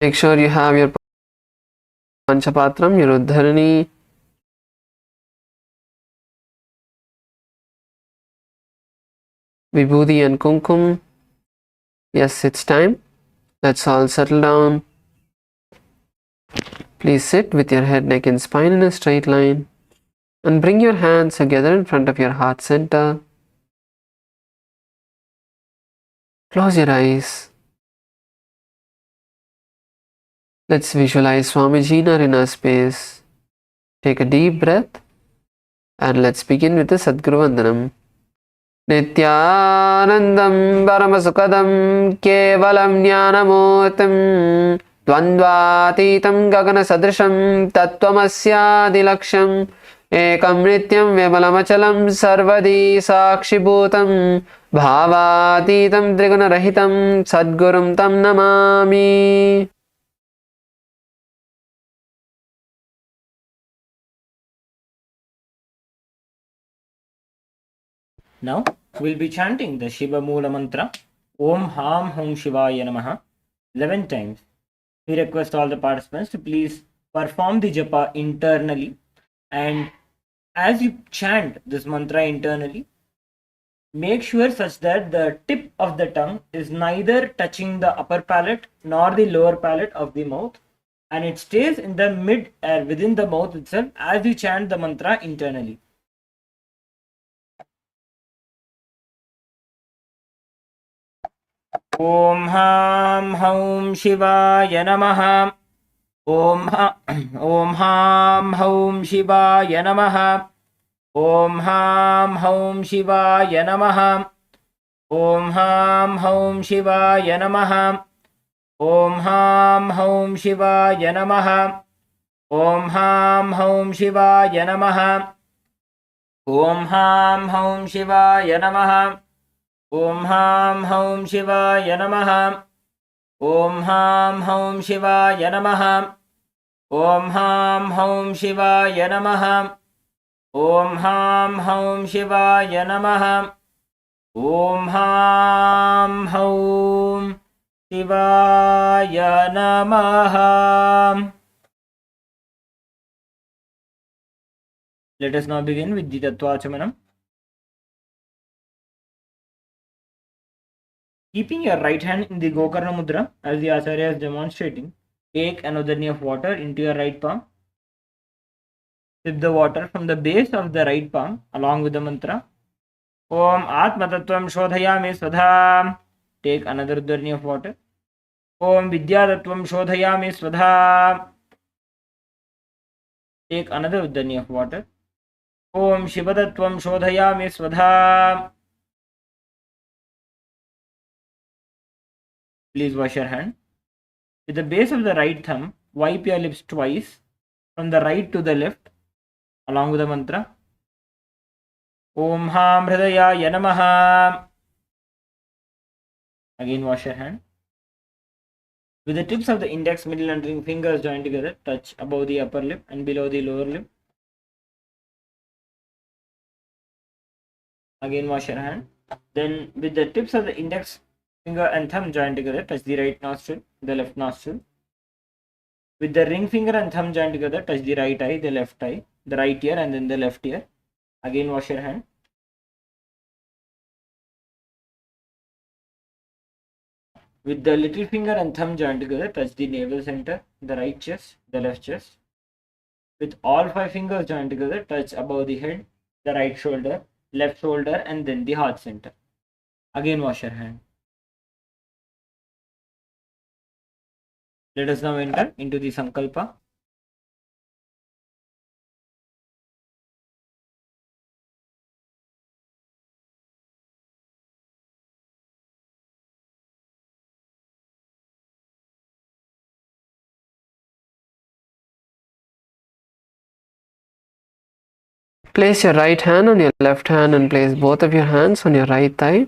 Make sure you have your Panchapatram, your Uddharani, Vibhuti and Kumkum. Yes, it's time. Let's all settle down. Please sit with your head, neck and spine in a straight line and bring your hands together in front of your heart center. Close your eyes. Let's visualize Swamiji in our inner space. Take a deep breath and let's begin with the Sadguru Vandanam. Nithyanandam Paramasukadam Kevalam Jnanamurtim Dvandvatitam Gagana Sadrisham Tattvamasya Ekam Nityam Vimalamachalam Sarvadi Sakshibhutam Bhavatitam Trigunarahitam Sadgurum Tam Namami. Now we'll be chanting the Shiva Moola mantra Om Ham Hum Shivaya Namaha 11 times. we request all the participants to please perform the japa internally, and as you chant this mantra internally, make sure such that the tip of the tongue is neither touching the upper palate nor the lower palate of the mouth, and it stays in the mid air within the mouth itself as you chant the mantra internally. Om Ham Haum Shivaya Namaha. Om Ham Haum Shivaya Namaha. Om Ham Haum Shivaya Namaha. Om Ham Haum Shivaya Namaha. Om Ham Haum Shivaya Namaha. Om Ham Haum Shivaya Namaha. Om Ham Haum Shivaya Namaha. Om Ham Haum Shivaya Namaha. Om Ham Haum Shivaya Namaha. Om Ham Haum Shivaya Namaha. Om Ham Haum Shivaya Namaha. Om Ham Haum Shivaya Namaha. Let us now begin with the Tattvachamanam. Keeping your right hand in the Gokarna Mudra as the Acharya is demonstrating, take an udani of water into your right palm. Sip the water from the base of the right palm along with the mantra. Om Atma Tattvam Shodhayami Svadha. Take another udani of water. Om Vidya Tattvam Shodhayami Svadha. Take another udani of water. Om Shiva Tattvam Shodhayami Svadha. Please wash your hand. With the base of the right thumb, wipe your lips twice from the right to the left along with the mantra. Om Ham Hridayaya Namaha. Again wash your hand. With the tips of the index, middle and ring fingers joined together, touch above the upper lip and below the lower lip. Again wash your hand. Then with the tips of the index finger and thumb joined together, touch the right nostril, the left nostril. With the ring finger and thumb joined together, touch the right eye, the left eye, the right ear and then the left ear. Again wash your hand. With the little finger and thumb joined together, touch the navel center, the right chest, the left chest. With all 5 fingers joined together, touch above the head, the right shoulder, left shoulder and then the heart center. Again wash your hand. Let us now enter into the Sankalpa. Place your right hand on your left hand and place both of your hands on your right thigh.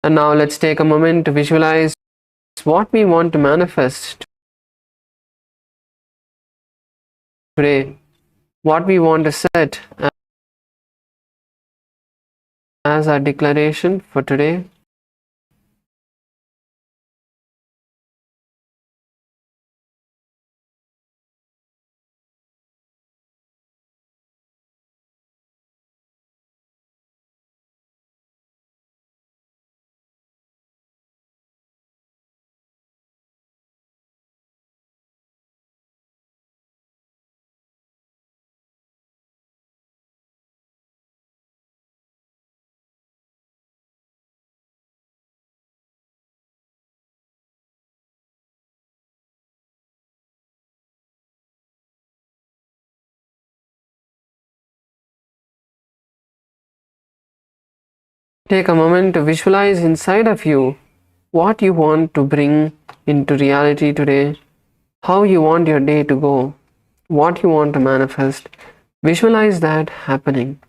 And now let's take a moment to visualize what we want to manifest today, what we want to set as our declaration for today. Take a moment to visualize inside of you what you want to bring into reality today, how you want your day to go, what you want to manifest. Visualize that happening.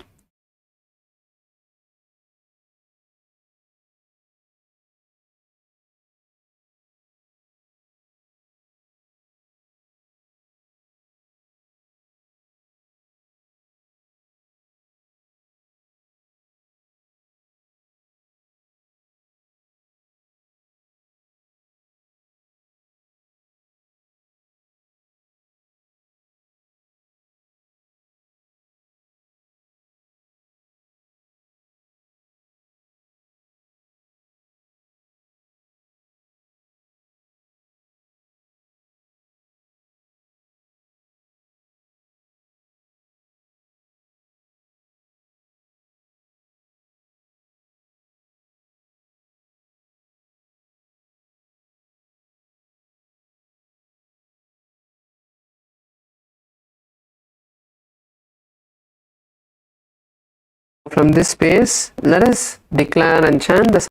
From this space, let us declare and chant the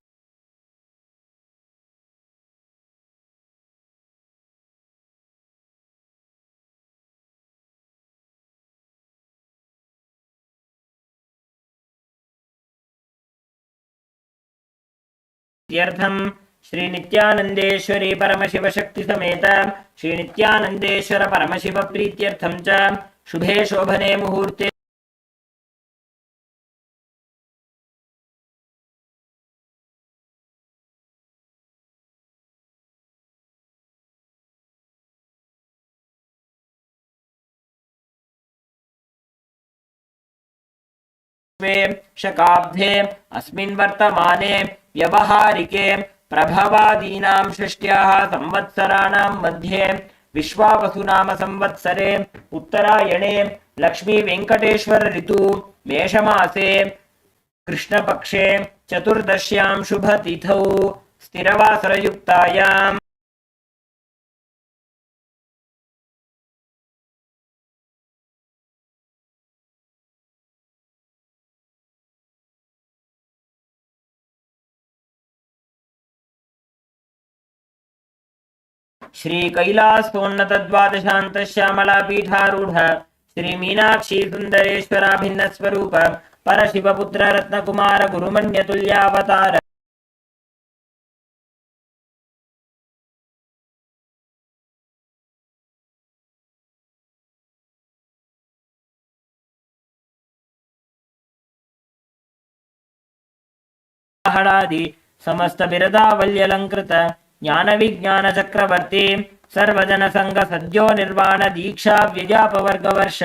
Theertham Shri नित्यानंदेश्वरी Paramshiva शक्ति समेत श्री नित्यानंदेश्वर परमशिव प्रीत्यर्थम च शुभे शोभने मुहूर्ते शकाब्धे अस्मिन् वर्तमाने व्यवहारिके प्रभवादीनां षष्ट्याः संवत्सराणां मध्ये विश्वावसुनाम संवत्सरे उत्तरायणे लक्ष्मी वेंकटेश्वर ऋतु मेषमासे कृष्णपक्षे चतुर्दश्यां शुभतिथौ स्थिरवासरयुक्तायां श्री कैलासोन्नत द्वादशांत श्यामला पीठारूढ़ श्री मीनाक्षी सुंदरेश्वराभिन्न स्वरूप परशिवपुत्र रत्नकुमार गुरुमन्य तुल्यावतार हडादि समस्त बिरदावल्यलंकृत ज्ञान विज्ञान चक्रवर्ती सर्वजन संघ सद्यो निर्वाण दीक्षा व्यजापवर्ग वर्ष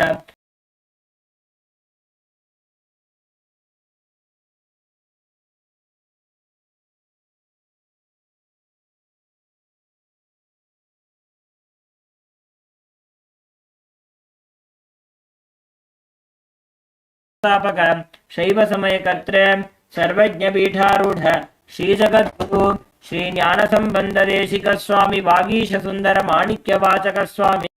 स्थापक शैव समय कर्त्र सर्वज्ञ पीठारूढ़ श्री जगद्गुरु श्री ज्ञान संबंध देशिक स्वामी वागीश सुंदर माणिक्य वाचक स्वामी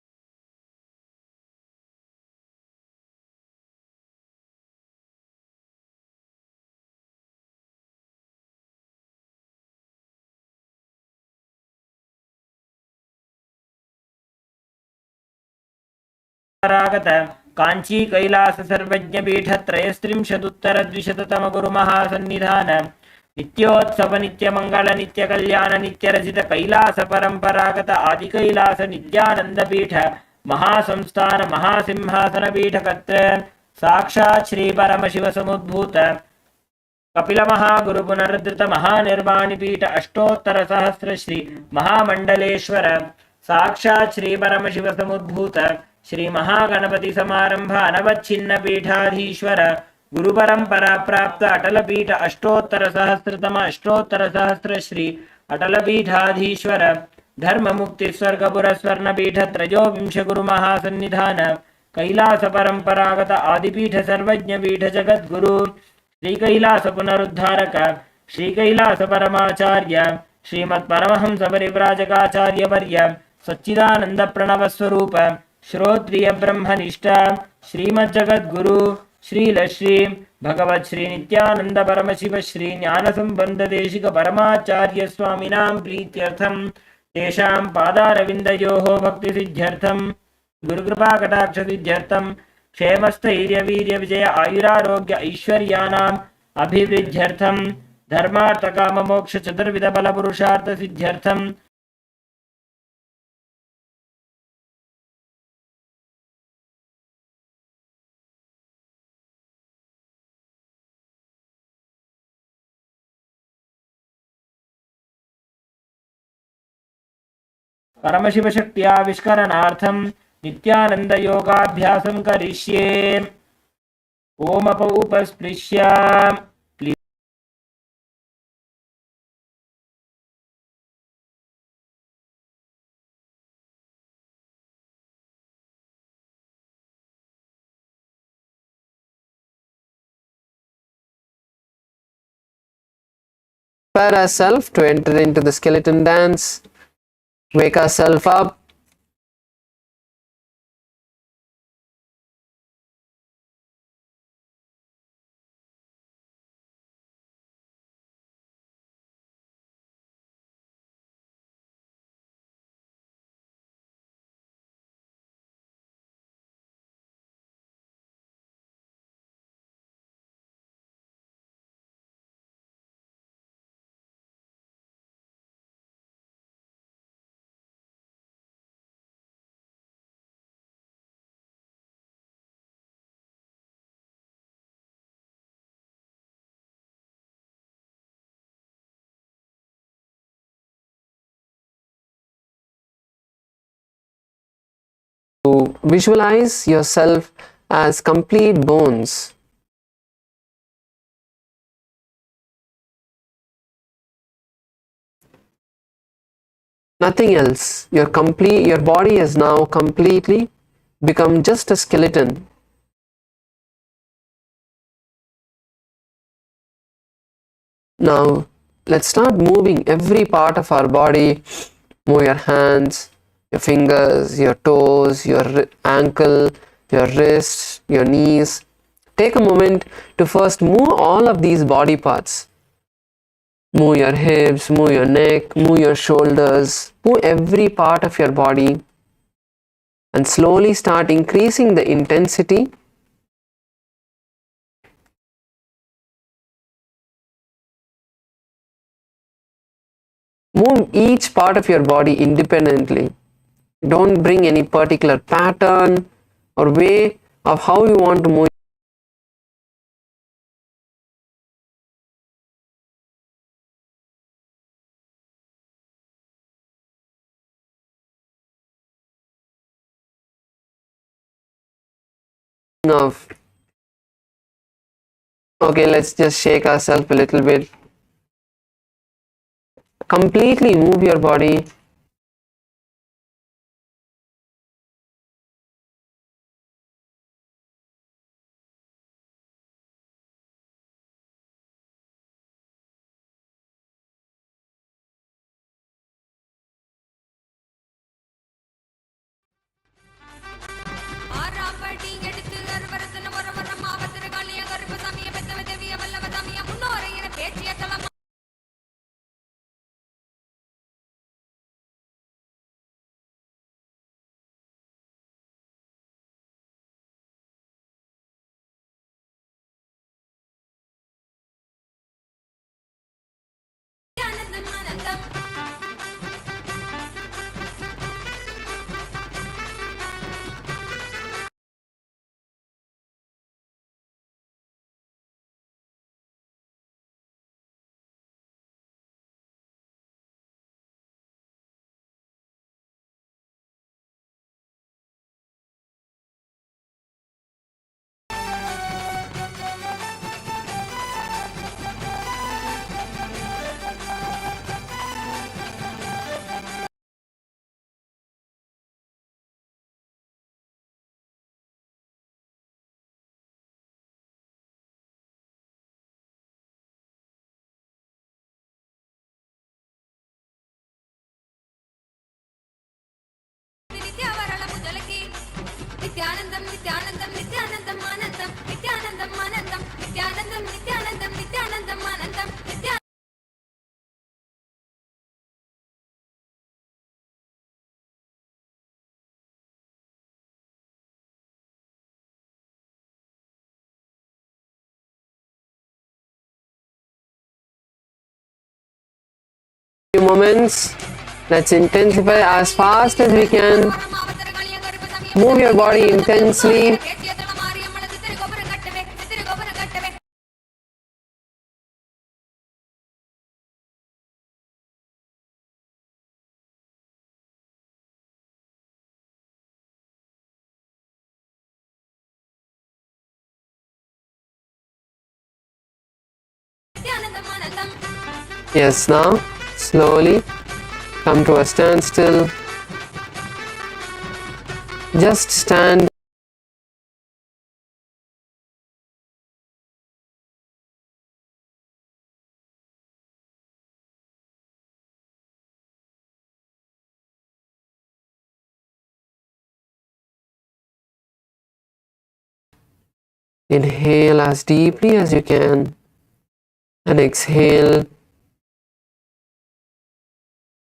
परागत कांची कैलास सर्वज्ञ पीठ त्रयस्त्रिंशदुत्तर द्विशततम गुरु महासन्निधान नित्योत्सव नित्य मंगल नित्य कल्याण नित्य रचित कैलास परंपरागत आदि कैलास नित्यानंद पीठ महासंस्थान महासिंहासन पीठ कत्र साक्षात् श्री परमशिव समुद्भूत कपिल महागुरु पुनरुद्धृत महानिर्वाणि पीठ अष्टोत्तर सहस्र श्री महामंडलेश्वर साक्षात् श्री परमशिव समुद्भूत श्री महागणपति समारंभ अनवच्छिन्न पीठाधीश्वर गुरु परंपरा प्राप्त अटल पीठ अष्टोत्तर सहस्र श्री अटल पीठाधीश्वर धर्म मुक्ति स्वर्गपुर स्वर्ण पीठ त्रयोविंश गुरु महासन्निधान कैलास परंपरागत आदिपीठ सर्वज्ञ पीठ जगद्गुरु श्री कैलास पुनरुद्धारक श्री कैलास परमाचार्य श्रीमत् परमहंस परिव्राजकाचार्य वर्य सच्चिदानंद प्रणव स्वरूप श्रोत्रिय ब्रह्मनिष्ठ श्रीमद् जगद्गुरु श्री भगवत् श्री नित्यानंद परमशिव श्री ज्ञान संबंध देशिक परमाचार्य स्वामिनां प्रीत्यर्थम तेषां पादारविन्दयोः भक्ति सिद्ध्यर्थम गुरुकृपा कटाक्ष सिद्ध्यर्थम क्षेमस्थैर्य वीर्य विजय आयुरारोग्य ऐश्वर्याणाम् अभिवृद्ध्यर्थम धर्मार्थ काम मोक्ष चतुर्विध बल पुरुषार्थ सिद्ध्यर्थम परमशिव शक्त्याविष्करणार्थं नित्यानंद योगाभ्यासं करिष्ये ओम उपस्पृश्य prepare ourselves to enter into the skeleton dance. Wake ourselves up. visualize yourself as complete bones. Nothing else. Your body has now completely become just a skeleton. Now let's start moving every part of our body. Move your hands, your fingers, your toes, your ankle, your wrists, your knees. Take a moment to first move all of these body parts. Move your hips, move your neck, move your shoulders, move every part of your body, and slowly start increasing the intensity. Move each part of your body independently. Don't bring any particular pattern or way of how you want to move. Of okay, let's just shake ourselves a little bit. Completely move your body. Nithyanandam, Nithyanandam, Nithyanandam, Anandam, Nithyanandam, Anandam, Nithyanandam, Nithyanandam, Nithyanandam, Anandam, Nithyanandam. Few moments. Let's intensify as fast as we can. Move your body intensely. Yes, now slowly come to a standstill. Just stand. Inhale as deeply as you can and exhale.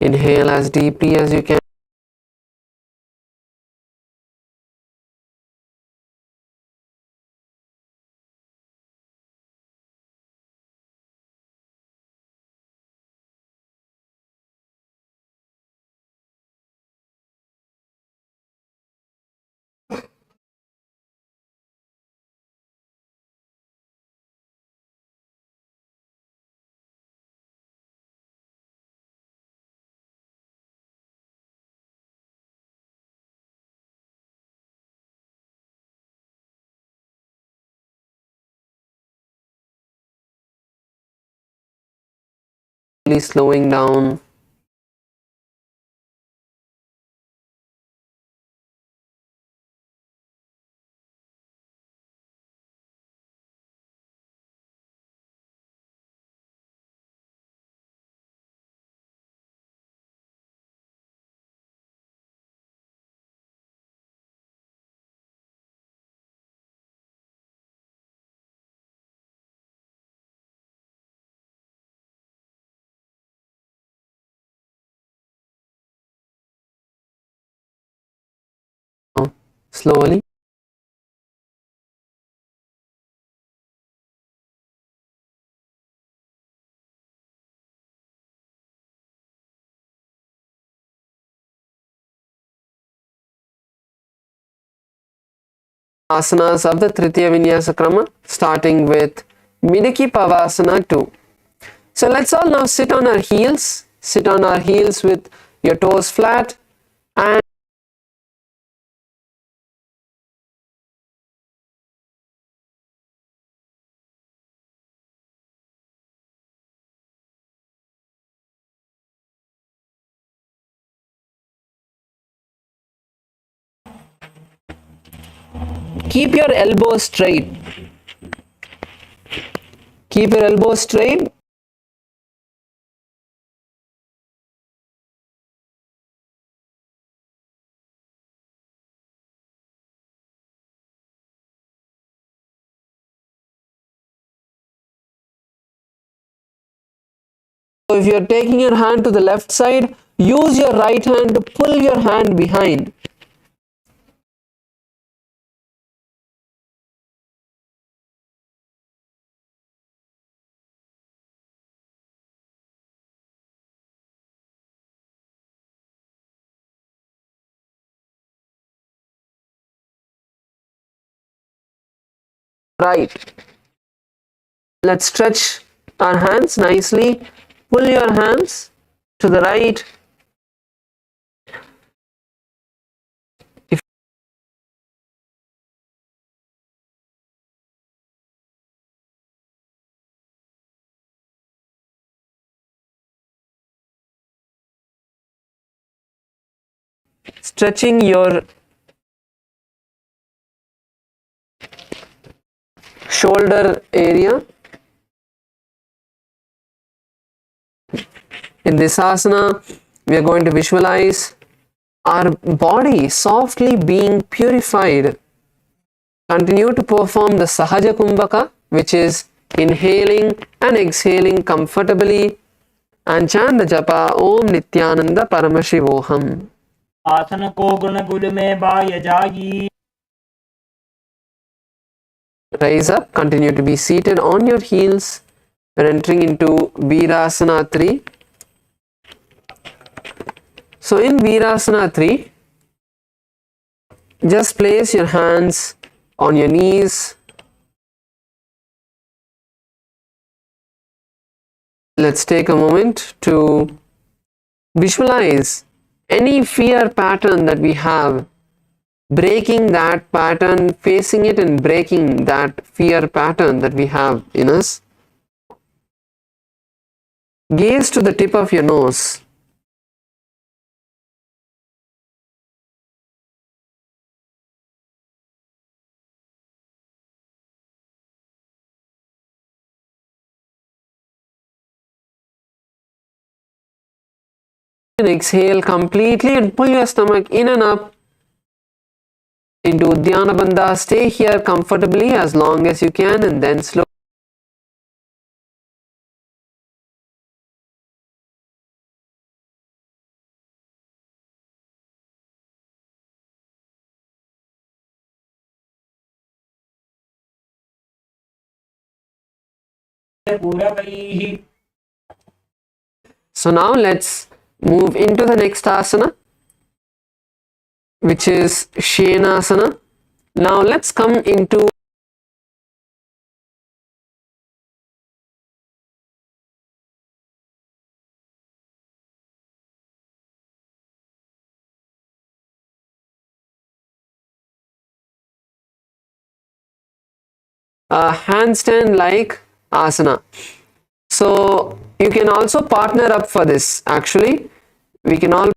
Inhale as deeply as you can. Please slowing down. Slowly. Asanas of the Tritiya Vinyasa Krama, starting with Midiki Pavasana 2. So let's all now sit on our heels. Sit on our heels with your toes flat and keep your elbows straight. Keep your elbows straight. So if you are taking your hand to the left side, use your right hand to pull your hand behind. Right. Let's stretch our hands nicely. Pull your hands to the right. If stretching your shoulder area. In this asana, we are going to visualize our body softly being purified. Continue to perform the Sahaja Kumbhaka, which is inhaling and exhaling comfortably, and chant the japa Om Nithyananda Paramashivoham. आसन को गुण गुल में bye जाई. Rise up, continue to be seated on your heels. We're entering into Virādrasana 3. So in Virādrasana 3, just place your hands on your knees. Let's take a moment to visualize any fear pattern that we have, breaking that pattern, facing it and breaking that fear pattern that we have in us. Gaze to the tip of your nose. And exhale completely and pull your stomach in and up into Dhyana Bandha. Stay here comfortably as long as you can and then slowly पूरकैः. So now let's move into the next asana, which is Shenasana. Now let's come into a handstand like asana. So you can also partner up for this. Actually, we can all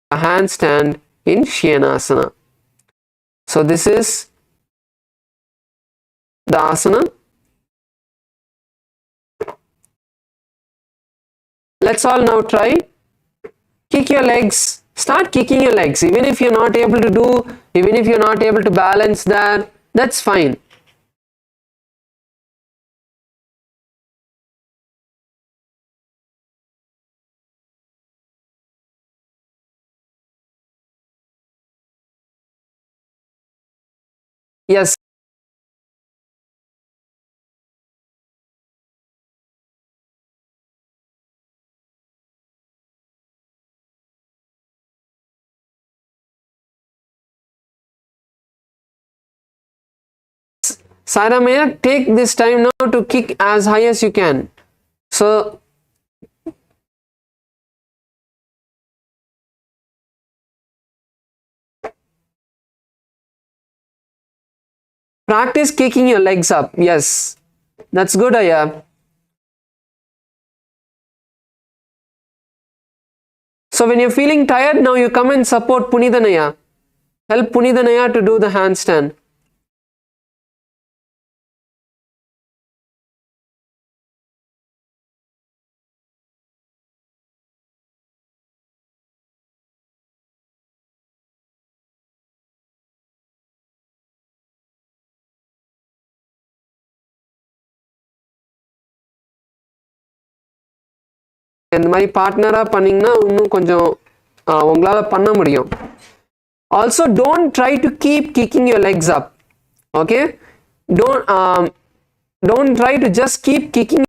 a handstand in Shavasana. So this is the asana. Let's all now try. Kick your legs. Start kicking your legs. Even if you're not able to even if you're not able to balance there, that's fine. Yes. Saramaya, take this time now to kick as high as you can. So practice kicking your legs up. Yes, that's good, Aya. So when you're feeling tired, now you come and support Punithanaya. Help Punithanaya to do the handstand. இந்த மாதிரி பார்ட்னரா பண்ணீங்கன்னா இன்னும் கொஞ்சம் உங்களால பண்ண முடியும். Also, don't try to keep kicking your legs up. Okay, don't try to just keep kicking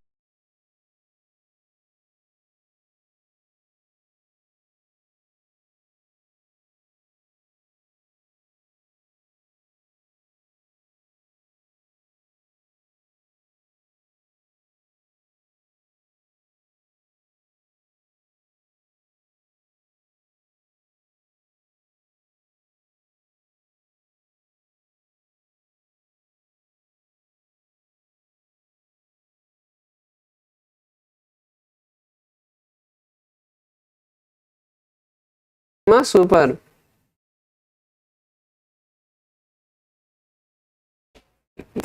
super.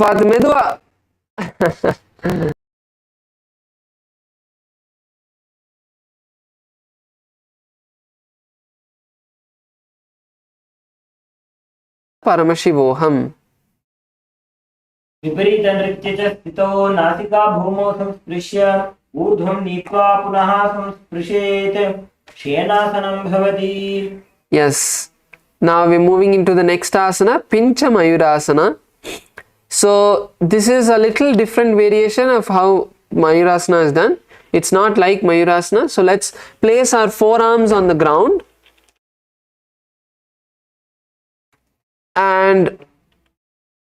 பார்த்து மெதுவா Paramashivoham. विपरीतनृत्ये च स्थितो नासिका भूमौ संस्पृश्य ऊर्ध्वं नीत्वा पुनः संस्पृशेत् शयनासनं भवति. Yes. Now we're moving into the next asana, Pincha mayurasana. So this is a little different variation of how mayurasana is done. It's not like mayurasana. So let's place our forearms on the ground. And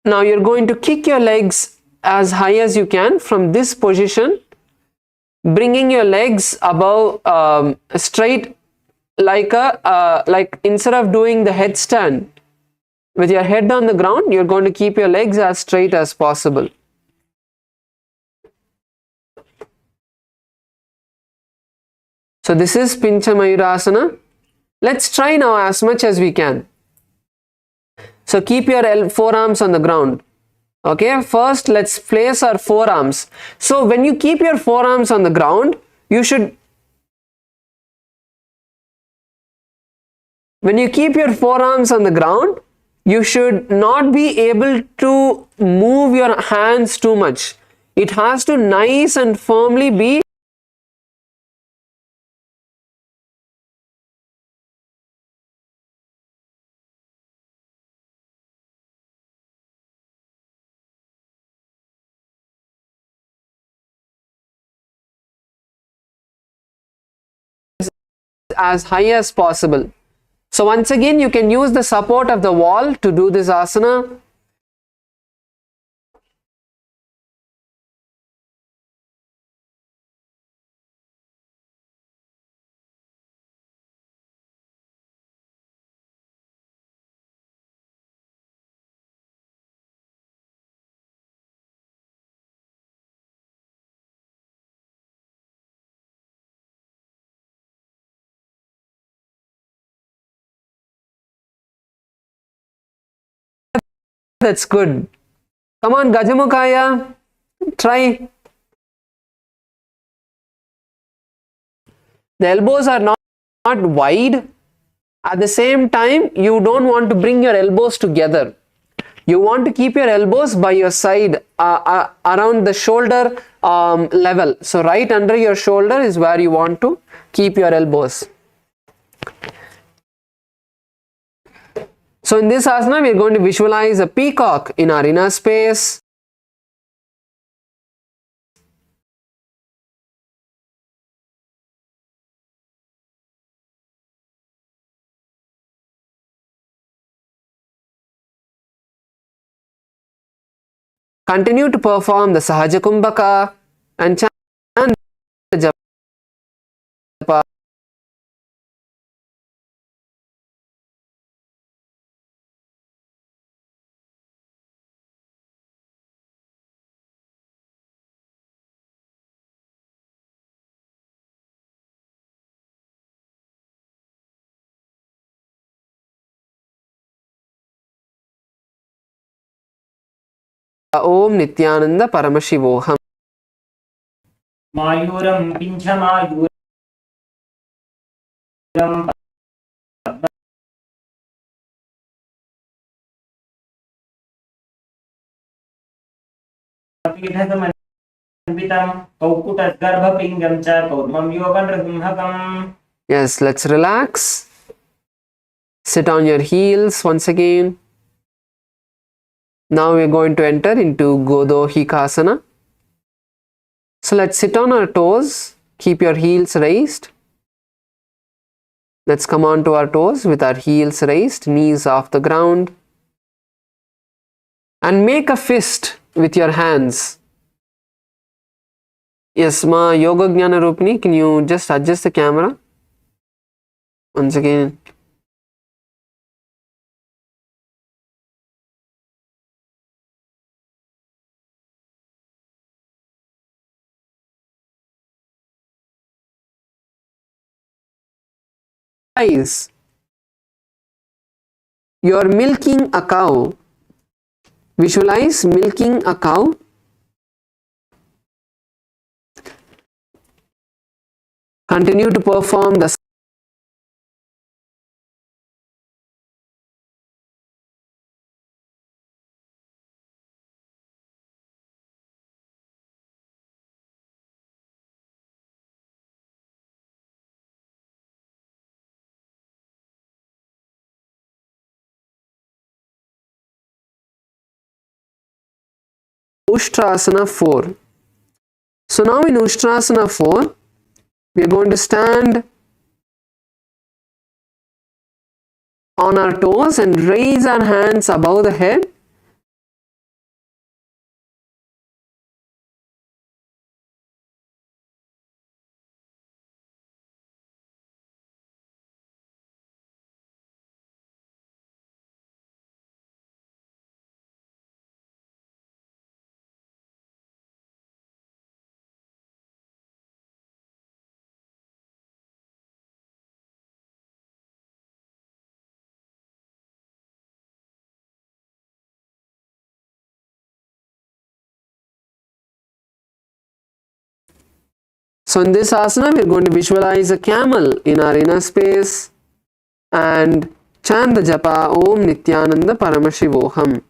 now you're going to kick your legs as high as you can from this position, bringing your legs above straight, like instead of doing the headstand with your head on the ground, you're going to keep your legs as straight as possible. So this is Pincha mayurasana. Let's try now as much as we can. So keep your forearms on the ground. Okay, first let's place our forearms. So when you keep your forearms on the ground, when you keep your forearms on the ground, you should not be able to move your hands too much. It has to nice and firmly be as high as possible. So once again, you can use the support of the wall to do this asana. that's good. Come on, Gajamukhaya, try. The elbows are not wide. At the same time, you don't want to bring your elbows together. You want to keep your elbows by your side, around the shoulder level. So right under your shoulder is where you want to keep your elbows. So in this asana, we are going to visualize a peacock in our inner space. Continue to perform the Sahaja Kumbhaka and chant the japa. Om Nithyananda Paramashivoham. Mayuram Pincha Mayuram Yes, let's relax. Sit on your heels once again. Now we are going to enter into Godohikasana. So let's sit on our toes. Keep your heels raised. Let's come on to our toes with our heels raised, knees off the ground. And make a fist with your hands. Yes, Ma Yoga Jnana Rupini, can you just adjust the camera? Once again. Guys, you're milking a cow. Visualize milking a cow. Continue to perform the Ushtrasana 4. So now in Ushtrasana 4, we are going to stand on our toes and raise our hands above the head. So in this asana, we are going to visualize a camel in our inner space and chant the japa Om Nithyananda Paramashivoham.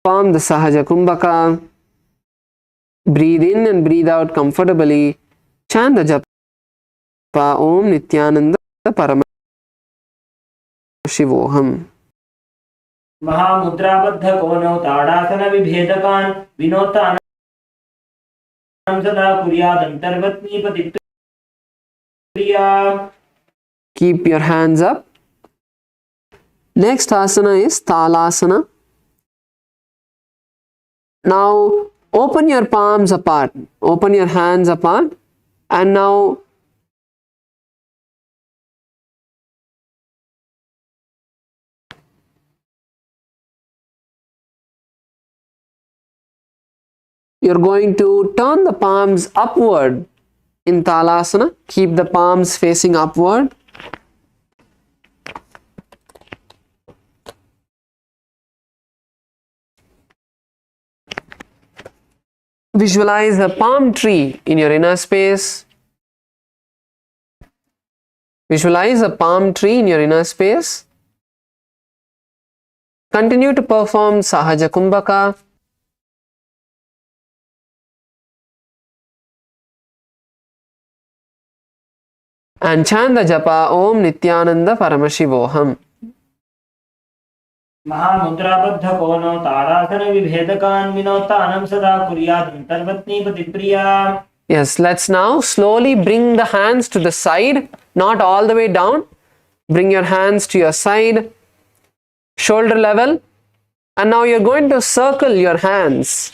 Form the Sahaja Kumbhaka. Breathe in and breathe out comfortably. Chant the japa Om Nithyananda Paramashivoham. महामुद्राबद्ध कोनौ ताड़ासन विभेदकान् विनोतान सदा कुर्यादन्तर्वत्नीपतिप्रिया. Keep your hands up. Next asana is Talasana. Now open your palms apart. Open your hands apart. And now you're going to turn the palms upward in Talasana. Keep the palms facing upward. Visualize a palm tree in your inner space. Visualize a palm tree in your inner space. Continue to perform Sahaja Kumbhaka. And chant the japa Om Nithyananda Paramashivoham. महामुद्राबद्ध कोनो तारासन विभेदकान् विनोतानं सदा कुर्यात् अंतर्वत्नी पतिप्रिया. Yes, let's now slowly bring the hands to the side, not all the way down. Bring your hands to your side, shoulder level, and now you're going to circle your hands.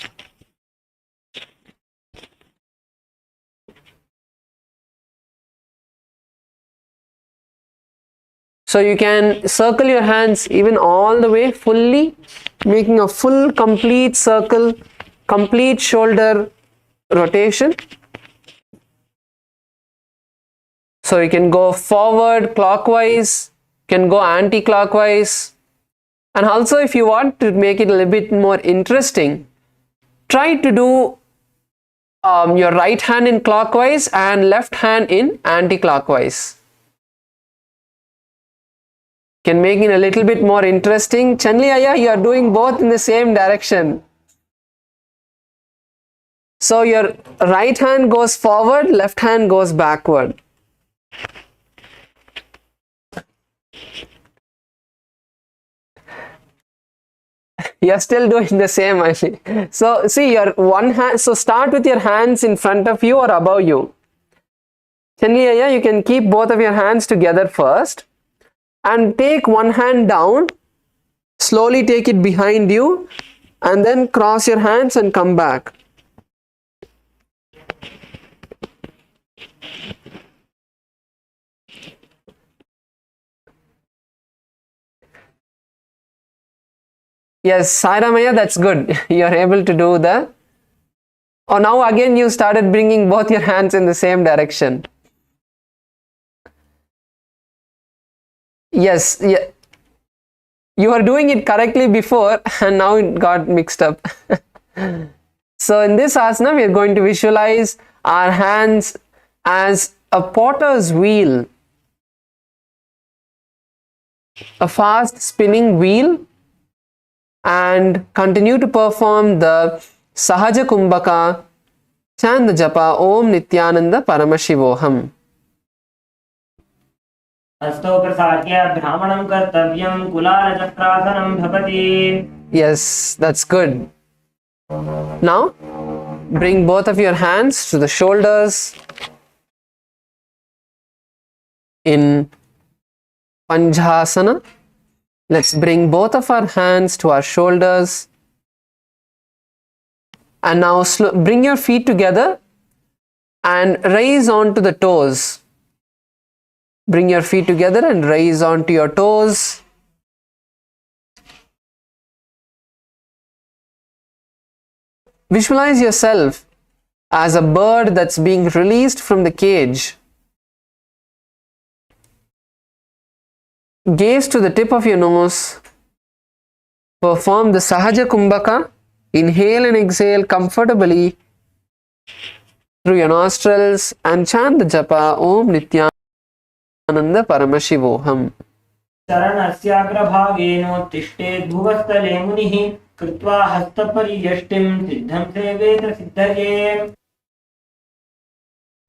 So you can circle your hands even all the way fully, making a full complete circle, complete shoulder rotation. So you can go forward clockwise, can go anti-clockwise, and also if you want to make it a little bit more interesting, try to do your right hand in clockwise and left hand in anti-clockwise. Can make it a little bit more interesting. Chanli Aya, you are doing both in the same direction. So your right hand goes forward, left hand goes backward. You're still doing the same, actually. So see your one hand, so start with your hands in front of you or above you. Chanli Aya, you can keep both of your hands together first. And take one hand down, slowly take it behind you, and then cross your hands and come back. Yes, Sairamaya, that's good. You're able to do that. Oh, now again you started bringing both your hands in the same direction. Yes, yeah. You were doing it correctly before and now it got mixed up. So in this asana, we are going to visualize our hands as a potter's wheel, a fast spinning wheel, and continue to perform the Sahaja Kumbhaka, chant the japa Om Nithyananda Paramashivoham. हस्तौ प्रसार्य भ्रामणं कर्तव्यं कुलालचक्रासनं भवति. Yes, that's good. Now, bring both of your hands to the shoulders in Panchasana. Let's bring both of our hands to our shoulders. And now bring your feet together and raise onto the toes. Bring your feet together and raise onto your toes. Visualize yourself as a bird that's being released from the cage. Gaze to the tip of your nose. Perform the Sahaja Kumbhaka. Inhale and exhale comfortably through your nostrils and chant the japa Om Nithyananda Paramashivoham. चरणस्याग्रभागेनोत्तिष्ठेत् भुवस्थले मुनिः कृत्वा हस्तपर्यष्टिं सिद्धं सेवेत सिद्धये.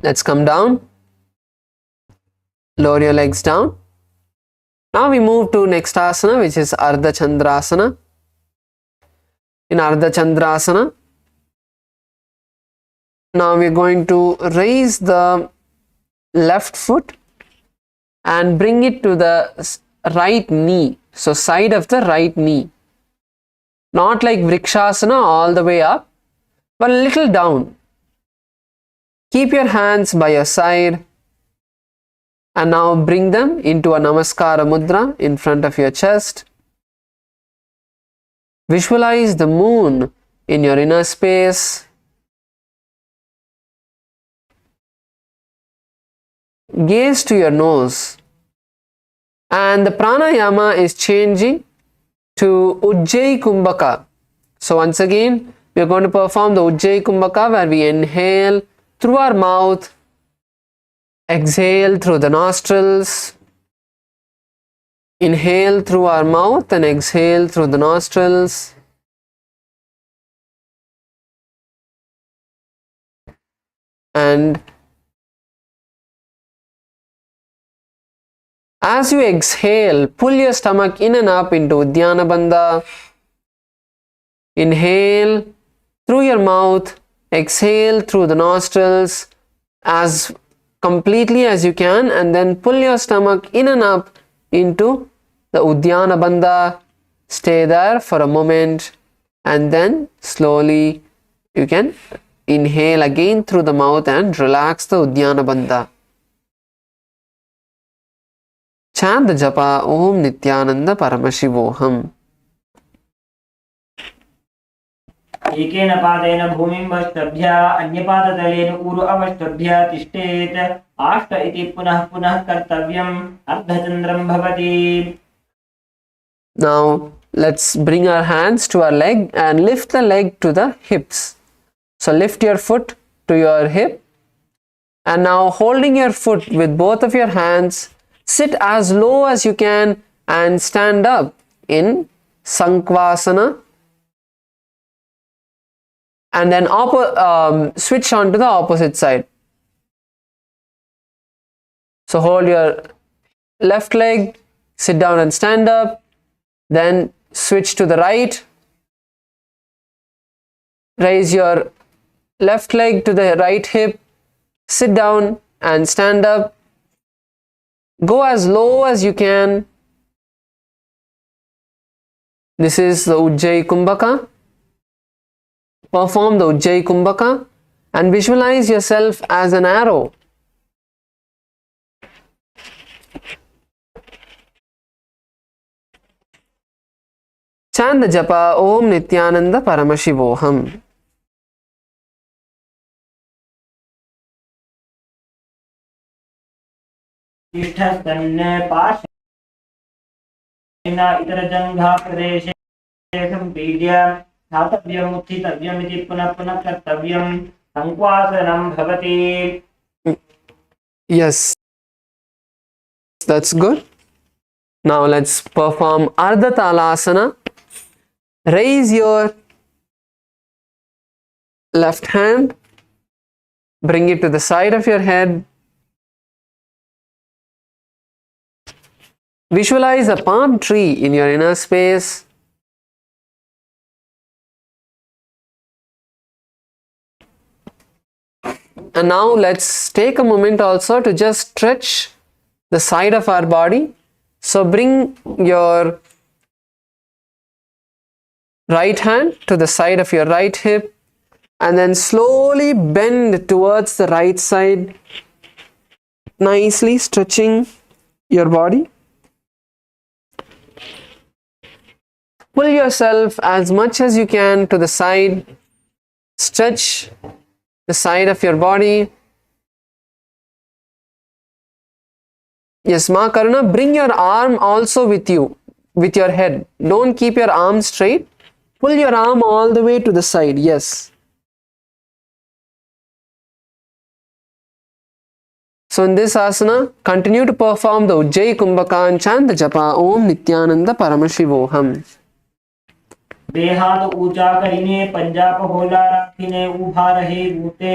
Let's come down. Lower your legs down. Now we move to next asana, which is Ardachandrasana. In Ardachandrasana, now we're going to raise the left foot and bring it to the right knee. So side of the right knee. Not like Vrikshasana all the way up, but a little down. Keep your hands by your side and now bring them into a Namaskara Mudra in front of your chest. Visualize the moon in your inner space. Gaze to your nose. And the pranayama is changing to Ujjayi Kumbhaka. So once again, We are going to perform the Ujjayi Kumbhaka, where we inhale through our mouth, exhale through the nostrils. Inhale through our mouth and exhale through the nostrils. And as you exhale, pull your stomach in and up into Uddiyana Bandha. Inhale through your mouth, exhale through the nostrils as completely as you can, and then pull your stomach in and up into the Uddiyana Bandha. Stay there for a moment, and then slowly you can inhale again through the mouth and relax the Uddiyana Bandha. Chant the japa Om Nithyananda Paramashivoham. एकेन पादेन भूमिं वष्टभ्य अन्यपादतलेन ऊरु अवष्टभ्य तिष्ठेत् आष्ट इति पुनः पुनः कर्तव्यम् अर्धचन्द्रं भवति. Now let's bring our hands to our leg and lift the leg to the hips. So lift your foot to your hip, and now holding your foot with both of your hands, sit as low as you can and stand up in Sankvasana. And then switch on to the opposite side. So hold your left leg, sit down and stand up, then switch to the right. Raise your left leg to the right hip, sit down and stand up. Go as low as you can. This is the Ujjayi Kumbhaka. Perform the Ujjayi Kumbhaka and visualize yourself as an arrow. Chant the japa Om Nithyananda Paramashivoham. तिष्ठस्तन्न पार्श्वेन इतरजङ्घा प्रदेशे सम्पीड्य स्थातव्यम् उत्थितव्यम् इति पुनः पुनः कर्तव्यम्. सङ्क्वासनं भवति. Yes, that's good. Now let's perform Ardachandrasana. Raise your left hand, bring it to the side of your head. Visualize a palm tree in your inner space. And now let's take a moment also to just stretch the side of our body. So bring your right hand to the side of your right hip and then slowly bend towards the right side, nicely stretching your body. Pull yourself as much as you can to the side. Stretch the side of your body. Yes, Ma Karuna, bring your arm also with you, with your head. Don't keep your arm straight. Pull your arm all the way to the side. Yes. So in this asana, continue to perform the Ujjayi Kumbhaka and chant the japa Om Nithyananda Paramashivoham. बेहात ऊंचा करीने पंजाब होला राखीने उभा रहे बूते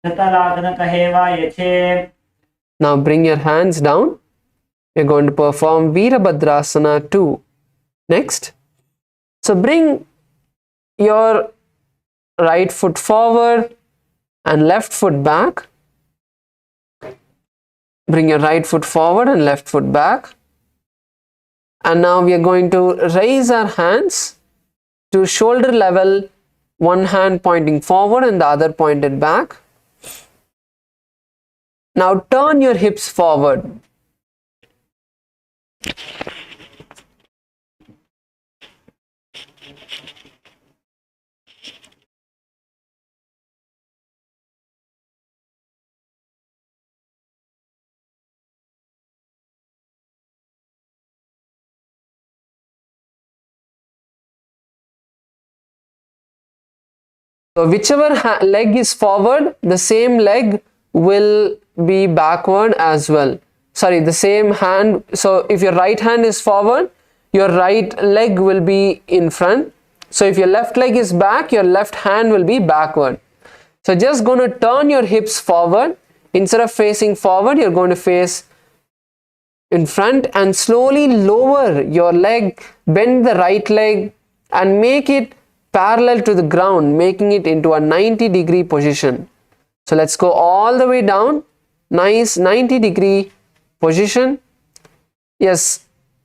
तलासन कहेवा यछे. Now bring your hands down. We're going to perform Viraadrasana 2 next. So bring your right foot forward and left foot back. Bring your right foot forward and left foot back. And now we are going to raise our hands to shoulder level, one hand pointing forward and the other pointed back. Now turn your hips forward. So whichever leg is forward, the same leg will be backward as well. Sorry, the same hand. So if your right hand is forward, your right leg will be in front. So if your left leg is back, your left hand will be backward. So just going to turn your hips forward. Instead of facing forward, you're going to face in front and slowly lower your leg, bend the right leg and make it parallel to the ground, making it into a 90-degree position. So let's go all the way down. Nice 90-degree position. Yes,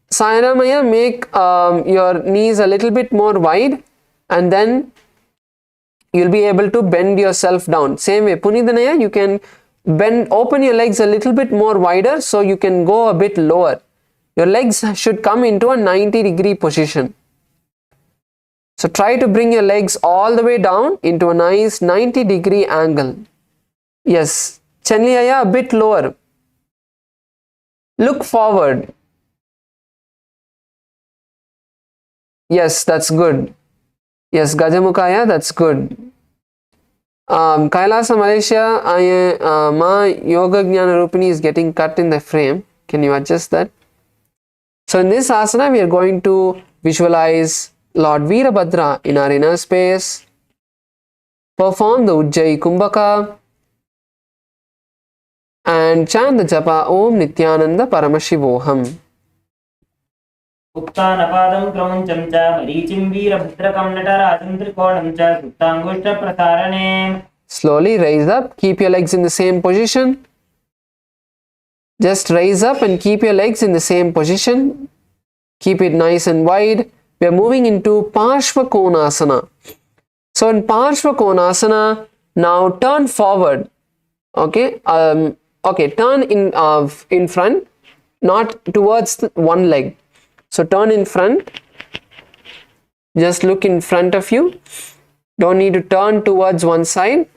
Sairamaya, make your knees a little bit more wide and then you'll be able to bend yourself down. Same way, Punidhanaya, you can open your legs a little bit more wider so you can go a bit lower. Your legs should come into a 90-degree position. So try to bring your legs all the way down into a nice 90-degree angle. Yes, Chanliyaya, a bit lower. Look forward. Yes, that's good. Yes, Gajamukaya, that's good. Kailasa Malaysia, Ma Yoga Jnana Rupini is getting cut in the frame. Can you adjust that? So in this asana, we are going to visualize Lord Veerabhadra in our inner space. Perform the Ujjayi Kumbhaka and chant the japa Om Nithyananda Paramashivoham. Uttanapadam Krauncham cha Marichim Veerabhadrakam Natarajasana cha Suttangusha Prasarane. Slowly raise up, keep your legs in the same position. Just raise up and keep your legs in the same position. Keep it nice and wide. We are moving into Parshva Konasana. So in Parshva Konasana, now turn forward. Okay, turn in front, not towards one leg. So turn in front, just look in front of you. Don't need to turn towards one side.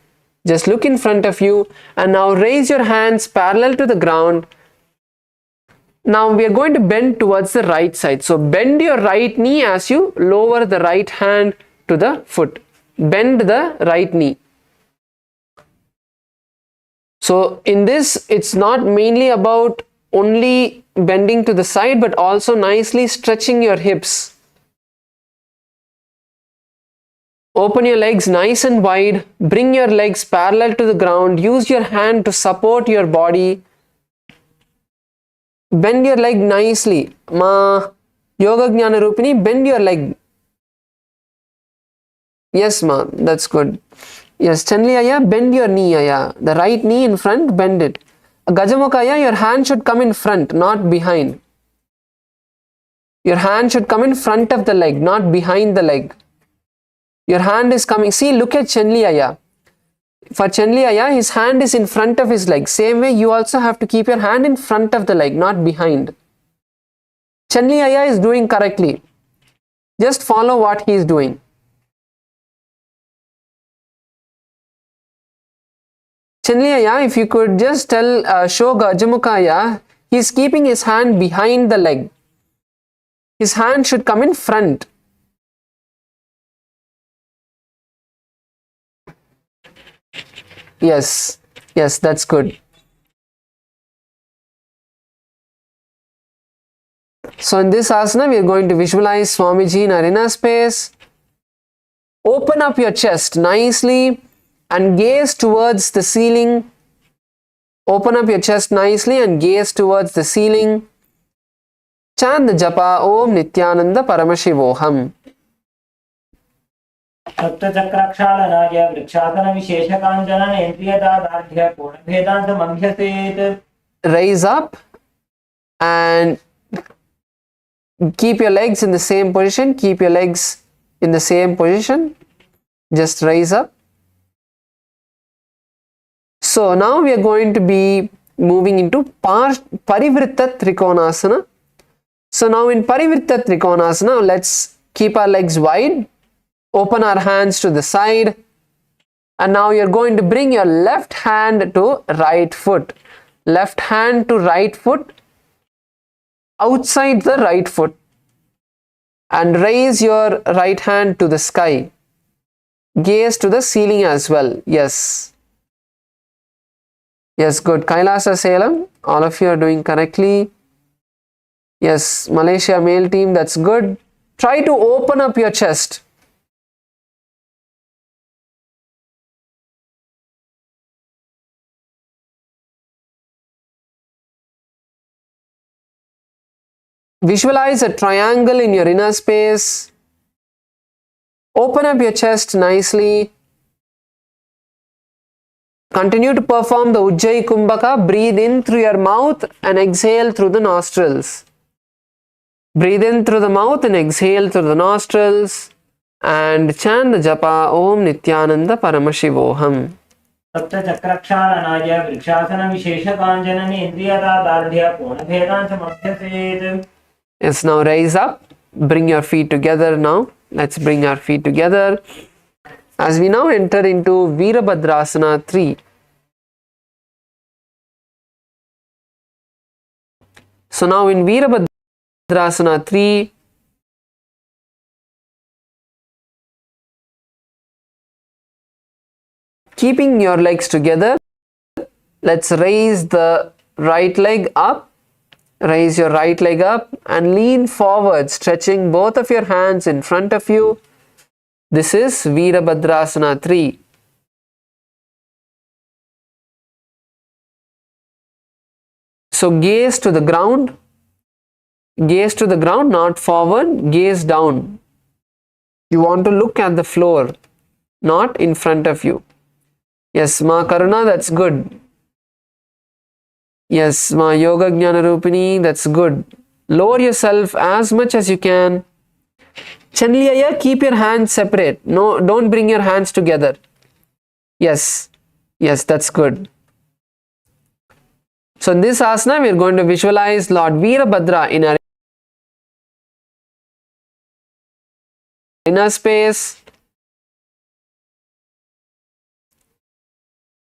Just look in front of you and now raise your hands parallel to the ground. Now we are going to bend towards the right side. So bend your right knee as you lower the right hand to the foot. Bend the right knee. So in this, it's not mainly about only bending to the side, but also nicely stretching your hips. Open your legs nice and wide. Bring your legs parallel to the ground. Use your hand to support your body. Bend your leg nicely. Ma Yoga Jnana Rupini, bend your leg. Yes, ma, that's good. Yes, Chanli Aya, bend your knee, Aya. The right knee in front, bend it. Gajamukha Aya, your hand should come in front, not behind. Your hand should come in front of the leg, not behind the leg. Your hand is coming. See, look at Chanli Aya. For Chanli Aya, his hand is in front of his leg. Same way, you also have to keep your hand in front of the leg, not behind. Chanli Aya is doing correctly. Just follow what he is doing. Chanliyaya, if you could just tell show Gajamukaya, he is keeping his hand behind the leg. His hand should come in front. Yes, yes, that's good. So in this asana, we are going to visualize Swamiji in our inner space. Open up your chest nicely and gaze towards the ceiling. Open up your chest nicely and gaze towards the ceiling. Chant the japa Om Nithyananda Paramashivoham. Chakra Chakrakshalanaya Vrikshasana Vishesha Kanjana Nendriya Dadhya Purna Vedanta Mamhyaset. Raise up and keep your legs in the same position. Keep your legs in the same position. Just raise up. So now we are going to be moving into Parivritta Trikonasana. So now in Parivritta Trikonasana, let's keep our legs wide. Open our hands to the side. And now you're going to bring your left hand to right foot. Left hand to right foot. Outside the right foot. And raise your right hand to the sky. Gaze to the ceiling as well. Yes. Yes, good. Kailasa Salem, all of you are doing correctly. Yes, Malaysia male team, that's good. Try to open up your chest. Visualize a triangle in your inner space. Open up your chest nicely. Continue to perform the Ujjayi Kumbhaka. Breathe in through your mouth and exhale through the nostrils. Breathe in through the mouth and exhale through the nostrils. And chant the japa Om Nithyananda Paramashivoham. सप्त चक्रक्षालनाय वृक्षासन विशेष कांजनने इंद्रियता दार्ढ्य पूर्ण भेदांश मध्यसेत. Yes, now raise up. Bring your feet together now. Let's bring our feet together. As we now enter into Virabhadrasana 3. So now in Virabhadrasana 3, keeping your legs together, let's raise the right leg up. Raise your right leg up and lean forward, stretching both of your hands in front of you. This is Virabhadrasana 3. So gaze to the ground. Gaze to the ground, not forward. Gaze down. You want to look at the floor, not in front of you. Yes, Ma Karuna, that's good. Yes, Ma Yoga Jnana Rupini, that's good. Lower yourself as much as you can. Chanliyaya, keep your hands separate. No, don't bring your hands together. Yes, yes, that's good. So in this asana, we are going to visualize Lord Virabhadra in our inner space.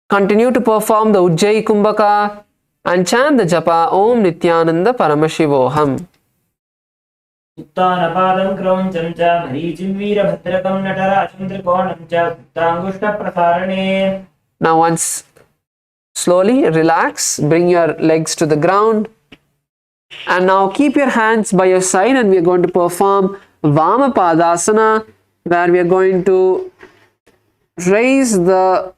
Continue to perform the Ujjayi Kumbhaka and chant the japa Om Nithyananda Paramashivoham. उत्तानपादं क्रौञ्चं च मरीचिं वीरभद्रकं नटराजं च सुप्ताङ्गुष्ठप्रसारणे. Now once slowly relax, bring your legs to the ground and now keep your hands by your side and we are going to perform Vamapadasana where we are going to raise the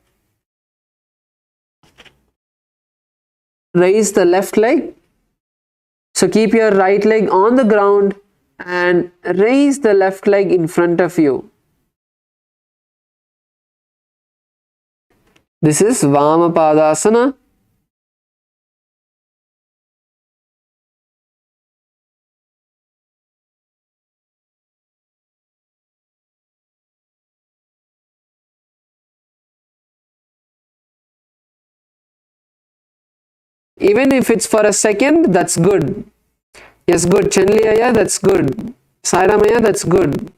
left leg. So keep your right leg on the ground and raise the left leg in front of you. This is Vamapadasana. Even if it's for a second, that's good. Yes, good. Chanliyaya, that's good. Sairamaya, that's good.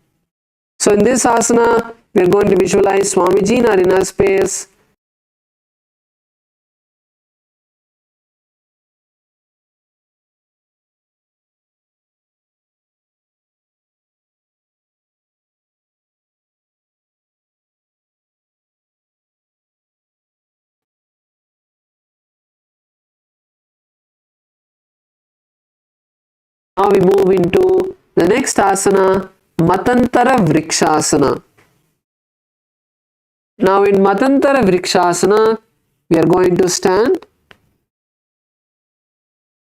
So in this asana, we are going to visualize Swamiji in our inner space. Now we move into the next asana, Matantara Vrikshasana. Now in Matantara Vrikshasana, we are going to stand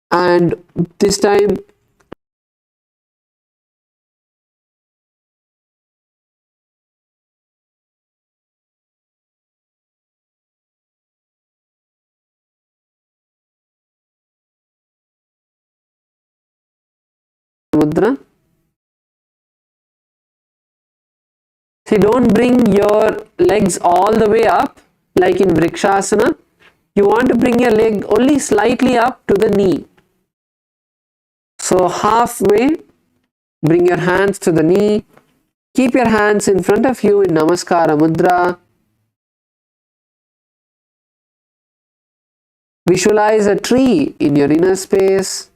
and this time mudra. See, don't bring your legs all the way up like in Vrikshasana. You want to bring your leg only slightly up to the knee. So halfway, bring your hands to the knee. Keep your hands in front of you in Namaskara Mudra. Visualize a tree in your inner space.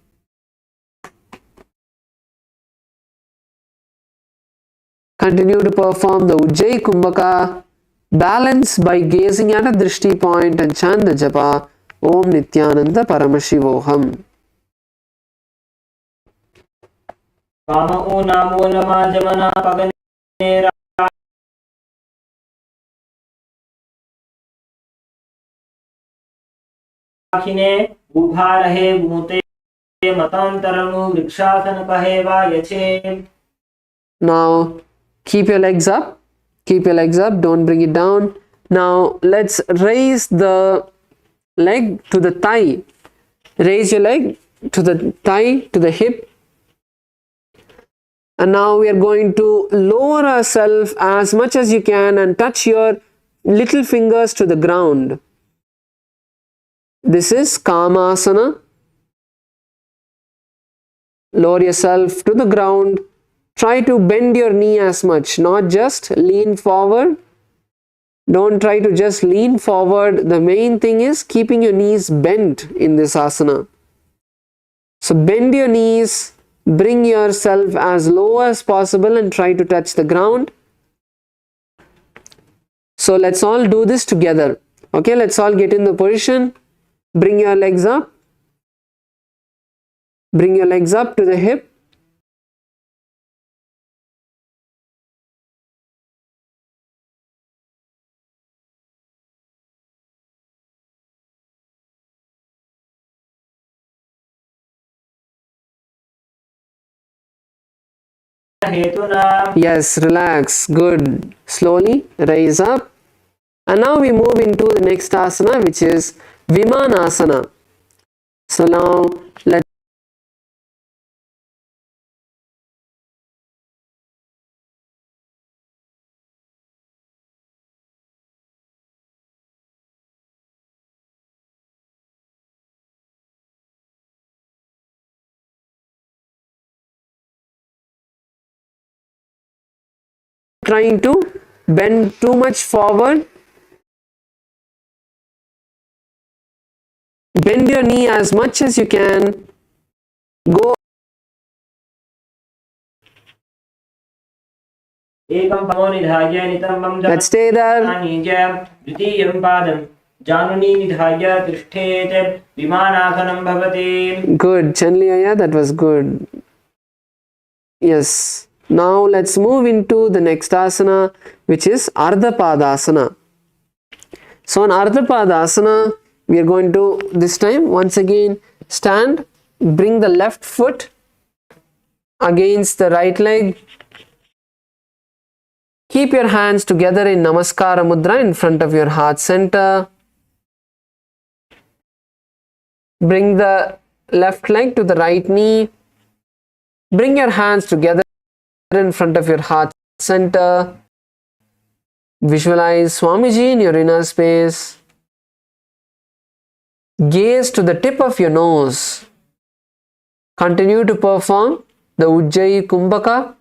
Continue to perform the Ujjayi Kumbhaka. Balance by gazing at a drishti point and chant the japa Om Nithyananda Paramashivoham. Kama o namo nama jamana pagane राखिने उभा रहे भूते मतांतरणु वृक्षासन कहे वा यचे. Now keep your legs up. Keep your legs up. Don't bring it down. Now let's raise the leg to the thigh. Raise your leg to the thigh, to the hip. And now we are going to lower ourselves as much as you can and touch your little fingers to the ground. This is Kamasana. Lower yourself to the ground. Try to bend your knee as much, not just lean forward. Don't try to just lean forward. The main thing is keeping your knees bent in this asana. So bend your knees, bring yourself as low as possible and try to touch the ground. So let's all do this together. Okay, let's all get in the position. Bring your legs up. Bring your legs up to the hip. Yes, relax. Good. Slowly raise up. And now we move into the next asana, which is Vimanasana. So now let's trying to bend too much forward. Bend your knee as much as you can. Go. Let's stay there. Good. Chanliyaya, that was good. Yes. Now let's move into the next asana, which is Ardhapadasana. So on Ardhapadasana, we are going to this time once again stand, bring the left foot against the right leg. Keep your hands together in Namaskara Mudra in front of your heart center. Bring the left leg to the right knee. Bring your hands together in front of your heart center. Visualize Swamiji in your inner space. Gaze to the tip of your nose. Continue to perform the Ujjayi Kumbhaka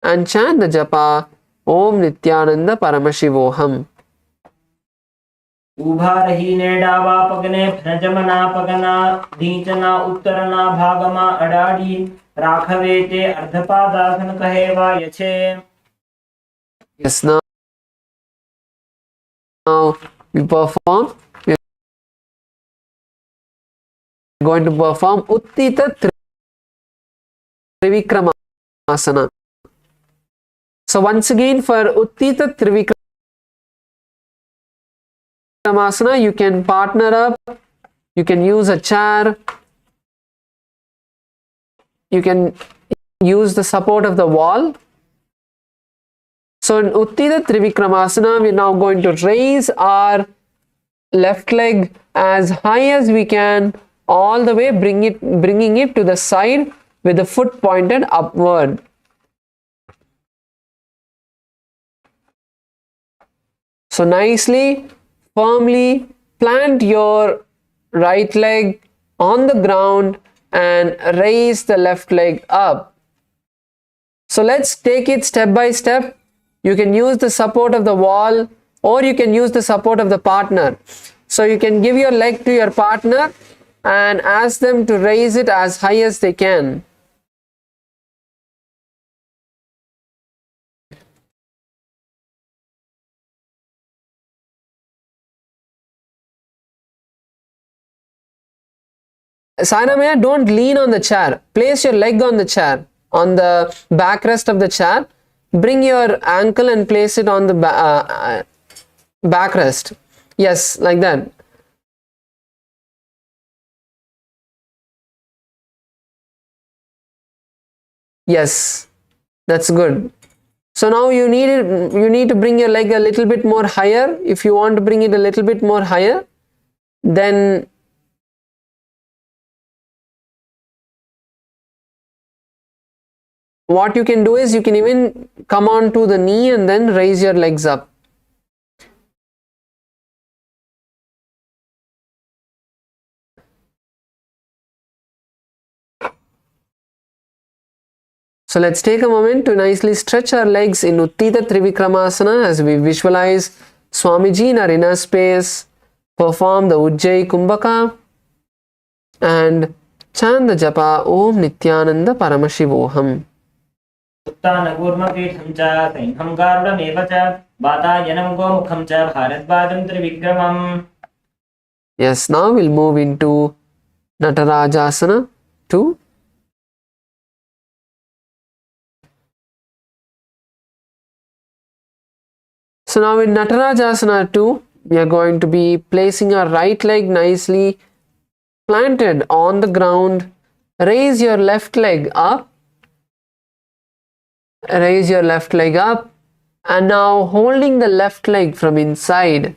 and chant the japa Om Nithyananda Paramashivoham. उभा रहीने डावा पगने भ्रजमना पगना दीचना उत्तरना भागमा अडाड़ी राघवे ते अर्धपादासन कहे वा यछे. Yes, now we perform. We are going to perform Uttita Trivikramasana. So once again for Uttita Trivikramasana, you can partner up. You can use a chair. You can use the support of the wall. So in Uttita Trivikramasana, we are now going to raise our left leg as high as we can, all the way, bringing it to the side with the foot pointed upward. So nicely, firmly plant your right leg on the ground and raise the left leg up. So let's take it step by step. You can use the support of the wall or you can use the support of the partner. So you can give your leg to your partner and ask them to raise it as high as they can. Sainamaya, don't lean on the chair. Place your leg on the chair, on the backrest of the chair. Bring your ankle and place it on the backrest. Yes, like that. Yes, that's good. So now you need to bring your leg a little bit more higher. If you want to bring it a little bit more higher, then what you can do is you can even come on to the knee and then raise your legs up. So let's take a moment to nicely stretch our legs in Uttita Trivikramasana as we visualize Swamiji in our inner space, perform the Ujjayi Kumbhaka and chant the japa Om Nithyananda Paramashivoham. उत्तानकूर्मपीठं च सैन्हं गारुडमेव च वातायनं गोमुखं च भारद्वाजं त्रिविक्रमम्. Yes, now we'll move into Natarajasana 2. So now in Natarajasana 2, we are going to be placing our right leg nicely planted on the ground. Raise your left leg up. Raise your left leg up. And now holding the left leg from inside,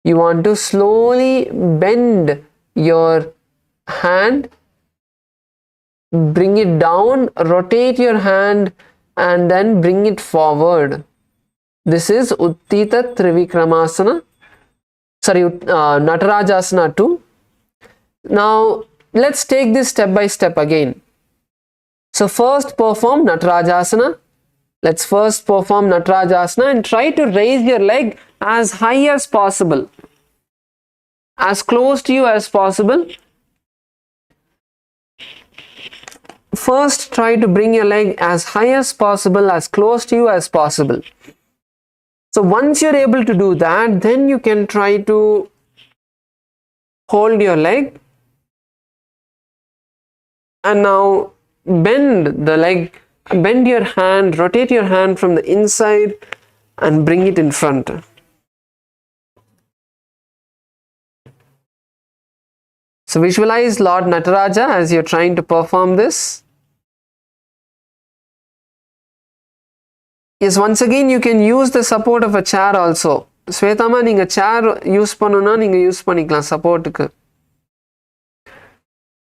you want to slowly bend your hand. Bring it down, rotate your hand and then bring it forward. This is Uttita Trivikramasana, Natarajasana 2. Now let's take this step by step again. So first perform Natarajasana. Let's first perform Natarajasana and try to raise your leg as high as possible, as close to you as possible. First try to bring your leg as high as possible, as close to you as possible. So once you're able to do that, then you can try to hold your leg and now bend the leg, bend your hand, rotate your hand from the inside and bring it in front. So visualize Lord Nataraja as you're trying to perform this. Yes, once again you can use the support of a chair also. Svetama, நீங்க chair use பண்ணனும்னா நீங்க use பண்ணிக்கலாம் சப்போர்ட்டுக்கு.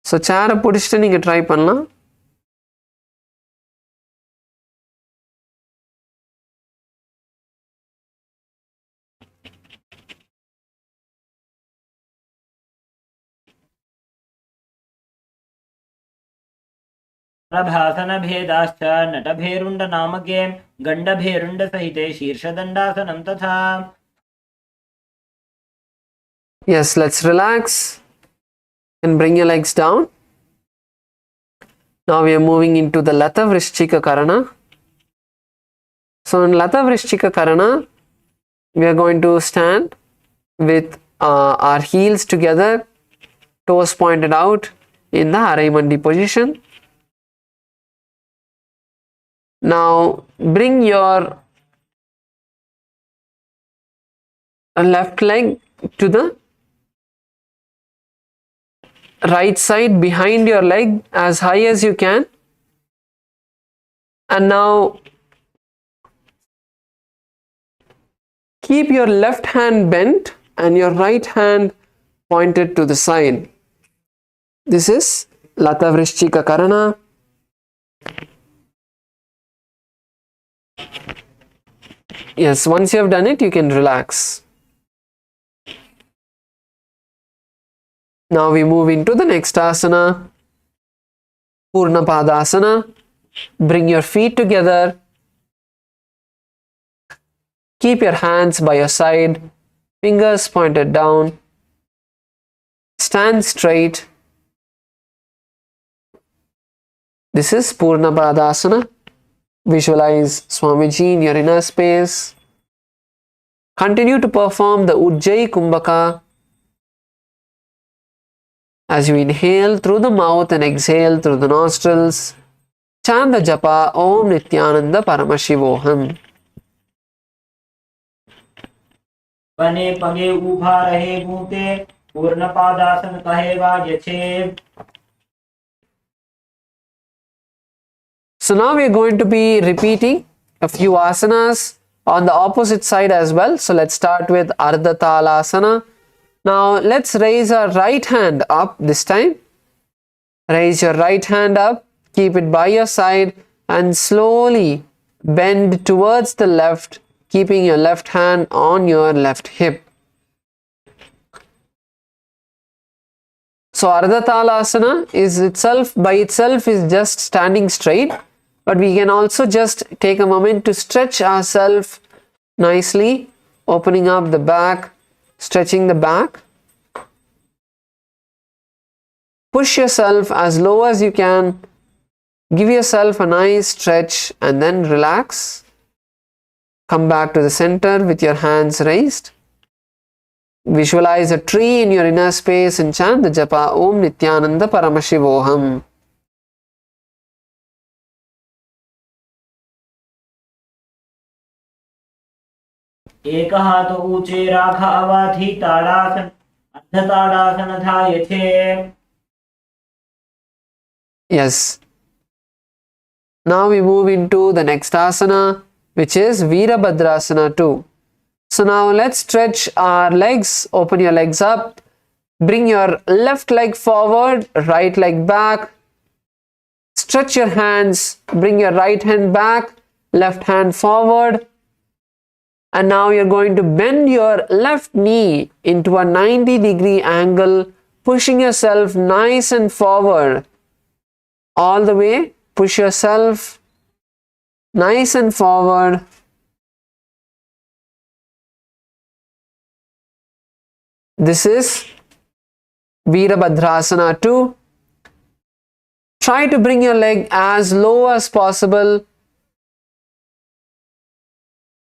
So chair பிடிச்சிட்டு நீங்க try பண்ணலாம். प्रभासन भेदाश्च नटभेरुण्ड नामके गण्डभेरुण्ड सहिते शीर्षदण्डासनं तथा. Yes, let's relax and bring your legs down. Now we are moving into the Lata Vrishchika Karana. So in Lata Vrishchika Karana, we are going to stand with our heels together, toes pointed out in the Haraimandi position. Now bring your left leg to the right side behind your leg as high as you can. And now keep your left hand bent and your right hand pointed to the side. This is Lata Vrishchika Karana. Yes, once you have done it, you can relax. Now we move into the next asana, Purna Padasana. Bring your feet together. Keep your hands by your side, fingers pointed down. Stand straight. This is Purna Padasana. Visualize Swamiji in your inner space. Continue to perform the Ujjayi Kumbhaka. As you inhale through the mouth and exhale through the nostrils, chant the japa Om Nithyananda Paramashivoham. बने पगे उभा रहे बूते पूर्ण पादासन कहे वाजछे. So now we are going to be repeating a few asanas on the opposite side as well. So let's start with Ardachandrasana. Now let's raise our right hand up this time. Raise your right hand up, keep it by your side and slowly bend towards the left, keeping your left hand on your left hip. So Ardachandrasana is by itself is just standing straight, but we can also just take a moment to stretch ourselves nicely, opening up the back, stretching the back. Push yourself as low as you can. Give yourself a nice stretch and then relax. Come back to the center with your hands raised. Visualize a tree in your inner space and chant the japa Om Nithyananda Paramashivoham. एक हाथ ऊंचे राखा अवाधि ताड़ासन अर्ध ताड़ासन धायथे. Yes. Now we move into the next asana, which is Viraadrasana 2. So now let's stretch our legs, open your legs up, bring your left leg forward, right leg back, stretch your hands, bring your right hand back, left hand forward, and now you're going to bend your left knee into a 90-degree angle, pushing yourself nice and forward. All the way, push yourself nice and forward. This is Viraadrasana 2. Try to bring your leg as low as possible.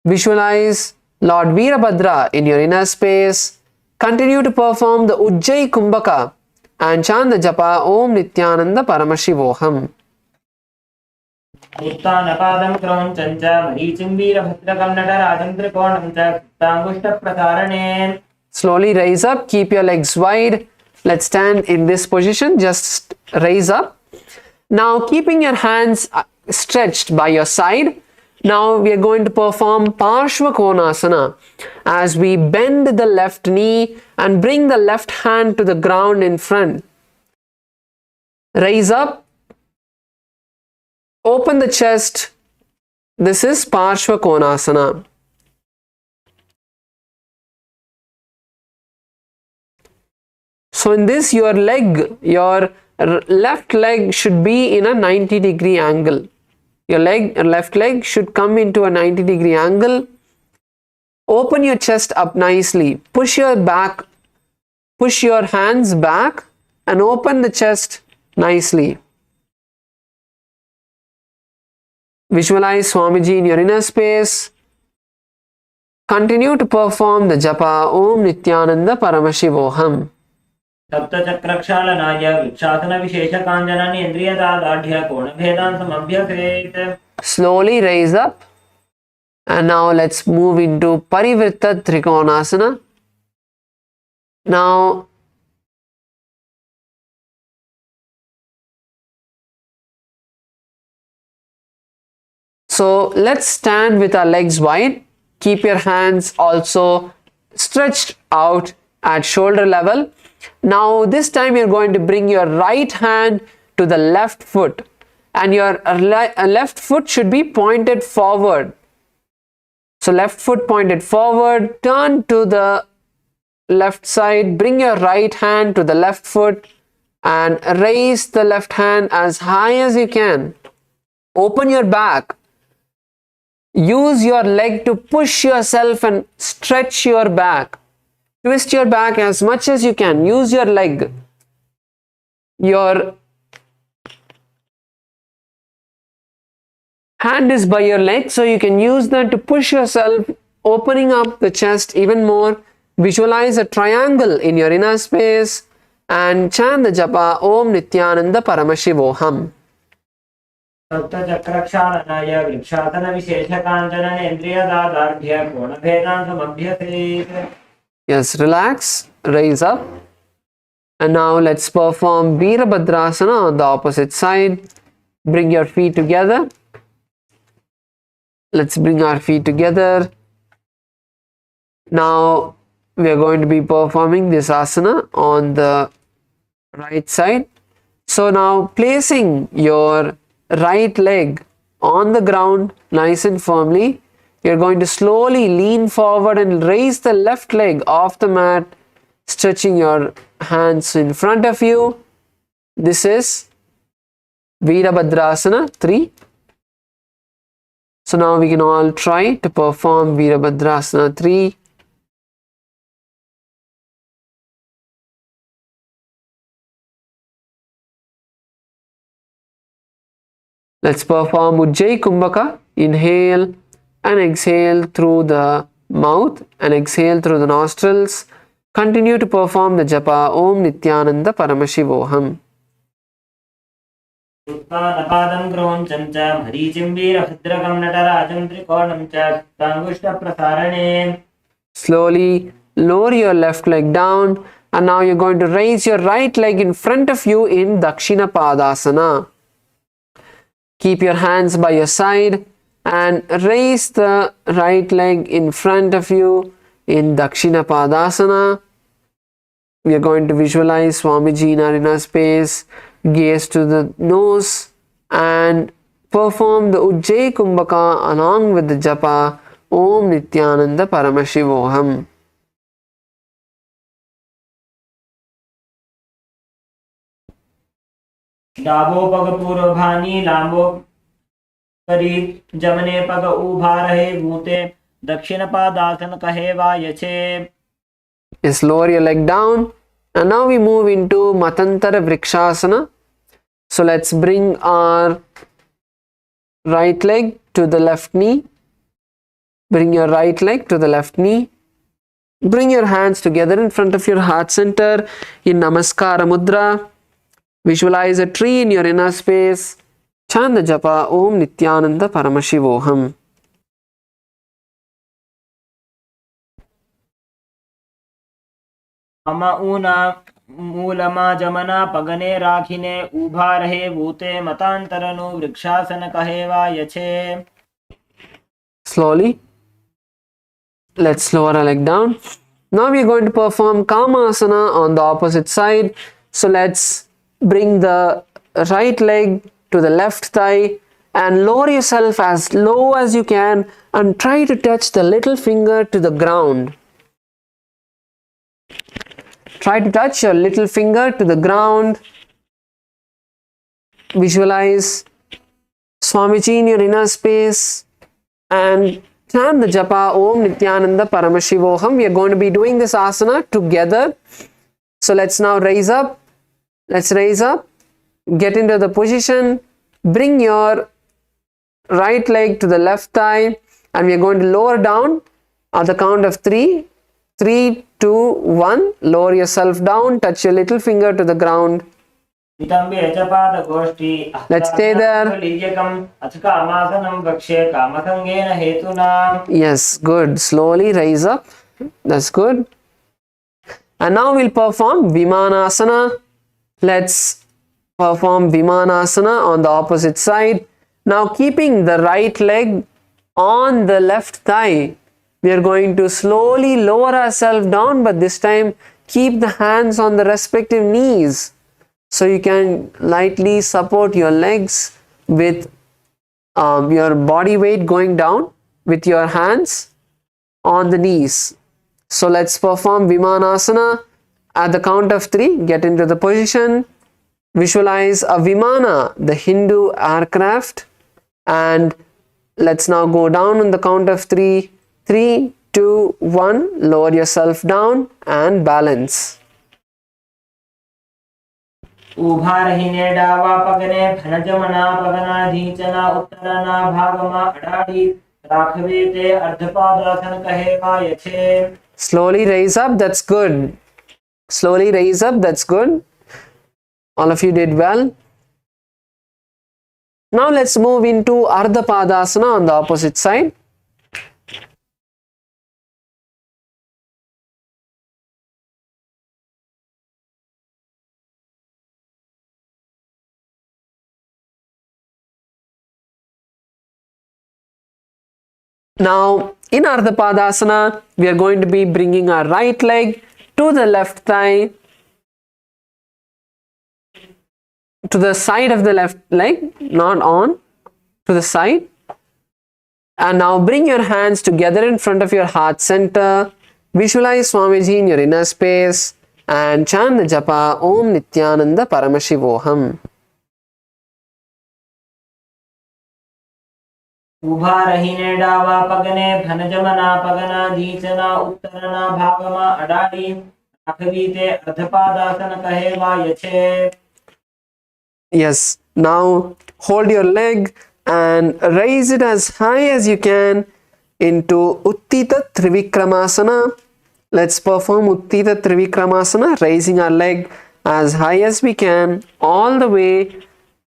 Visualize Lord Virabhadra in your inner space. Continue to perform the Ujjayi Kumbhaka and chant the japa Om Nithyananda Paramashivoham. उत्तानपादं क्रौञ्चं च मरीचिं वीरभद्रकं नटराजं त्रिकोणं च कृताङ्गुष्ठप्रसारणे. Slowly raise up, keep your legs wide. Let's stand in this position, just raise up. Now keeping your hands stretched by your side. Now we are going to perform Parshva Konasana as we bend the left knee and bring the left hand to the ground in front. Raise up, open the chest. This is Parshva Konasana. So in this, your left leg should be in a 90-degree angle. Your left leg should come into a 90-degree angle. Open your chest up nicely. Push your hands back and open the chest nicely. Visualize Swamiji in your inner space. Continue to perform the japa Om Nithyananda Paramashivoham. सप्तचक्रक्षालनाय वृक्षासनविशेषकाञ्जनानि इन्द्रियदार्ढ्य कोणभेदान् समभ्यसेत्. Slowly raise up. And now let's move into Parivritta Trikonasana. Now so let's stand with our legs wide. Keep your hands also stretched out at shoulder level. Now this time you're going to bring your right hand to the left foot and your left foot should be pointed forward. So left foot pointed forward, turn to the left side, bring your right hand to the left foot and raise the left hand as high as you can. Open your back. Use your leg to push yourself and stretch your back. Twist your back as much as you can. Use your leg. Your hand is by your leg, so you can use that to push yourself, opening up the chest even more. Visualize a triangle in your inner space. and chant the japa Om Nithyananda Paramashivoham. सप्तचक्रक्षालनाय vrikshasana विशेषकाञ्चनेन्द्रियदादाढ्य कोणभेदान् समभ्यसेत्. Yes, relax, raise up. And now let's perform Virabhadrasana on the opposite side. Bring your feet together. Let's bring our feet together. Now we are going to be performing this asana on the right side. So now placing your right leg on the ground nice and firmly, you're going to slowly lean forward and raise the left leg off the mat, stretching your hands in front of you. This is Virabhadrasana 3. So now we can all try to perform Virabhadrasana 3. Let's perform Ujjayi Kumbhaka. Inhale and exhale through the mouth and exhale through the nostrils. Continue to perform the japa Om Nithyananda Paramashivoham. उत्तानपादं ग्रोञ्चं च मरीचिं वीरभद्रकं नटराजं त्रिकोणं च ताङ्गुष्ठप्रसारणे. Slowly lower your left leg down, and now you're going to raise your right leg in front of you in Dakshina Padasana. Keep your hands by your side and raise the right leg in front of you in Dakshina Padasana. We are going to visualize Swamiji in our inner space, gaze to the nose, and perform the Ujjayi Kumbhaka along with the japa Om Nithyananda Paramashivoham. डाबो पग पूर्वभानी लांबो करी जमने पग उभा रहे भूते दक्षिण पादासन कहे वा यछे. Yes, lower your leg down, and now we move into Matantara Vrikshasana. So let's bring our right leg to the left knee. Bring your right leg to the left knee. Bring your hands together in front of your heart center in Namaskara Mudra. Visualize a tree in your inner space. Chant the japa Om Nithyananda Paramashivoham. मम ऊना मूलमा जमना पगने राखिने उभा रहे भूते मतांतरनु वृक्षासन कहे वा यछे. Slowly, let's lower our leg down. Now we are going to perform Kamasana on the opposite side. So let's bring the right leg to the left thigh and lower yourself as low as you can and try to touch the little finger to the ground. Try to touch your little finger to the ground. Visualize Swamiji in your inner space and chant the japa Om Nithyananda Paramashivoham. We are going to be doing this asana together. So let's now raise up. Let's raise up. Get into the position. Bring your right leg to the left thigh and we are going to lower down at the count of 3. 3, 2, 1. Lower yourself down. Touch your little finger to the ground. Let's stay there. Yes, good. Slowly rise up. That's good. And now we'll perform Vimanasana. Let's perform Vimanasana on the opposite side. Now keeping the right leg on the left thigh, we are going to slowly lower ourselves down, but this time keep the hands on the respective knees. So you can lightly support your legs with your body weight going down with your hands on the knees. So let's perform Vimanasana. At the count of 3, get into the position. Visualize a Vimana, the Hindu aircraft. And let's now go down on the count of 3. 3, 2, 1. Lower yourself down and balance. उभा रहीने डावा पगने घनजमना पगना धीचना उत्तरना भागमा अडाड़ी राखवे ते अर्धपादासन कहे वा यछे. Slowly raise up. That's good. Slowly raise up. That's good. All of you did well. Now let's move into Ardha Padasana on the opposite side. Now in Ardha Padasana, we are going to be bringing our right leg to the left thigh, to the side of the left leg, not on, to the side. And now bring your hands together in front of your heart center. Visualize Swamiji in your inner space and chant the japa Om Nithyananda Paramashivoham. उभा रहीने डावा पगने भनजमना पगना दीचना उत्तरना भागमा अडाड़ी राखवीते अर्धपादासन कहे वा यछे. Yes, now hold your leg and raise it as high as you can into Uttita Trivikramasana. Let's perform Uttita Trivikramasana, raising our leg as high as we can, all the way,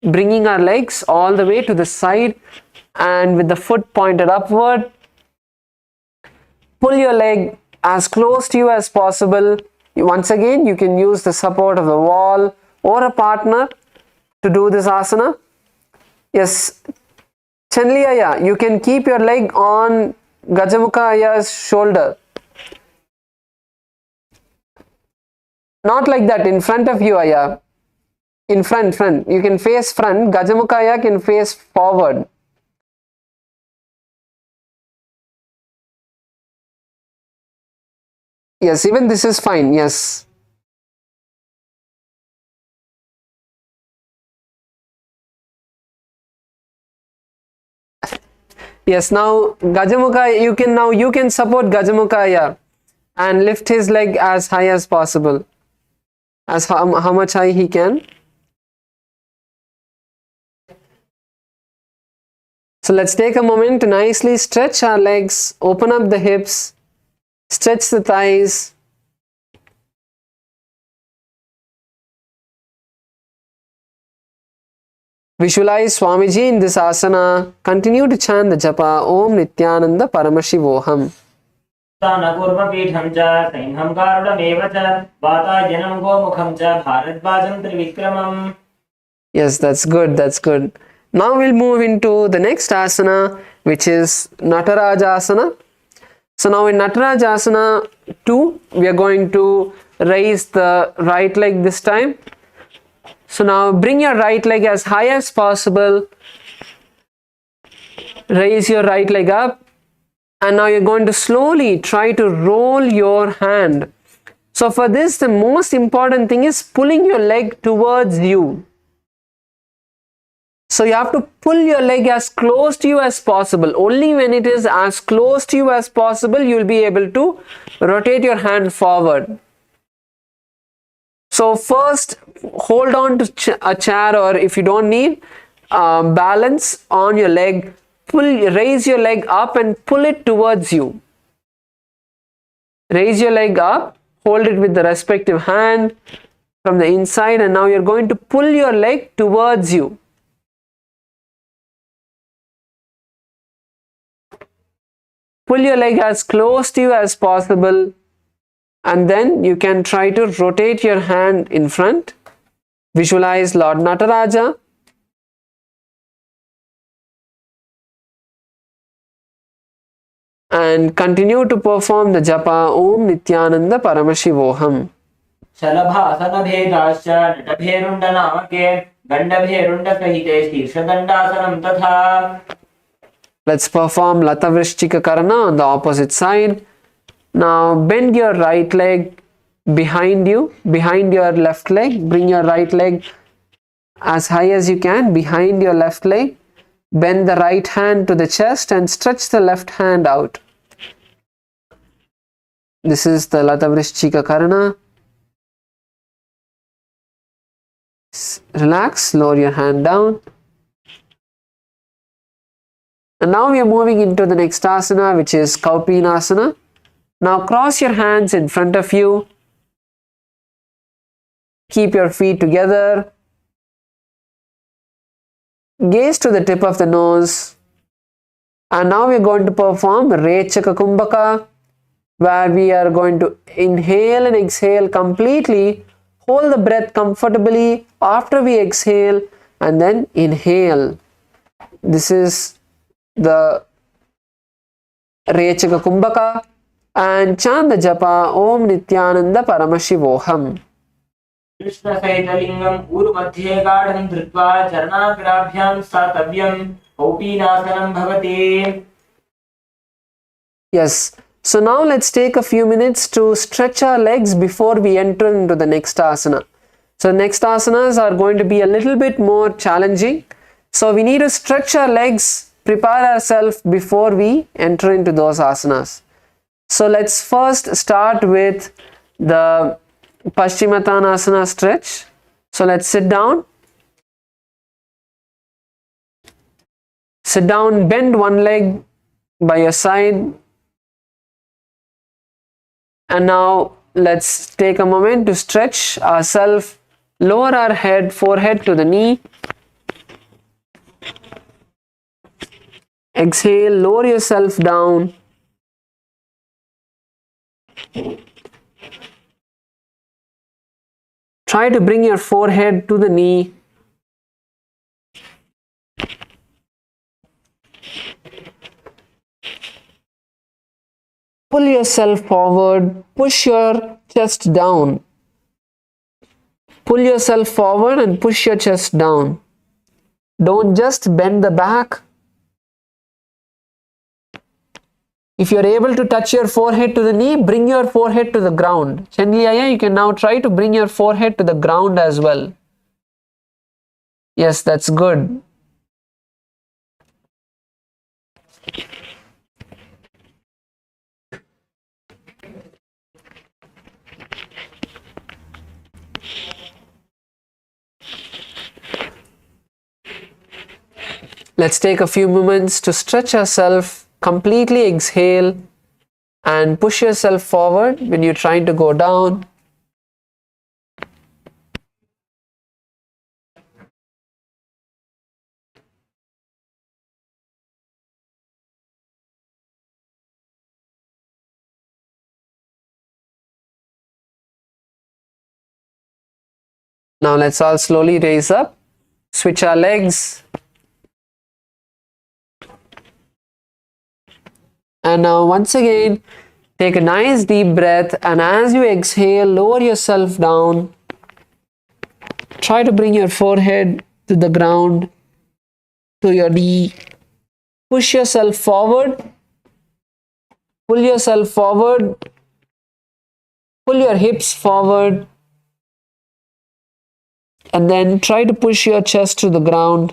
bringing our legs all the way to the side and with the foot pointed upward. Pull your leg as close to you as possible. Once again, you can use the support of the wall or a partner to do this asana. Yes, Chanli Aya, you can keep your leg on Gajamukha Aya's shoulder. Not like that, in front of you, Aya. In front. You can face front. Gajamukha Aya can face forward. Yes, even this is fine. Yes. Yes, now Gajamukha, you can support Gajamukha and lift his leg as high as possible. As how much high he can. So let's take a moment to nicely stretch our legs, open up the hips, stretch the thighs. Visualize Swamiji in this asana. Continue to chant the japa Om Nithyananda Paramashivoham. Yes, that's good. Now we'll move into the next asana, which is Natarajasana. So now in Natarajasana 2, we are going to raise the right leg this time. So now bring your right leg as high as possible. Raise your right leg up. And now you're going to slowly try to roll your hand. So for this, the most important thing is pulling your leg towards you. So you have to pull your leg as close to you as possible. Only when it is as close to you as possible, you will be able to rotate your hand forward. So first, hold on to a chair, or if you don't need, balance on your leg. Raise your leg up and pull it towards you. Raise your leg up, hold it with the respective hand from the inside, and now you're going to pull your leg towards you. Pull your leg as close to you as possible, and then you can try to rotate your hand in front. Visualize Lord Nataraja. And continue to perform the japa Om Nithyananda Paramashivoham. शलभासन भेदाश्च नटभेरुण्ड नामके गण्डभेरुण्ड सहिते शीर्षदण्डासनं तथा. Let's perform Lata Vrishchika Karana on the opposite side. Now bend your right leg behind you, behind your left leg. Bring your right leg as high as you can behind your left leg. Bend the right hand to the chest and stretch the left hand out. This is the Lata Vrishchika Karana. Relax, lower your hand down. And now we are moving into the next asana, which is Kaupinasana. Now cross your hands in front of you. Keep your feet together. Gaze to the tip of the nose. And now we're going to perform Rechaka Kumbhaka, where we are going to inhale and exhale completely. Hold the breath comfortably after we exhale and then inhale. This is the Rechaka Kumbhaka, and chant the japa Om Nithyananda Paramashivoham. कृष्णसहितलिङ्गम् ऊरुमध्ये गाढं धृत्वा चरणाग्राभ्यां स्थातव्यम् कौपीनासनं भवति. Yes. So now let's take a few minutes to stretch our legs before we enter into the next asana. So next asanas are going to be a little bit more challenging. So we need to stretch our legs, prepare ourselves before we enter into those asanas. So let's first start with the Paschimottanasana stretch. So let's sit down. Sit down, bend one leg by your side. And now let's take a moment to stretch ourselves. Lower our head, forehead to the knee. Exhale, lower yourself down. Try to bring your forehead to the knee. Pull yourself forward, push your chest down. Pull yourself forward and push your chest down. Don't just bend the back. If you're able to touch your forehead to the knee, bring your forehead to the ground. Chandliyaya, you can now try to bring your forehead to the ground as well. Yes, that's good. Let's take a few moments to stretch ourselves, completely exhale and push yourself forward when you're trying to go down. Now let's all slowly raise up, switch our legs. And now once again, take a nice deep breath, and as you exhale, lower yourself down. Try to bring your forehead to the ground, to your knee. Push yourself forward. Pull yourself forward. Pull your hips forward. And then try to push your chest to the ground.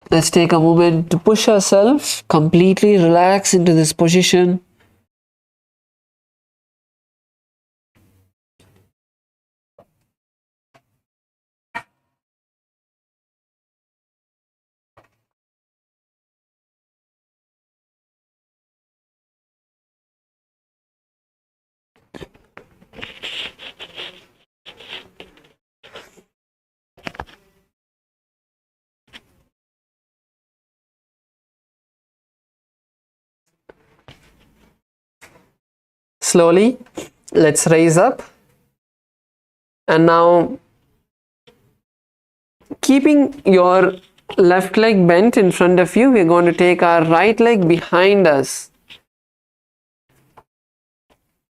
Let's take a moment to push ourselves, completely relax into this position. Slowly, let's raise up. And now, keeping your left leg bent in front of you, we're going to take our right leg behind us.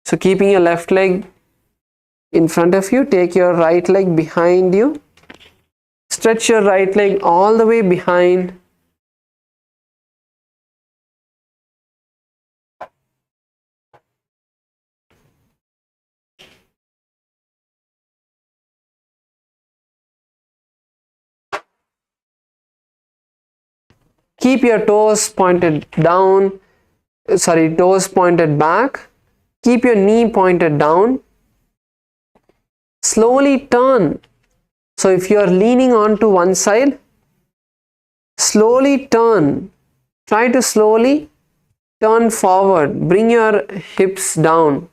So keeping your left leg in front of you, take your right leg behind you. Stretch your right leg all the way behind. Keep your toes pointed down, toes pointed back. Keep your knee pointed down. Slowly turn. So if you are leaning onto one side, slowly turn. Try to slowly turn forward. Bring your hips down.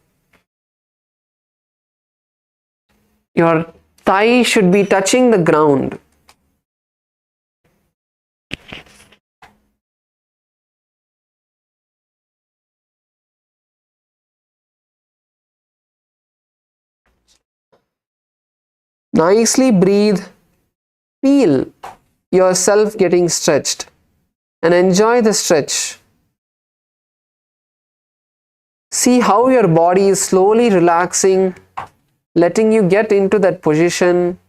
Your thigh should be touching the ground. Nicely breathe. Feel yourself getting stretched and enjoy the stretch. See how your body is slowly relaxing, letting you get into that position.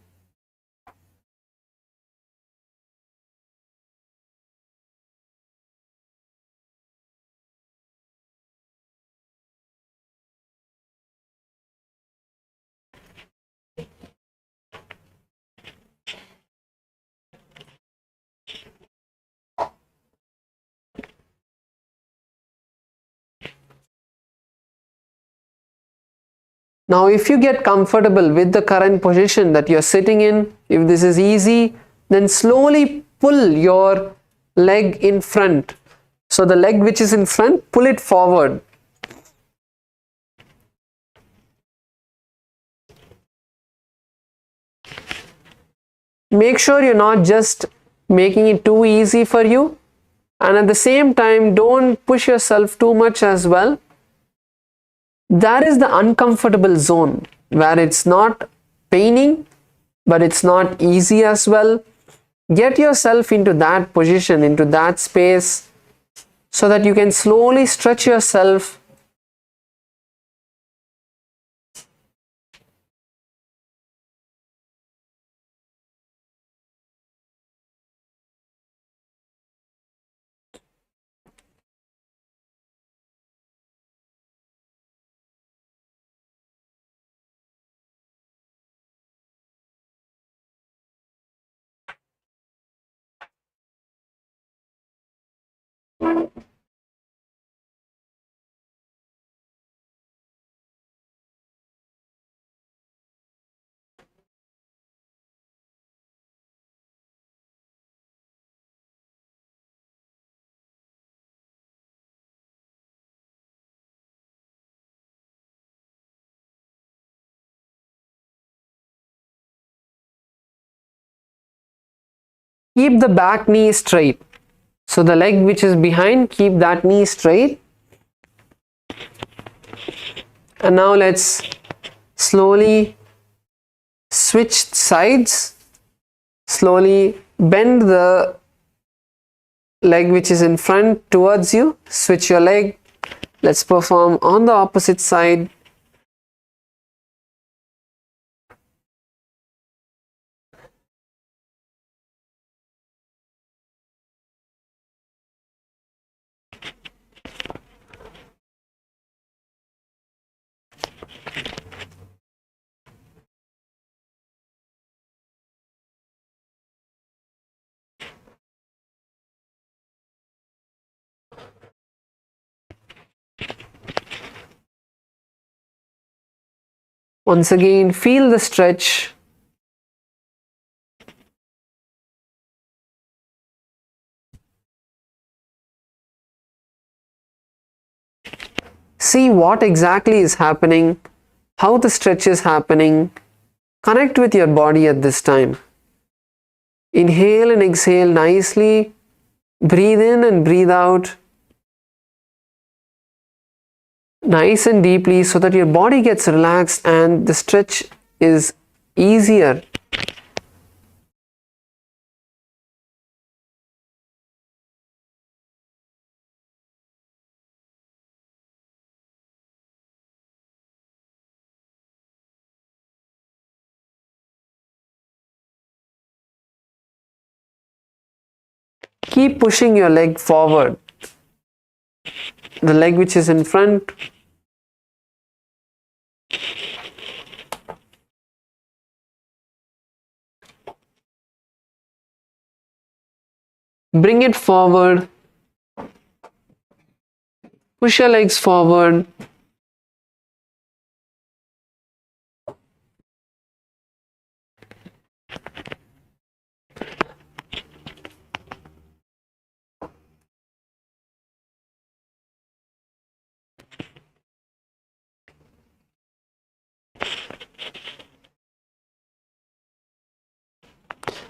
Now, if you get comfortable with the current position that you're sitting in, if this is easy, then slowly pull your leg in front. So the leg which is in front, pull it forward. Make sure you're not just making it too easy for you, and at the same time, don't push yourself too much as well. That is the uncomfortable zone where it's not paining, but it's not easy as well. Get yourself into that position, into that space, so that you can slowly stretch yourself. Keep the back knee straight. So the leg which is behind, keep that knee straight. And now let's slowly switch sides. Slowly bend the leg which is in front towards you. Switch your leg. Let's perform on the opposite side. Once again, feel the stretch. See what exactly is happening, how the stretch is happening. Connect with your body at this time. Inhale and exhale nicely. Breathe in and breathe out. Nice and deeply so that your body gets relaxed and the stretch is easier. Keep pushing your leg forward. The leg which is in front. Bring it forward. Push your legs forward.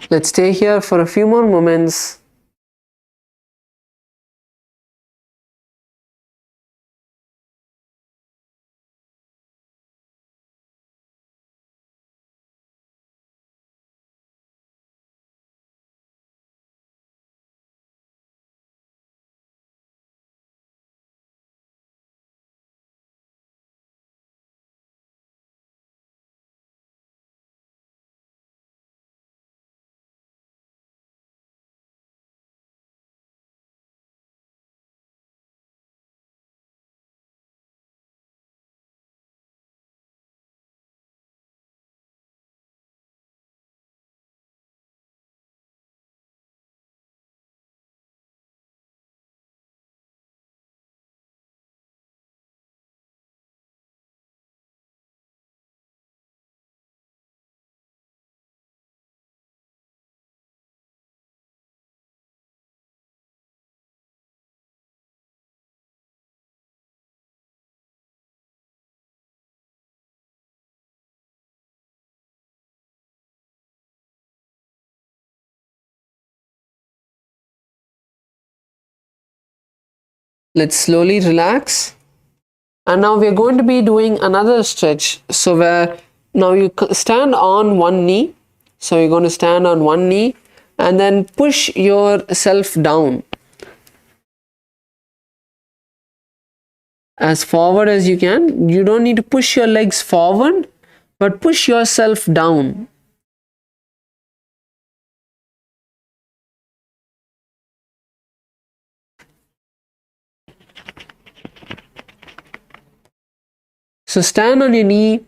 Let's stay here for a few more moments. Let's slowly relax. And now we are going to be doing another stretch. So where now you stand on one knee. So you're going to stand on one knee and then push yourself down as forward as you can. You don't need to push your legs forward, but push yourself down. So stand on your knee.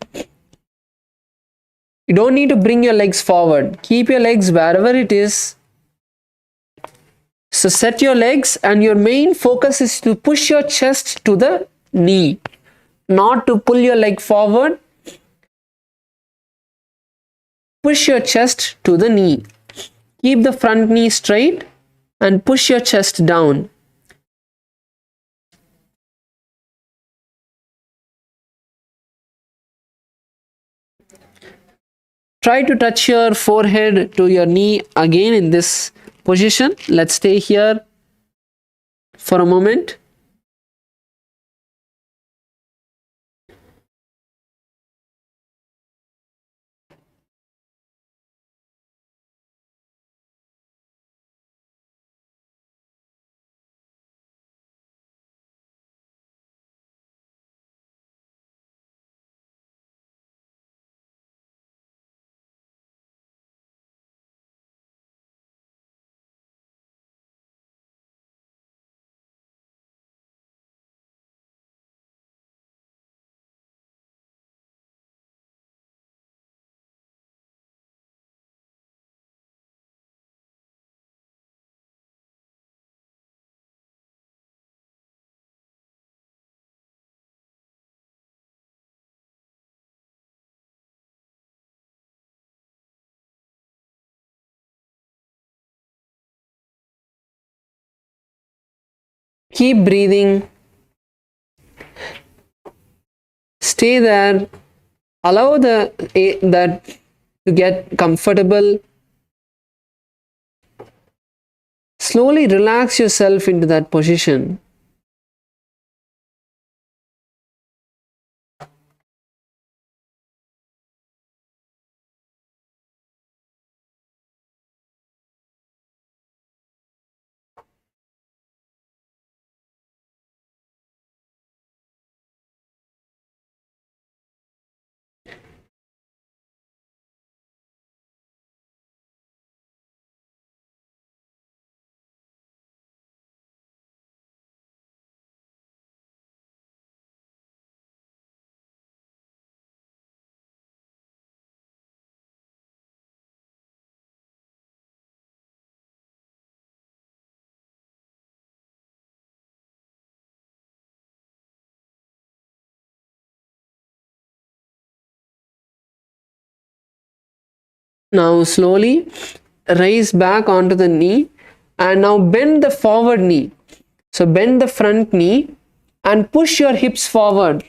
You don't need to bring your legs forward. Keep your legs wherever it is. So set your legs and your main focus is to push your chest to the knee, not to pull your leg forward. Push your chest to the knee. Keep the front knee straight and push your chest down. Try to touch your forehead to your knee again in this position. Let's stay here for a moment. Keep breathing. Stay there. Allow that to get comfortable. Slowly relax yourself into that position. Now slowly raise back onto the knee and now bend the forward knee. So bend the front knee and push your hips forward.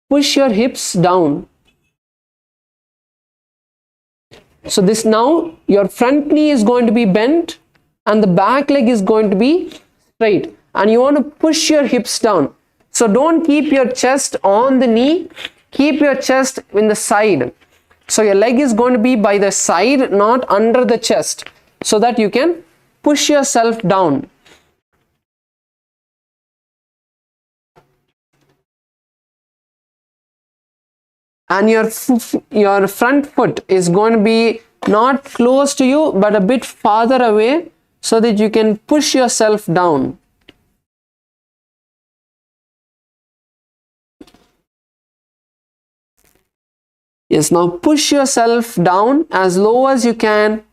Push your hips down. So this now your front knee is going to be bent and the back leg is going to be straight, and you want to push your hips down. So don't keep your chest on the knee, keep your chest in the side. So your leg is going to be by the side, not under the chest, so that you can push yourself down. And your front foot is going to be not close to you but a bit farther away, so that you can push yourself down. Yes, now push yourself down as low as you can.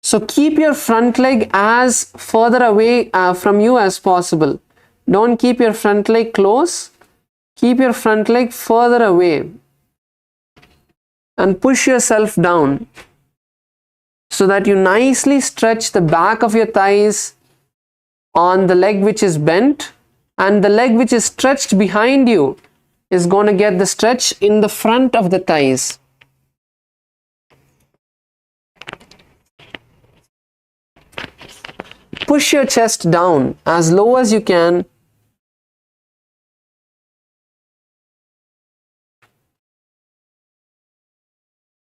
So keep your front leg as further away from you as possible. Don't keep your front leg close. Keep your front leg further away and push yourself down, so that you nicely stretch the back of your thighs on the leg which is bent, and the leg which is stretched behind you is going to get the stretch in the front of the thighs. Push your chest down as low as you can.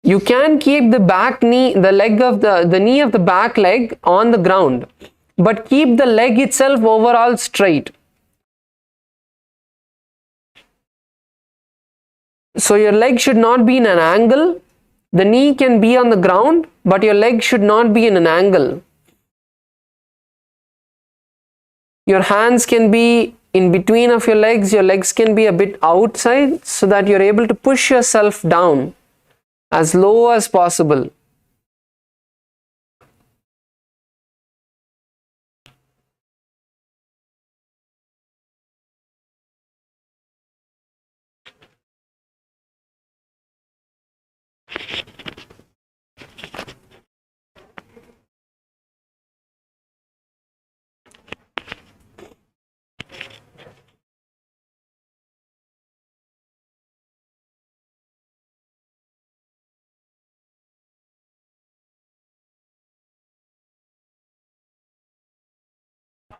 You can keep the back knee, the knee of the back leg on the ground, but keep the leg itself overall straight. So your leg should not be in an angle. The knee can be on the ground, but your leg should not be in an angle. Your hands can be in between of your legs can be a bit outside, so that you're able to push yourself down as low as possible.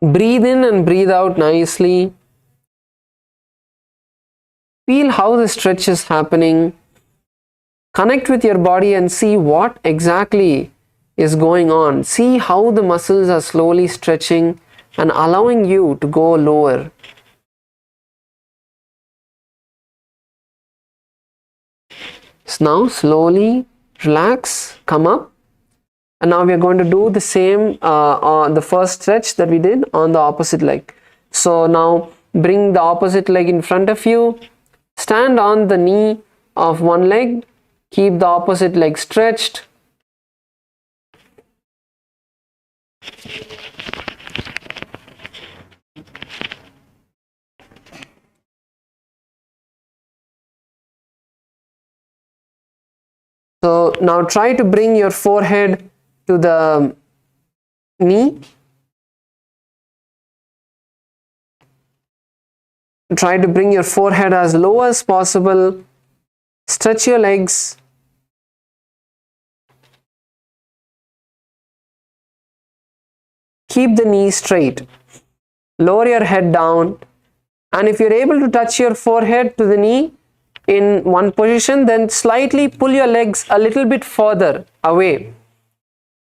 Breathe in and breathe out nicely. Feel how the stretch is happening. Connect with your body and see what exactly is going on. See how the muscles are slowly stretching and allowing you to go lower. So now slowly relax, come up, and now we are going to do the same on the first stretch that we did on the opposite leg. So now bring the opposite leg in front of you, stand on the knee of one leg, keep the opposite leg stretched. So now try to bring your forehead to the knee. Try to bring your forehead as low as possible. Stretch your legs. Keep the knee straight. Lower your head down. And if you're able to touch your forehead to the knee in one position, then slightly pull your legs a little bit further away.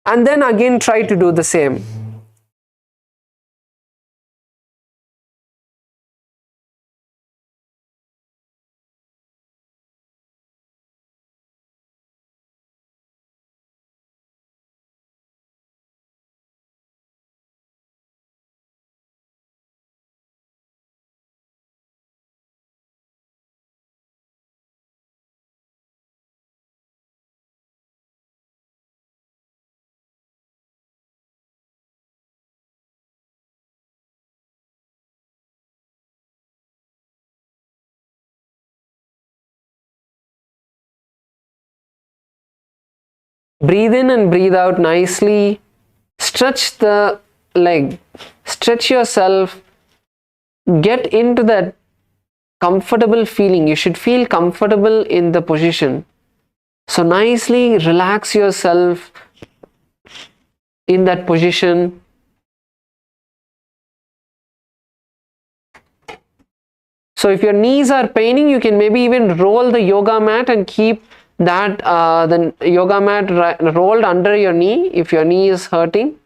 And then again try to do the same. Breathe in and breathe out nicely. Stretch the leg. Stretch yourself. Get into that comfortable feeling. You should feel comfortable in the position. So nicely relax yourself in that position. So if your knees are paining, you can maybe even roll the yoga mat and keep that the yoga mat rolled under your knee if your knee is hurting.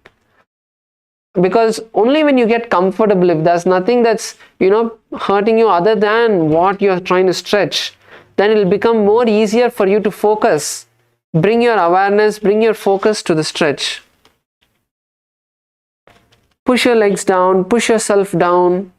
Because only when you get comfortable, if there's nothing that's hurting you other than what you're trying to stretch, then it'll become more easier for you to focus. Bring your awareness, bring your focus to the stretch. Push your legs down, push yourself down.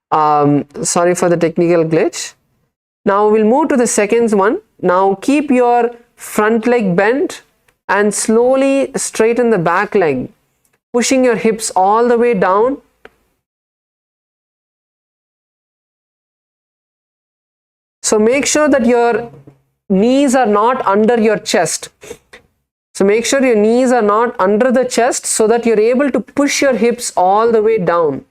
Sorry for the technical glitch. Now we'll move to the second one. Now keep your front leg bent and slowly straighten the back leg, pushing your hips all the way down. So make sure that your knees are not under your chest. So make sure your knees are not under the chest so that you're able to push your hips all the way down.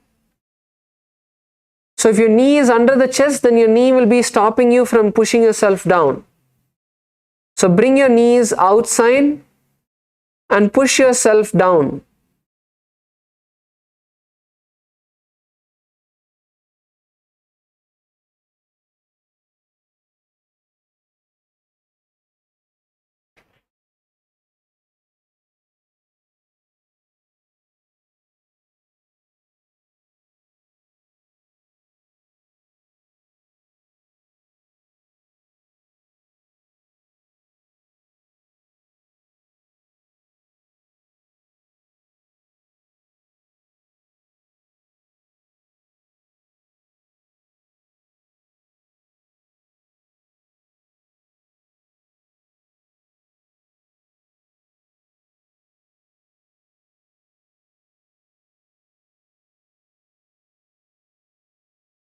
So if your knee is under the chest, then your knee will be stopping you from pushing yourself down. So bring your knees outside and push yourself down.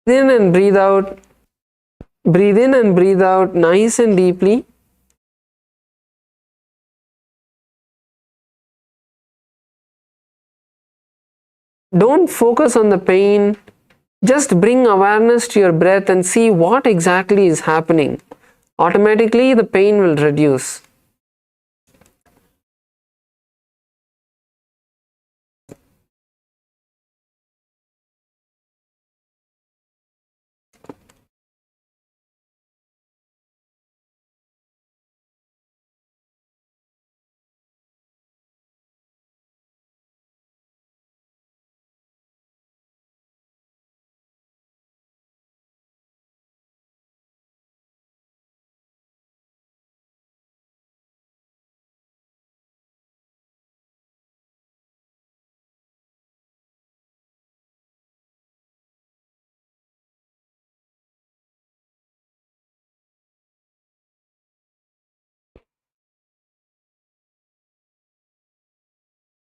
Breathe in and breathe out. Breathe in and breathe out nice and deeply. Don't focus on the pain. Just bring awareness to your breath and see what exactly is happening. Automatically, the pain will reduce.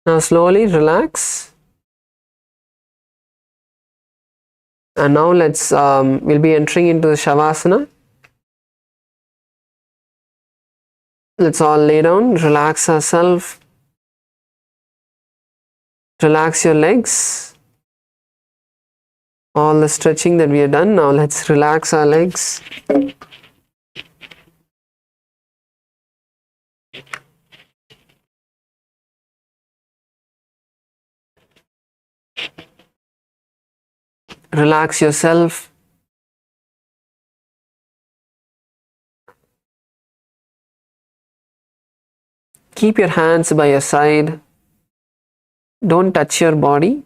Now slowly relax. And now we'll be entering into the Shavasana. Let's all lay down, relax ourselves. Relax your legs. all the stretching that we have done. Now let's relax our legs. Relax yourself. Keep your hands by your side. Don't touch your body.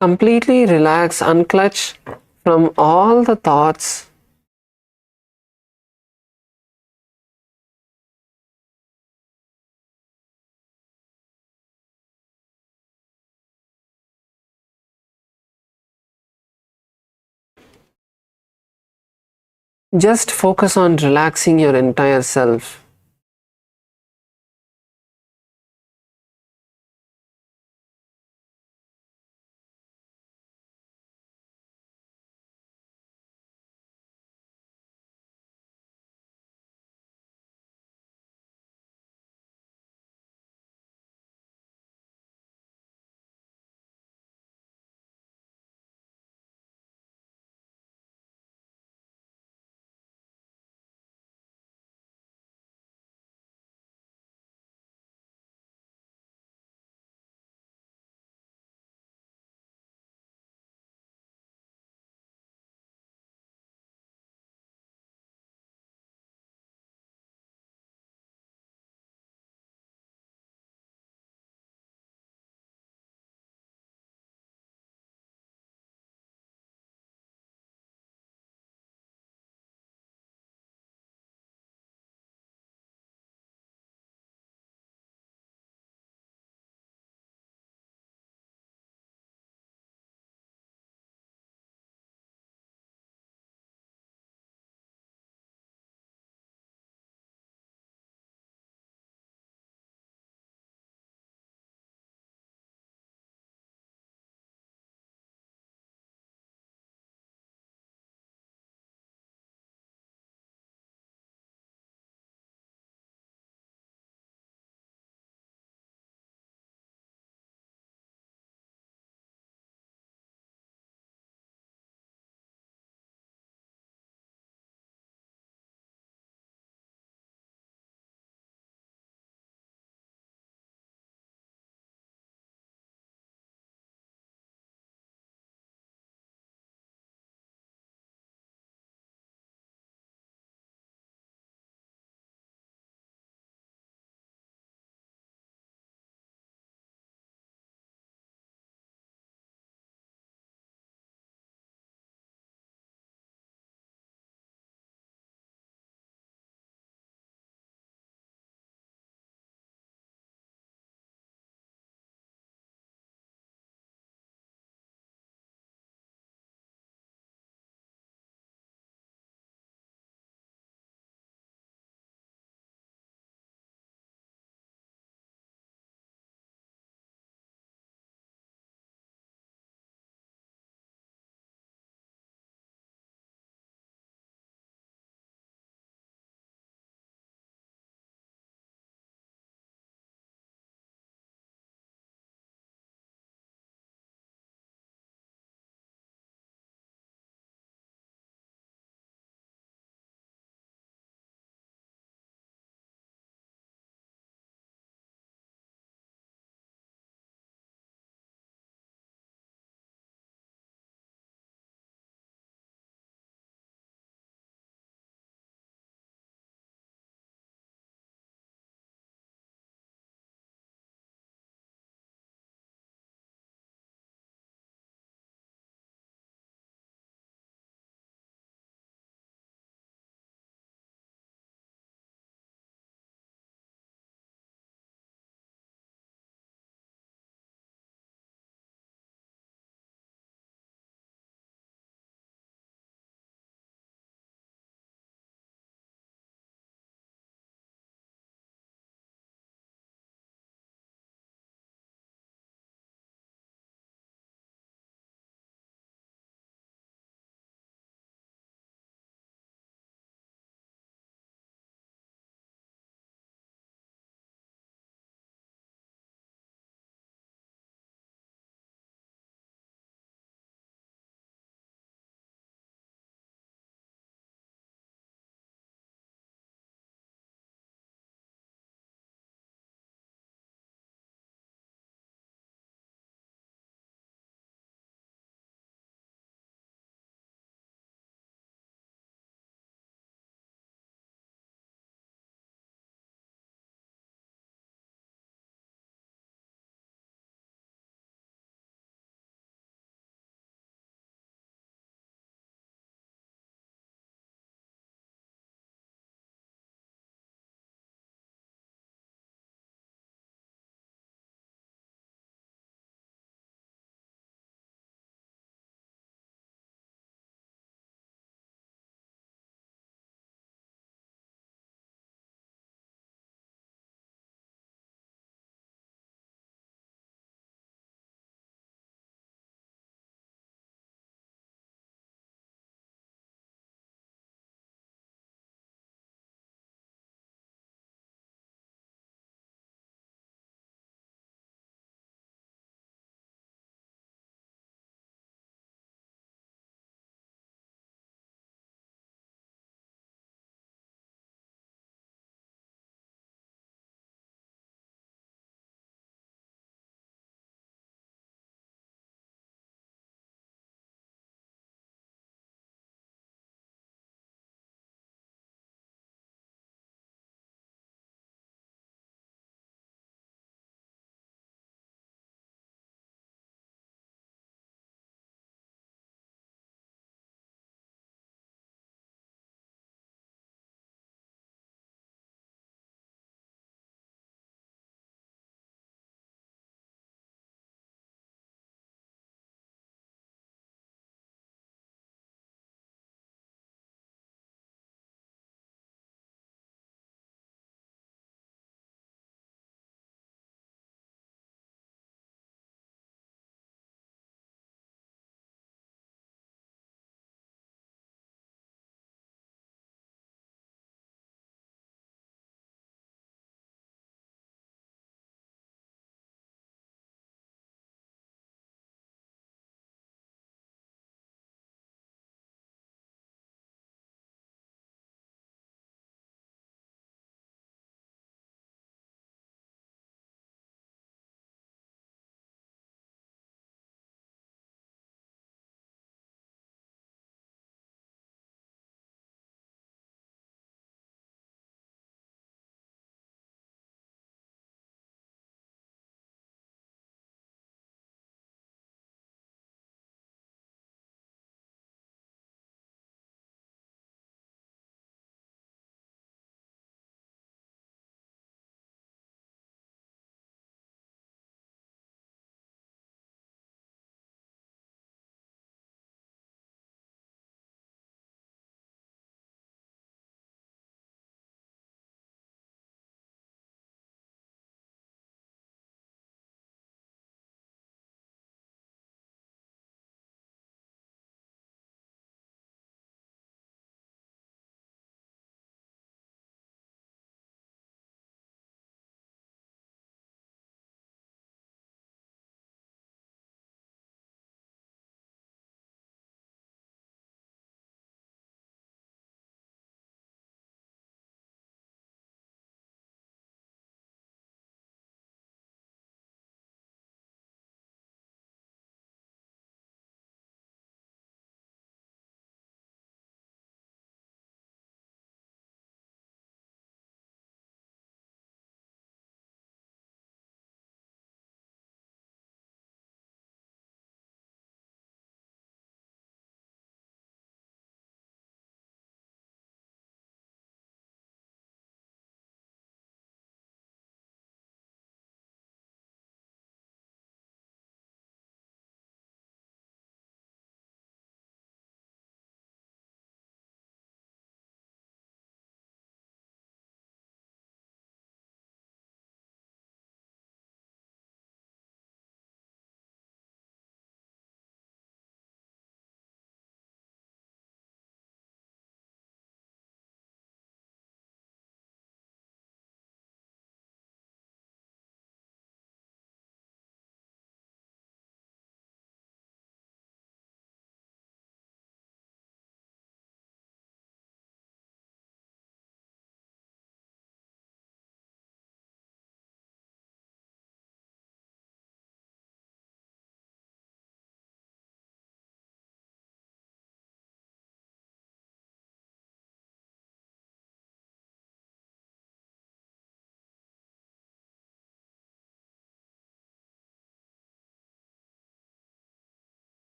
Completely relax, unclutch from all the thoughts. Just focus on relaxing your entire self.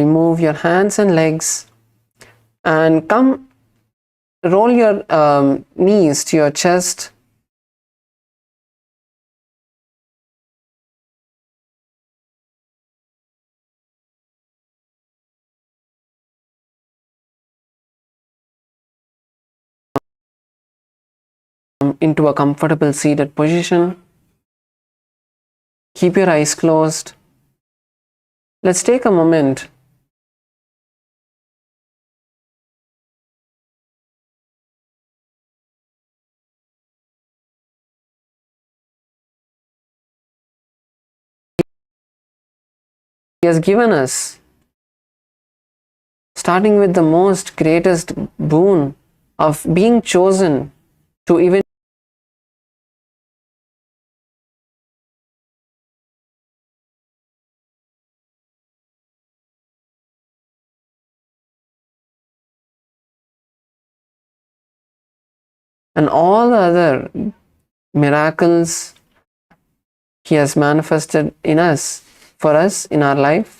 Move your hands and legs and roll your knees to your chest. Into a comfortable seated position. Keep your eyes closed. Let's take a moment He has given us, starting with the most greatest boon of being chosen to even and all the other miracles He has manifested in us, for us in our life.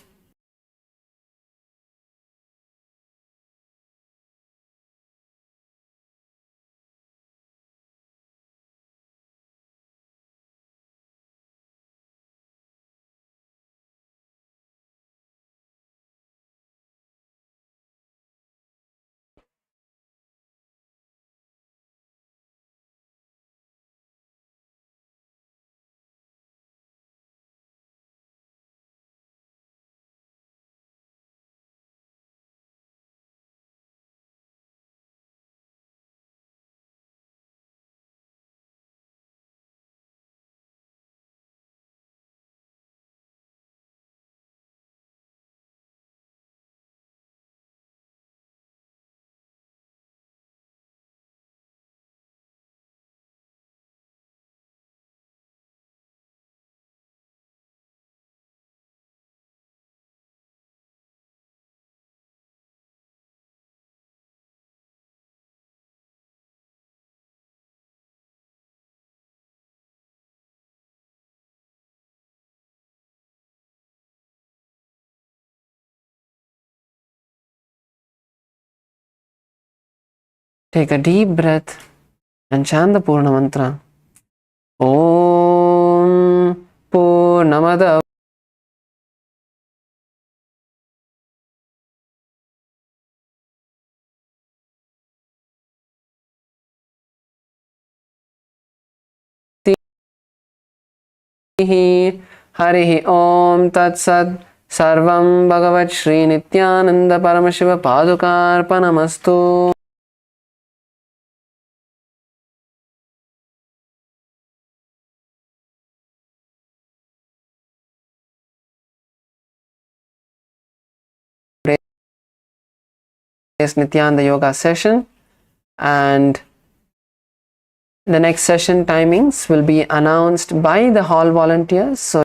Take a deep breath and chant the Purna mantra. Om Purnamada Harihi Om Tat Sat Sarvam Bhagavat Sri Nithyananda Paramashiva Padukarpanamastu. Nithyananda Yoga session, and the next session timings will be announced by the hall volunteers. So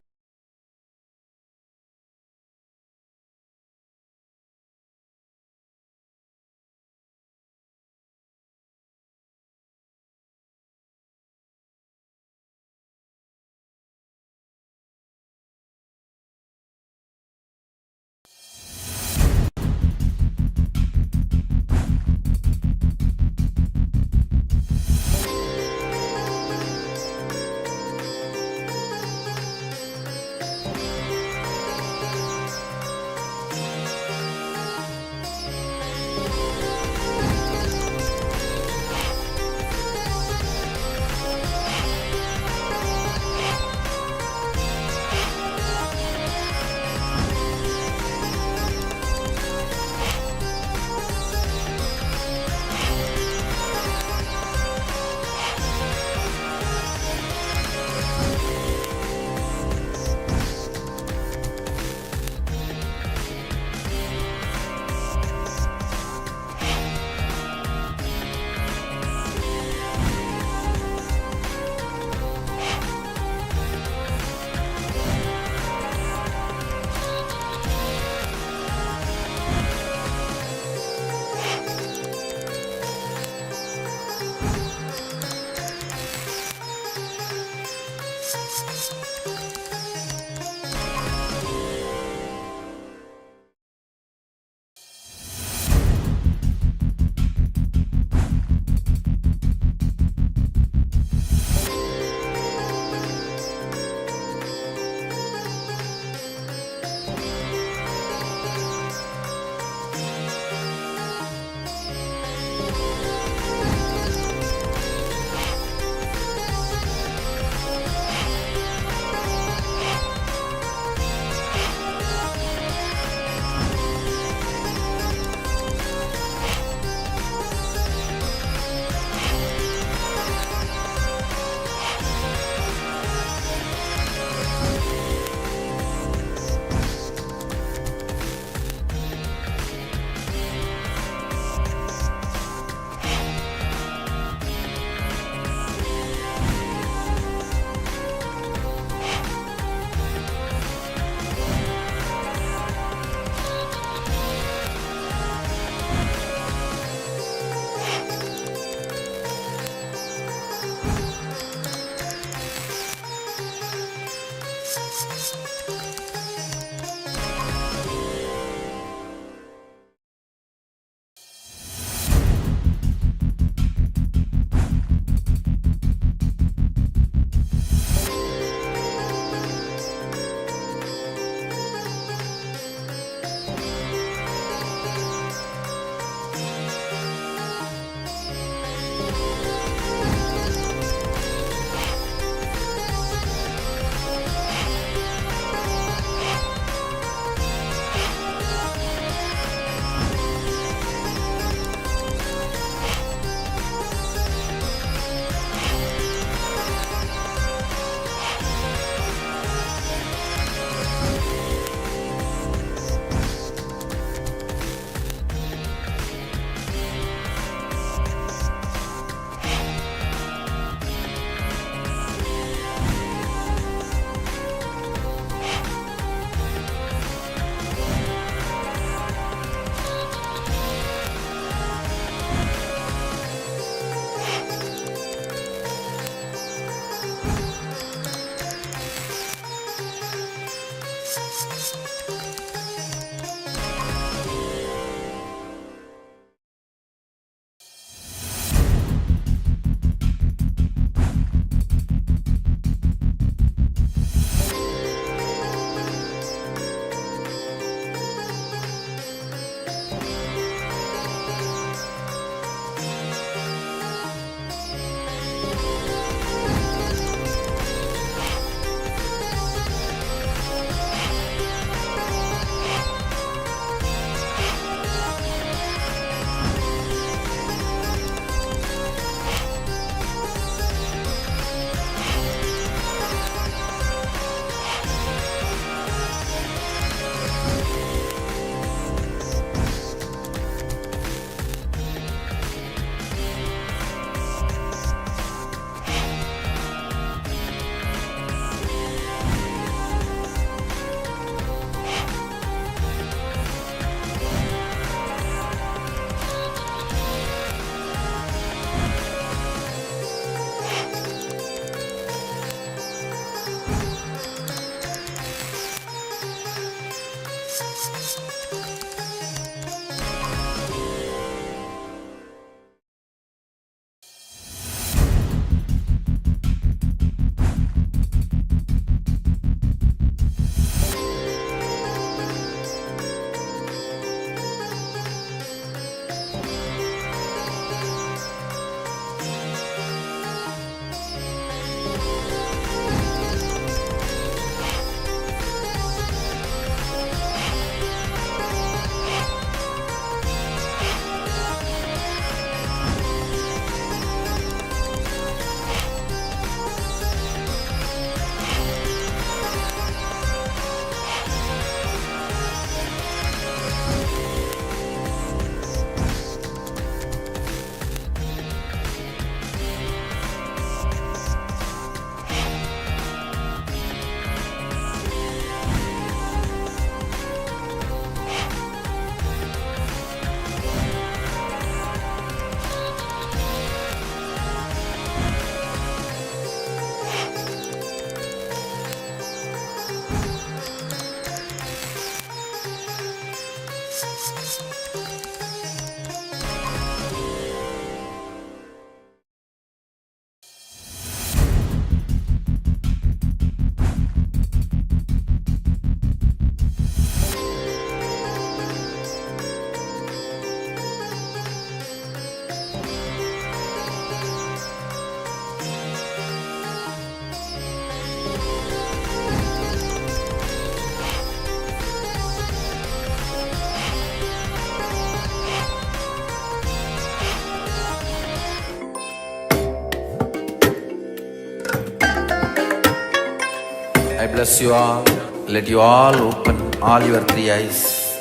I bless you all. Let you all open all your three eyes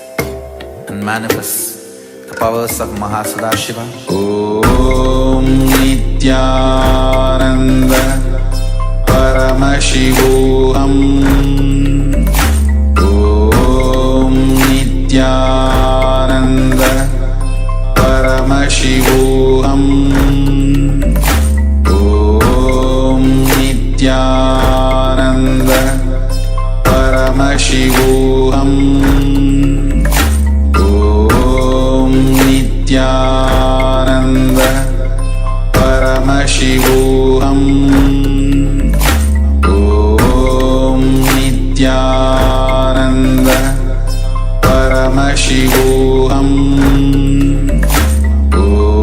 and manifest the powers of Mahasadashiva. Om Nithyananda Paramashivoham. Om Nithyananda Paramashivoham. Om Nithyananda Paramashivoham. Om Nithyananda Paramashivoham. Om Nithyananda Paramashivoham.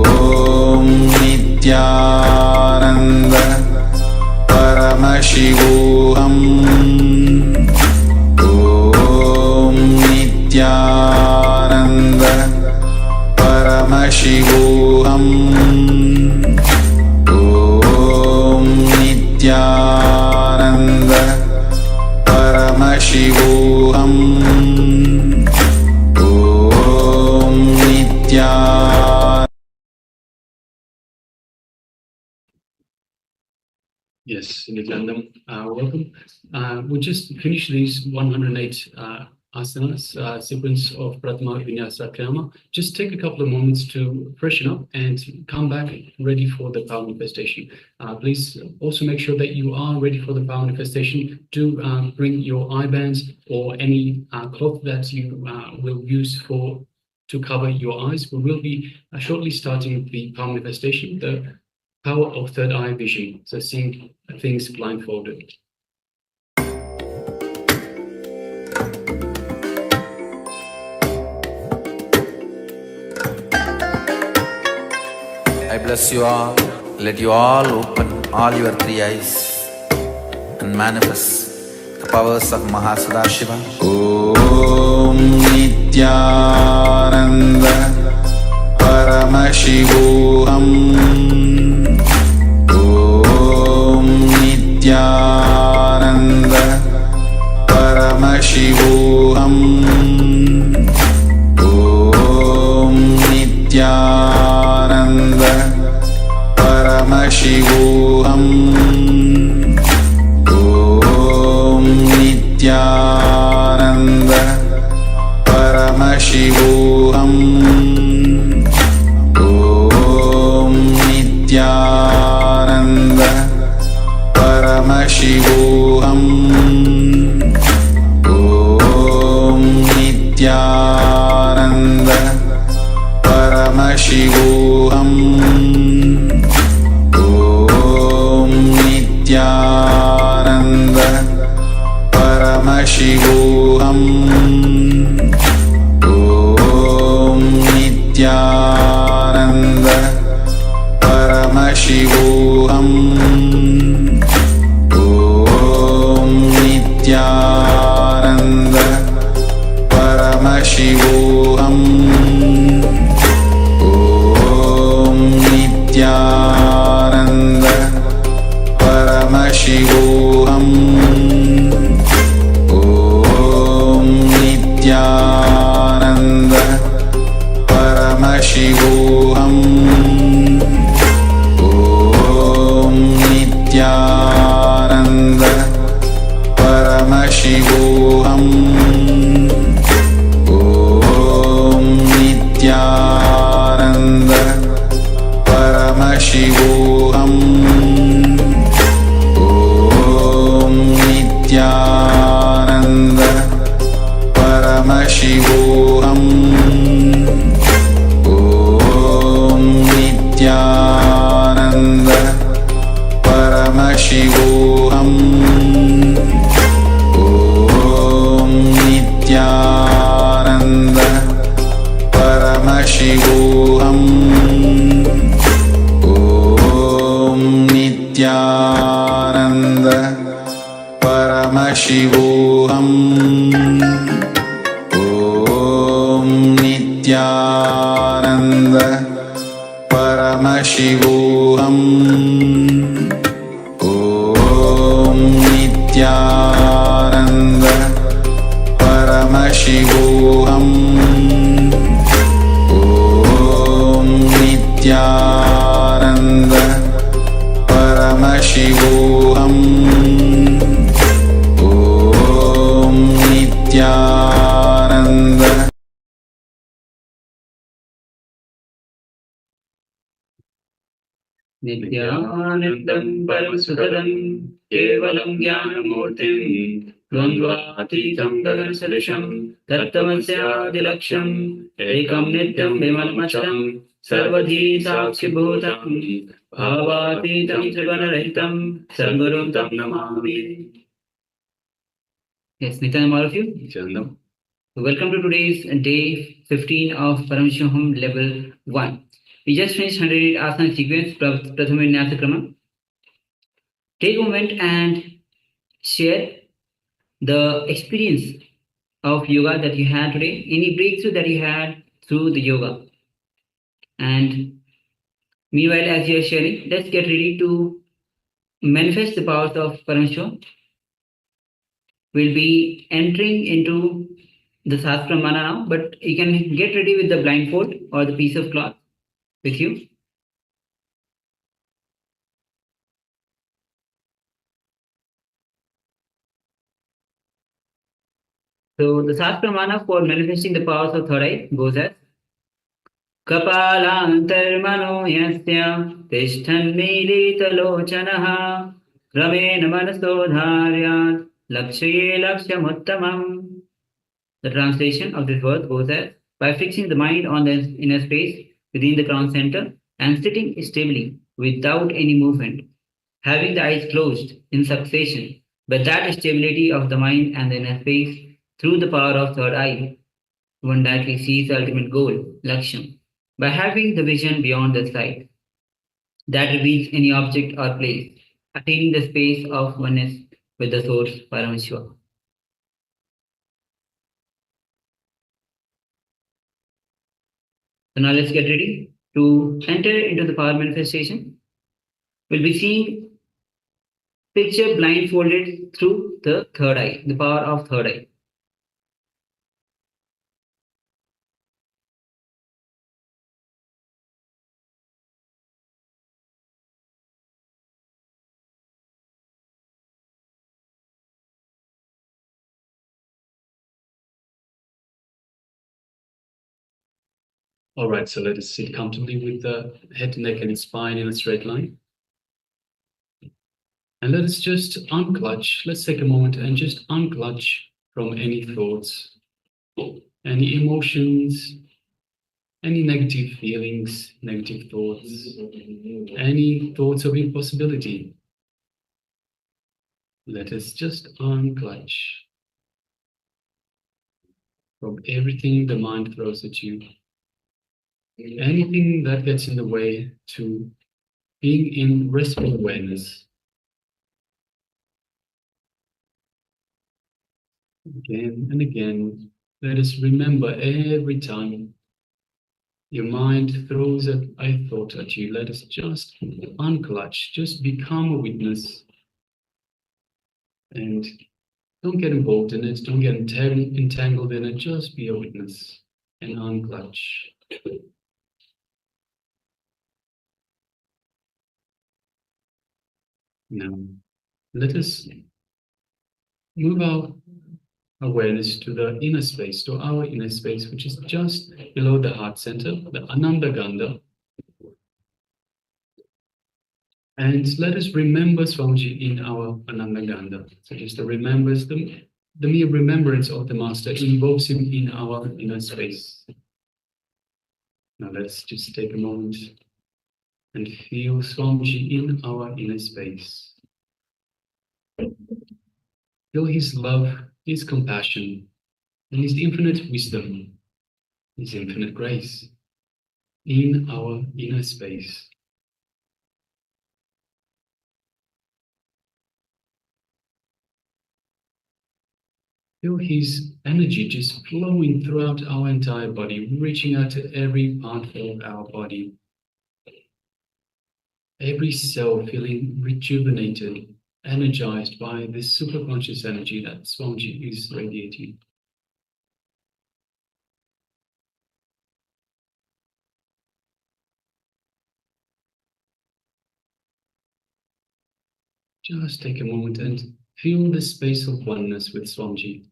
Om Nithyananda Paramashivoham. Om Nithyananda Paramashivoham. Om Nithyananda Paramashivoham. Om Nithyananda. Yes, Nithyanandam, welcome. We'll just finish these 108 asanas, sequence of Pratma Vinyasa Kriyama. Just take a couple of moments to freshen up and come back ready for the power manifestation. Please also make sure that you are ready for the power manifestation. Do bring your eye bands or any cloth that you will use to cover your eyes. We will be shortly starting the power manifestation, the power of third eye vision, so seeing things blindfolded. I bless you all. Let you all open all your three eyes and manifest the powers of Mahasadashiva. Om Nithyananda Paramashivoham. Om Nithyananda Paramashivoham. Om Nithyananda Paramashivoham. Om Nithyananda Paramashivoham. Om Nithyananda Paramashivoham. Om Nithyananda Paramashivoham. Om Nithyananda Paramashivoham. Om Nithyananda Paramashivoham. Om Nithyananda Paramashivoham. Om Nithyananda Paramashivoham. Om Nithyananda Paramashivoham. Om Nithyananda Paramashivoham. Om Nithyananda Paramashivoham. Om Nithyananda Paramashivoham. Om Nithyananda Paramashivoham. Om Nithyananda Paramashivoham. Om Nithyananda Paramashivoham. Om Nithyananda Paramashivoham. Om Nithyananda Om Nithyananda नित्यानन्दं परमसुखदं केवलं ज्ञानमूर्तिं द्वन्द्वातीतं गगनसदृशं तत्त्वमस्यादिलक्ष्यम् एकं नित्यं विमलमचलं सर्वधी साक्षिभूतं भावातीतं त्रिगुणरहितं सद्गुरुं तं Namami. Yes, Nityanam, all of you. Nityanam. Welcome to today's day 15 of Paramashivoham Level 1. We just finished 108 asana sequence, Prathama Vinyasa Krama. Take a moment and share the experience of yoga that you had today, any breakthrough that you had through the yoga. And meanwhile, as you are sharing, let's get ready to manifest the powers of Paramashiva. We'll be entering into the Sahasramana now, but you can get ready with the blindfold or the piece of cloth with you. So the Sahasramana for manifesting the powers of third eye goes as Kapalantarmano yasya tishthanmilitalochanaha ramen manaso dharyat lakshaye lakshamuttamam. The translation of this verse goes as by fixing the mind on the inner space within the crown center and sitting stably without any movement, having the eyes closed in succession, but that stability of the mind and the inner space through the power of third eye, one directly sees the ultimate goal, Laksham, by having the vision beyond the sight that reveals any object or place, attaining the space of oneness with the source, Paramashiva. So now let's get ready to enter into the power manifestation. We'll be seeing picture blindfolded through the third eye, the power of third eye. All right, so let us sit comfortably with the head, neck, and spine in a straight line. And let us just unclutch. Let's take a moment and just unclutch from any thoughts, any emotions, any negative feelings, negative thoughts, any thoughts of impossibility. Let us just unclutch from everything the mind throws at you. Anything that gets in the way to being in restful awareness. Again and again, let us remember every time your mind throws a thought at you, let us just unclutch, just become a witness and don't get involved in it, don't get entangled in it, just be a witness and unclutch. Now, let us move our awareness to the inner space, to our inner space, which is just below the heart center, the Ananda Gandha. And let us remember Swamiji in our Ananda Gandha. So just the mere remembrance of the Master involves him in our inner space. Now let's just take a moment and feel Swamiji in our inner space. Feel his love, his compassion, and his infinite wisdom, his infinite grace in our inner space. Feel his energy just flowing throughout our entire body, reaching out to every part of our body. Every cell feeling rejuvenated, energized by this superconscious energy that Swamiji is radiating. Just take a moment and feel the space of oneness with Swamiji.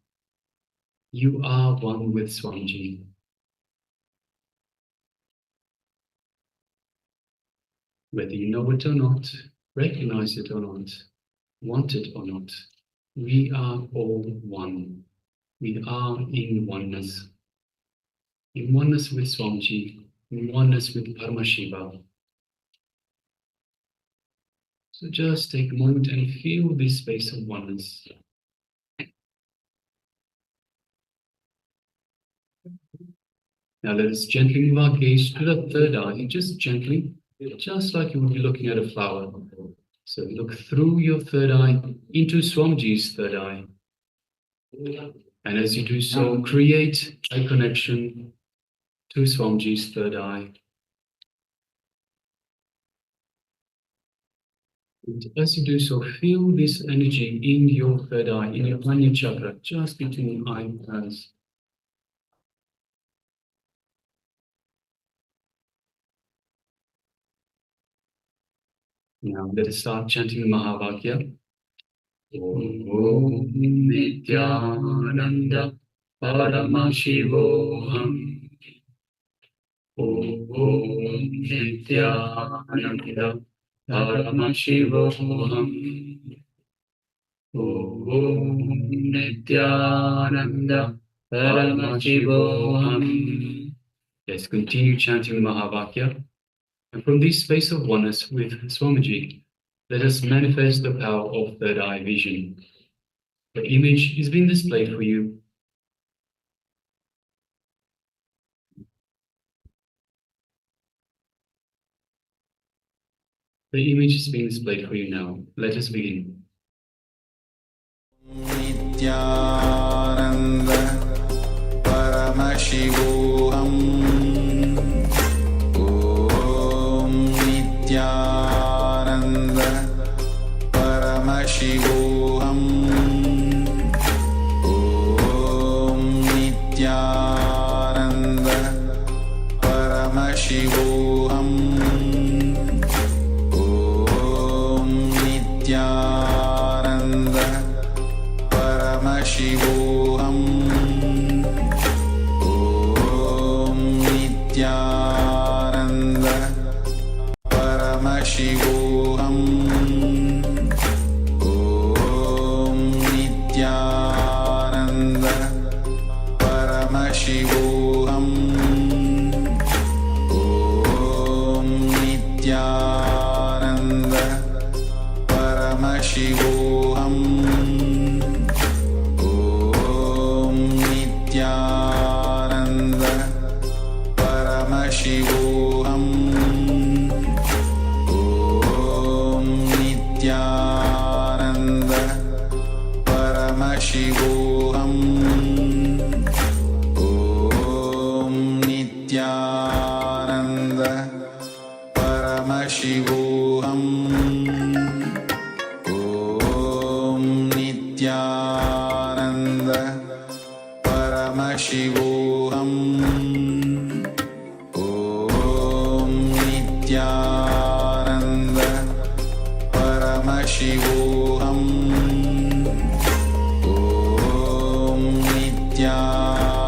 You are one with Swamiji. Whether you know it or not, recognize it or not, want it or not, we are all one. We are in oneness. In oneness with Swamiji, in oneness with Paramashiva. So just take a moment and feel this space of oneness. Now let us gently move our gaze to the third eye, just gently, just like you would be looking at a flower. So look through your third eye into Swamiji's third eye. And as you do so, create a connection to Swamiji's third eye. And as you do so, feel this energy in your third eye, in your Anya chakra, just between the eyebrows. Now let us start chanting the Mahavakya. Om Nithyananda Paramashivoham. Om Nithyananda Paramashivoham. Om Nithyananda Paramashivoham. Let's continue chanting the Mahavakya. And from this space of oneness with Swamiji, let us manifest the power of third eye vision. The image is being displayed for you. The image is being displayed for you now. Let us begin. Nithyananda Paramashivoham. Nithyananda Paramashivoham. Om Nithyananda Paramashivoham. Om Nithyananda Paramashivoham. Om Nithyananda Paramashivoham. Om Nithyananda Paramashivoham. Om Nithyananda Paramashivoham. Om Nithyananda Paramashivoham. Nithyananda Paramashivoham. Om Nithyananda Paramashivoham. Om Nithyananda Paramashivoham. Om Nithyananda Paramashivoham. Om Nithyananda Paramashivoham. Om Nithyananda Paramashivoham. Om Nithyananda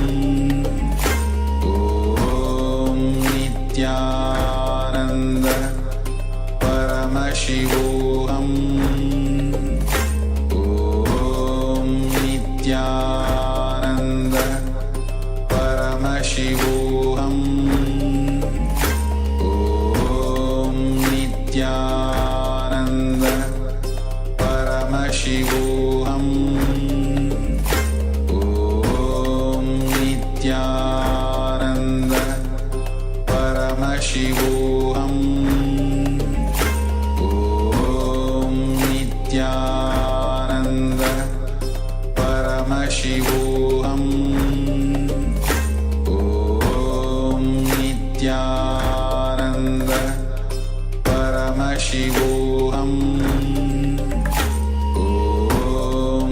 Paramashivoham. Om Nithyananda Paramashivoham. Om Nithyananda Paramashivoham. Om Nithyananda Paramashivoham. Om Nithyananda Paramashivoham. Om Nithyananda Paramashivoham. Om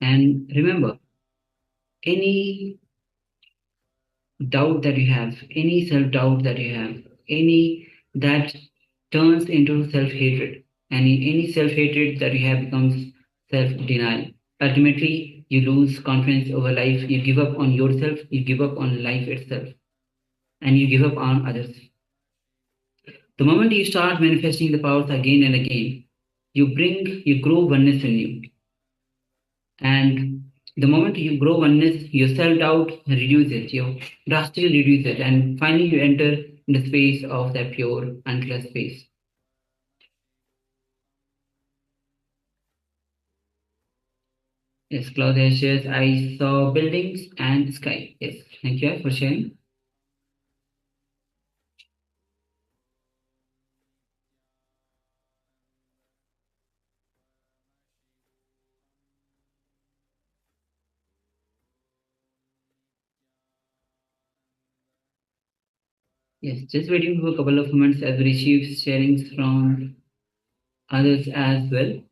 And remember, any doubt that you have, any self-doubt that you have, any that turns into self-hatred, any self-hatred that you have becomes self-denial. Ultimately, you lose confidence over life, you give up on yourself, you give up on life itself, and you give up on others. The moment you start manifesting the powers again and again, you grow oneness in you. And the moment you grow oneness, your self-doubt reduces, you drastically reduce it, and finally you enter in the space of that pure, uncluttered space. Yes, Claudia shares, I saw buildings and sky. Yes, thank you for sharing. Yes, just waiting for a couple of moments as we receive sharings from others as well.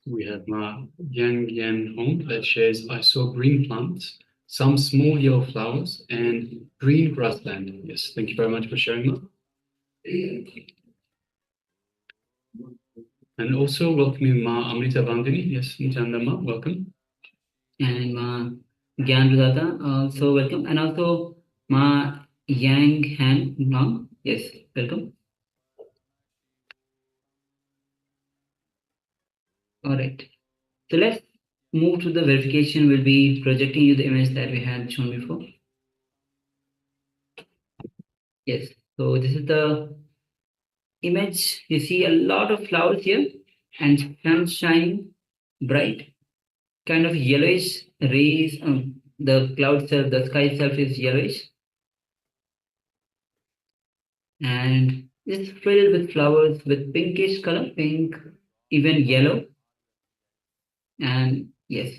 We have Yang Yan Hong that shares, I saw green plants, some small yellow flowers, and green grassland. Yes, thank you very much for sharing that. And also welcoming Ma Amrita Bandini. Yes, Nithyananda Ma, welcome. And Ma Gyan Rudata, also welcome. And also Ma Yang Han Nam. Yes, welcome. All right. So let's move to the verification. We'll be projecting you the image that we had shown before. Yes. So this is the image. You see a lot of flowers here and sun shining bright, kind of yellowish rays. The cloud itself, the sky itself is yellowish. And it's filled with flowers with pinkish color, pink, even yellow. And yes.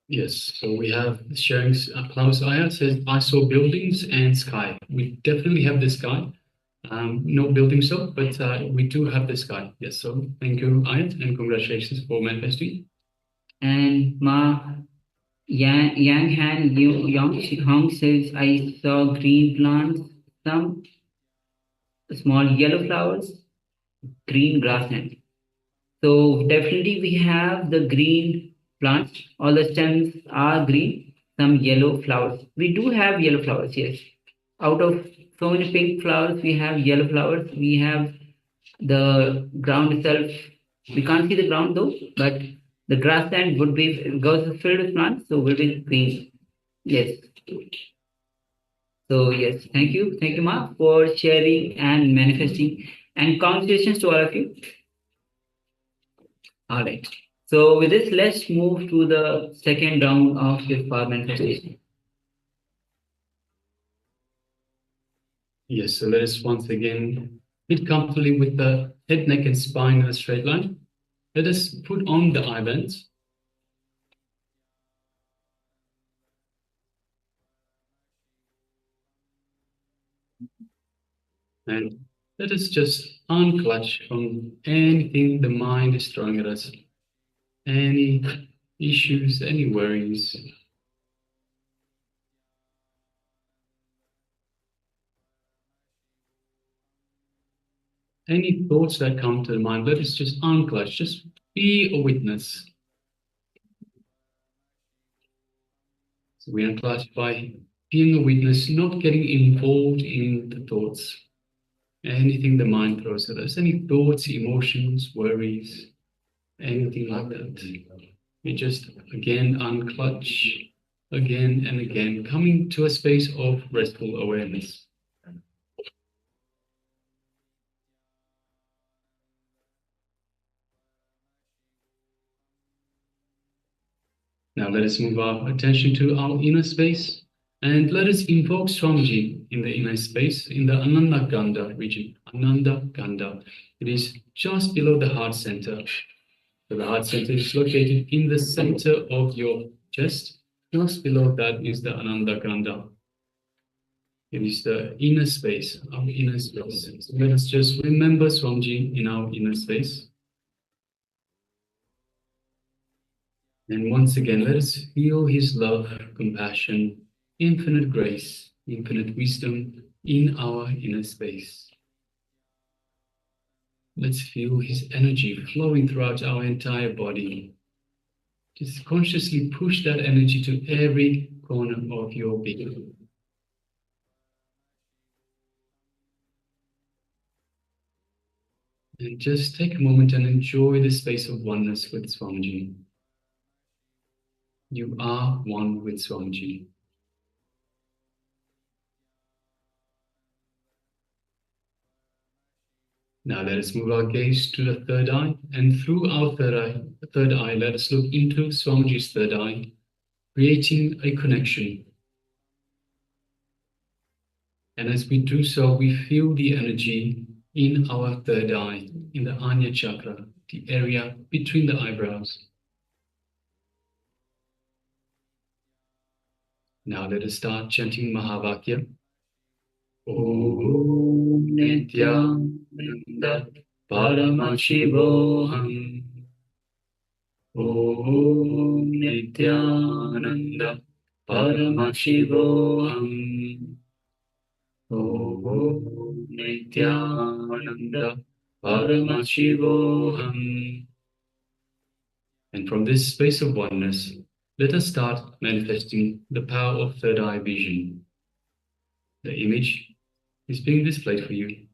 Yes, so we have sharing. Klaus Ayat says, I saw buildings and sky. We definitely have the sky. No building so, but we do have the sky. Yes, so thank you, Ayat, and congratulations for manifesting. And Ma Yang Han Yong Hong says, I saw green plants, some small yellow flowers, green grassland. So definitely we have the green plants. All the stems are green, some yellow flowers. We do have yellow flowers, yes. Out of so many pink flowers, we have yellow flowers. We have the ground itself. We can't see the ground though, but the grassland would be, because it's filled with plants, so will be green. Yes. So yes, thank you, Ma, for sharing and manifesting, and congratulations to all of you. All right. So with this, let's move to the second round of this power manifestation. Yes, so let us once again sit comfortably with the head, neck, and spine in a straight line. Let us put on the eye bands. And let us just unclutch from anything the mind is throwing at us. Any issues, any worries. Any thoughts that come to the mind, let us just unclutch, just be a witness. So we unclutch by being a witness, not getting involved in the thoughts. Anything the mind throws at us, any thoughts, emotions, worries, anything like that. We just again unclutch, again and again, coming to a space of restful awareness. Now let us move our attention to our inner space and let us invoke Swamiji in the inner space in the Ananda Gandha region. Ananda Gandha. It is just below the heart center. So the heart center is located in the center of your chest. Just below that is the Ananda Gandha. It is the inner space, our inner space. So let us just remember Swamiji in our inner space. And once again, let us feel his love, compassion, infinite grace, infinite wisdom in our inner space. Let's feel his energy flowing throughout our entire body. Just consciously push that energy to every corner of your being. And just take a moment and enjoy the space of oneness with Swamiji. You are one with Swamiji. Now let us move our gaze to the third eye, and through our third eye, let us look into Swamiji's third eye, creating a connection. And as we do so, we feel the energy in our third eye, in the Anya Chakra, the area between the eyebrows. Now let us start chanting Mahavakya. Om Nithyananda Paramashivoham. Om Nithyananda Paramashivoham. Om Nithyananda Paramashivoham. And from this space of oneness, let us start manifesting the power of third eye vision. The image is being displayed for you.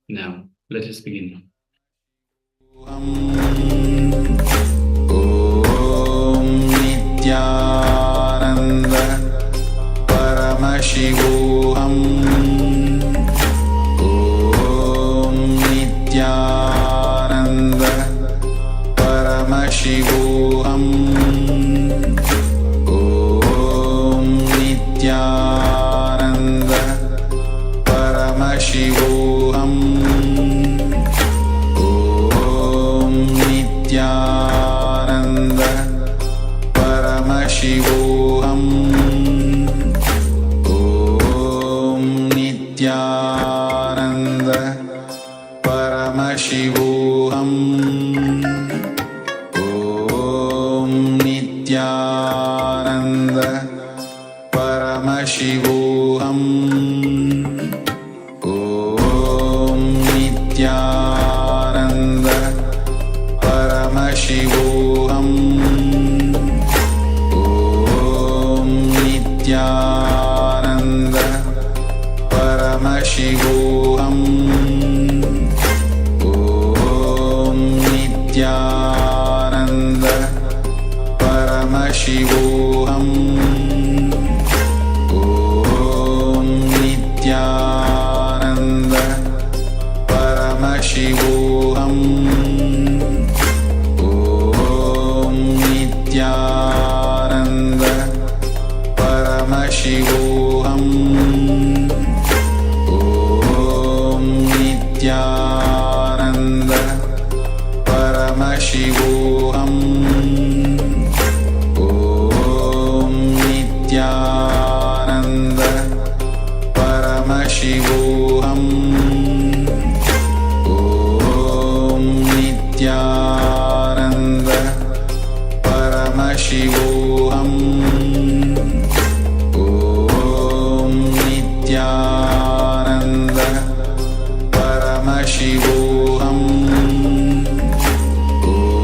Now, let us begin. Om Nithyananda Paramashivoham. Om Nithyananda Paramashivoham. Om Nithyananda Paramashivoham. Om Nithyananda Paramashivoham. Om Nithyananda Paramashivoham. Om Nithyananda Paramashivoham. Om Nithyananda Paramashivoham. Om Nithyananda Paramashivoham. Om Nithyananda Paramashivoham. Om Nithyananda Paramashivoham. Om Nithyananda Paramashivoham. Om Nithyananda Paramashivoham. Om Nithyananda Paramashivoham. Om Nithyananda Paramashivoham. Om Nithyananda Paramashivoham.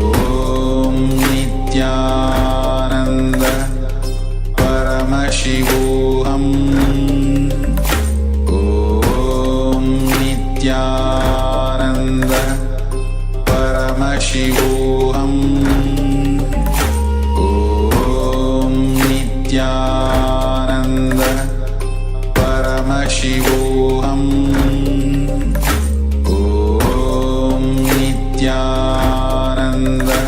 Om Nithyananda Paramashivoham. Om Nithyananda Paramashivoham. Om Nithyananda Paramashivoham. Om Nithyananda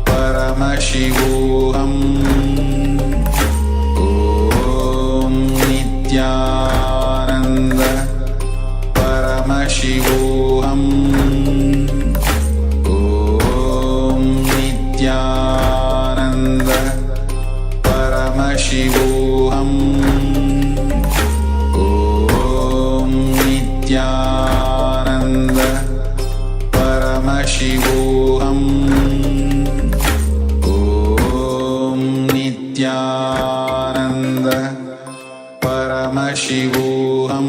Paramashivoham. Om Nithyananda Paramashivoham. Om Nithyananda Paramashivoham.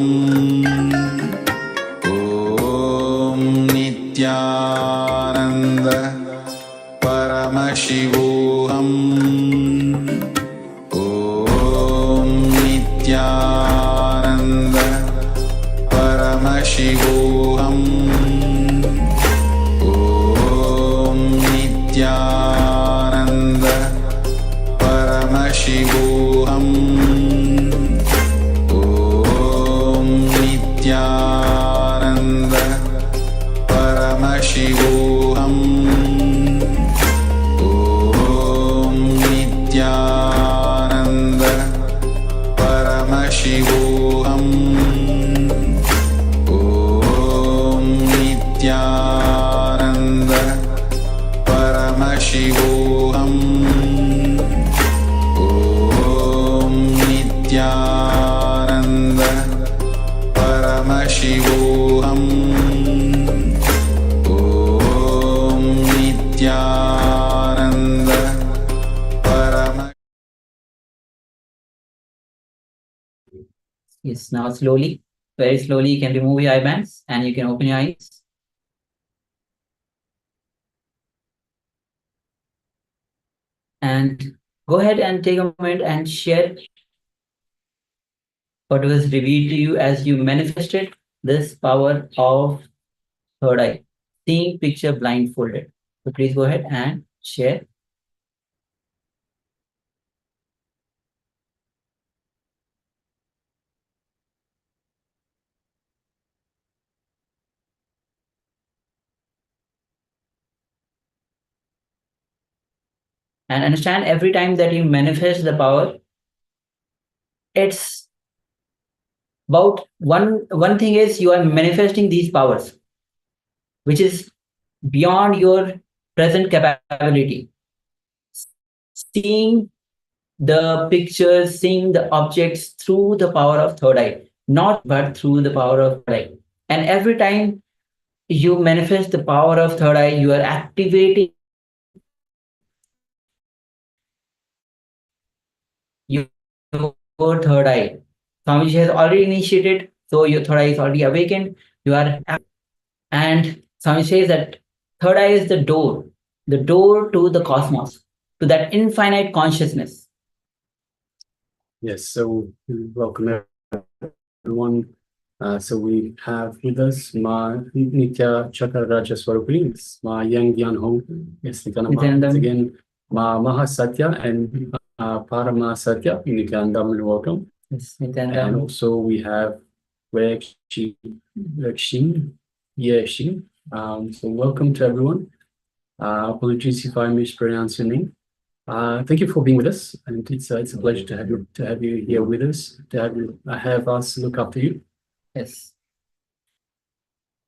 Om Nithyananda Paramashivoham. Om Nithyananda Paramashivoham. Om Nithyananda Paramashivoham. Om Nithyananda Paramashivoham. Om Nithyananda Paramashivoham. Om Nithyananda Paramashivoham. Om Nithyananda Paramashivoham. Om Nithyananda Paramashivoham. Yes, now slowly, very slowly, you can remove your eye bands and you can open your eyes. And go ahead and take a moment and share what was revealed to you as you manifested this power of third eye, seeing picture blindfolded. So please go ahead and share. And understand every time that you manifest the power, it's about one thing is you are manifesting these powers, which is beyond your present capability. Seeing the pictures, seeing the objects through the power of third eye, not but through the power of third eye. And every time you manifest the power of third eye, you are activating your third eye. Swamiji has already initiated, so your third eye is already awakened. You are, and Swami says that third eye is the door to the cosmos, to that infinite consciousness. Yes, so welcome everyone. So we have with us Ma Nithya Chakra Rajaswarupini, Ma Yang Dhyan Hong, yes, once again, Ma Mahasatya and Paramasatya, Nithyananda, welcome. Yes, And also we have Yexin. So welcome to everyone. Apologies if I mispronounce your name. Thank you for being with us, and it's a pleasure to have you here with us, to have us look up to you. Yes.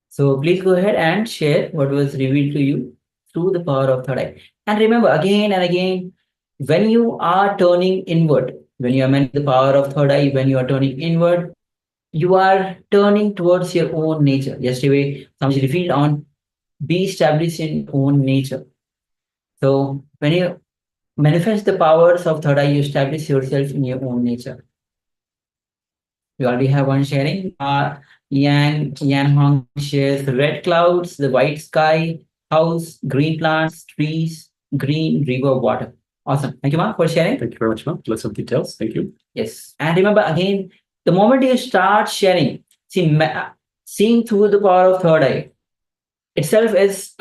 So please go ahead and share what was revealed to you through the power of third eye. And remember again and again, when you are turning inward, when you are managing the power of third eye, when you are turning inward, you are turning towards your own nature. Yesterday, Swamiji revealed on be established in your own nature. So when you manifest the powers of third eye, you establish yourself in your own nature. We already have one sharing. Yan Hong shares the red clouds, the white sky, house, green plants, trees, green river, water. Awesome. Thank you, Ma, for sharing. Thank you very much, Ma. Lots of details. Thank you. Yes. And remember again, the moment you start sharing, seeing through the power of third eye itself is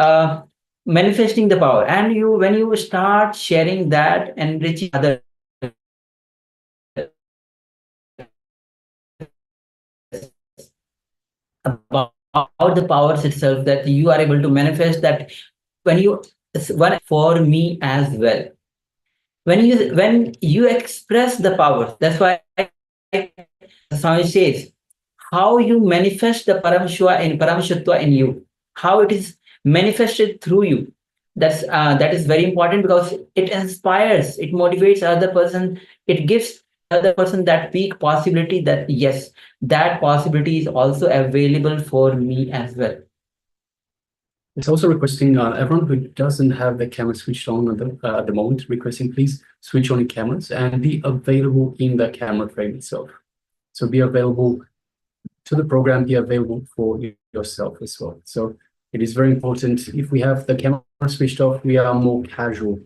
manifesting the power. And when you start sharing that, enriching others, about the powers itself, that you are able to manifest, that when you one for me as well, when you express the power, that's why Swami says how you manifest the Paramashiva in you, how it is manifested through you. That is very important, because it inspires, it motivates other person, it gives other person that peak possibility that yes, that possibility is also available for me as well. It's also requesting everyone who doesn't have the camera switched on at the moment, requesting please switch on your cameras and be available in the camera frame itself. So be available to the program, be available for yourself as well. So it is very important. If we have the camera switched off, we are more casual.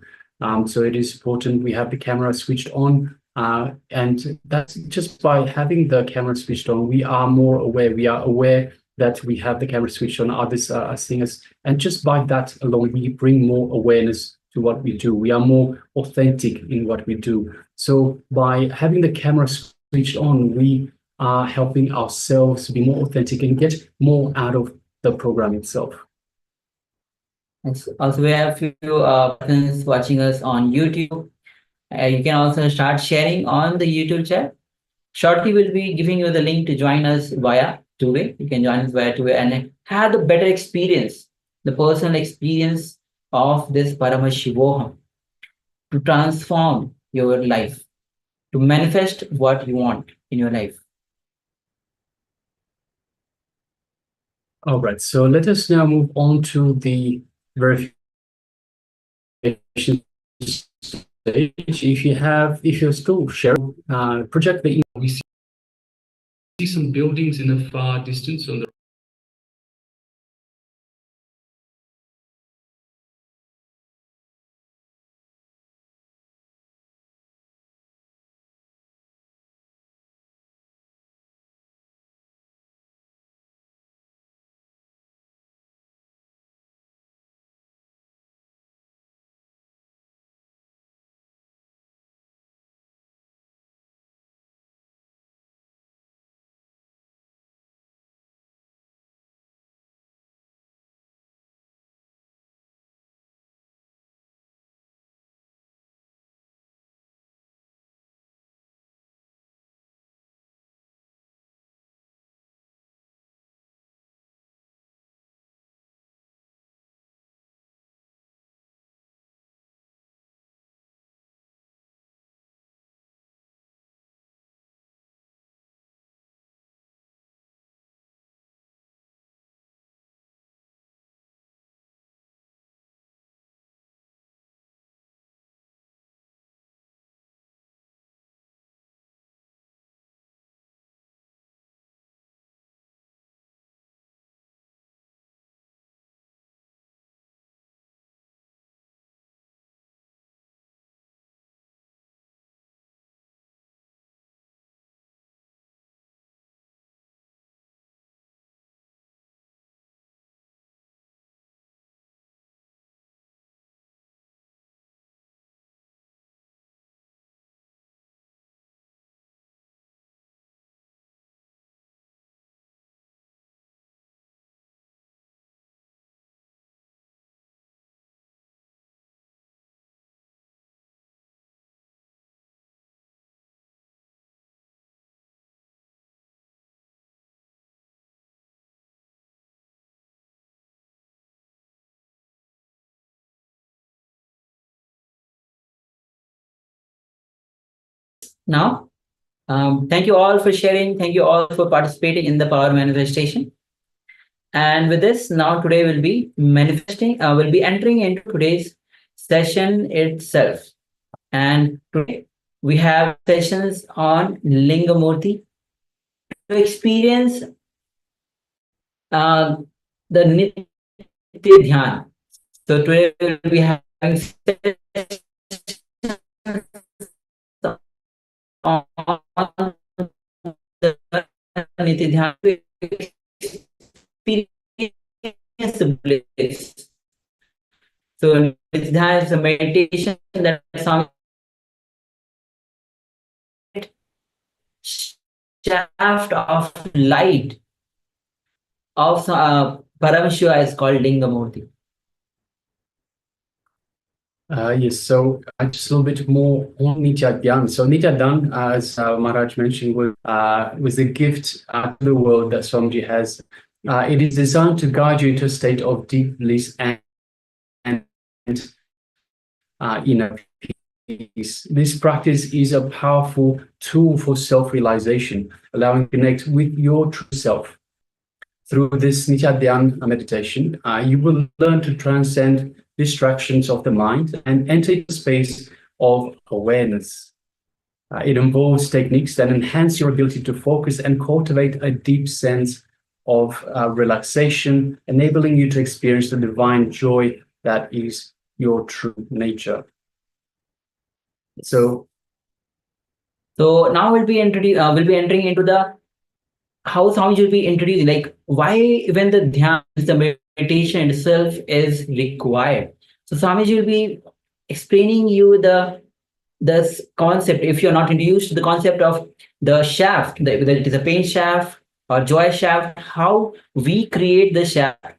So it is important we have the camera switched on. And that's just by having the camera switched on, we are more aware. We are aware that we have the camera switched on, others are seeing us. And just by that alone, we bring more awareness to what we do. We are more authentic in what we do. So by having the camera switched on, we are helping ourselves be more authentic and get more out of the program itself. Yes. Also, we have a few persons watching us on YouTube. You can also start sharing on the YouTube chat. Shortly, we'll be giving you the link to join us via two-way. You can join us via two-way and have the better experience, the personal experience of this Paramashivoham to transform your life, to manifest what you want in your life. All right, so let us now move on to the verification stage. If you're still sharing, project the email. We see some buildings in the far distance on the Now, thank you all for sharing. Thank you all for participating in the power manifestation. And with this, now today we'll be manifesting, we'll be entering into today's session itself. And today we have sessions on Lingamurti to experience the Nithya Dhyaan. So today we'll be having sessions on the Nithya Dhyaan to experience the bliss. So Nithya Dhyaan is a meditation that some shaft of light of Paramashiva is called Lingamurti. Yes, so just a little bit more on Nithya Dhyaan. So Nithya Dhyaan, as Maharaj mentioned, was a gift to the world that Swamiji has. It is designed to guide you into a state of deep bliss and inner This practice is a powerful tool for self-realization, allowing you to connect with your true self. Through this Nithya Dhyaan meditation, you will learn to transcend distractions of the mind and enter a space of awareness. It involves techniques that enhance your ability to focus and cultivate a deep sense of relaxation, enabling you to experience the divine joy that is your true nature. So now we'll be entering into the how Swamiji will be introducing, like why even the Dhyan, the meditation itself is required. So Swamiji will be explaining you the concept, if you're not introduced to the concept of the shaft, whether it is a pain shaft or joy shaft, how we create the shaft.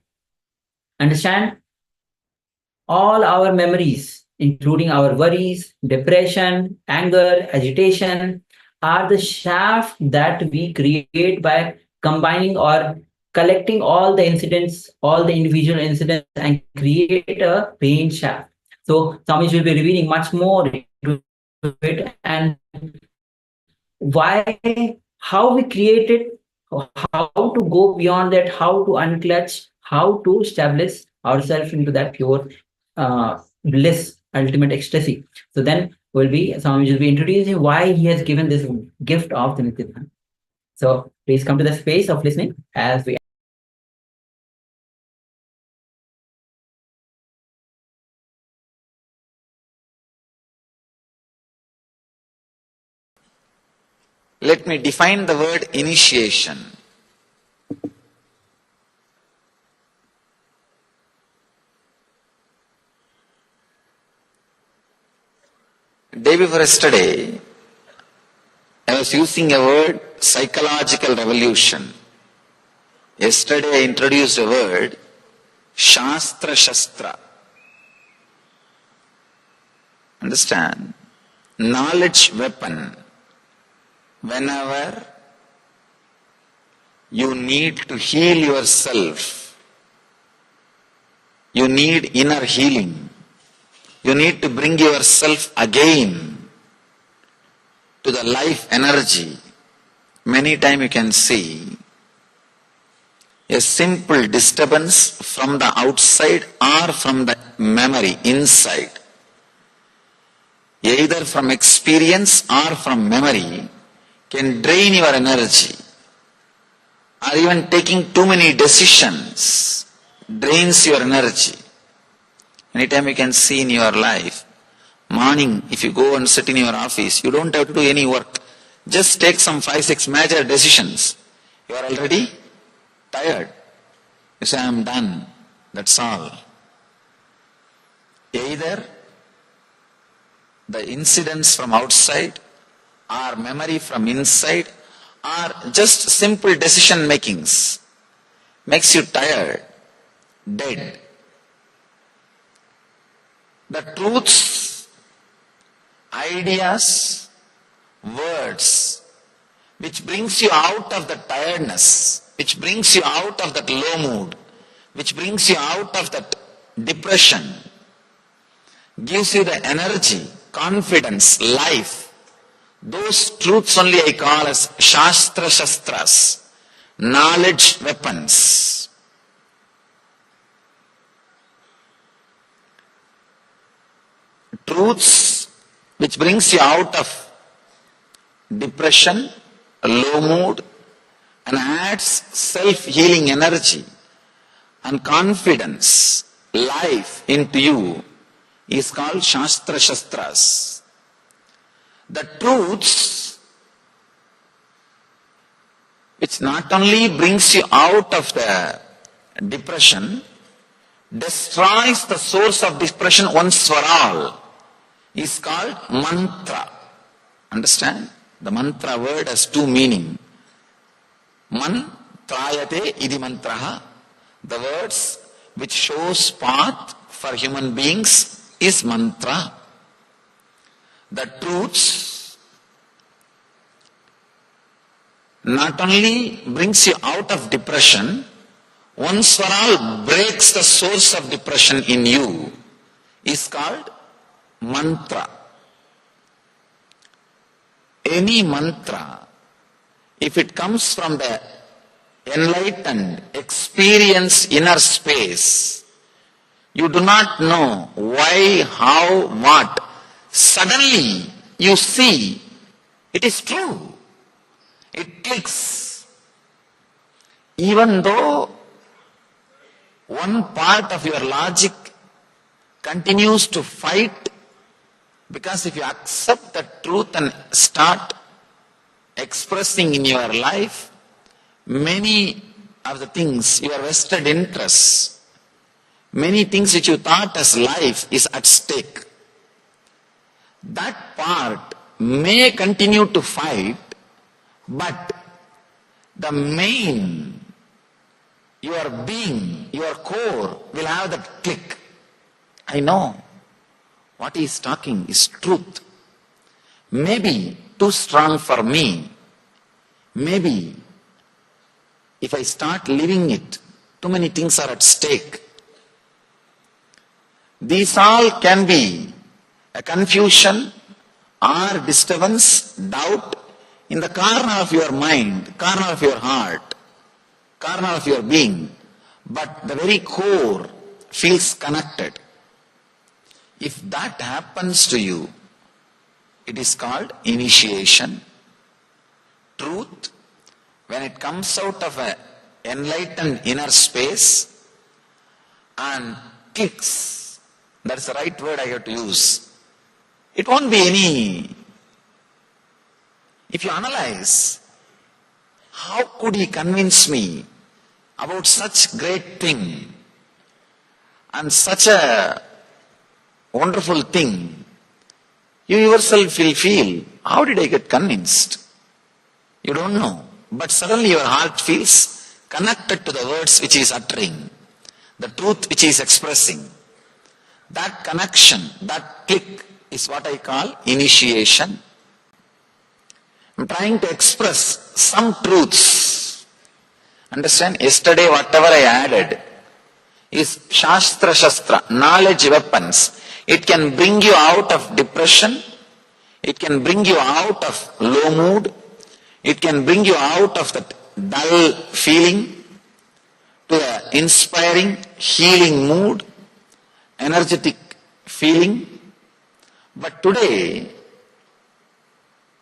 Understand? All our memories, including our worries, depression, anger, agitation, are the shaft that we create by combining or collecting all the incidents, all the individual incidents, and create a pain shaft. So Swamiji will be revealing much more into it and why, how we create it, how to go beyond that, how to unclutch, how to establish ourselves into that pure bliss, ultimate ecstasy. So then Swamiji will be introducing why he has given this gift of the Nithya Dhyaan. So please come to the space of listening as we. Let me define the word initiation. Day before yesterday, I was using a word, psychological revolution. Yesterday I introduced a word, Shastra Shastra. Understand? Knowledge weapon. Whenever you need to heal yourself, you need inner healing. You need to bring yourself again to the life energy. Many times you can see a simple disturbance from the outside or from the memory inside. Either from experience or from memory can drain your energy. Or even taking too many decisions drains your energy. Anytime you can see in your life, morning if you go and sit in your office, you don't have to do any work. Just take some 5-6 major decisions. You are already tired. You say, I am done. That's all. Either the incidents from outside or memory from inside or just simple decision makings makes you tired, dead. The truths, ideas, words, which brings you out of the tiredness, which brings you out of that low mood, which brings you out of that depression, gives you the energy, confidence, life. Those truths only I call as Shastra Shastras, knowledge weapons. Truths which brings you out of depression, low mood, and adds self-healing energy and confidence, life into you is called Shastra Shastras. The truths which not only brings you out of the depression, destroys the source of depression once for all, is called mantra. Understand? The mantra word has two meanings. Mantrayate idi mantraha. The words which shows path for human beings is mantra. The truths not only brings you out of depression, once for all breaks the source of depression in you, is called mantra. any mantra, if it comes from the enlightened, experienced inner space, you do not know why, how, what. Suddenly you see it is true. It clicks. Even though one part of your logic continues to fight, because if you accept the truth and start expressing in your life, many of the things, your vested interests, many things which you thought as life is at stake. That part may continue to fight, but the main, your being, your core will have that click. I know what he is talking is truth. Maybe too strong for me. Maybe if I start living it, too many things are at stake. These all can be a confusion or disturbance, doubt in the corner of your mind, corner of your heart, corner of your being, but the very core feels connected. If that happens to you, it is called initiation. Truth, when it comes out of an enlightened inner space and clicks, that's the right word I have to use. It won't be any. If you analyze, how could he convince me about such great thing and such a wonderful thing? You yourself will feel, how did I get convinced? You don't know. But suddenly your heart feels connected to the words which he is uttering, the truth which he is expressing. That connection, that click is what I call initiation. I'm trying to express some truths. Understand? Yesterday whatever I added is Shastra, knowledge weapons. It can bring you out of depression. It can bring you out of low mood. It can bring you out of that dull feeling to an inspiring, healing mood, energetic feeling. But today,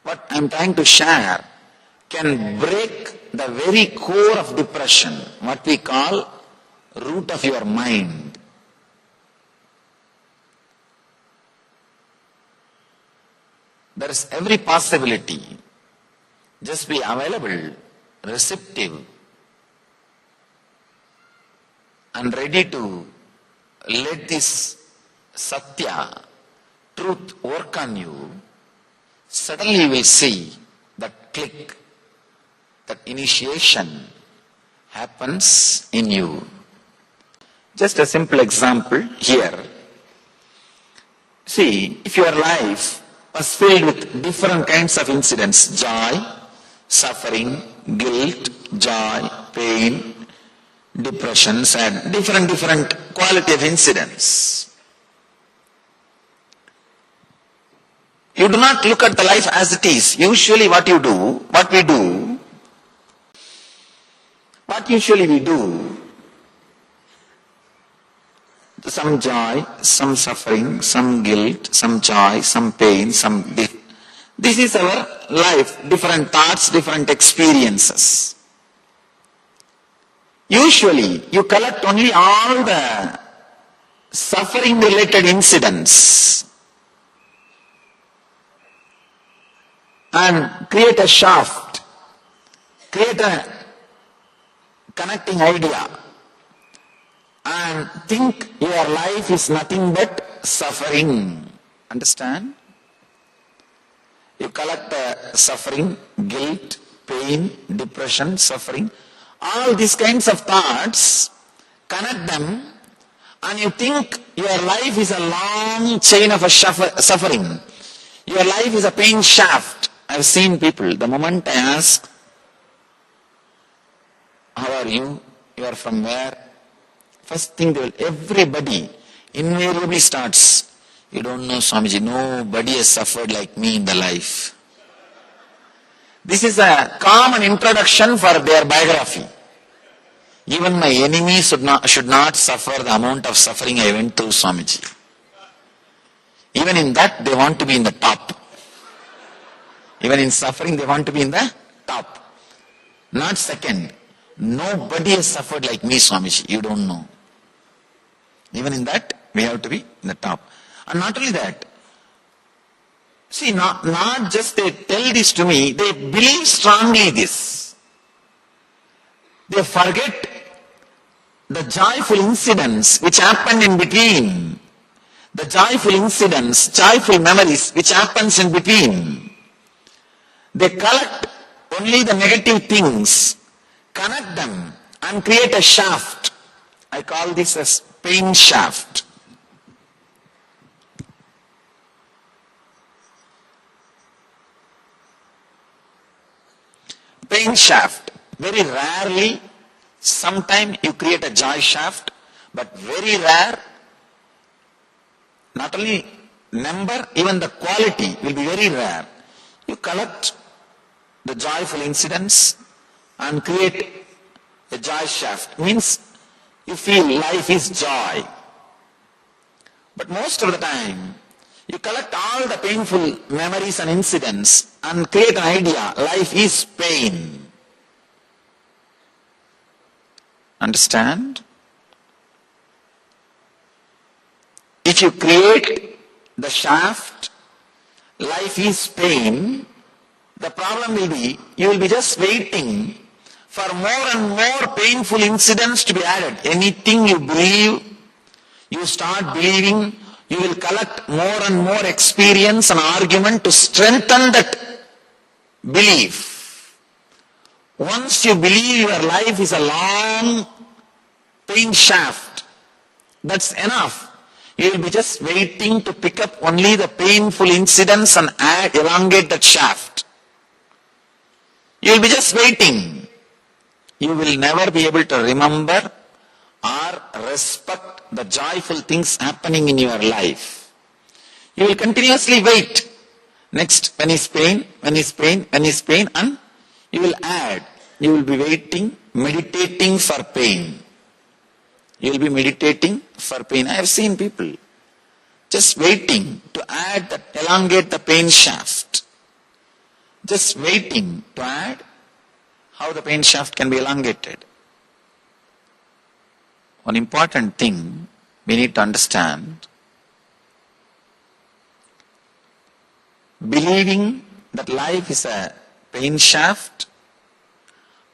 what I'm trying to share can break the very core of depression, what we call root of your mind. There is every possibility. Just be available, receptive, and ready to let this Satya, truth work on you. Suddenly you will see that click, that initiation happens in you. Just a simple example here. See, if your life was filled with different kinds of incidents, joy, suffering, guilt, joy, pain, depression, sad, different quality of incidents. You do not look at the life as it is. Usually what we do, some joy, some suffering, some guilt, some joy, some pain, this is our life, different thoughts, different experiences. Usually, you collect only all the suffering related incidents and create a shaft, create a connecting idea and think your life is nothing but suffering. Understand? You collect suffering, guilt, pain, depression, suffering, all these kinds of thoughts, connect them, and you think your life is a long chain of suffering. Your life is a pain shaft. I've seen people, the moment I ask, how are you? You are from where? First thing everybody invariably starts, you don't know Swamiji, nobody has suffered like me in the life. This is a common introduction for their biography. Even my enemies should not suffer the amount of suffering I went through, Swamiji. Even in that, they want to be in the top. Even in suffering, they want to be in the top. Not second. Nobody has suffered like me, Swamiji. You don't know. Even in that, we have to be in the top. And not only that, see, not just they tell this to me, they believe strongly this. They forget the joyful incidents which happened in between. The joyful incidents, joyful memories which happens in between. They collect only the negative things, connect them and create a shaft. I call this as pain shaft. Pain shaft. Very rarely, sometime you create a joy shaft, but very rare, not only number, even the quality will be very rare. You collect the joyful incidents and create a joy shaft. Means you feel life is joy. But most of the time, you collect all the painful memories and incidents and create an idea, life is pain. Understand? If you create the shaft, life is pain, the problem will be, you will be just waiting for more and more painful incidents to be added. Anything you believe, you start believing, you will collect more and more experience and argument to strengthen that belief. Once you believe your life is a long pain shaft, that's enough. You will be just waiting to pick up only the painful incidents and elongate that shaft. You will be just waiting. You will never be able to remember or respect the joyful things happening in your life. You will continuously wait. Next, when is pain, when is pain, when is pain, and you will add. You will be waiting, meditating for pain. You will be meditating for pain. I have seen people just waiting to add that, elongate the pain shaft. Just waiting to add how the pain shaft can be elongated. One important thing we need to understand, believing that life is a pain shaft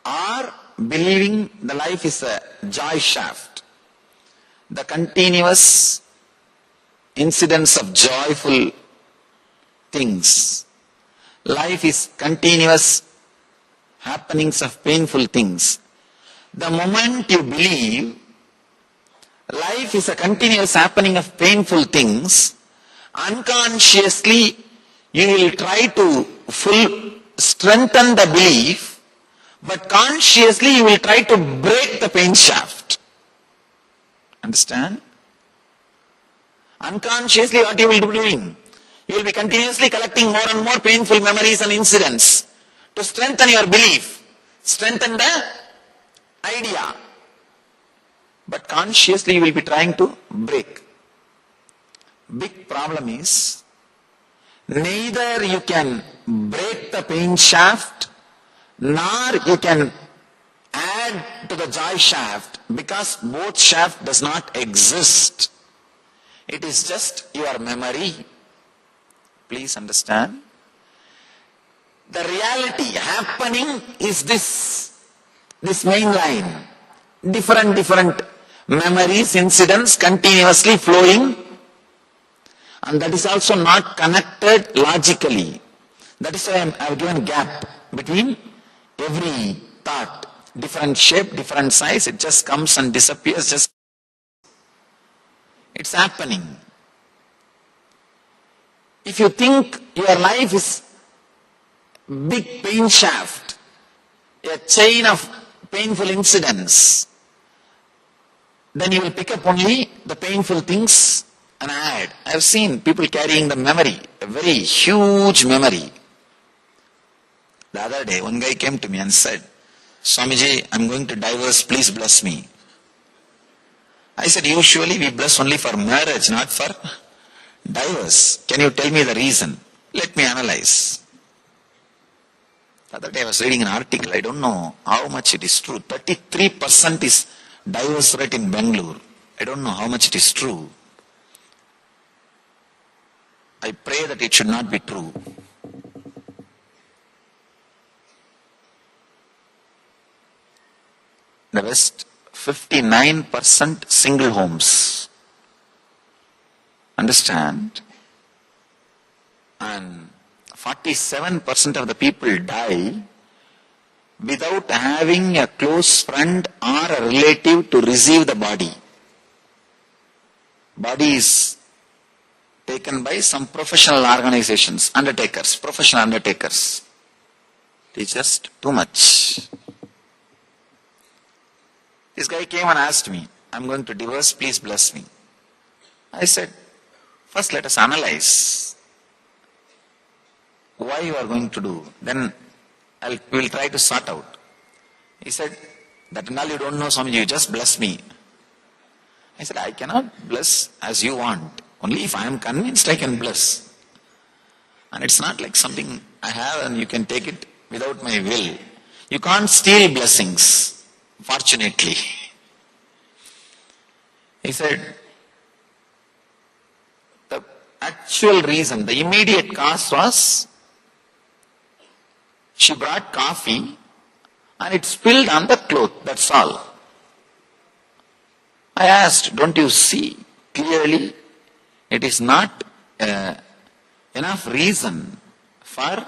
or believing the life is a joy shaft. The continuous incidents of joyful things. Life is continuous happenings of painful things. The moment you believe life is a continuous happening of painful things, unconsciously you will try to strengthen the belief, but consciously you will try to break the pain shaft. Understand? Unconsciously what you will be doing? You will be continuously collecting more and more painful memories and incidents to strengthen your belief, strengthen the idea. But consciously you will be trying to break. Big problem is, neither you can break the pain shaft, nor you can add to the joy shaft, because both shaft does not exist. It is just your memory. Please understand. The reality happening is this main line. Different memories, incidents continuously flowing, and that is also not connected logically. That is why I have given gap between every thought. Different shape, different size, it just comes and disappears, it's happening. If you think your life is big pain shaft, a chain of painful incidents, then you will pick up only the painful things and add. I have seen people carrying the memory, a very huge memory. The other day, one guy came to me and said, Swamiji, I'm going to divorce, please bless me. I said, usually we bless only for marriage, not for divorce. Can you tell me the reason? Let me analyze. The other day I was reading an article, I don't know how much it is true. 33% is divorce rate in Bangalore. I don't know how much it is true. I pray that it should not be true. The West, 59% single homes. Understand? And 47% of the people die without having a close friend or a relative to receive the body. Body is taken by some professional organizations, undertakers, professional undertakers. It's just too much. This guy came and asked me, I'm going to divorce, please bless me. I said, first let us analyze why you are going to do. Then we will try to sort out. He said, that and all you don't know, Swamiji, you just bless me. I said, I cannot bless as you want. Only if I am convinced I can bless. And it's not like something I have and you can take it without my will. You can't steal blessings, fortunately. He said, the actual reason, the immediate cause was, she brought coffee and it spilled on the cloth, that's all. I asked, don't you see clearly it is not enough reason for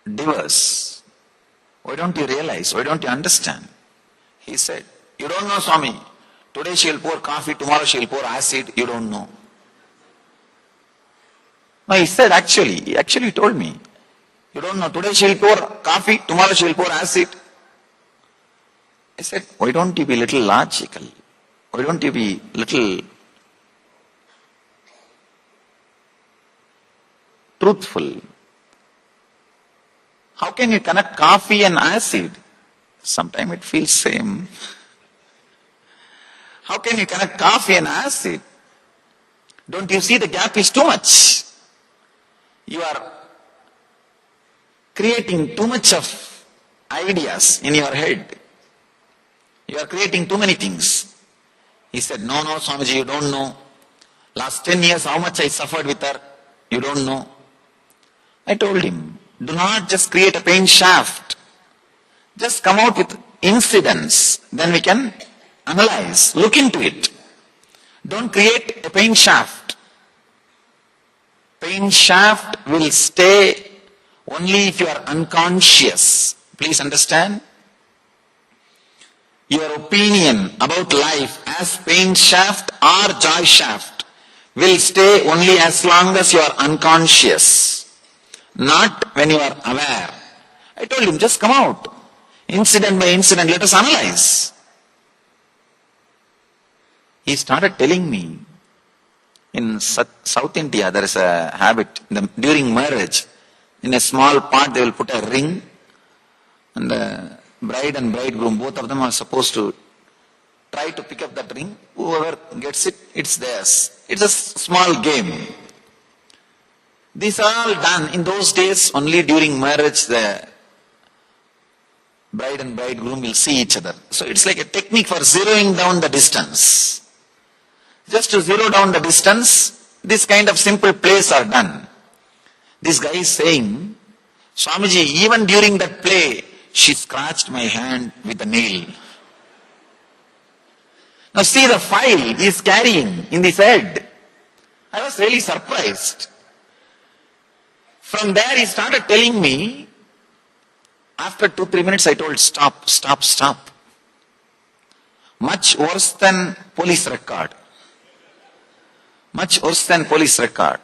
divorce? Why don't you realize? Why don't you understand? He said, you don't know, Swami. Today she will pour coffee, tomorrow she will pour acid. You don't know. No, he said he actually told me, you don't know. Today she will pour coffee, tomorrow she will pour acid. I said, why don't you be little logical? Why don't you be little truthful? How can you connect coffee and acid? Sometimes it feels same. How can you connect coffee and acid? Don't you see the gap is too much? You are creating too much of ideas in your head. You are creating too many things. He said, no, Swamiji, you don't know. Last 10 years, how much I suffered with her, you don't know. I told him, do not just create a pain shaft. Just come out with incidents. Then we can analyze, look into it. Don't create a pain shaft. Pain shaft will stay only if you are unconscious. Please understand. Your opinion about life as pain shaft or joy shaft will stay only as long as you are unconscious, not when you are aware. I told him, just come out. Incident by incident, let us analyze. He started telling me, in South India there is a habit, during marriage, in a small pot they will put a ring, and the bride and bridegroom, both of them are supposed to try to pick up that ring. Whoever gets it, it's theirs. It's a small game. These are all done in those days. Only during marriage the bride and bridegroom will see each other. So it's like a technique for zeroing down the distance. Just to zero down the distance, this kind of simple plays are done. This guy is saying, Swamiji, even during that play, she scratched my hand with a nail. Now see the file he is carrying in his head. I was really surprised. From there he started telling me, after 2-3 minutes I told, stop. Much worse than police record. Much worse than police record.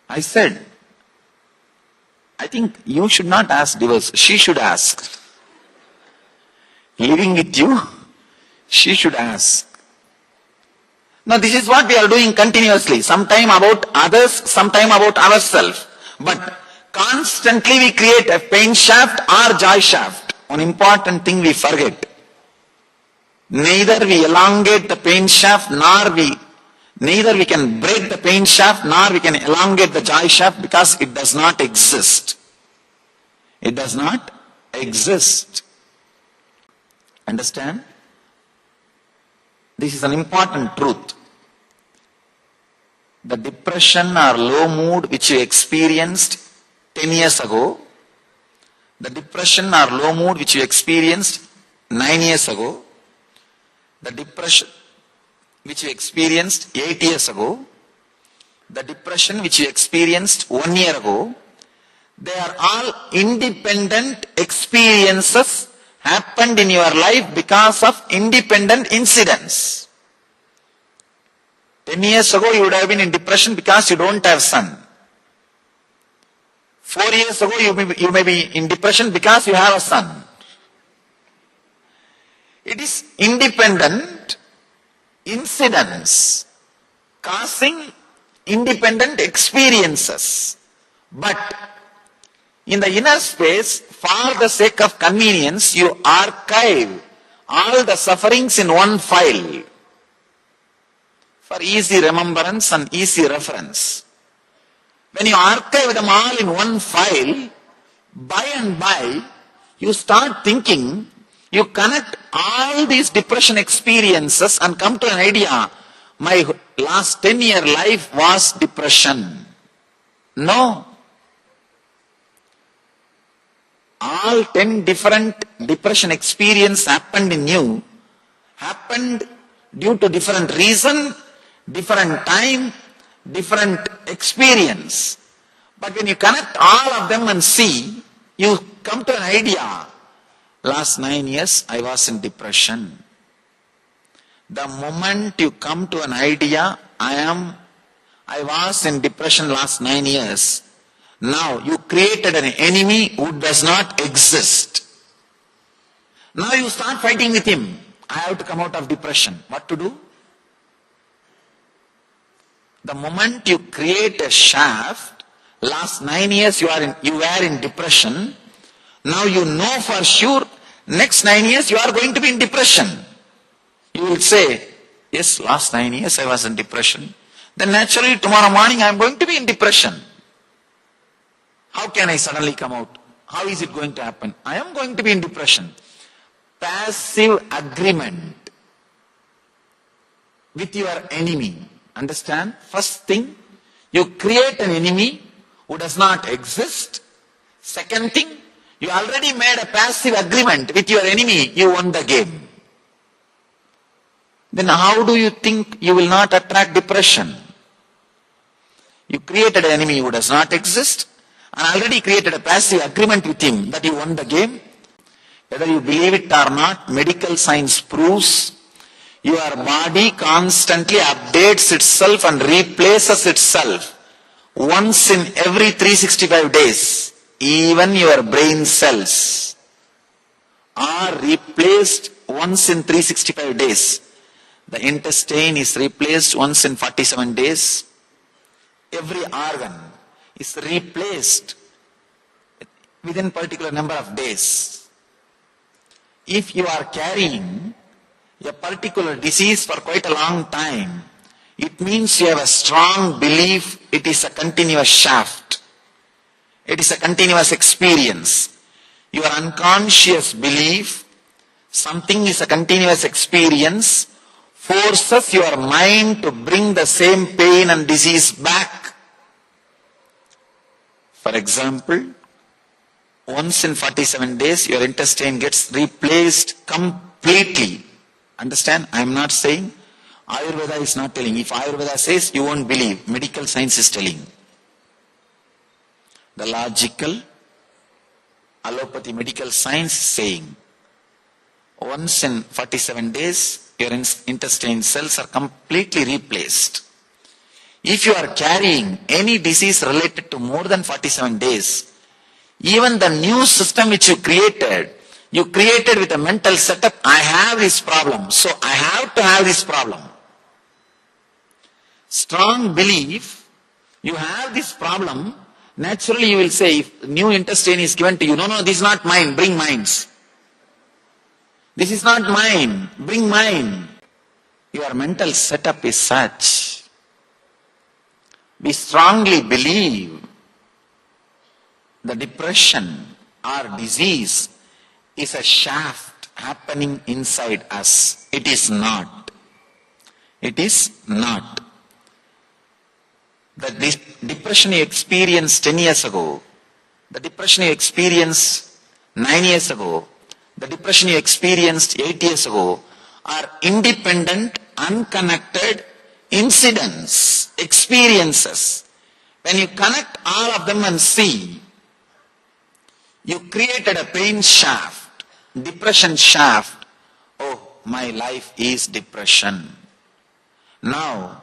I said, I think you should not ask divorce. She should ask. Living with you, she should ask. Now this is what we are doing continuously. Sometime about others, sometime about ourselves. But constantly we create a pain shaft or joy shaft. One important thing we forget. Neither we elongate the pain shaft neither we can break the pain shaft nor we can elongate the joy shaft because it does not exist. It does not exist. Understand? This is an important truth. The depression or low mood which you experienced 10 years ago, the depression or low mood which you experienced 9 years ago, the depression which you experienced 8 years ago, the depression which you experienced 1 year ago, they are all independent experiences happened in your life because of independent incidents. 10 years ago you would have been in depression because you don't have son. 4 years ago you may be in depression because you have a son. It is independent incidents causing independent experiences. But in the inner space, for the sake of convenience, you archive all the sufferings in one file for easy remembrance and easy reference. When you archive them all in one file, by and by, you start thinking, you connect all these depression experiences and come to an idea, my last 10-year life was depression. No. All 10 different depression experience happened in you, happened due to different reason, different time, different experience. But when you connect all of them and see, you come to an idea, last 9 years I was in depression. The moment you come to an idea, I was in depression last 9 years, now you created an enemy who does not exist. Now you start fighting with him. I have to come out of depression. What to do? The moment you create a shaft, last 9 years you were in depression. Now you know for sure, next 9 years you are going to be in depression. You will say, yes, last 9 years I was in depression. Then naturally tomorrow morning I am going to be in depression. How can I suddenly come out? How is it going to happen? I am going to be in depression. Passive agreement with your enemy. Understand? First thing, you create an enemy who does not exist. Second thing, you already made a passive agreement with your enemy. You won the game. Then how do you think you will not attract depression? You created an enemy who does not exist and already created a passive agreement with him that you won the game. Whether you believe it or not, medical science proves your body constantly updates itself and replaces itself once in every 365 days. Even your brain cells are replaced once in 365 days. The intestine is replaced once in 47 days. Every organ is replaced within a particular number of days. If you are carrying a particular disease for quite a long time, it means you have a strong belief it is a continuous shaft. It is a continuous experience. Your unconscious belief something is a continuous experience forces your mind to bring the same pain and disease back. For example, once in 47 days, your intestine gets replaced completely. Understand? I am not saying, Ayurveda is not telling. If Ayurveda says, you won't believe. Medical science is telling. The logical, allopathy medical science is saying, once in 47 days, your intestine cells are completely replaced. If you are carrying any disease related to more than 47 days, even the new system which you created with a mental setup, I have this problem, so I have to have this problem. strong belief, you have this problem, naturally you will say, if new intestine is given to you, no, this is not mine, bring mines. This is not mine, bring mine. Your mental setup is such. We strongly believe the depression or disease is a shaft happening inside us. It is not. It is not. The depression you experienced 10 years ago, the depression you experienced 9 years ago, the depression you experienced 8 years ago are independent, unconnected incidents, experiences. When you connect all of them and see, you created a pain shaft, depression shaft. Oh, my life is depression. Now,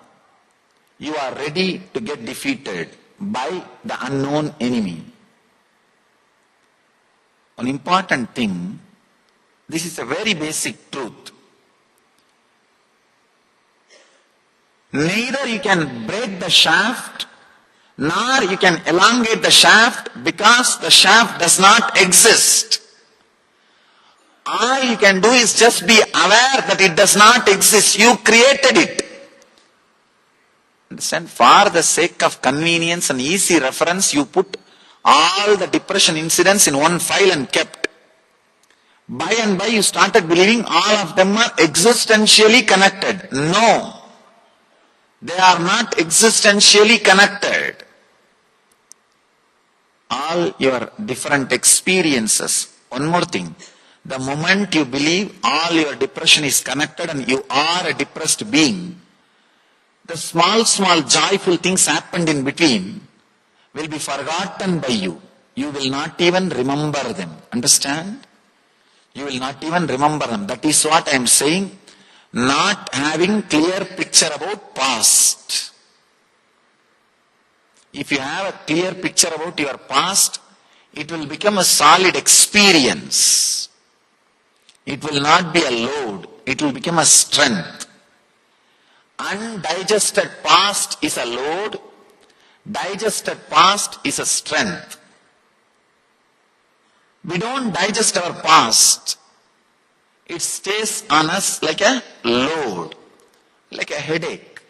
you are ready to get defeated by the unknown enemy. An important thing, this is a very basic truth. Neither you can break the shaft, nor you can elongate the shaft because the shaft does not exist. All you can do is just be aware that it does not exist. You created it. Understand? For the sake of convenience and easy reference, you put all the depression incidents in one file and kept. By and by you started believing all of them are existentially connected. No. They are not existentially connected. All your different experiences. One more thing. The moment you believe all your depression is connected and you are a depressed being, the small joyful things happened in between will be forgotten by you. You will not even remember them. Understand? You will not even remember them. That is what I am saying. Not having clear picture about past. If you have a clear picture about your past, it will become a solid experience. It will not be a load. It will become a strength. Undigested past is a load. Digested past is a strength. We don't digest our past. It stays on us like a load, like a headache.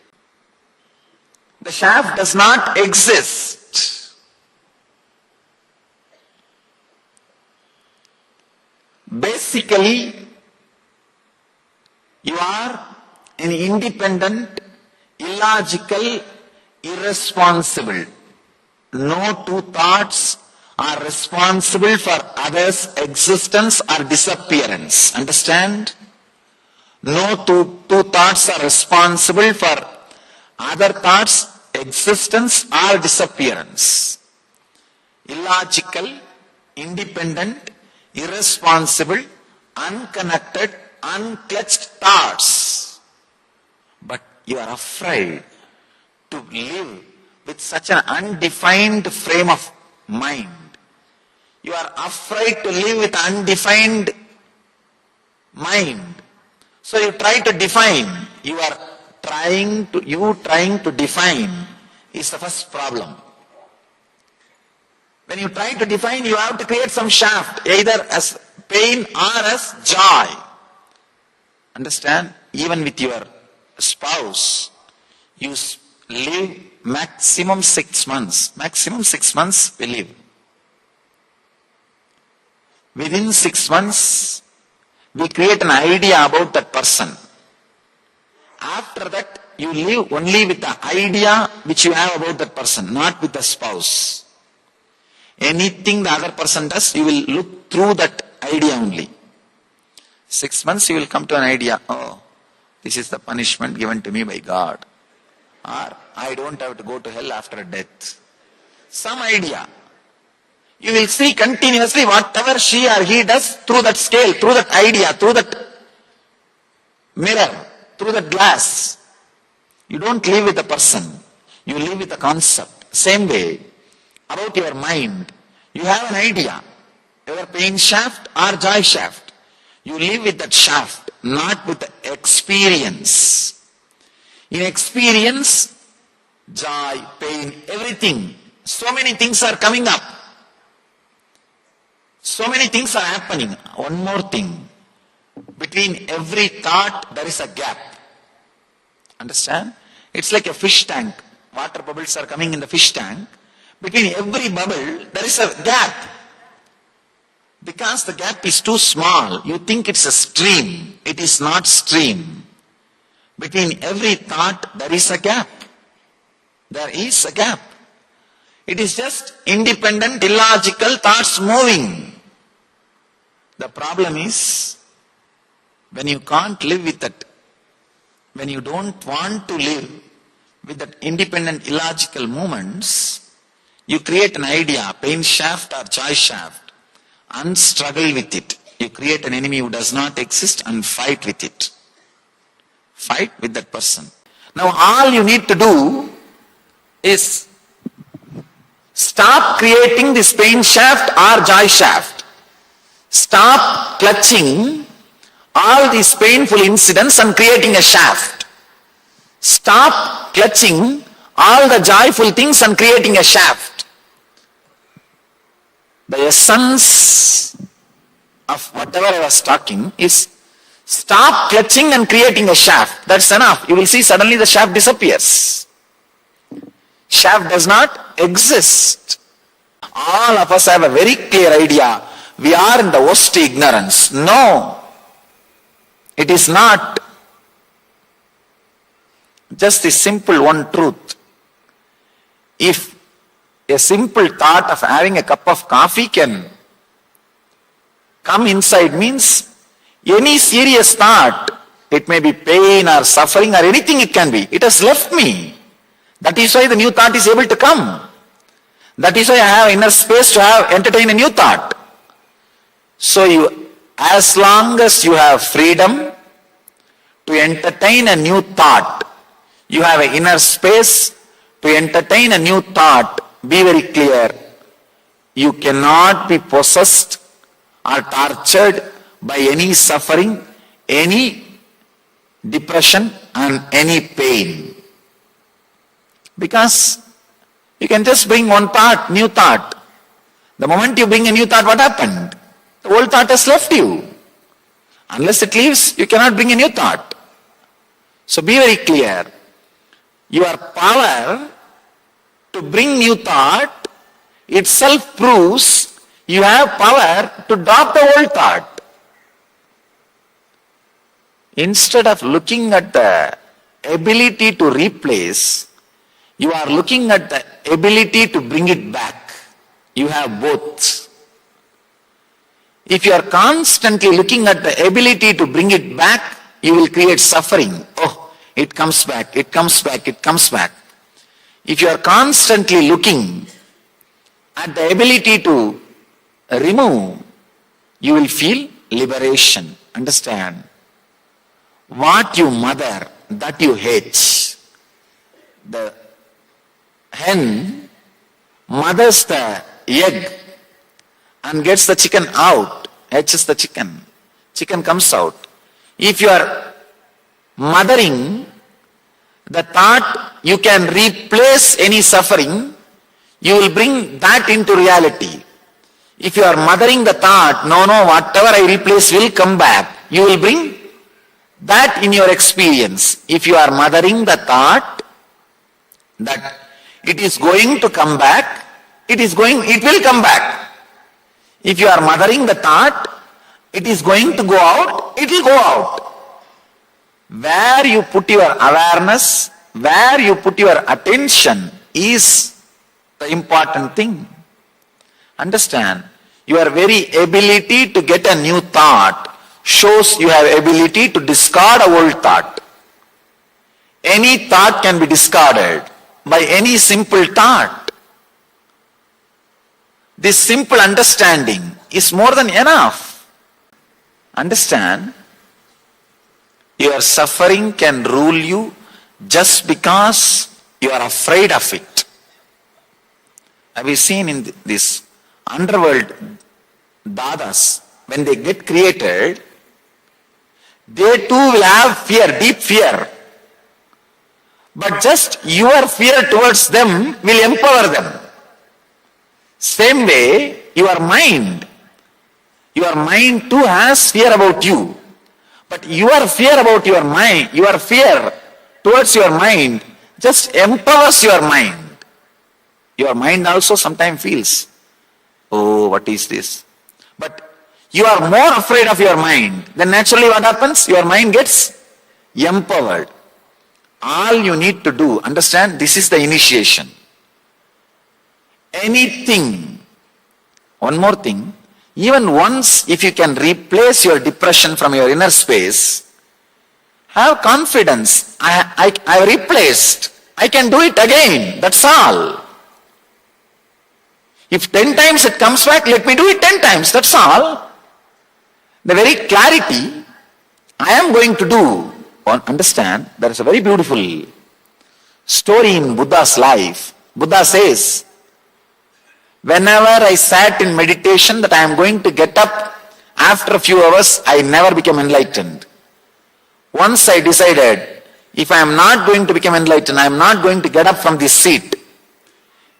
The shaft does not exist. Basically, you are an independent, illogical, irresponsible. No two thoughts are responsible for others' existence or disappearance. Understand? No two thoughts are responsible for other thoughts' existence or disappearance. Illogical, independent, irresponsible, unconnected, unclutched thoughts. But you are afraid to live with such an undefined frame of mind. You are afraid to live with undefined mind. So you try to define. Trying to define is the first problem. When you try to define, you have to create some shaft, either as pain or as joy. Understand? Even with your spouse, you live maximum 6 months. Maximum 6 months we live. Within 6 months, we create an idea about that person. After that, you live only with the idea which you have about that person, not with the spouse. Anything the other person does, you will look through that idea only. 6 months you will come to an idea, oh, this is the punishment given to me by God. Or, I don't have to go to hell after death. Some idea. You will see continuously whatever she or he does through that scale, through that idea, through that mirror, through that glass. You don't live with the person. You live with the concept. Same way, about your mind, you have an idea, whether pain shaft or joy shaft. You live with that shaft, not with the experience. In experience, joy, pain, everything. So many things are coming up. So many things are happening. One more thing. Between every thought, there is a gap. Understand? It's like a fish tank. Water bubbles are coming in the fish tank. Between every bubble, there is a gap. Because the gap is too small, you think it's a stream. It is not stream. Between every thought, there is a gap. There is a gap. It is just independent, illogical thoughts moving. The problem is, when you can't live with that, when you don't want to live with that independent, illogical movements, you create an idea, pain shaft or joy shaft, and struggle with it. You create an enemy who does not exist and fight with it. Fight with that person. Now all you need to do is stop creating this pain shaft or joy shaft. Stop clutching all these painful incidents and creating a shaft. Stop clutching all the joyful things and creating a shaft. The essence of whatever I was talking is stop clutching and creating a shaft. That's enough. You will see suddenly the shaft disappears. Shaft does not exist. All of us have a very clear idea. We are in the worst ignorance. No. It is not. Just the simple one truth. If a simple thought of having a cup of coffee can come inside, means any serious thought, it may be pain or suffering or anything it can be, it has left me. That is why the new thought is able to come. That is why I have inner space to entertain a new thought. So as long as you have freedom to entertain a new thought, you have an inner space to entertain a new thought, be very clear, you cannot be possessed or tortured by any suffering, any depression and any pain. Because you can just bring one thought, new thought. The moment you bring a new thought, what happened? The old thought has left you. Unless it leaves, you cannot bring a new thought. So be very clear. Your power to bring new thought itself proves you have power to drop the old thought. Instead of looking at the ability to replace, you are looking at the ability to bring it back. You have both. If you are constantly looking at the ability to bring it back, you will create suffering. Oh, it comes back, it comes back, it comes back. If you are constantly looking at the ability to remove, you will feel liberation. Understand? What you mother, that you hate. The hen mothers the egg and gets the chicken out, hatches the chicken. Chicken comes out. If you are mothering the thought you can replace any suffering, you will bring that into reality. If you are mothering the thought, no, whatever I replace will come back, you will bring that in your experience. If you are mothering the thought that it is going to come back, it will come back. If you are mothering the thought, it is going to go out, it will go out. Where you put your awareness, where you put your attention is the important thing. Understand? Your very ability to get a new thought shows you have ability to discard a old thought. Any thought can be discarded by any simple thought. This simple understanding is more than enough. Understand? Your suffering can rule you just because you are afraid of it. Have you seen in this underworld dadas, when they get created, they too will have fear, deep fear. But just your fear towards them will empower them. Same way, your mind too has fear about you. But your fear about your mind, your fear towards your mind just empowers your mind. Your mind also sometimes feels, oh, what is this? But you are more afraid of your mind. Then naturally what happens? Your mind gets empowered. All you need to do, understand, this is the initiation. Anything, one more thing, even once if you can replace your depression from your inner space, have confidence. I replaced. I can do it again. That's all. If 10 times it comes back, let me do it 10 times. That's all. The very clarity I am going to do. Understand, there is a very beautiful story in Buddha's life. Buddha says, whenever I sat in meditation that I am going to get up after a few hours, I never became enlightened. Once I decided, if I am not going to become enlightened, I am not going to get up from this seat.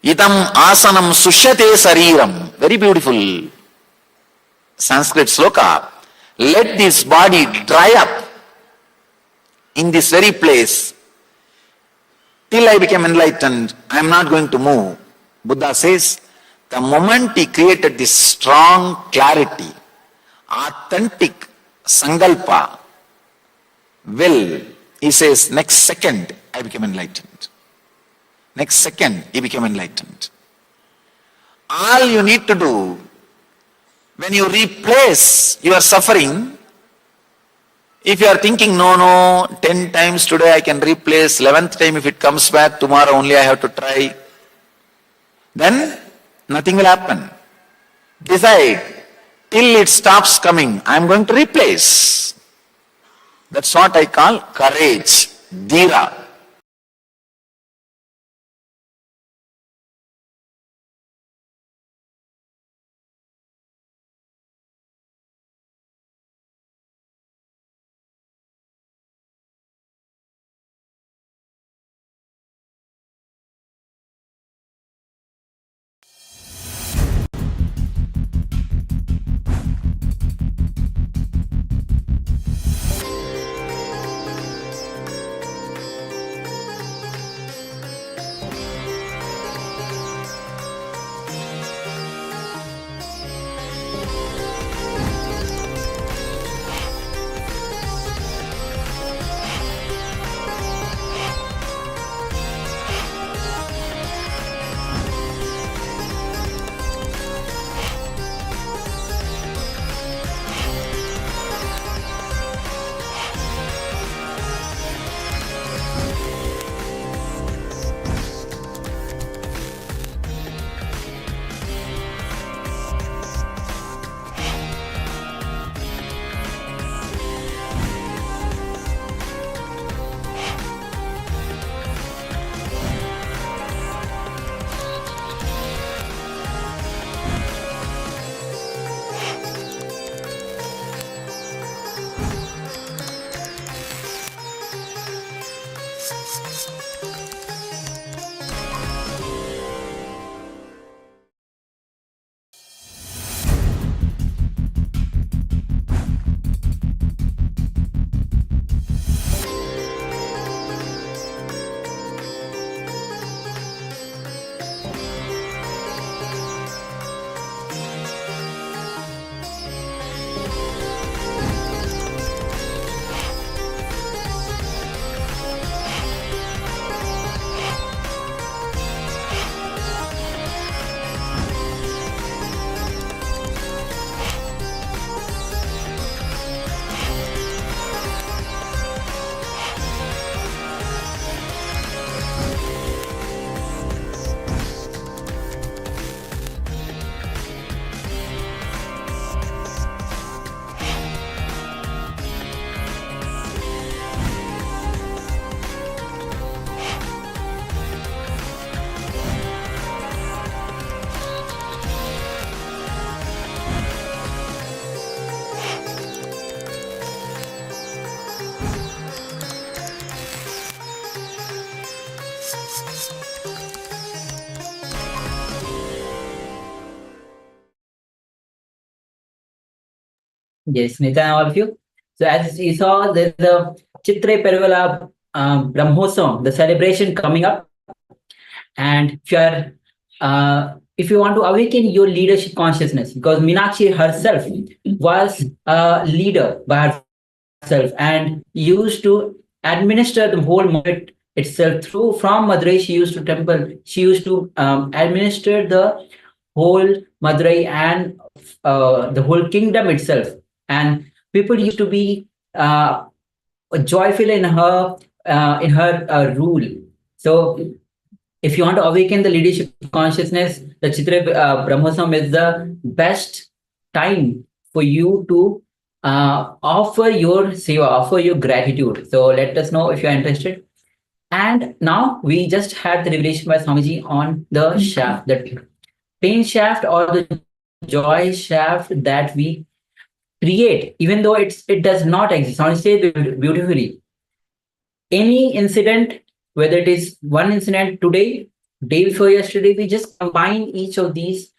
Idam asanam sushyate sariram. Very beautiful Sanskrit sloka. Let this body dry up in this very place. Till I became enlightened, I am not going to move. Buddha says, the moment he created this strong clarity, authentic Sankalpa, will, he says, next second I became enlightened. Next second he became enlightened. All you need to do, when you replace your suffering, if you are thinking, no, 10 times today I can replace, 11th time if it comes back, tomorrow only I have to try, then nothing will happen. Decide, till it stops coming, I am going to replace. That's what I call courage, dhira. Yes, Nitya, all of you. So as you saw, there's the Chitre Pervala Brahmosam, the celebration coming up. And if you want to awaken your leadership consciousness, because Meenakshi herself was a leader by herself and used to administer the whole market itself through from Madurai. She used to temple. She used to administer the whole Madurai and the whole kingdom itself. And people used to be joyful in her rule. So if you want to awaken the leadership consciousness, the Chitra Brahmosam is the best time for you to offer your seva, offer your gratitude. So let us know if you are interested. And now we just had the revelation by Swamiji on the shaft, the pain shaft or the joy shaft that we create, even though it does not exist. Swamiji said beautifully, any incident, whether it is one incident today, day before yesterday, we just combine each of these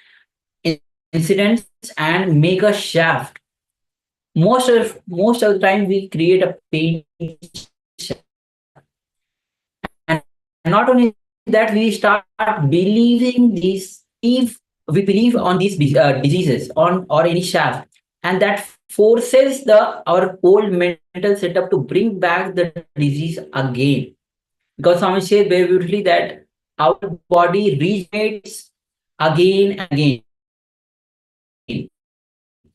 incidents and make a shaft. Most of the time, we create a pain shaft. And not only that, we start believing these. If we believe on these diseases on or any shaft, and that forces our old mental setup to bring back the disease again. Because Swami said very beautifully that our body regenerates again and again.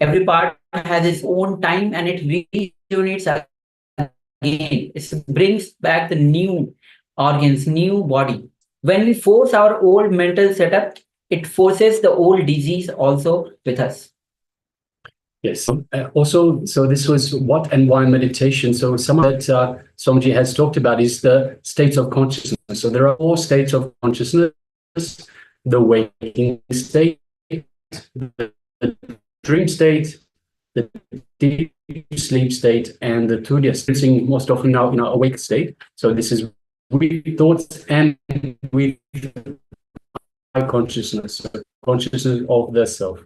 Every part has its own time and it regenerates again. It brings back the new organs, new body. When we force our old mental setup, it forces the old disease also with us. Yes. Also, so this was what and why meditation. So some of that Swamiji has talked about is the states of consciousness. So there are 4 states of consciousness: the waking state, the dream state, the deep sleep state, and the Turiya state, most often now in our awake state. So this is with thoughts and with consciousness, consciousness of the self.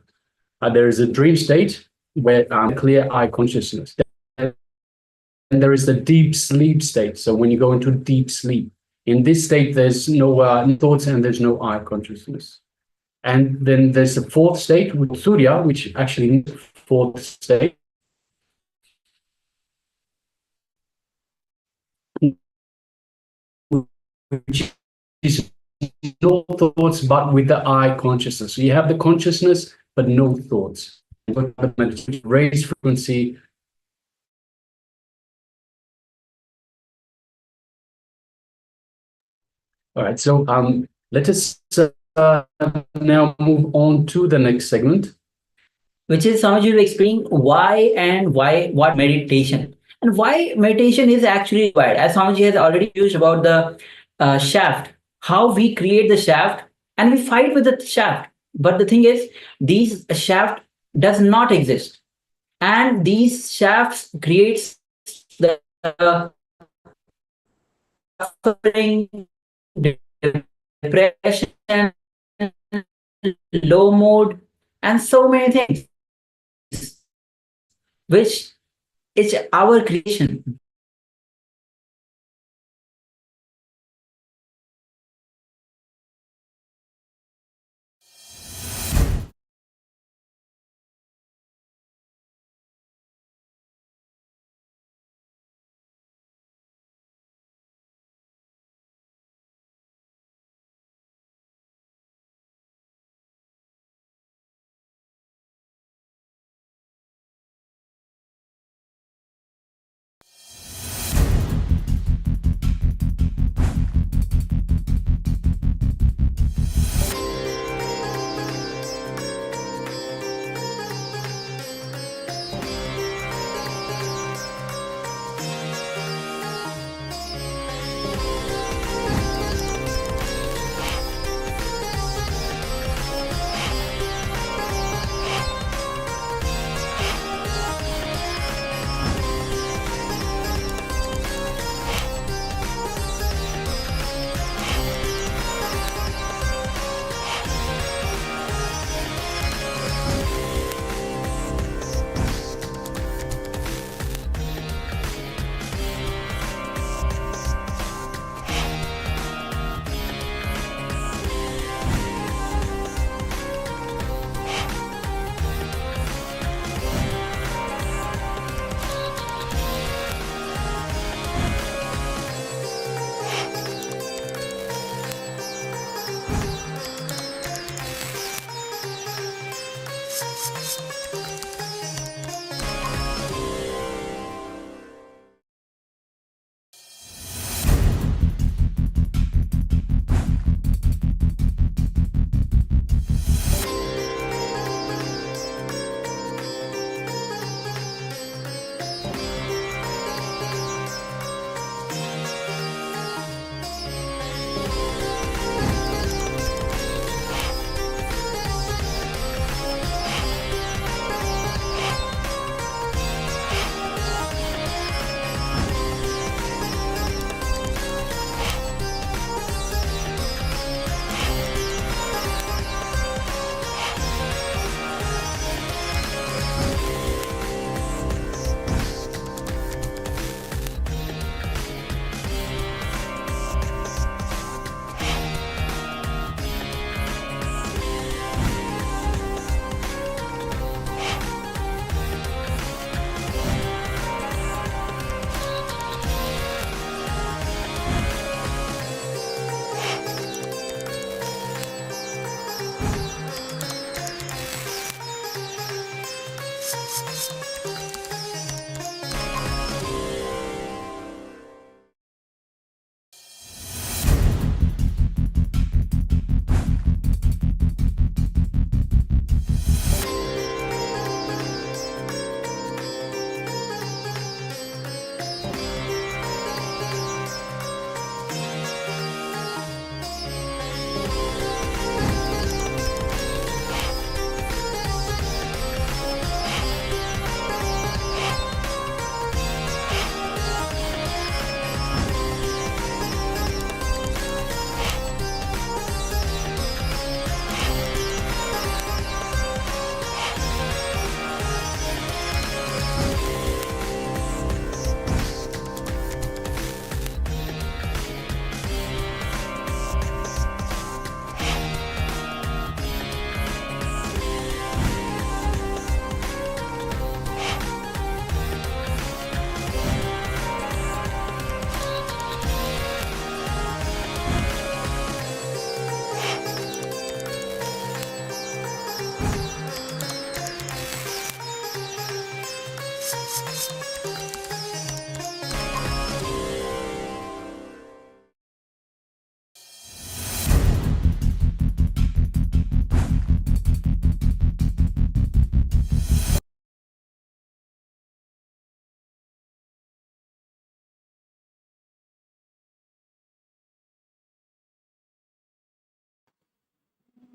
There is a dream state where clear eye consciousness. And there is the deep sleep state. So when you go into deep sleep, in this state, there's no thoughts and there's no eye consciousness. And then there's the 4th state with Surya, which actually is the 4th state, which is no thoughts, but with the eye consciousness. So you have the consciousness, but no thoughts. Raise frequency. All right, so let us now move on to the next segment, which is Swamiji will explain what meditation and why meditation is actually required. As Swamiji has already used about the shaft, how we create the shaft and we fight with the shaft. But the thing is, these shaft does not exist, and these shafts creates the suffering, depression, low mood, and so many things, which is our creation.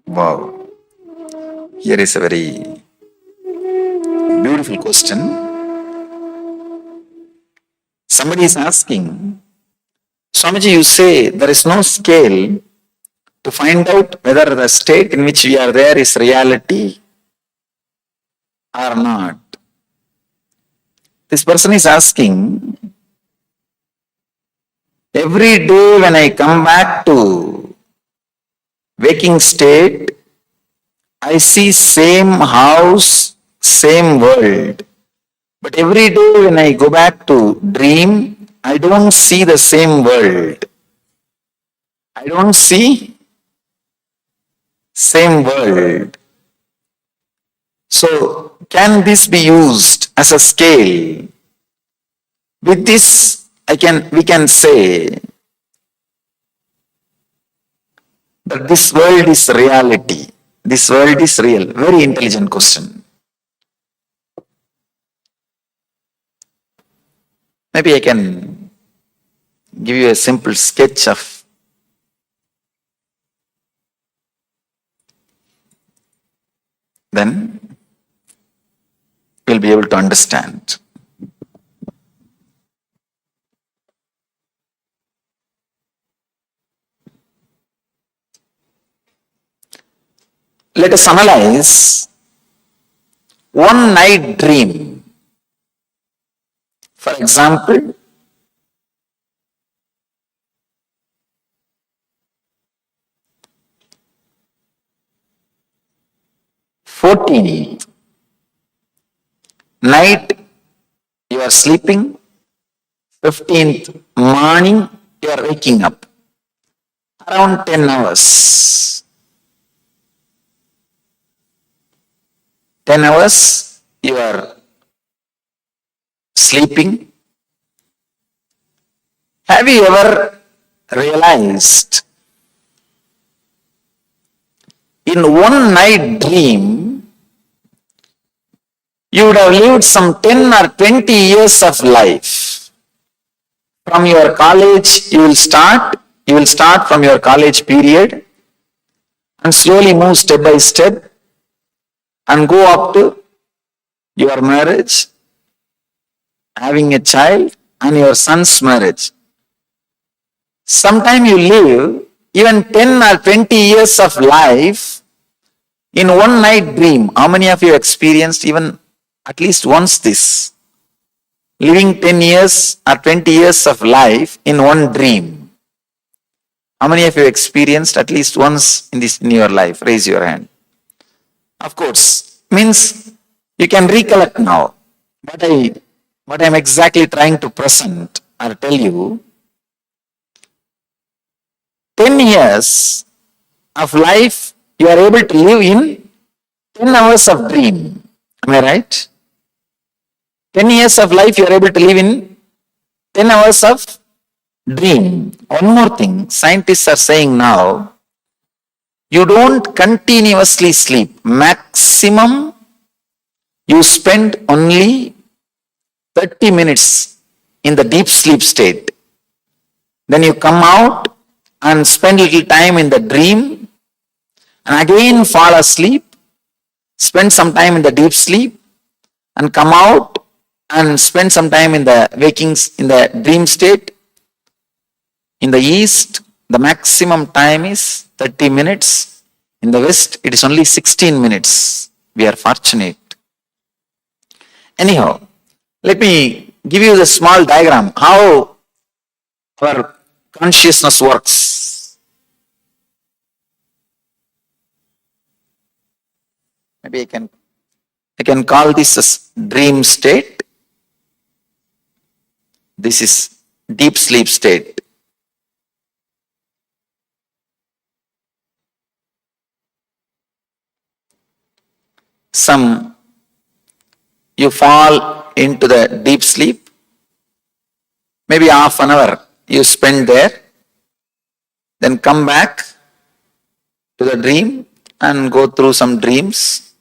Wow. Here is a very beautiful question. Somebody is asking, Swamiji, you say there is no scale to find out whether the state in which we are there is reality or not. This person is asking, every day when I come back to waking state, I see same house, same world. But every day when I go back to dream, I don't see the same world. I don't see same world. So can this be used as a scale? With this, we can say that this world is reality. This world is real. Very intelligent question. Maybe I can give you a simple sketch of then we'll be able to understand. Let us analyze one night dream. For example, "14th night you are sleeping, 15th morning you are waking up, around 10 hours. 10 hours you are sleeping. Have you ever realized in one night dream you would have lived some 10 or 20 years of life? From your college you will start from your college period and slowly move step by step and go up to your marriage, having a child, and your son's marriage. Sometime you live even 10 or 20 years of life in one night dream. How many of you experienced even at least once this? Living 10 years or 20 years of life in one dream. How many of you experienced at least once in your life? Raise your hand. Of course, means you can recollect now. What I'm exactly trying to present or tell you, 10 years of life you are able to live in 10 hours of dream. Am I right? 10 years of life you are able to live in 10 hours of dream. One more thing, scientists are saying now, you don't continuously sleep. Maximum you spend only 30 minutes in the deep sleep state. Then you come out and spend little time in the dream and again fall asleep, spend some time in the deep sleep and come out and spend some time in the in the dream state. In the East, the maximum time is 30 minutes. In the West, it is only 16 minutes. We are fortunate. Anyhow, let me give you the small diagram how our consciousness works. Maybe I can call this as dream state. This is deep sleep state. You fall into the deep sleep, maybe half an hour you spend there, then come back to the dream and go through some dreams,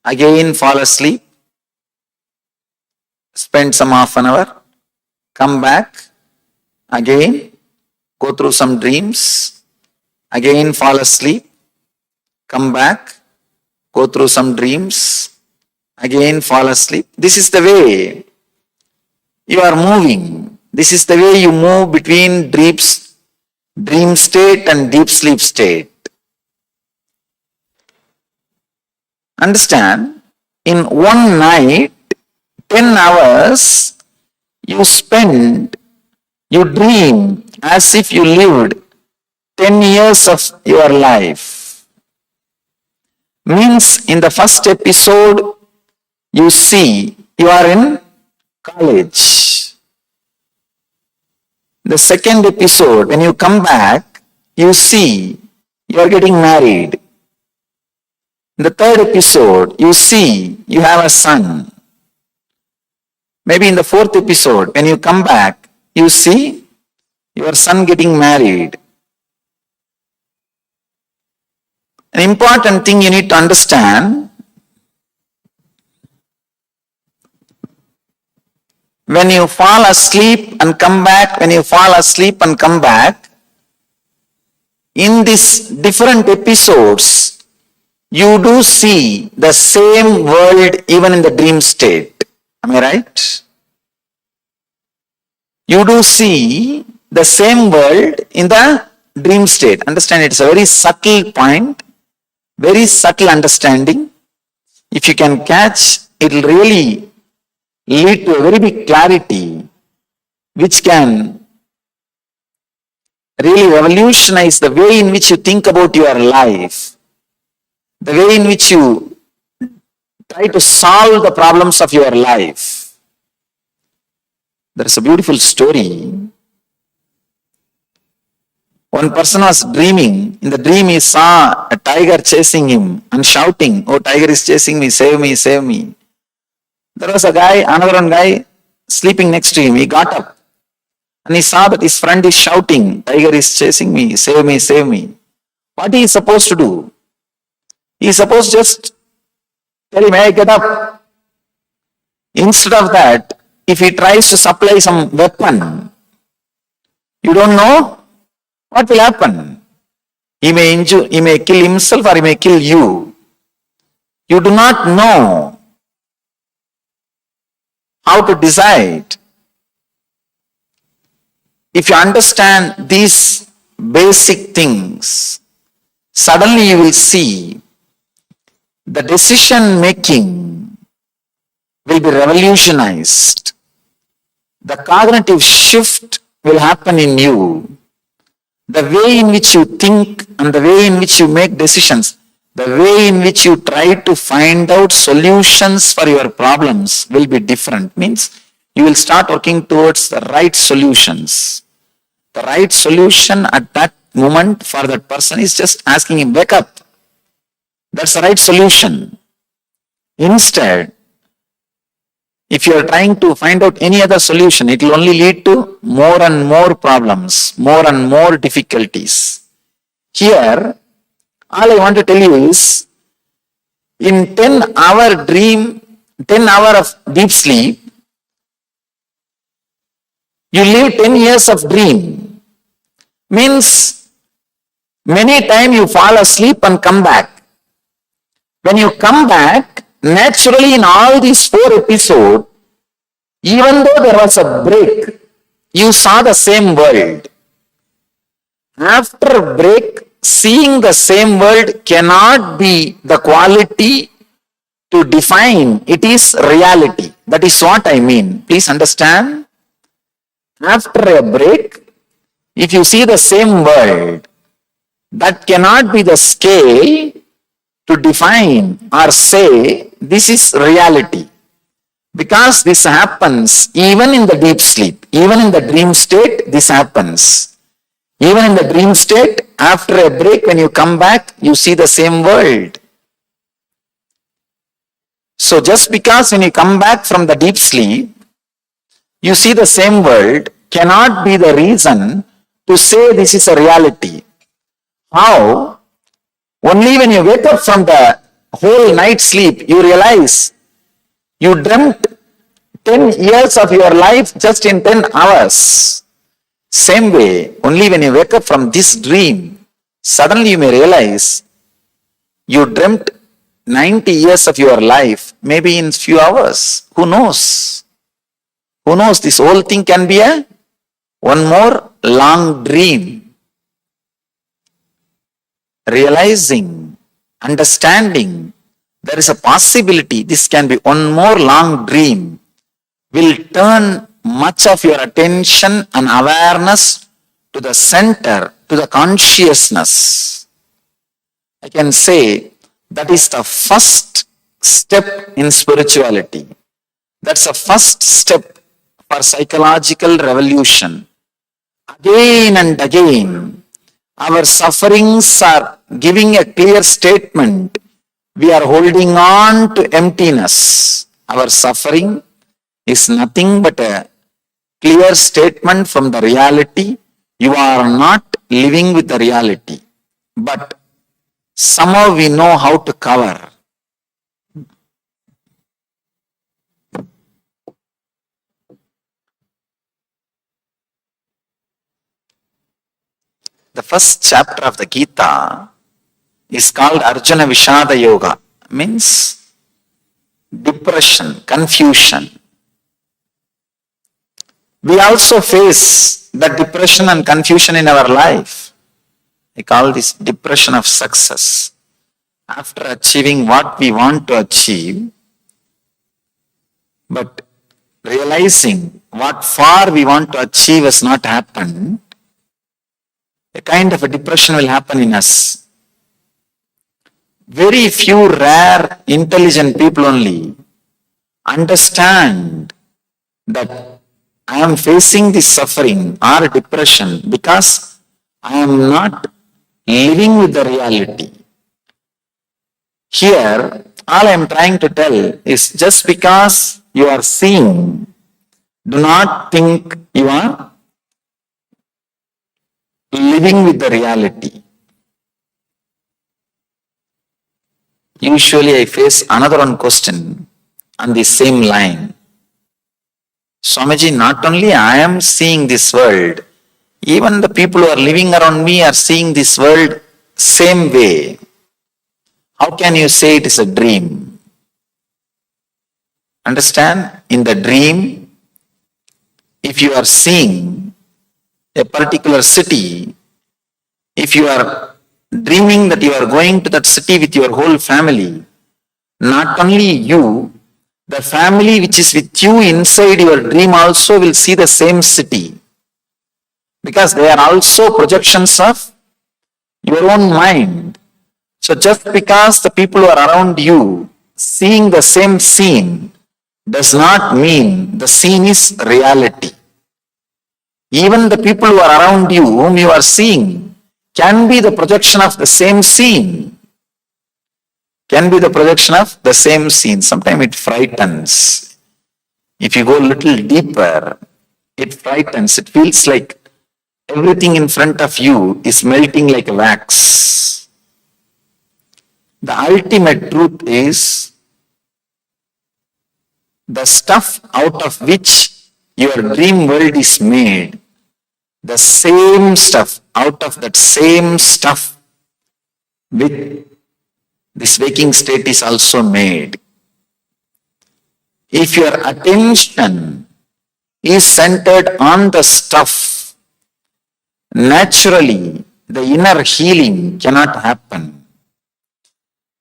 again fall asleep, spend some half an hour, come back, again go through some dreams, again fall asleep, come back, go through some dreams, again fall asleep. This is the way you are moving. This is the way you move between dream state and deep sleep state. Understand, in one night, 10 hours, you dream as if you lived 10 years of your life. Means in the first episode, you see you are in college. The second episode, when you come back, you see you are getting married. In the third episode, you see you have a son. Maybe in the fourth episode, when you come back, you see your son getting married. An important thing you need to understand, when you fall asleep and come back, in these different episodes, you do see the same world even in the dream state. Am I right? You do see the same world in the dream state. Understand, it's a very subtle point, very subtle understanding. If you can catch, it will really lead to a very big clarity, which can really revolutionize the way in which you think about your life, the way in which you try to solve the problems of your life. There is a beautiful story. One person was dreaming. In the dream, he saw a tiger chasing him and shouting, "Oh, tiger is chasing me, save me, save me." There was another one guy sleeping next to him. He got up and he saw that his friend is shouting, "Tiger is chasing me, save me, save me." What he is supposed to do? He is supposed to just tell him, "Hey, get up." Instead of that, if he tries to supply some weapon, you don't know what will happen. He may injure, he may kill himself or he may kill you. You do not know how to decide. If you understand these basic things, suddenly you will see the decision making will be revolutionized. The cognitive shift will happen in you. The way in which you think and the way in which you make decisions, the way in which you try to find out solutions for your problems will be different. Means you will start working towards the right solutions. The right solution at that moment for that person is just asking him, "Wake up." That's the right solution. Instead, if you are trying to find out any other solution, it will only lead to more and more problems, more and more difficulties. Here, all I want to tell you is, in 10-hour dream, 10 hours of deep sleep, you live 10 years of dream. Means, many times you fall asleep and come back. When you come back, naturally in all these 4 episodes, even though there was a break, you saw the same world. After a break, seeing the same world cannot be the quality to define. It is reality. That is what I mean. Please understand. After a break, if you see the same world, that cannot be the scale to define or say this is reality. Because this happens even in the deep sleep, even in the dream state, this happens. Even in the dream state, after a break, when you come back, you see the same world. So just because when you come back from the deep sleep, you see the same world, cannot be the reason to say this is a reality. How? Only when you wake up from the whole night sleep, you realize you dreamt 10 years of your life just in 10 hours. Same way, only when you wake up from this dream, suddenly you may realize you dreamt 90 years of your life, maybe in few hours. Who knows? Who knows? This whole thing can be one more long dream. Realizing, understanding, there is a possibility this can be one more long dream, will turn much of your attention and awareness to the center, to the consciousness. I can say that is the first step in spirituality. That's the first step for psychological revolution. Again and again, our sufferings are giving a clear statement. We are holding on to emptiness. Our suffering is nothing but a clear statement from the reality. You are not living with the reality. But somehow we know how to cover. The first chapter of the Gita is called Arjuna Vishada Yoga. Means depression, confusion. We also face that depression and confusion in our life. I call this depression of success. After achieving what we want to achieve, but realizing what far we want to achieve has not happened, a kind of a depression will happen in us. Very few rare intelligent people only understand that I am facing this suffering or depression because I am not living with the reality. Here, all I am trying to tell is just because you are seeing, do not think you are living with the reality. Usually I face another one question on the same line. Swamiji, not only I am seeing this world, even the people who are living around me are seeing this world same way. How can you say it is a dream? Understand? In the dream, if you are seeing a particular city, if you are dreaming that you are going to that city with your whole family, not only you, the family which is with you inside your dream also will see the same city. Because they are also projections of your own mind. So just because the people who are around you seeing the same scene does not mean the scene is reality. Even the people who are around you, whom you are seeing, can be the projection of the same scene. Can be the projection of the same scene. Sometimes it frightens. If you go a little deeper, it frightens. It feels like everything in front of you is melting like wax. The ultimate truth is the stuff out of which your dream world is made, the same stuff, out of that same stuff with this waking state is also made. If your attention is centered on the stuff, naturally the inner healing cannot happen.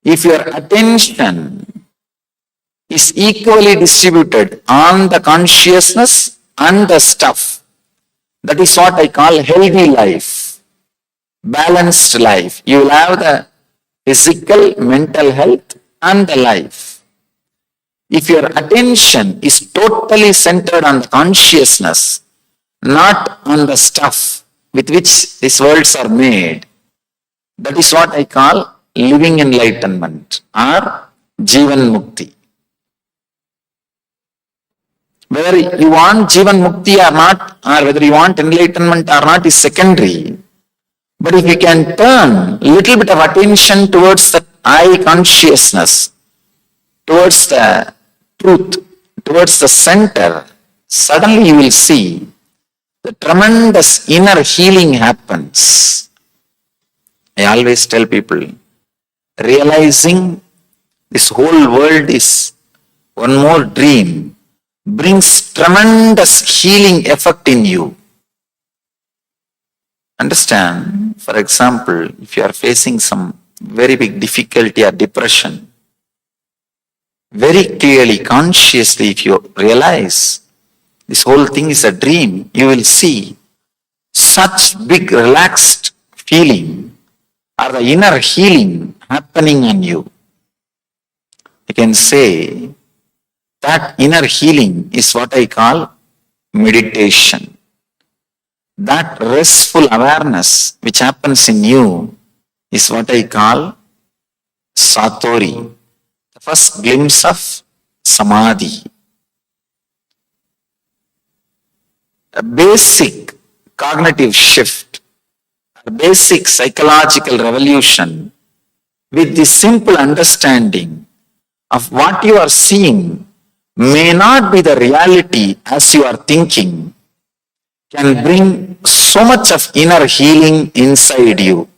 If your attention is equally distributed on the consciousness and the stuff, that is what I call healthy life, balanced life. You will have the physical, mental health and the life. If your attention is totally centered on the consciousness, not on the stuff with which these worlds are made, that is what I call living enlightenment or Jivan Mukti. Whether you want Jivan Mukti or not, or whether you want enlightenment or not is secondary. But if you can turn a little bit of attention towards the I consciousness, towards the truth, towards the center, suddenly you will see the tremendous inner healing happens. I always tell people, realizing this whole world is one more dream brings tremendous healing effect in you. Understand? For example, if you are facing some very big difficulty or depression, very clearly, consciously, if you realize this whole thing is a dream, you will see such big relaxed feeling or the inner healing happening in you. I can say that inner healing is what I call meditation. That restful awareness which happens in you is what I call Satori, the first glimpse of Samadhi. A basic cognitive shift, a basic psychological revolution with the simple understanding of what you are seeing may not be the reality as you are thinking, can bring so much of inner healing inside you,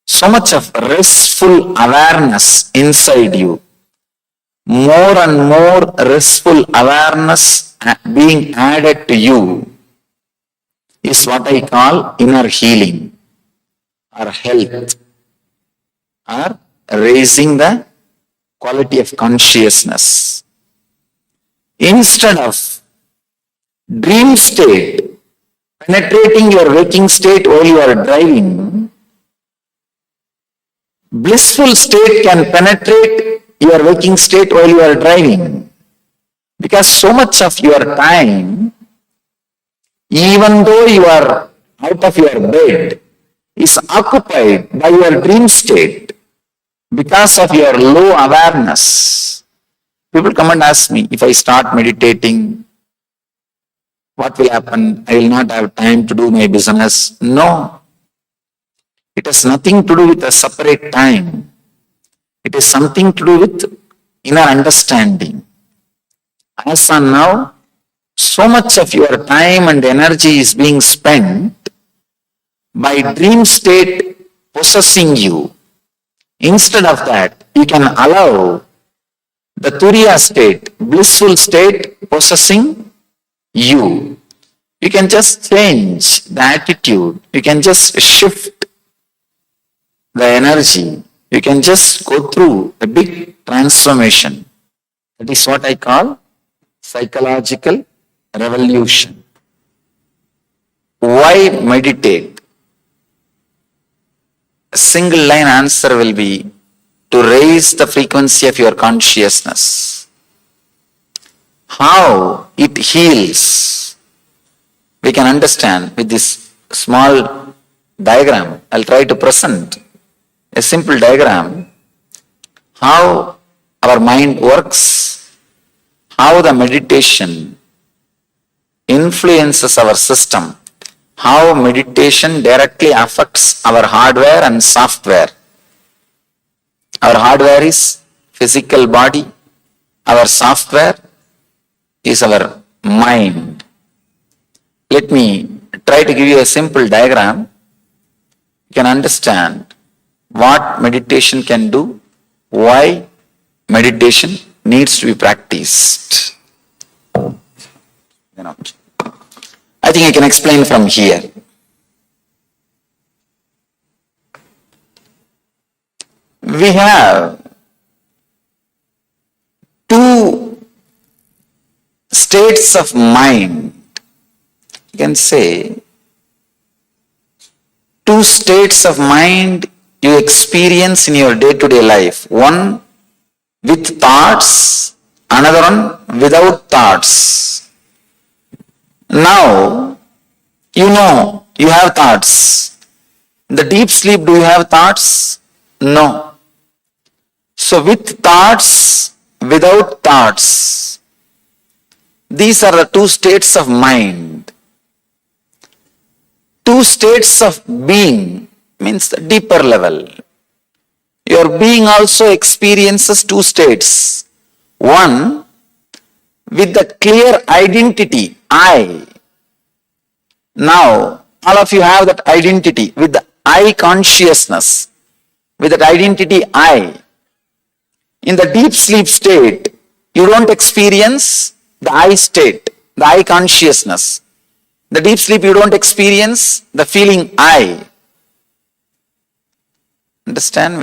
so much of restful awareness inside you. More and more restful awareness being added to you is what I call inner healing or health or raising the quality of consciousness. Instead of dream state penetrating your waking state while you are driving, blissful state can penetrate your waking state while you are driving. Because so much of your time, even though you are out of your bed is occupied by your dream state because of your low awareness. People come and ask me, if I start meditating, what will happen? I will not have time to do my business. No. It has nothing to do with a separate time. It is something to do with inner understanding. As of now, so much of your time and energy is being spent by dream state possessing you. Instead of that, you can allow the Turiya state, blissful state possessing you. You can just change the attitude. You can just shift the energy. You can just go through a big transformation. That is what I call psychological revolution. Why meditate? A single line answer will be to raise the frequency of your consciousness. How it heals, we can understand with this small diagram. I'll try to present a simple diagram, how our mind works, how the meditation influences our system, how meditation directly affects our hardware and software. Our hardware is physical body, our software is our mind. Let me try to give you a simple diagram. You can understand what meditation can do, why meditation needs to be practiced. I think I can explain from here. We have two states of mind. You can say two states of mind you experience in your day-to-day life. One with thoughts, another one without thoughts. Now, you know you have thoughts. In the deep sleep, do you have thoughts? No. So with thoughts, without thoughts, these are the two states of mind. Two states of being means the deeper level. Your being also experiences two states. One with the clear identity, I. Now, all of you have that identity with the I consciousness, with that identity I. In the deep sleep state, you don't experience the I state, the I consciousness. The deep sleep, you don't experience the feeling I. Understand?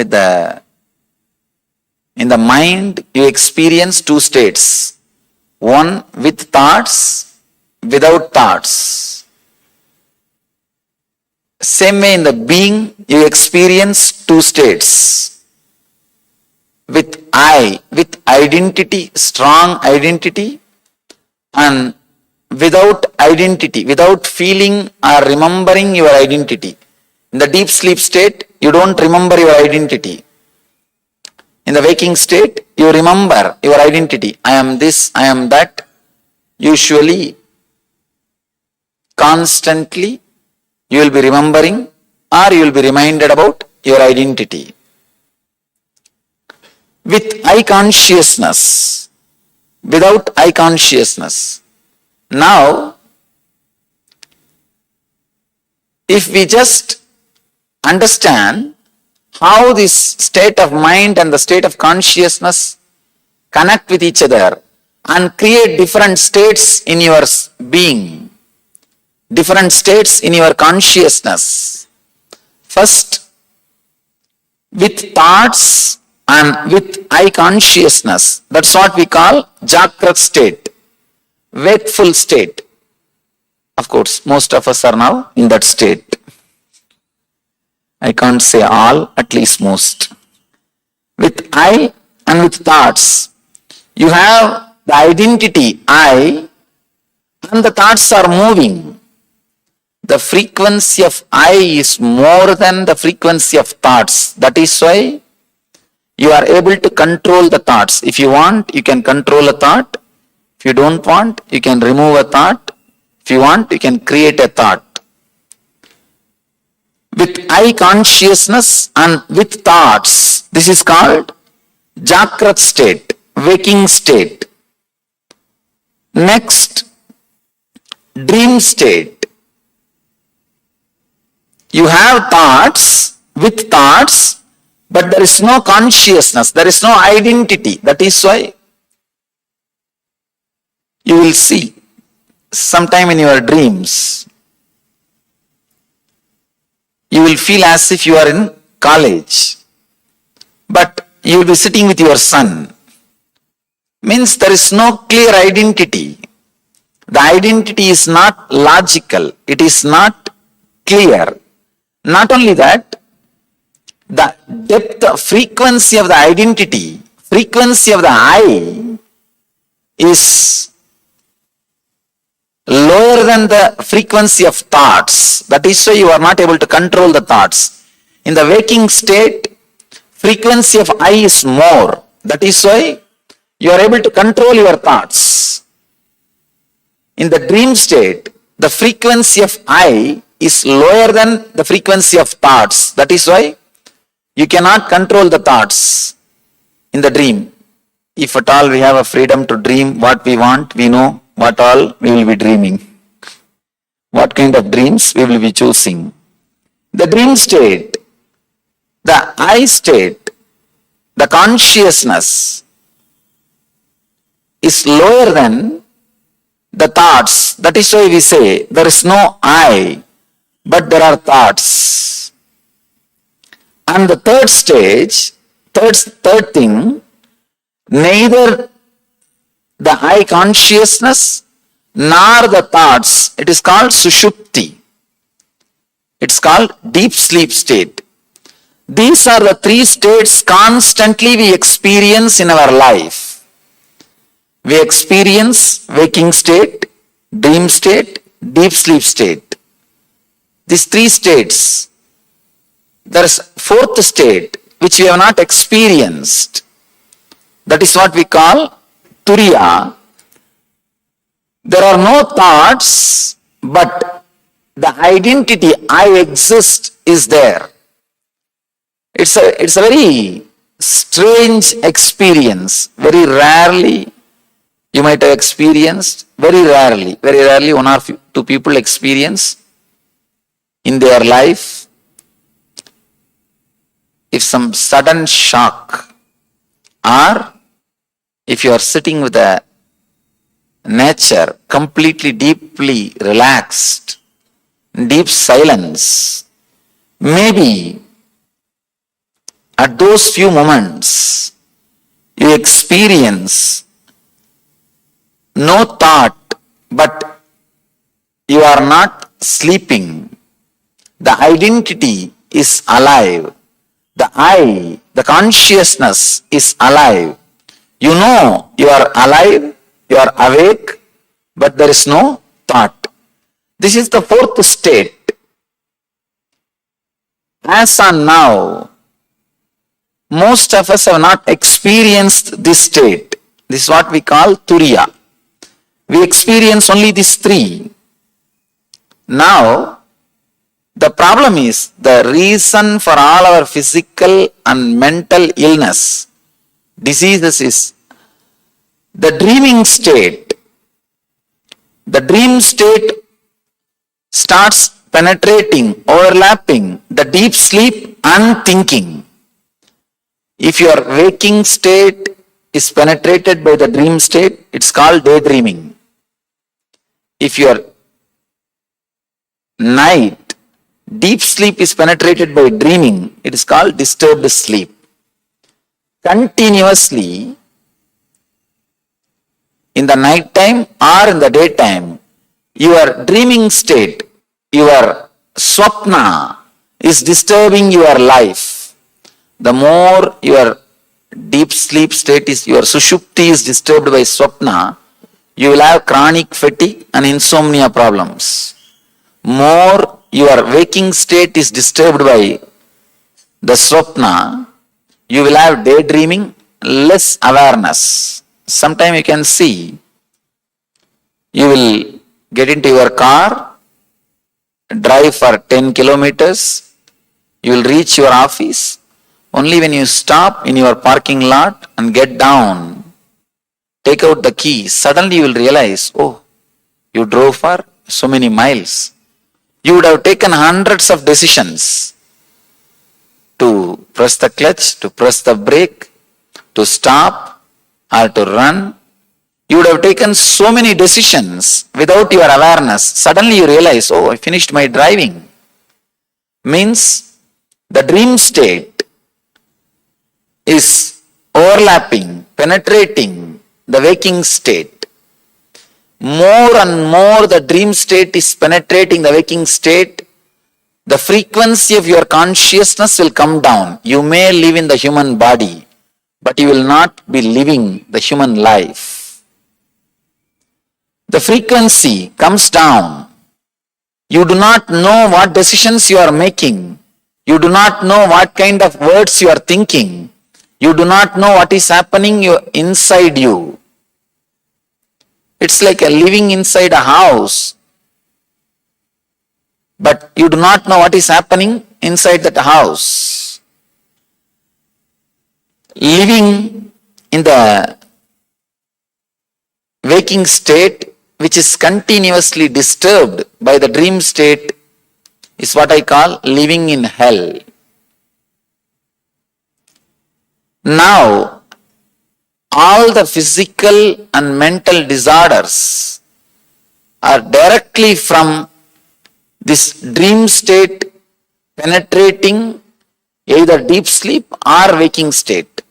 In the mind, you experience two states. One with thoughts, without thoughts. Same way in the being, you experience two states. With I, with identity, strong identity, and without identity, without feeling or remembering your identity. In the deep sleep state, you don't remember your identity. In the waking state, you remember your identity. I am this, I am that. Usually, constantly, you will be remembering or you will be reminded about your identity. With I consciousness, without I consciousness. Now, if we just understand how this state of mind and the state of consciousness connect with each other and create different states in your being, different states in your consciousness. First, with thoughts and with I consciousness, that's what we call Chakra state, wakeful state. Of course, most of us are now in that state. I can't say all, at least most. With I and with thoughts, you have the identity I and the thoughts are moving. the frequency of I is more than the frequency of thoughts. That is why you are able to control the thoughts. If you want, you can control a thought. If you don't want, you can remove a thought. If you want, you can create a thought. With I consciousness and with thoughts, this is called Jagrat state, waking state. Next, dream state. You have thoughts, with thoughts, but there is no consciousness, there is no identity. That is why you will see sometime in your dreams, you will feel as if you are in college, but you will be sitting with your son. Means there is no clear identity. The identity is not logical. It is not clear. Not only that, the depth, frequency of the identity, frequency of the I is lower than the frequency of thoughts. That is why you are not able to control the thoughts. In the waking state, frequency of I is more. That is why you are able to control your thoughts. In the dream state, the frequency of I is lower than the frequency of thoughts. That is why you cannot control the thoughts in the dream. If at all we have a freedom to dream what we want, we know what all we will be dreaming. What kind of dreams we will be choosing. The dream state, the I state, the consciousness is lower than the thoughts. That is why we say there is no I, but there are thoughts. And the third stage, third thing, neither the I consciousness nor the thoughts, it is called sushupti. It's called deep sleep state. These are the three states constantly we experience in our life. We experience waking state, dream state, deep sleep state. These three states. There is fourth state which we have not experienced. That is what we call turiya. There are no thoughts, but the identity I exist is there. It's a very strange experience. Very rarely you might have experienced, very rarely one or two people experience in their life. If some sudden shock, or if you are sitting with a nature completely deeply relaxed, deep silence, maybe at those few moments you experience no thought, but you are not sleeping. The identity is alive. The I, the consciousness is alive. You know you are alive, you are awake, but there is no thought. This is the fourth state. As on now, most of us have not experienced this state. This is what we call turiya. We experience only these three. Now, the problem is the reason for all our physical and mental illness, diseases is the dreaming state. The dream state starts penetrating, overlapping the deep sleep and thinking. If your waking state is penetrated by the dream state, it's called daydreaming. If your night, deep sleep is penetrated by dreaming, it is called disturbed sleep. Continuously, in the night time or in the daytime, your dreaming state, your swapna is disturbing your life. The more your deep sleep state is, your sushupti is disturbed by swapna, you will have chronic fatigue and insomnia problems. more your waking state is disturbed by the swapna, you will have daydreaming, less awareness. Sometimes you can see, you will get into your car, drive for 10 kilometers, you will reach your office. Only when you stop in your parking lot and get down, take out the key, suddenly you will realize, oh, you drove for so many miles. You would have taken hundreds of decisions to press the clutch, to press the brake, to stop or to run. You would have taken so many decisions without your awareness. Suddenly you realize, oh, I finished my driving. Means the dream state is overlapping, penetrating the waking state. More and more the dream state is penetrating the waking state, the frequency of your consciousness will come down. You may live in the human body, but you will not be living the human life. The frequency comes down. You do not know what decisions you are making. You do not know what kind of words you are thinking. You do not know what is happening inside you. It's like living inside a house, but you do not know what is happening inside that house. Living in the waking state, which is continuously disturbed by the dream state, is what I call living in hell. Now, all the physical and mental disorders are directly from this dream state penetrating either deep sleep or waking state.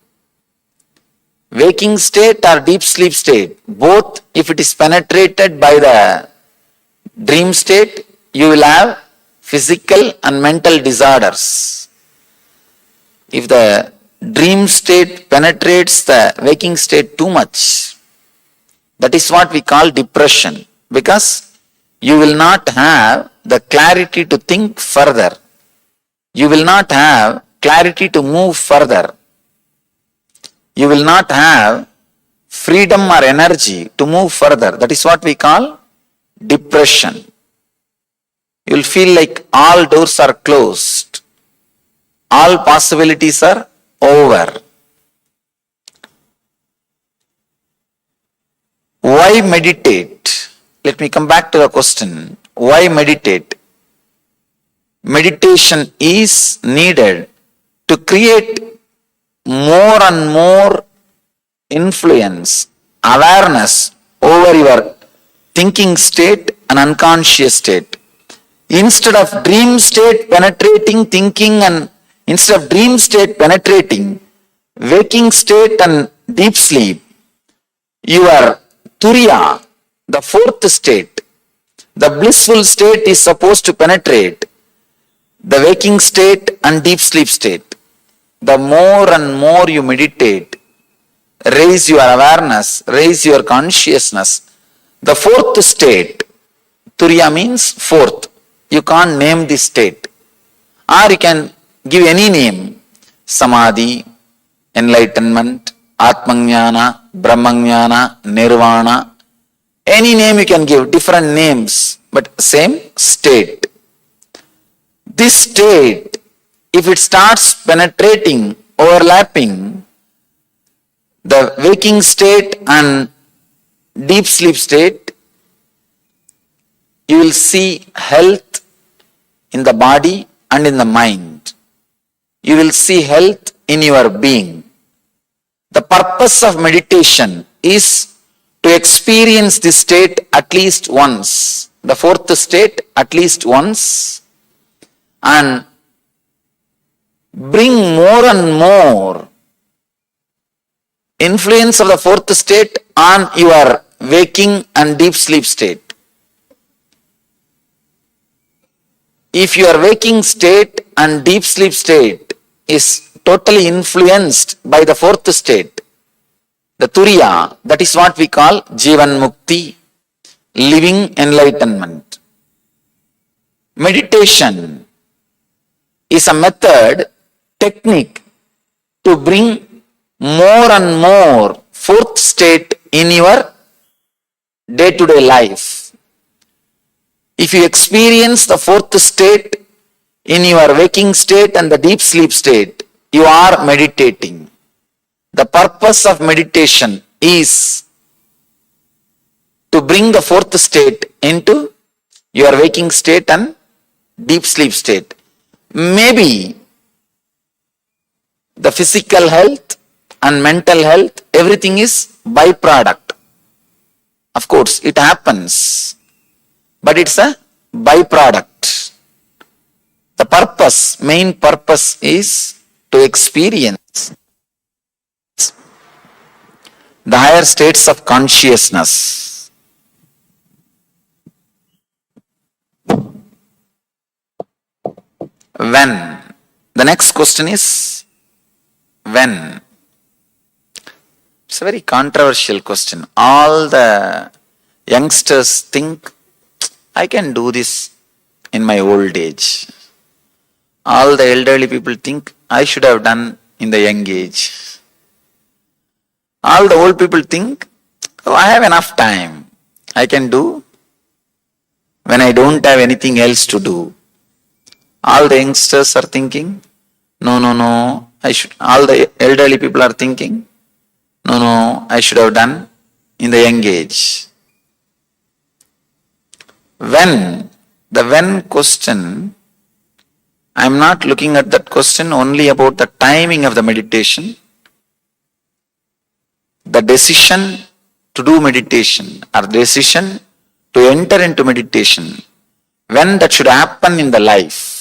Waking state or deep sleep state, both if it is penetrated by the dream state, you will have physical and mental disorders. If the dream state penetrates the waking state too much, that is what we call depression, because you will not have the clarity to think further. You will not have clarity to move further. You will not have freedom or energy to move further. That is what we call depression. You will feel like all doors are closed. All possibilities are over. Why meditate? Let me come back to the question. Why meditate? Meditation is needed to create more and more influence, awareness over your thinking state and unconscious state. Instead of dream state penetrating thinking and instead of dream state penetrating waking state and deep sleep, your turiya, the fourth state, the blissful state is supposed to penetrate the waking state and deep sleep state. The more and more you meditate, raise your awareness, raise your consciousness. The fourth state, turiya means fourth. You can't name this state. Or you can give any name. Samadhi, enlightenment, Atmajnana, Brahmajnana, Nirvana. Any name you can give, different names, but same state. This state, if it starts penetrating, overlapping the waking state and deep sleep state, you will see health in the body and in the mind. You will see health in your being. The purpose of meditation is to experience this state at least once, the fourth state at least once, and bring more and more influence of the fourth state on your waking and deep sleep state. If your waking state and deep sleep state is totally influenced by the fourth state, the turiya, that is what we call Jivan Mukti, living enlightenment. Meditation is a method, technique to bring more and more fourth state in your day-to-day life. If you experience the fourth state in your waking state and the deep sleep state, you are meditating. The purpose of meditation is to bring the fourth state into your waking state and deep sleep state. Maybe the physical health and mental health, everything is byproduct. Of course, it happens, but it's a byproduct. The purpose, main purpose is to experience the higher states of consciousness. When? The next question is when? It's a very controversial question. All the youngsters think, I can do this in my old age. All the elderly people think, I should have done in the young age. All the old people think, oh, I have enough time. I can do when I don't have anything else to do. All the youngsters are thinking, no, I should. All the elderly people are thinking, no, I should have done in the young age. When? The when question, I am not looking at that question only about the timing of the meditation. The decision to do meditation or decision to enter into meditation, when that should happen in the life.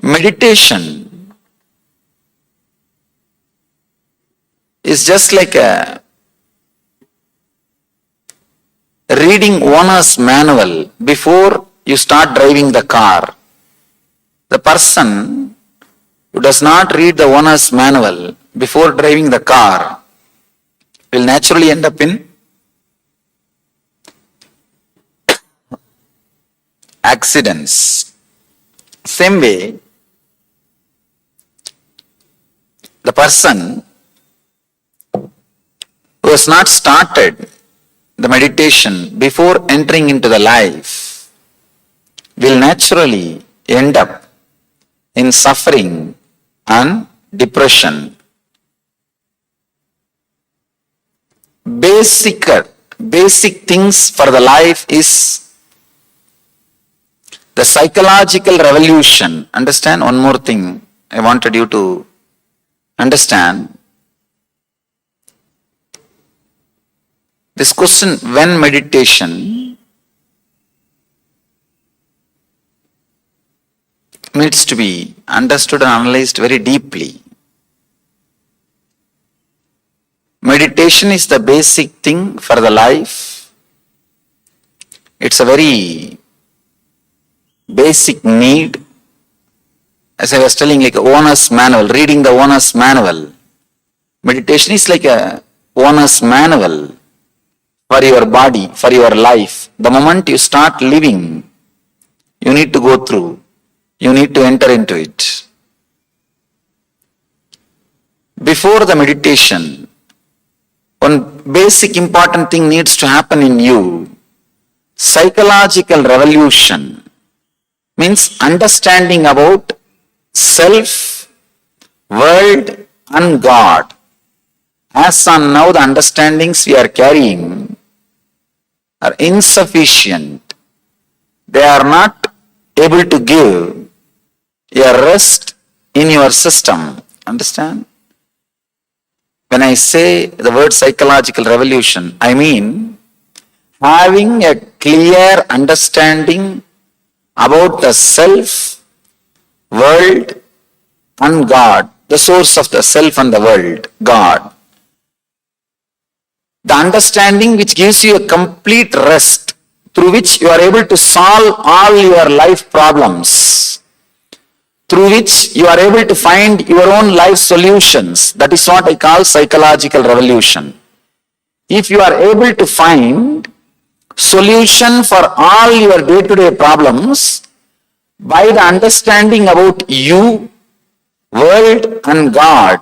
Meditation is just like a reading owner's manual before you start driving the car. The person who does not read the owner's manual before driving the car will naturally end up in accidents. Same way, the person who has not started the meditation before entering into the life will naturally end up in suffering and depression. Basic things for the life is the psychological revolution. Understand one more thing I wanted you to understand. This question, when meditation, needs to be understood and analyzed very deeply. Meditation is the basic thing for the life. It's a very basic need. As I was telling, like owner's manual, reading the owner's manual. Meditation is like a owner's manual for your body, for your life. The moment you start living, you need to go through. You need to enter into it. Before the meditation, one basic important thing needs to happen in you. Psychological revolution means understanding about self, world and God. As on now, the understandings we are carrying are insufficient. They are not able to give a rest in your system. Understand? When I say the word psychological revolution, I mean having a clear understanding about the self, world and God, the source of the self and the world, God. The understanding which gives you a complete rest, through which you are able to solve all your life problems, through which you are able to find your own life solutions. That is what I call psychological revolution. If you are able to find solution for all your day-to-day problems by the understanding about you, world and God,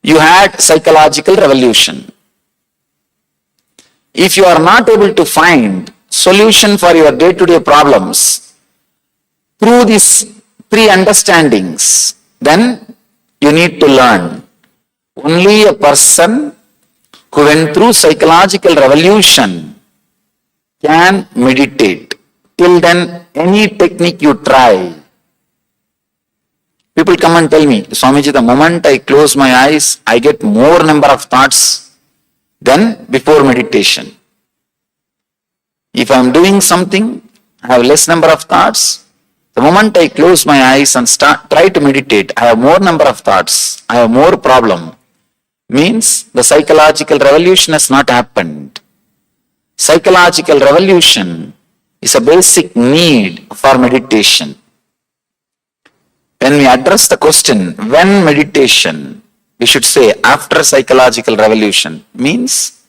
you had psychological revolution. If you are not able to find solution for your day-to-day problems through these three understandings, then you need to learn. Only a person who went through psychological revolution can meditate. Till then, any technique you try. People come and tell me, Swamiji, the moment I close my eyes, I get more number of thoughts than before meditation. If I am doing something, I have less number of thoughts. The moment I close my eyes and try to meditate, I have more number of thoughts. I have more problem. Means the psychological revolution has not happened. Psychological revolution is a basic need for meditation. When we address the question, when meditation, we should say after psychological revolution, means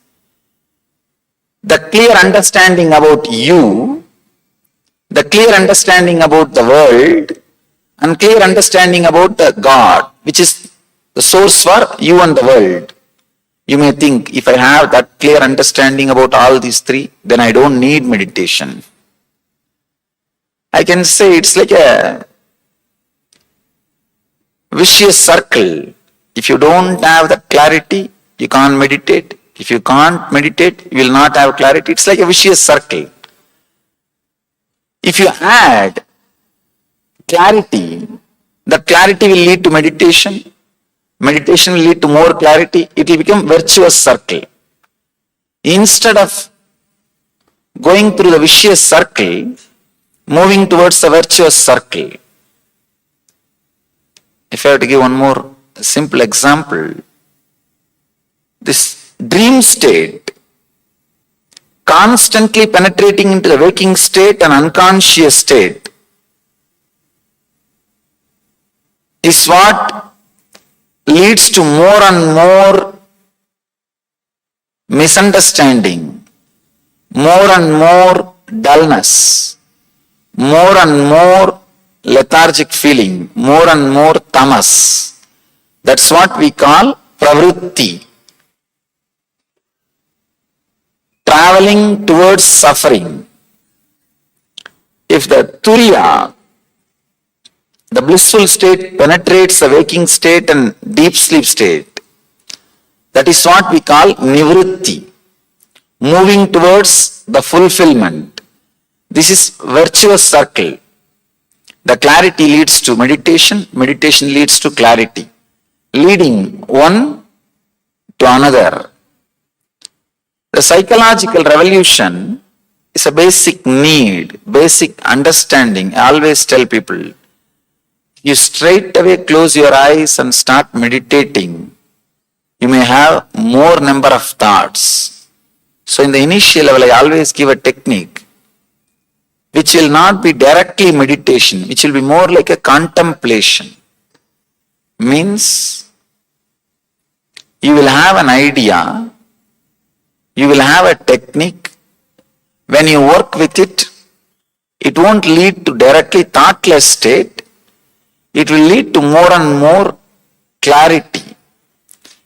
the clear understanding about you, the clear understanding about the world, and clear understanding about the God, which is the source for you and the world. You may think, if I have that clear understanding about all these three, then I don't need meditation. I can say it's like a vicious circle. If you don't have the clarity, you can't meditate. If you can't meditate, you will not have clarity. It's like a vicious circle. If you add clarity, the clarity will lead to meditation. Meditation will lead to more clarity. It will become virtuous circle. Instead of going through the vicious circle, moving towards the virtuous circle. If I have to give one more simple example, this dream state, constantly penetrating into the waking state and unconscious state, is what leads to more and more misunderstanding, more and more dullness, more and more lethargic feeling, more and more tamas. That's what we call pravritti. Traveling towards suffering. If the turiya, the blissful state, penetrates the waking state and deep sleep state, that is what we call nivritti, moving towards the fulfillment. This is virtuous circle. The clarity leads to meditation, meditation leads to clarity, leading one to another. The psychological revolution is a basic need, basic understanding. I always tell people, you straight away close your eyes and start meditating, you may have more number of thoughts. So in the initial level, I always give a technique which will not be directly meditation, which will be more like a contemplation. Means you will have an idea, you will have a technique. When you work with it, it won't lead to directly thoughtless state. It will lead to more and more clarity.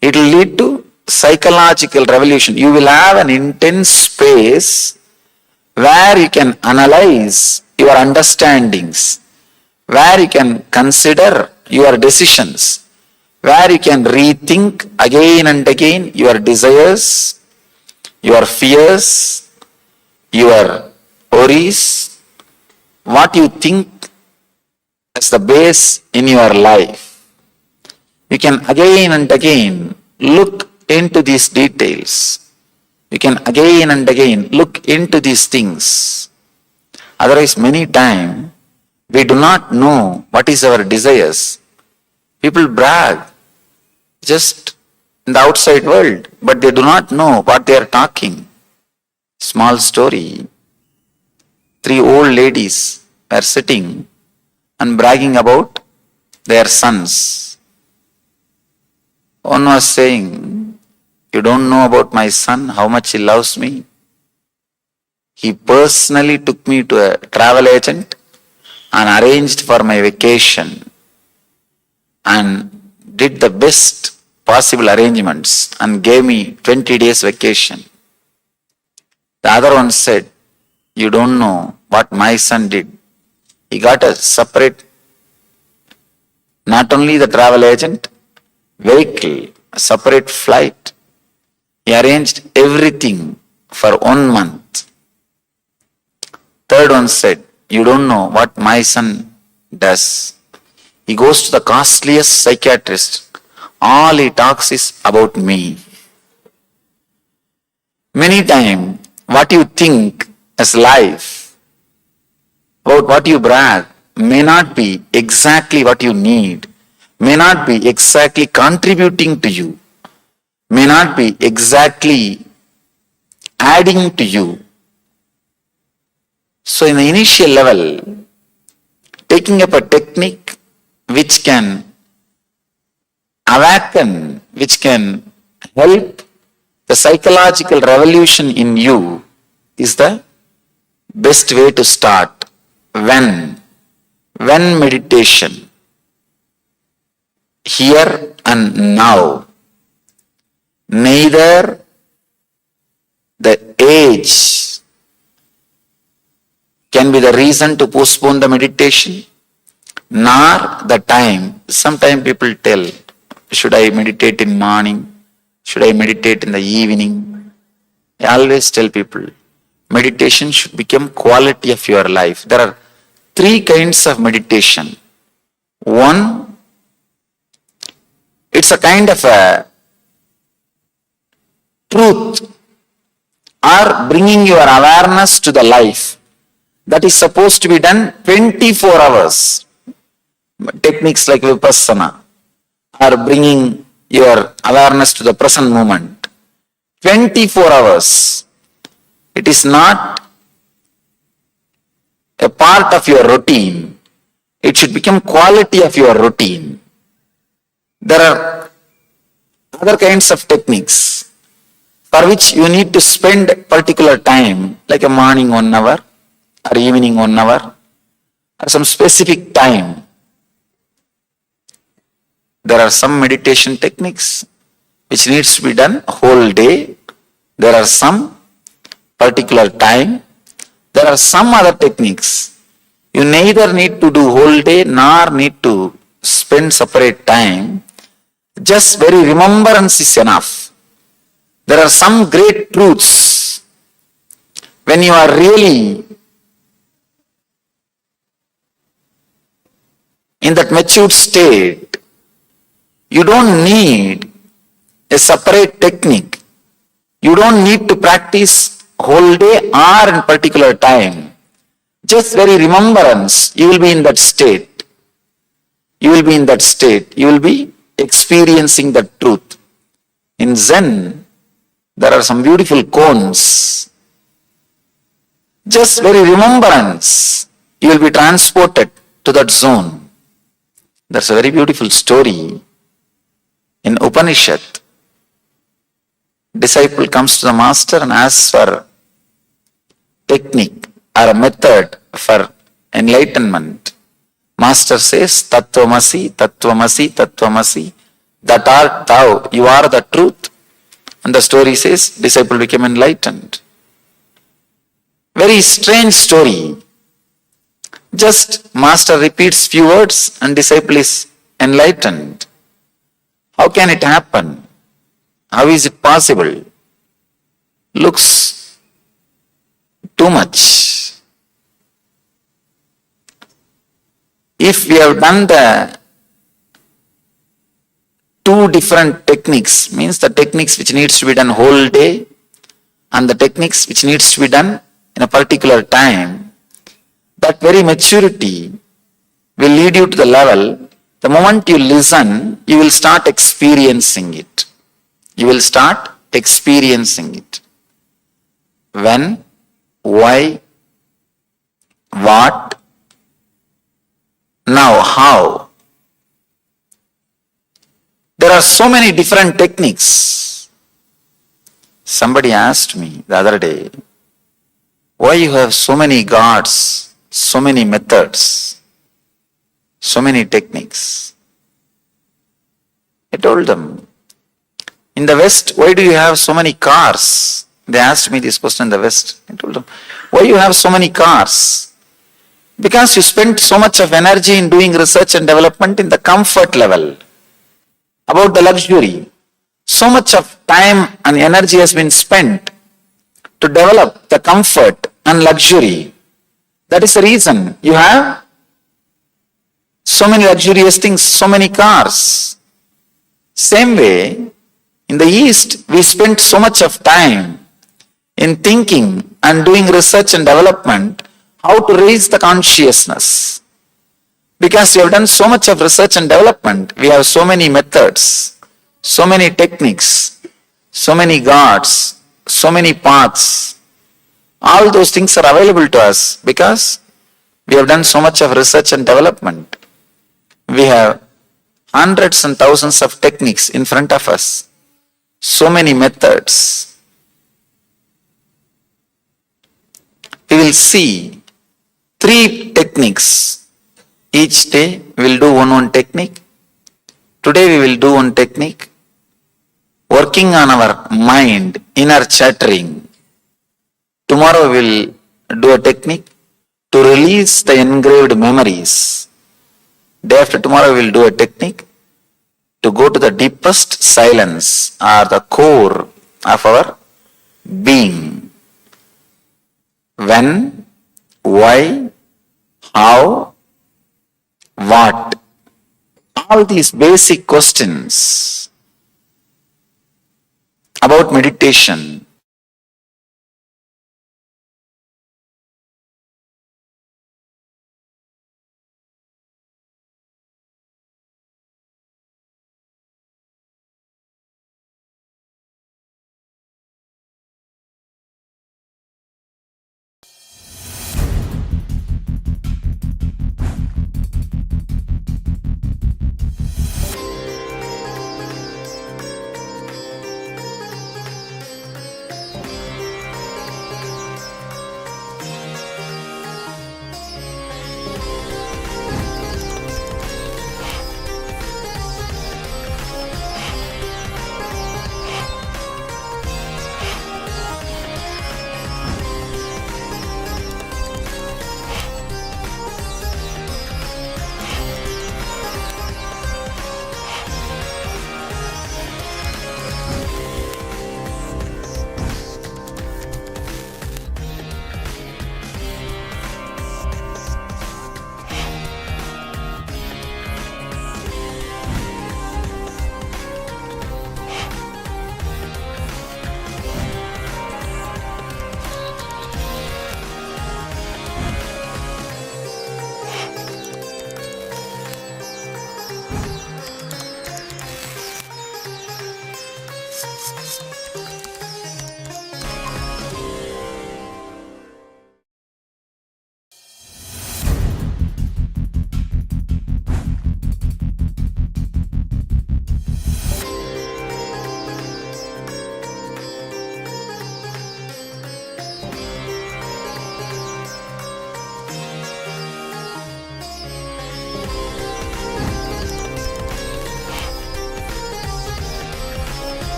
It will lead to psychological revolution. You will have an intense space where you can analyze your understandings, where you can consider your decisions, where you can rethink again and again your desires, your fears, your worries, what you think as the base in your life. You can again and again look into these details. You can again and again look into these things. Otherwise, many times we do not know what is our desires. People brag just in the outside world, but they do not know what they are talking. Small story. 3 old ladies were sitting and bragging about their sons. One was saying, You don't know about my son, how much he loves me. He personally took me to a travel agent and arranged for my vacation and did the best possible arrangements and gave me 20 days vacation. The other one said, you don't know what my son did. He got a separate, not only the travel agent, vehicle, a separate flight. He arranged everything for 1 month. Third one said, you don't know what my son does. He goes to the costliest psychiatrist. All he talks is about me. Many times, what you think as life, about what you brag, may not be exactly what you need, may not be exactly contributing to you, may not be exactly adding to you. So in the initial level, taking up a technique which can awaken, which can help the psychological revolution in you is the best way to start. When meditation, here and now, neither the age can be the reason to postpone the meditation, nor the time. Sometimes people tell, should I meditate in morning? Should I meditate in the evening? I always tell people, meditation should become quality of your life. There are 3 kinds of meditation. One, it's a kind of a truth or bringing your awareness to the life. That is supposed to be done 24 hours. Techniques like Vipassana are bringing your awareness to the present moment. 24 hours. It is not a part of your routine. It should become quality of your routine. There are other kinds of techniques for which you need to spend particular time, like a morning 1 hour or evening 1 hour or some specific time. There are some meditation techniques which needs to be done whole day. There are some particular time. There are some other techniques. You neither need to do whole day nor need to spend separate time. Just very remembrance is enough. There are some great truths. When you are really in that matured state, you don't need a separate technique. You don't need to practice whole day or in particular time. Just very remembrance, you will be in that state. You will be in that state. You will be experiencing that truth. In Zen, there are some beautiful koans. Just very remembrance, you will be transported to that zone. That's a very beautiful story. In Upanishad, disciple comes to the master and asks for technique or a method for enlightenment. Master says, Tattvamasi, Tattvamasi, Tattvamasi, that art thou, you are the truth. And the story says, disciple became enlightened. Very strange story. Just master repeats few words and disciple is enlightened. How can it happen? How is it possible? Looks too much. If we have done the 2 different techniques, means the techniques which needs to be done whole day and the techniques which needs to be done in a particular time, that very maturity will lead you to the level, the moment you listen, you will start experiencing it. You will start experiencing it. When, why, what, now how. There are so many different techniques. Somebody asked me the other day, why you have so many gods, so many methods, so many techniques? I told them, in the West, why do you have so many cars? They asked me this question in the West. I told them, why you have so many cars? Because you spend so much of energy in doing research and development in the comfort level, about the luxury. So much of time and energy has been spent to develop the comfort and luxury. That is the reason you have so many luxurious things, so many cars. Same way, in the East, we spend so much of time in thinking and doing research and development how to raise the consciousness. Because we have done so much of research and development, we have so many methods, so many techniques, so many gods, so many paths. All those things are available to us because we have done so much of research and development. We have hundreds and thousands of techniques in front of us, so many methods. We will see 3 techniques. Each day we will do one technique. Today we will do one technique, working on our mind, inner chattering. Tomorrow we will do a technique to release the engraved memories. Day after tomorrow we will do a technique to go to the deepest silence or the core of our being. When, why, how, what? All these basic questions about meditation.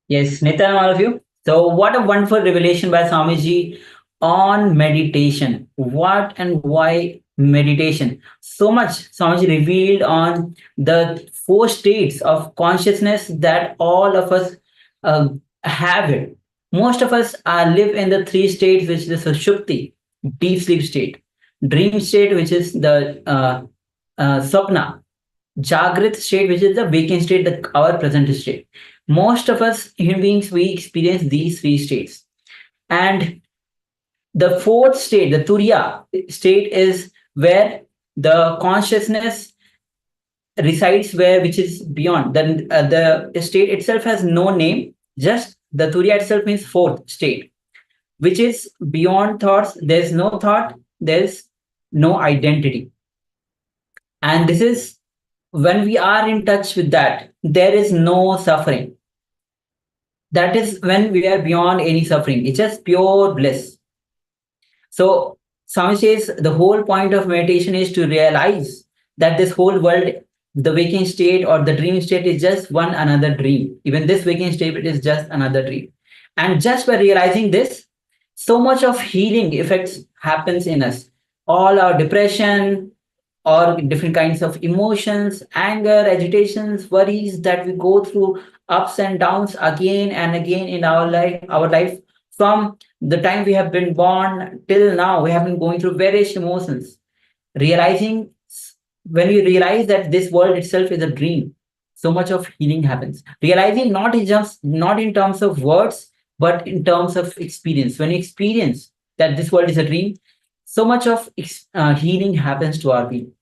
Yes, Nitya, all of you. So, what a wonderful revelation by Swamiji on meditation. What and why meditation? So much Swamiji revealed on the 4 states of consciousness that all of us have it. Most of us live in the 3 states, which is the Sushupti, deep sleep state, dream state, which is the Sapna, Jagrit state, which is the waking state, our present state. Most of us human beings, we experience these 3 states. And the 4th state, the Turiya state, is where the consciousness resides, which is beyond. Then the state itself has no name, just the Turiya itself means 4th state. which is beyond thoughts. There's no thought, there's no identity. And this is when we are in touch with that, there is no suffering. That is when we are beyond any suffering. It's just pure bliss. So Swami says the whole point of meditation is to realize that this whole world, the waking state or the dream state, is just one another dream. Even this waking state is just another dream. And just by realizing this, so much of healing effects happens in us. All our depression or different kinds of emotions, anger, agitations, worries that we go through ups and downs again and again in our life from the time we have been born till now, we have been going through various emotions. Realizing, when we realize that this world itself is a dream, so much of healing happens. Realizing not in terms of words, but in terms of experience. When you experience that this world is a dream, so much of healing happens to our being.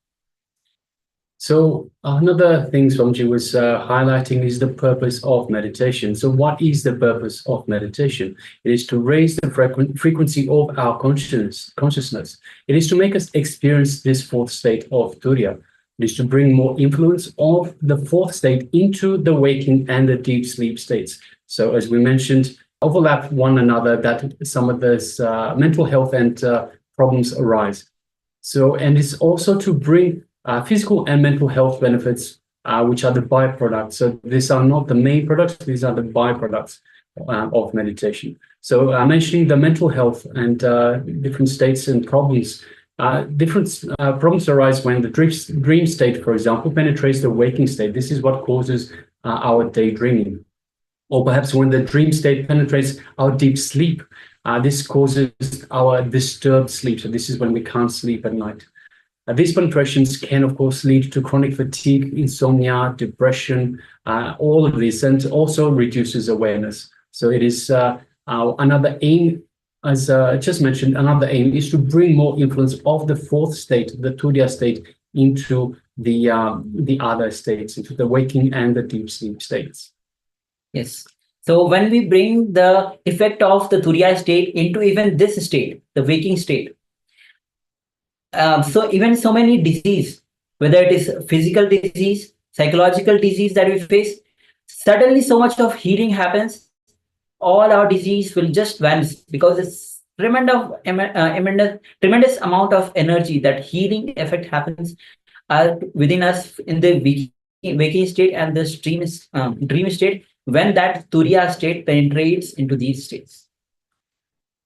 So another thing Swamiji was highlighting is the purpose of meditation. So what is the purpose of meditation? It is to raise the frequency of our consciousness. It is to make us experience this fourth state of Turiya. It is to bring more influence of the fourth state into the waking and the deep sleep states. So as we mentioned, overlap one another, that some of this mental health and problems arise. So, and it's also to bring physical and mental health benefits, which are the byproducts. So these are not the main products, these are the byproducts of meditation. So mentioning the mental health and different states and problems, different problems arise when the dream state, for example, penetrates the waking state. This is what causes our daydreaming. Or perhaps when the dream state penetrates our deep sleep, this causes our disturbed sleep. So this is when we can't sleep at night. These penetrations can, of course, lead to chronic fatigue, insomnia, depression, all of this, and also reduces awareness. So it is another aim, as I just mentioned, another aim is to bring more influence of the fourth state, the Turiya state, into the other states, into the waking and the deep sleep states. Yes. So when we bring the effect of the Turiya state into even this state, the waking state, so even so many disease, whether it is physical disease, psychological disease that we face, suddenly so much of healing happens. All our disease will just vanish because it's tremendous amount of energy, that healing effect happens within us in the waking state and the dream state, when that Turiya state penetrates into these states.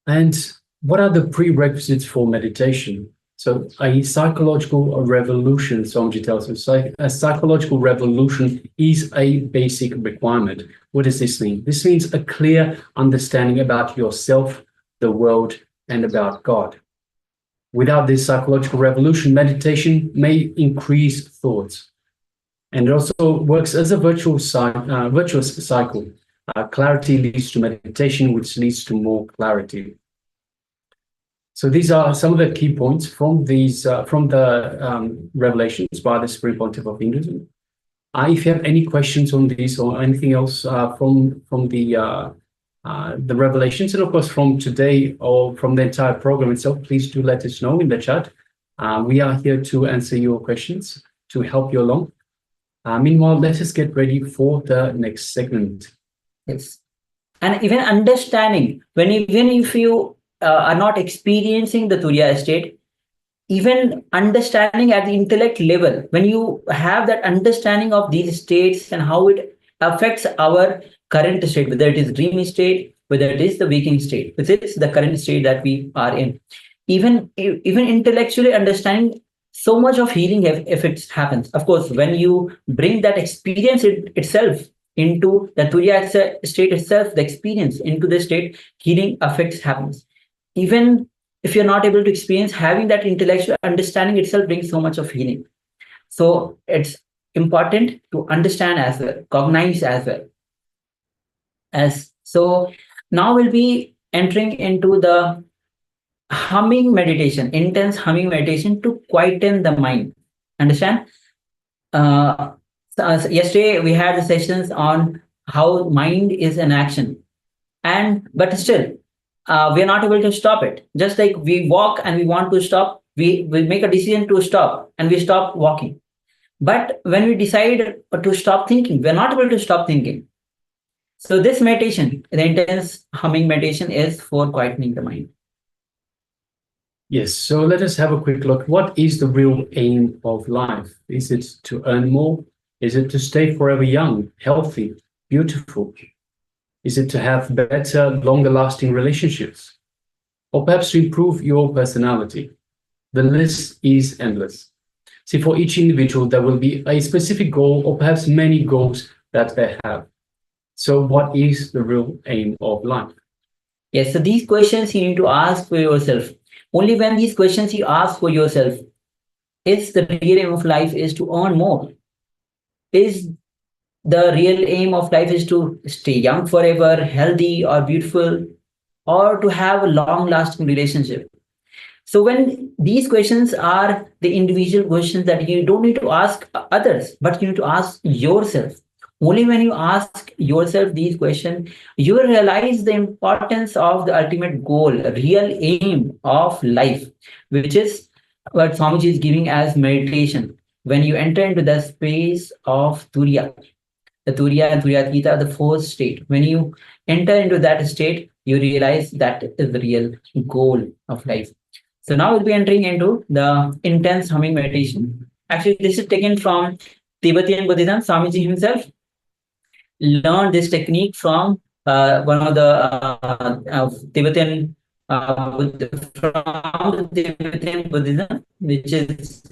And what are the prerequisites for meditation? So a psychological revolution, Swamiji tells us, a psychological revolution is a basic requirement. What does this mean? This means a clear understanding about yourself, the world, and about God. Without this psychological revolution, meditation may increase thoughts. And it also works as a virtuous cycle. Clarity leads to meditation, which leads to more clarity. So these are some of the key points from the revelations by the Supreme Pontiff of Hinduism. If you have any questions on this or anything else from the revelations, and of course from today or from the entire program itself, please do let us know in the chat. We are here to answer your questions, to help you along. Meanwhile, let us get ready for the next segment. Yes. And even understanding, even if you are not experiencing the Turiya state, even understanding at the intellect level, when you have that understanding of these states and how it affects our current state, whether it is dreamy state, whether it is the waking state, whether it is the current state that we are in, even intellectually understanding, so much of healing effects happens. Of course, when you bring that experience itself into the Turiya state itself, the experience into the state, healing effects happens. Even if you're not able to experience, having that intellectual understanding itself brings so much of healing. So it's important to understand as well, cognize as well. So now we'll be entering into the humming meditation, intense humming meditation to quieten the mind. Understand? So yesterday we had the sessions on how mind is an action, but still, we are not able to stop it. Just like we walk and we want to stop, we make a decision to stop and we stop walking. But when we decide to stop thinking, we're not able to stop thinking. So this meditation, the intense humming meditation, is for quietening the mind. Yes, so let us have a quick look. What is the real aim of life? Is it to earn more? Is it to stay forever young, healthy, beautiful? Is it to have better, longer lasting relationships? Or perhaps to improve your personality? The list is endless. See, for each individual, there will be a specific goal or perhaps many goals that they have. So what is the real aim of life? Yes, so these questions you need to ask for yourself. Only when these questions you ask for yourself, is the real aim of life is to earn more? Is the real aim of life is to stay young forever, healthy or beautiful, or to have a long lasting relationship? So when these questions are the individual questions that you don't need to ask others, but you need to ask yourself. Only when you ask yourself these questions, you will realize the importance of the ultimate goal, real aim of life, which is what Swamiji is giving as meditation. When you enter into the space of Turiya, the Turiya and Turiyatita are the fourth state. When you enter into that state, you realize that is the real goal of life. So now we'll be entering into the intense humming meditation. Actually, this is taken from Tibetan Buddhism. Swamiji himself learned this technique from one of the Tibetan from Tibetan Buddhism, which is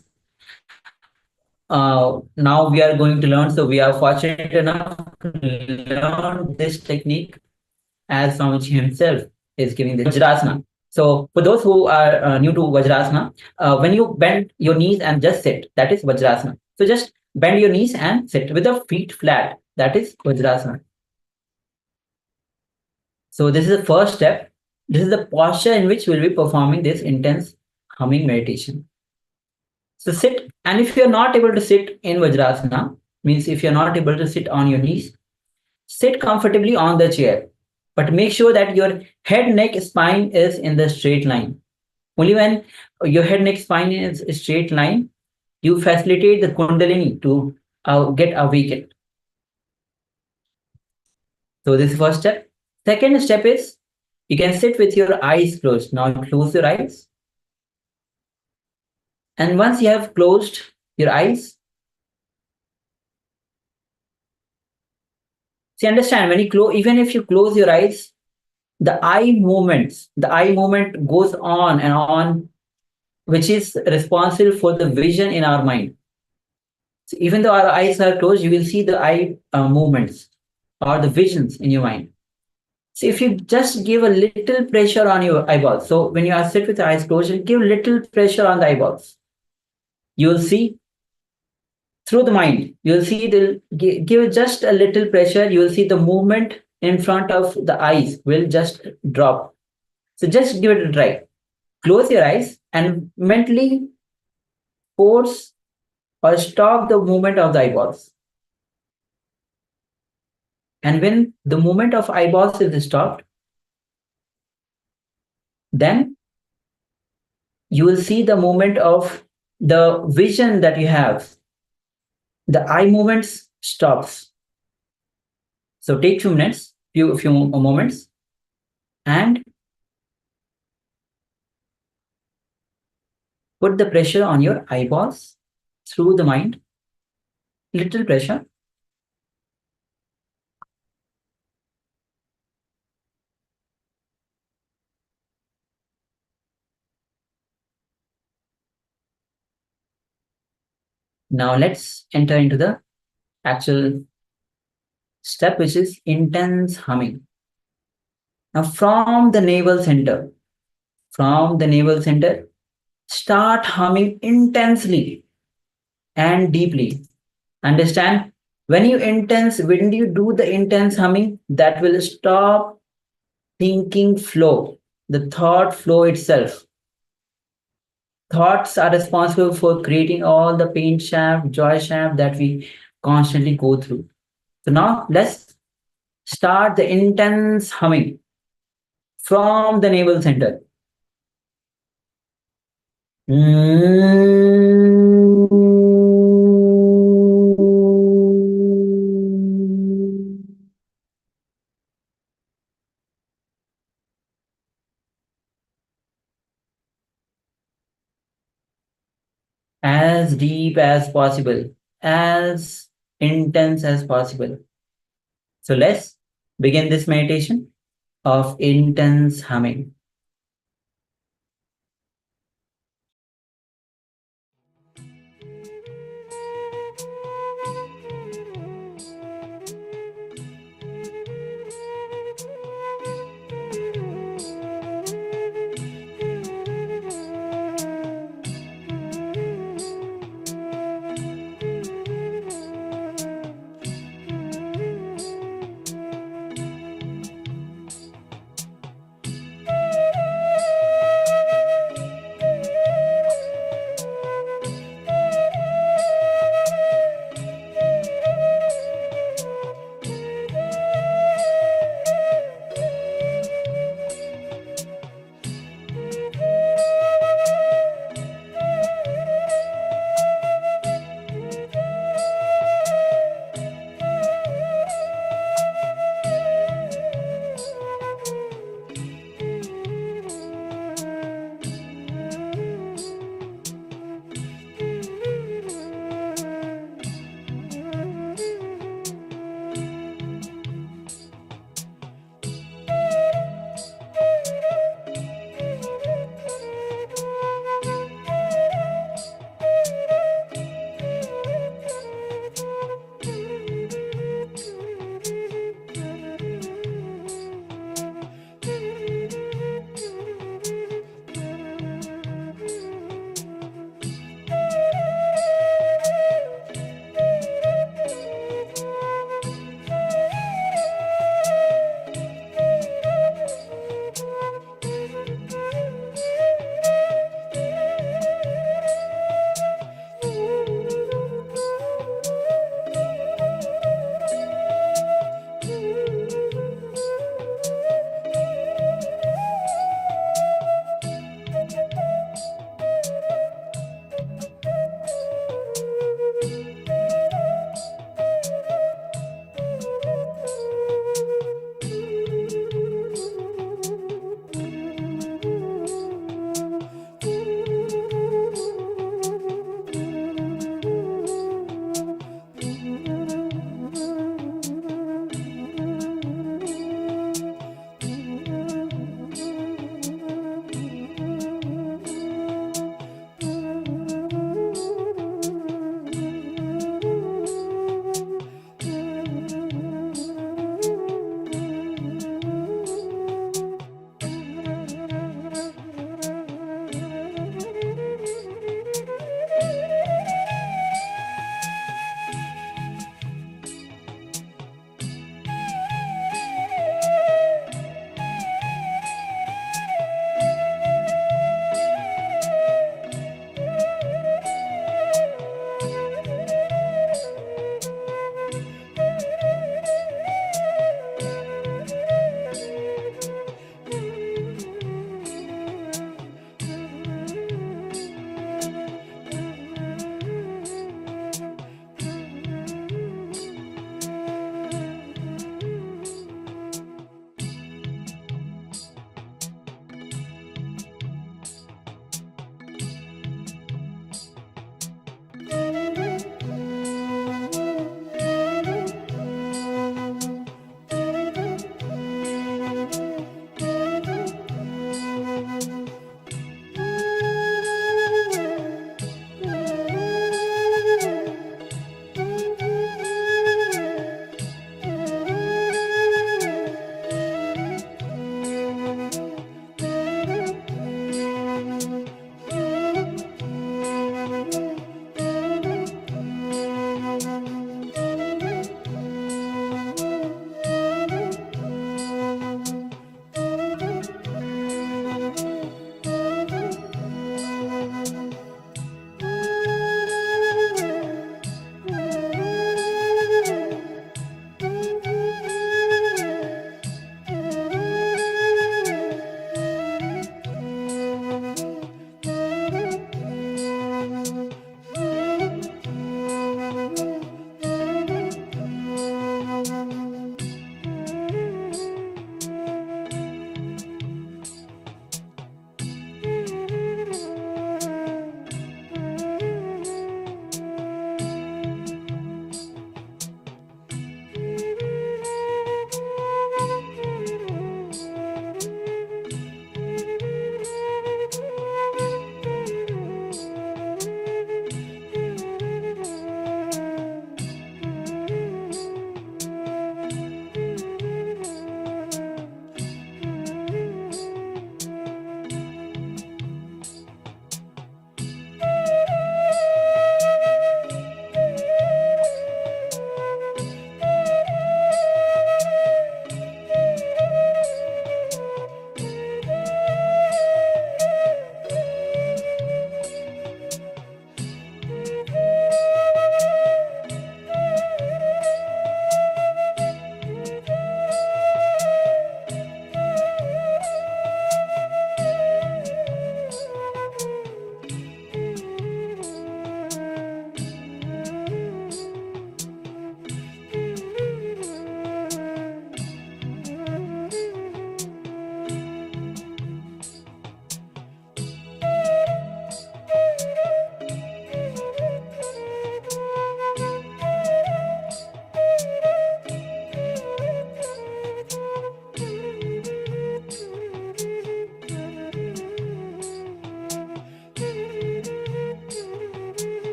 now we are going to learn. So we are fortunate enough to learn this technique as Swamiji himself is giving the Vajrasana. So for those who are new to Vajrasana, when you bend your knees and just sit, that is Vajrasana. So just bend your knees and sit with the feet flat. That is Vajrasana. So this is the first step. This is the posture in which we'll be performing this intense humming meditation. So sit, and if you're not able to sit in Vajrasana, means if you're not able to sit on your knees, sit comfortably on the chair. But make sure that your head, neck, spine is in the straight line. Only when your head, neck, spine is a straight line, you facilitate the Kundalini to get awakened. So this is first step. Second step is you can sit with your eyes closed. Now close your eyes. And once you have closed your eyes, see, understand, when you close, even if you close your eyes, the eye movement goes on and on, which is responsible for the vision in our mind. So even though our eyes are closed, you will see the eye movements or the visions in your mind. So if you just give a little pressure on your eyeballs, so when you are sit with your eyes closed, you give little pressure on the eyeballs. You will see through the mind, you will see give just a little pressure, you will see the movement in front of the eyes will just drop. So just give it a try. Close your eyes and mentally force or stop the movement of the eyeballs. And when the movement of eyeballs is stopped, then you will see the movement of the vision that you have. The eye movements stops. So take few moments, and put the pressure on your eyeballs through the mind. Little pressure. Now let's enter into the actual step, which is intense humming. Now from the navel center, start humming intensely and deeply. Understand, when you do the intense humming, that will stop thinking flow, the thought flow itself. Thoughts are responsible for creating all the pain shaft, joy shaft that we constantly go through. So now let's start the intense humming from the navel center. As deep as possible, as intense as possible. So let's begin this meditation of intense humming.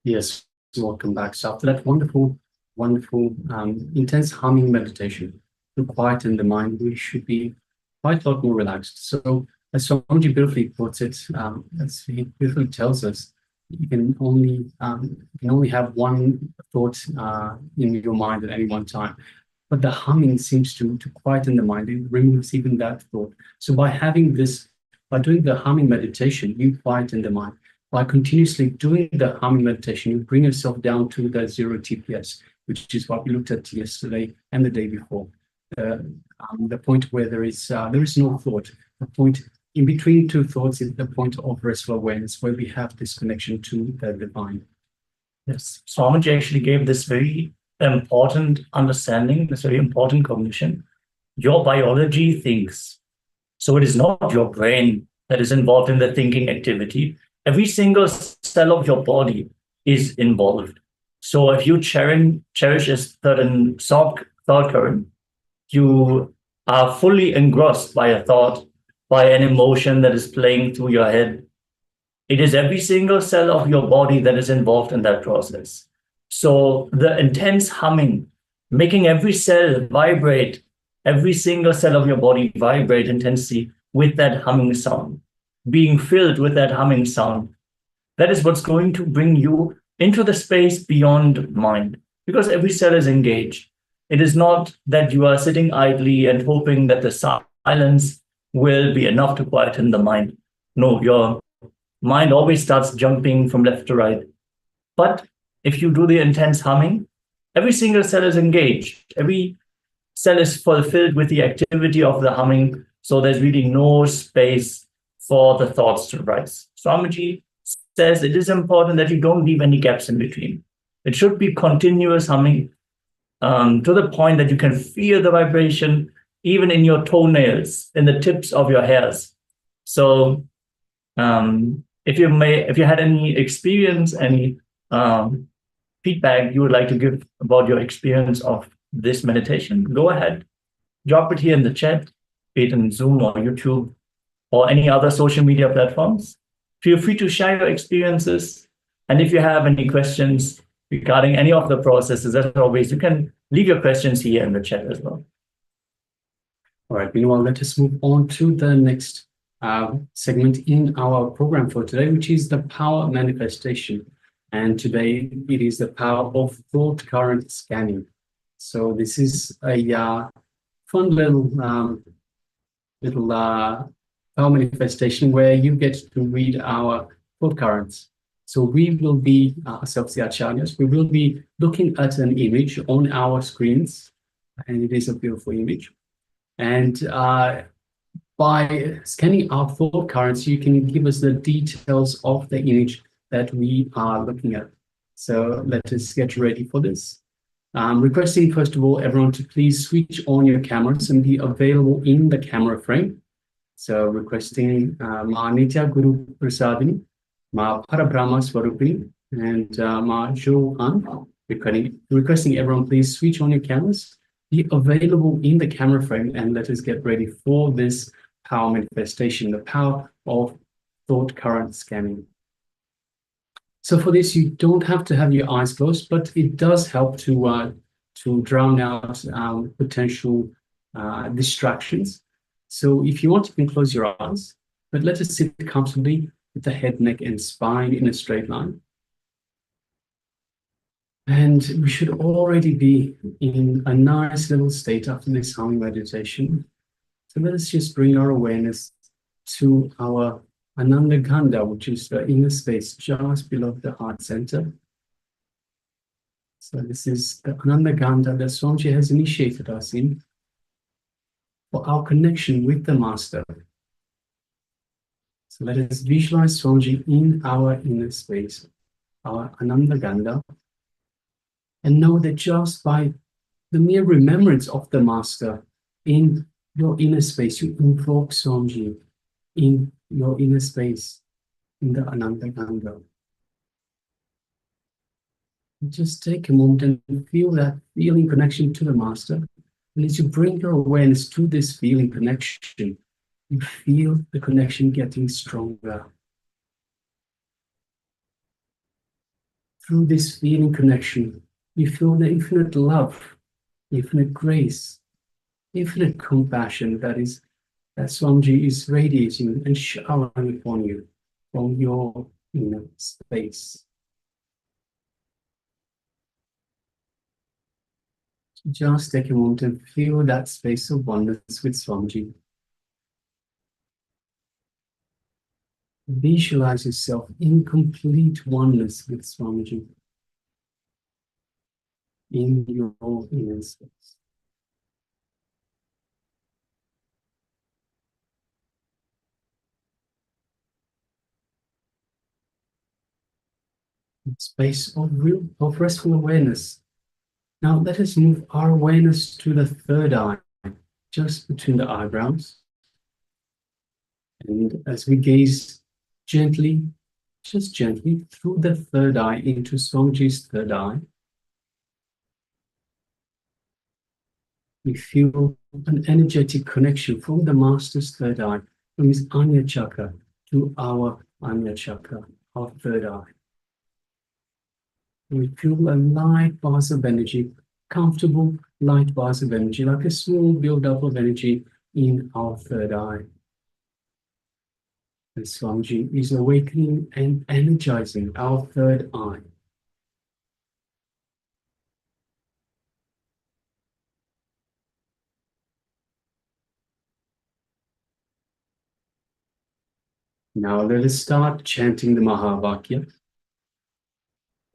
Yes, welcome back. So after that wonderful, intense humming meditation to quieten the mind, we should be quite a lot more relaxed. So as Swamiji beautifully puts it, as he beautifully tells us, you can only have one thought in your mind at any one time. But the humming seems to quieten the mind. It removes even that thought. So by doing the humming meditation, you quieten the mind. By continuously doing the humming meditation, you bring yourself down to the 0 TPS, which is what we looked at yesterday and the day before. The point where there is no thought. The point in between two thoughts is the point of restful awareness, where we have this connection to the divine. Yes, Swamiji actually gave this very important understanding, this very important cognition. Your biology thinks. So it is not your brain that is involved in the thinking activity. Every single cell of your body is involved. So if you cherish a certain thought current, you are fully engrossed by a thought, by an emotion that is playing through your head. It is every single cell of your body that is involved in that process. So the intense humming, making every cell vibrate, every single cell of your body vibrate intensely with that humming sound, being filled with that humming sound, that is what's going to bring you into the space beyond mind, because every cell is engaged. It is not that you are sitting idly and hoping that the silence will be enough to quieten the mind. No, your mind always starts jumping from left to right. But if you do the intense humming, every single cell is engaged. Every cell is fulfilled with the activity of the humming. So there's really no space for the thoughts to rise. Swamiji says it is important that you don't leave any gaps in between. It should be continuous humming to the point that you can feel the vibration even in your toenails, in the tips of your hairs. So if you had any experience, any feedback you would like to give about your experience of this meditation, go ahead. Drop it here in the chat, be it in Zoom or YouTube or any other social media platforms. Feel free to share your experiences. And if you have any questions regarding any of the processes, as always, you can leave your questions here in the chat as well. All right, meanwhile, let us move on to the next segment in our program for today, which is the power manifestation. And today it is the power of thought current scanning. So this is a fun little power manifestation where you get to read our thought currents. So we will be, ourselves the acharyas, we will be looking at an image on our screens, and it is a beautiful image. And by scanning our thought currents, you can give us the details of the image that we are looking at. So let us get ready for this. Requesting, first of all, everyone to please switch on your cameras and be available in the camera frame. So requesting Ma Nithya Guru Prasadini, Ma Parabrahma Swarupini, and Ma Johan, requesting everyone please switch on your cameras, be available in the camera frame, and let us get ready for this power manifestation, the power of thought current scanning. So for this, you don't have to have your eyes closed, but it does help to drown out potential distractions. So if you want, you can close your eyes, but let us sit comfortably with the head, neck, and spine in a straight line. And we should already be in a nice little state after this humming meditation. So let us just bring our awareness to our Ananda Ganda, which is the inner space just below the heart center. So this is the Ananda Ganda that Swamiji has initiated us in for our connection with the Master. So let us visualize Swamiji in our inner space, our Ananda Ganda, and know that just by the mere remembrance of the Master in your inner space, you invoke Swamiji in your inner space, in the Ananda Ganda. Just take a moment and feel that feeling connection to the Master. And as you bring your awareness to this feeling connection, you feel the connection getting stronger. through this feeling connection, you feel the infinite love, infinite grace, infinite compassion that Swamiji is radiating and showering upon you from your inner space. Just take a moment and feel that space of oneness with Swamiji. Visualize yourself in complete oneness with Swamiji in your inner space. Space of restful awareness. Now let us move our awareness to the third eye, just between the eyebrows. And as we gaze gently, just gently, through the third eye into Swamiji's third eye, we feel an energetic connection from the Master's third eye, from his Anya Chakra to our Anya Chakra, our third eye. We feel a light bars of energy, comfortable light bars of energy, like a small build-up of energy in our third eye. And Swamiji is awakening and energizing our third eye. Now let us start chanting the Mahavakya.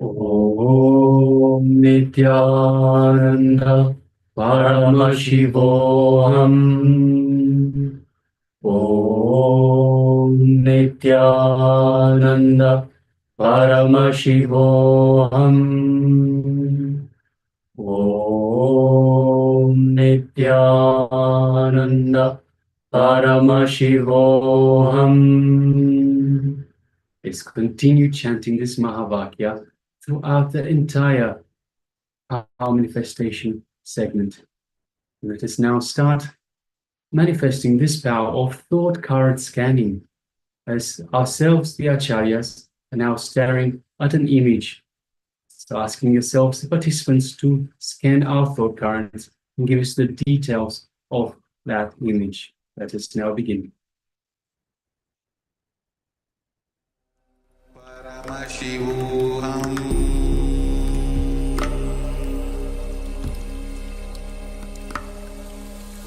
Om Nithyananda Paramashivoham. Om Nithyananda Paramashivoham. Om Nithyananda Paramashivoham. Let's continue chanting this Mahavakya throughout the entire power manifestation segment. Let us now start manifesting this power of thought current scanning, as ourselves, the Acharyas, are now staring at an image. So asking yourselves, the participants, to scan our thought currents and give us the details of that image. Let us now begin. Paramashivoham.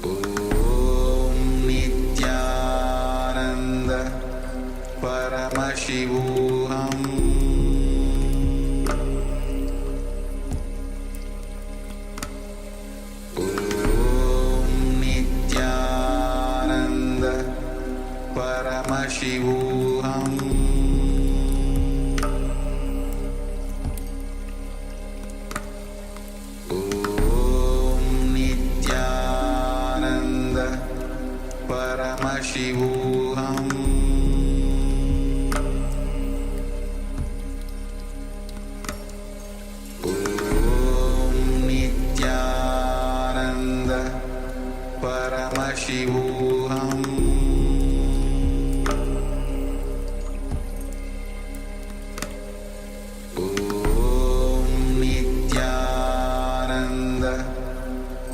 Om Nithyananda Paramashivoham. Om Nithyananda Paramashivoham. Paramashivoham. Om Nithyananda Paramashivoham. Om Nithyananda Paramashivoham.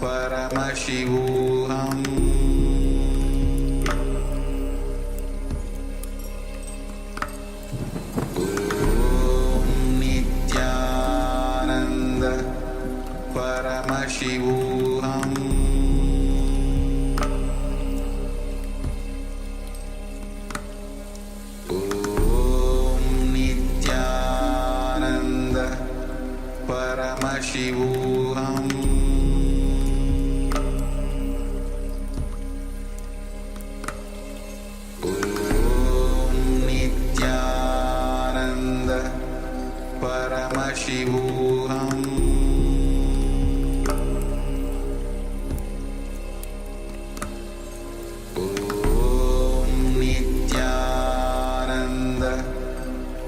Paramashivoham. Om Nithyananda Paramashivoham. Om Nithyananda Paramashivoham.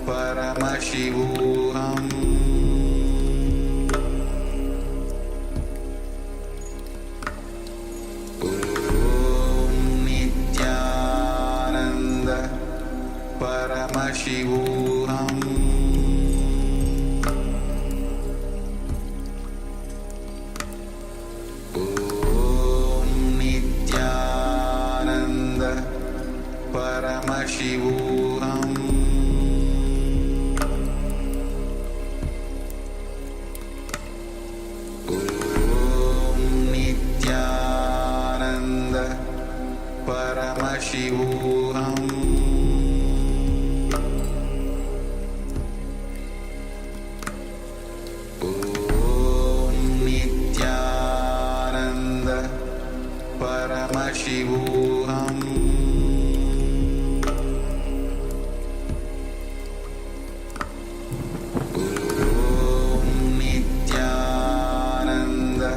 Paramashivoham. Om Nithyananda Paramashivoham. Paramashivoham Om Nithyananda Paramashivoham Om Nithyananda Paramashivoham Om Nithyananda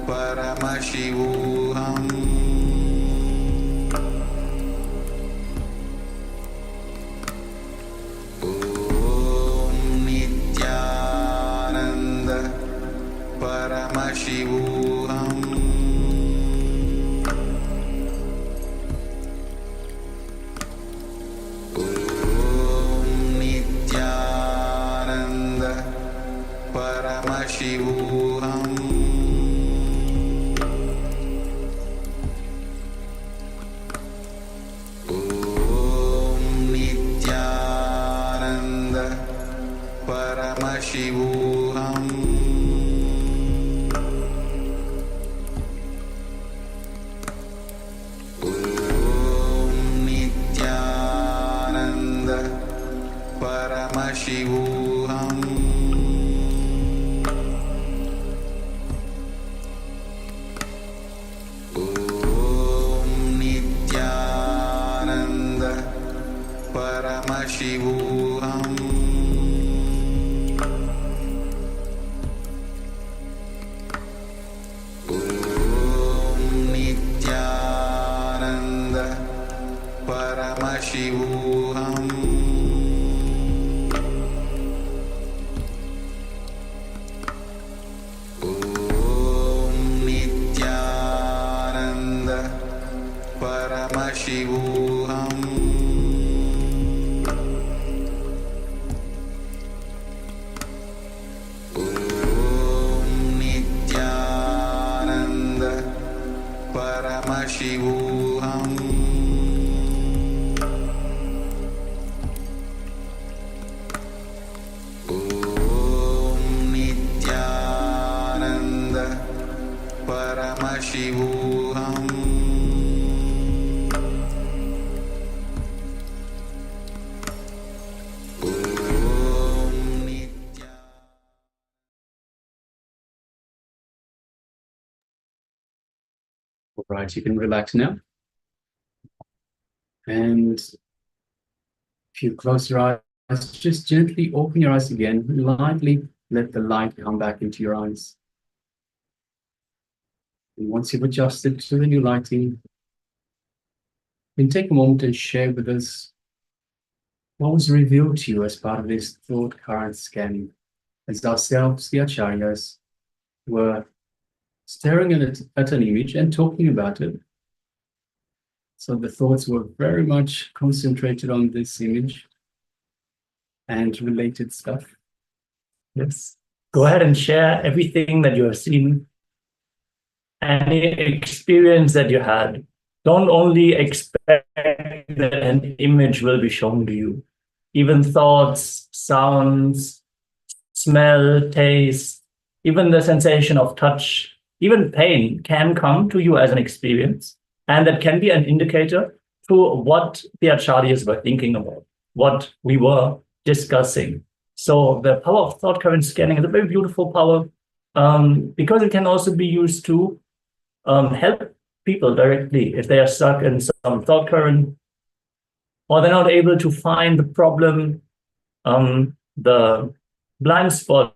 Paramashivoham Om Nithyananda Paramashivoham Om Nithyananda Paramashivoham Om Nithyananda Paramashivoham Om Nithyananda Paramashivoham Om Nithyananda Paramashivoham Om Nithyananda Paramashivoham Om Nithyananda Paramashivoham Om Nithyananda Paramashivoham Om Nithyananda Paramashivoham Om Nithya All right, you can relax now. And if you close your eyes, just gently open your eyes again. Lightly let the light come back into your eyes. And once you've adjusted to the new lighting, you can take a moment and share with us what was revealed to you as part of this thought current scanning, as ourselves, the acharyas, were staring at an image and talking about it. So the thoughts were very much concentrated on this image and related stuff. Yes. Go ahead and share everything that you have seen, any experience that you had. Don't only expect that an image will be shown to you. Even thoughts, sounds, smell, taste, even the sensation of touch, even pain can come to you as an experience. And that can be an indicator to what the acharyas were thinking about, what we were discussing. So the power of thought current scanning is a very beautiful power, because it can also be used to help people directly if they are stuck in some thought current, or they're not able to find the problem, the blind spot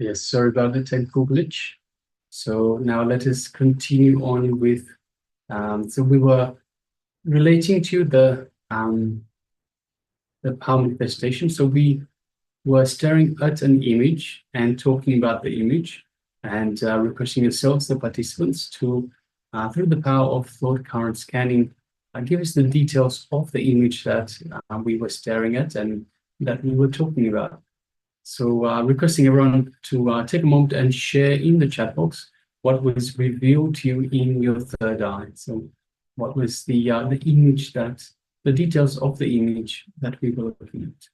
Yes, sorry about the technical glitch. So now let us continue on with, so we were relating to the power manifestation. So we were staring at an image and talking about the image and requesting yourselves, the participants, to, through the power of thought current scanning, give us the details of the image that we were staring at and that we were talking about. So requesting everyone to take a moment and share in the chat box what was revealed to you in your third eye. So what was the image the details of the image that we were looking at.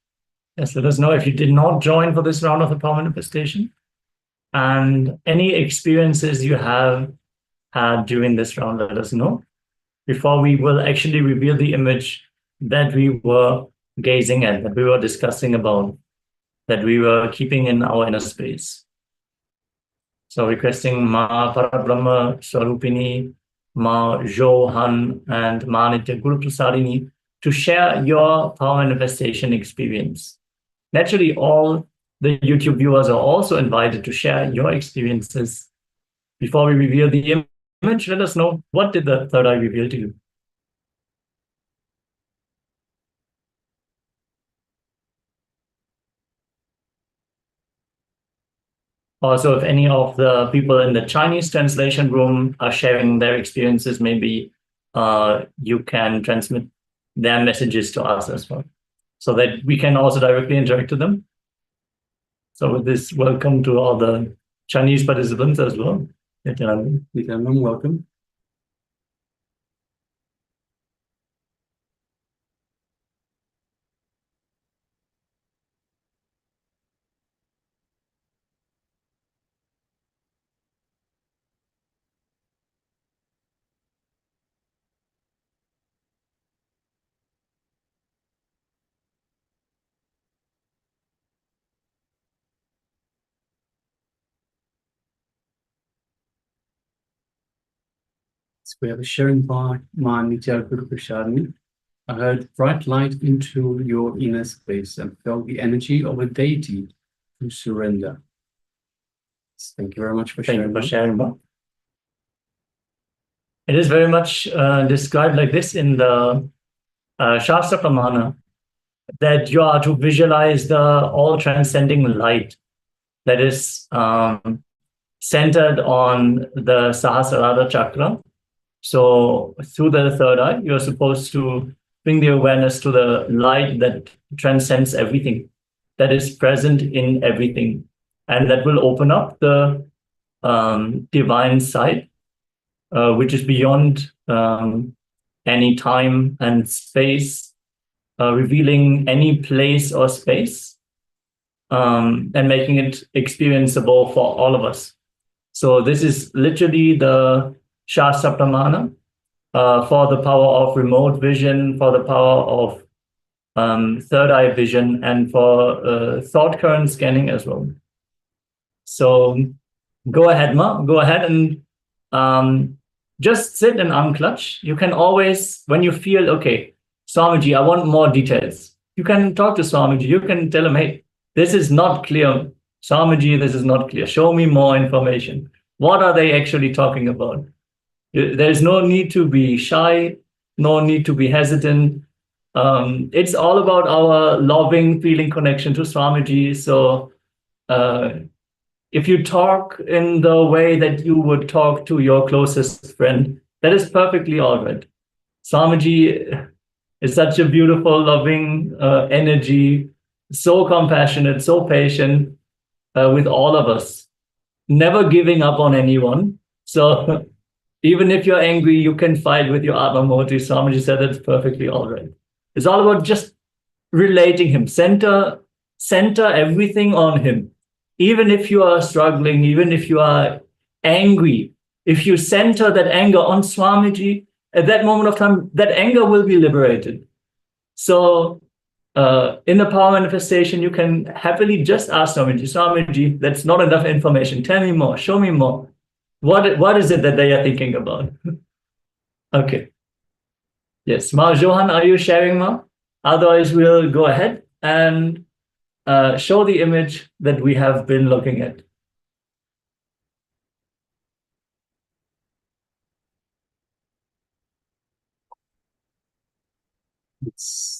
Yes, let us know if you did not join for this round of the power manifestation and any experiences you have had during this round, let us know before we will actually reveal the image that we were gazing at, that we were discussing about, that we were keeping in our inner space. So requesting Ma Parabrahma Swarupini, Ma Johan, and Ma Nithya Guru Prasadini to share your power manifestation experience. Naturally, all the YouTube viewers are also invited to share your experiences. Before we reveal the image, let us know, what did the third eye reveal to you? Also, if any of the people in the Chinese translation room are sharing their experiences, maybe you can transmit their messages to us as well, so that we can also directly interact with them. So with this, welcome to all the Chinese participants as well. Nithyanandam, welcome. So we have a sharing by Ma Nithya Guru Prasadini. I heard bright light into your inner space and felt the energy of a deity to surrender. Thank you very much for sharing. Thank you for sharing, Ma. It is very much described like this in the Shastra Pramana, that you are to visualize the all-transcending light that is centered on the Sahasrara Chakra. So through the third eye, you're supposed to bring the awareness to the light that transcends everything, that is present in everything, and that will open up the divine side, which is beyond any time and space, revealing any place or space, and making it experienceable for all of us. So this is literally the Shastra Pramana for the power of remote vision, for the power of third eye vision, and for thought current scanning as well. So go ahead, Ma, go ahead and just sit and unclutch. You can always, when you feel, okay, Swamiji, I want more details, you can talk to Swamiji. You can tell him, hey, this is not clear. Swamiji, this is not clear. Show me more information. What are they actually talking about? There's no need to be shy, no need to be hesitant. It's all about our loving feeling connection to Swamiji. So if you talk in the way that you would talk to your closest friend, that is perfectly all right. Swamiji is such a beautiful, loving energy, so compassionate, so patient with all of us, never giving up on anyone. So even if you're angry, you can fight with your Atma Murti. Swamiji said that's perfectly all right. It's all about just relating him, center everything on him. Even if you are struggling, even if you are angry, if you center that anger on Swamiji, at that moment of time, that anger will be liberated. So in the power manifestation, you can happily just ask Swamiji, Swamiji, that's not enough information. Tell me more, show me more. What is it that they are thinking about? Okay. Yes, Ma Johan, are you sharing, Ma? Otherwise, we'll go ahead and show the image that we have been looking at.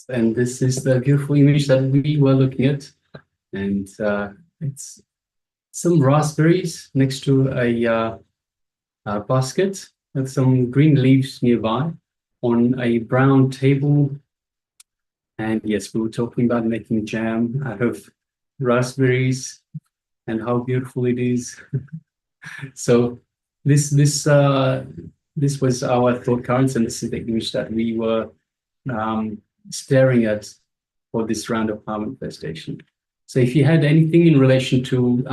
And this is the beautiful image that we were looking at. And it's some raspberries next to a basket with some green leaves nearby on a brown table. And yes, we were talking about making jam out of raspberries and how beautiful it is. So this was our thought currents, and this is the image that we were staring at for this round of power manifestation. So if you had anything in relation to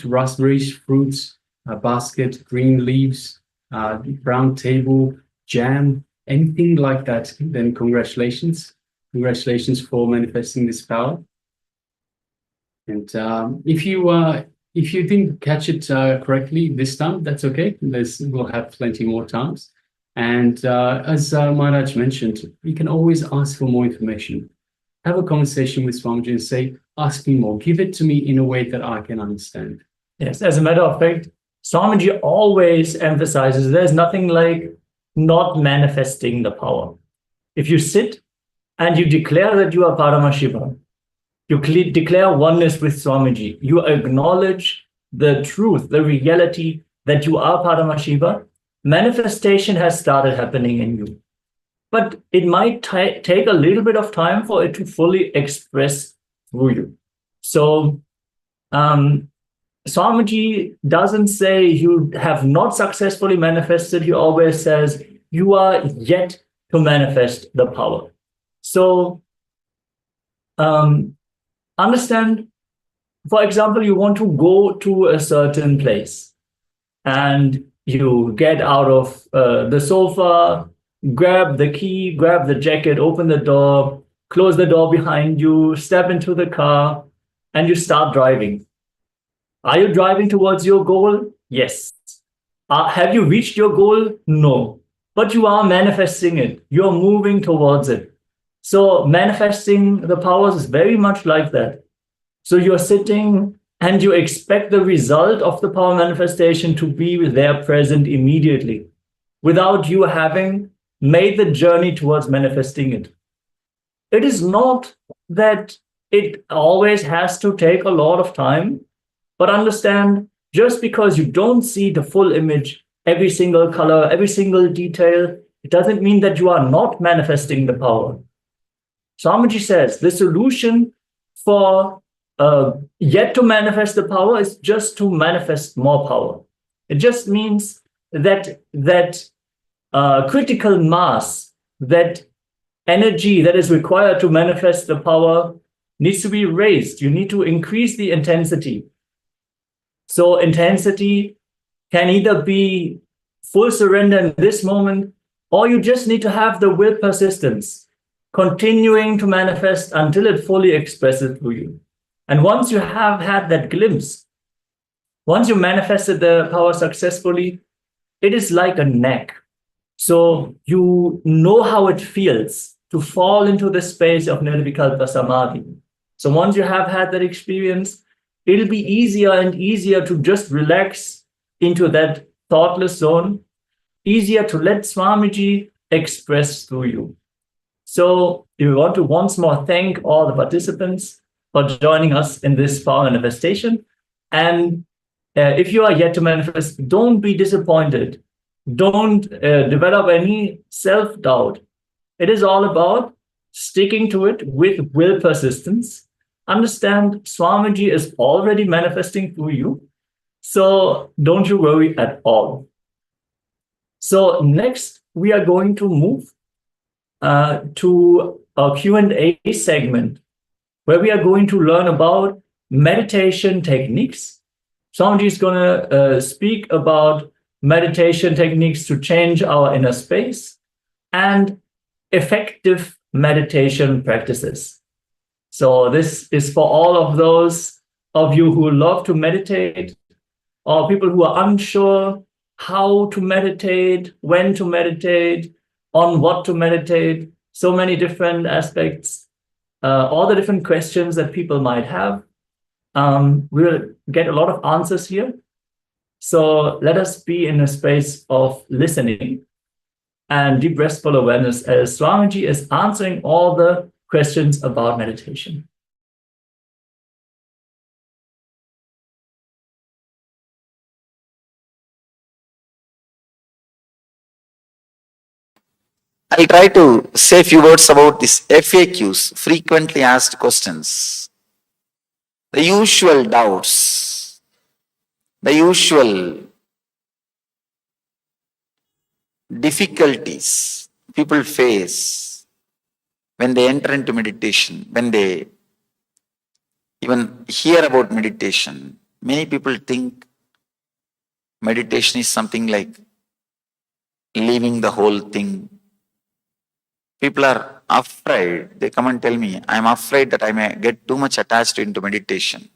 raspberries, fruits, a basket, green leaves, brown table, jam, anything like that, then congratulations. Congratulations for manifesting this power. And if you didn't catch it correctly this time, that's okay. We'll have plenty more times. And as Maharaj mentioned, you can always ask for more information. Have a conversation with Swamiji and say, ask me more. Give it to me in a way that I can understand. Yes, as a matter of fact, Swamiji always emphasizes there's nothing like not manifesting the power. If you sit and you declare that you are Paramashivam, you declare oneness with Swamiji, you acknowledge the truth, the reality that you are Paramashiva, manifestation has started happening in you. But it might take a little bit of time for it to fully express through you. So Swamiji doesn't say you have not successfully manifested. He always says you are yet to manifest the power. So understand, for example, you want to go to a certain place and you get out of the sofa, grab the key, grab the jacket, open the door, close the door behind you, step into the car, and you start driving. Are you driving towards your goal? Yes. Have you reached your goal? No. But you are manifesting it. You're moving towards it. So manifesting the powers is very much like that. So you're sitting and you expect the result of the power manifestation to be there present immediately without you having made the journey towards manifesting it. It is not that it always has to take a lot of time, but understand, just because you don't see the full image, every single color, every single detail, it doesn't mean that you are not manifesting the power. Swamiji says the solution for yet to manifest the power is just to manifest more power. It just means that critical mass, that energy that is required to manifest the power needs to be raised. You need to increase the intensity. So intensity can either be full surrender in this moment, or you just need to have the will persistence, continuing to manifest until it fully expresses through you. And once you have had that glimpse, once you manifested the power successfully, it is like a neck. So you know how it feels to fall into the space of Nirvikalpa Samadhi. So once you have had that experience, it'll be easier and easier to just relax into that thoughtless zone, easier to let Swamiji express through you. So we want to once more thank all the participants for joining us in this power manifestation. And if you are yet to manifest, don't be disappointed. Don't develop any self-doubt. It is all about sticking to it with will persistence. Understand Swamiji is already manifesting through you. So don't you worry at all. So next, we are going to move to a Q&A segment where we are going to learn about meditation techniques. Swamiji is going to speak about meditation techniques to change our inner space and effective meditation practices. So this is for all of those of you who love to meditate, or people who are unsure how to meditate, when to meditate, on what to meditate, so many different aspects, all the different questions that people might have. We'll get a lot of answers here. So let us be in a space of listening. and deep restful awareness as Swamiji is answering all the questions about meditation. I'll try to say a few words about these FAQs, frequently asked questions. The usual doubts, the usual difficulties people face when they enter into meditation, when they even hear about meditation. Many people think meditation is something like leaving the whole thing. People are afraid. They come and tell me, I'm afraid that I may get too much attached into meditation.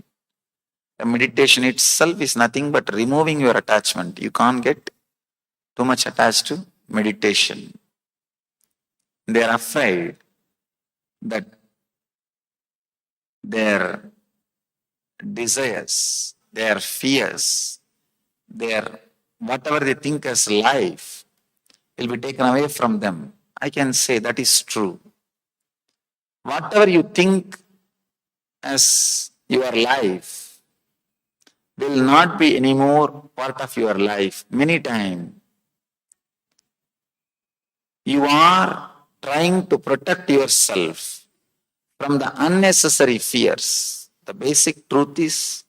The meditation itself is nothing but removing your attachment. You can't get too much attached to meditation. They are afraid that their desires, their fears, their whatever they think as life will be taken away from them. I can say that is true. Whatever you think as your life will not be anymore part of your life. Many times you are trying to protect yourself from the unnecessary fears. The basic truth is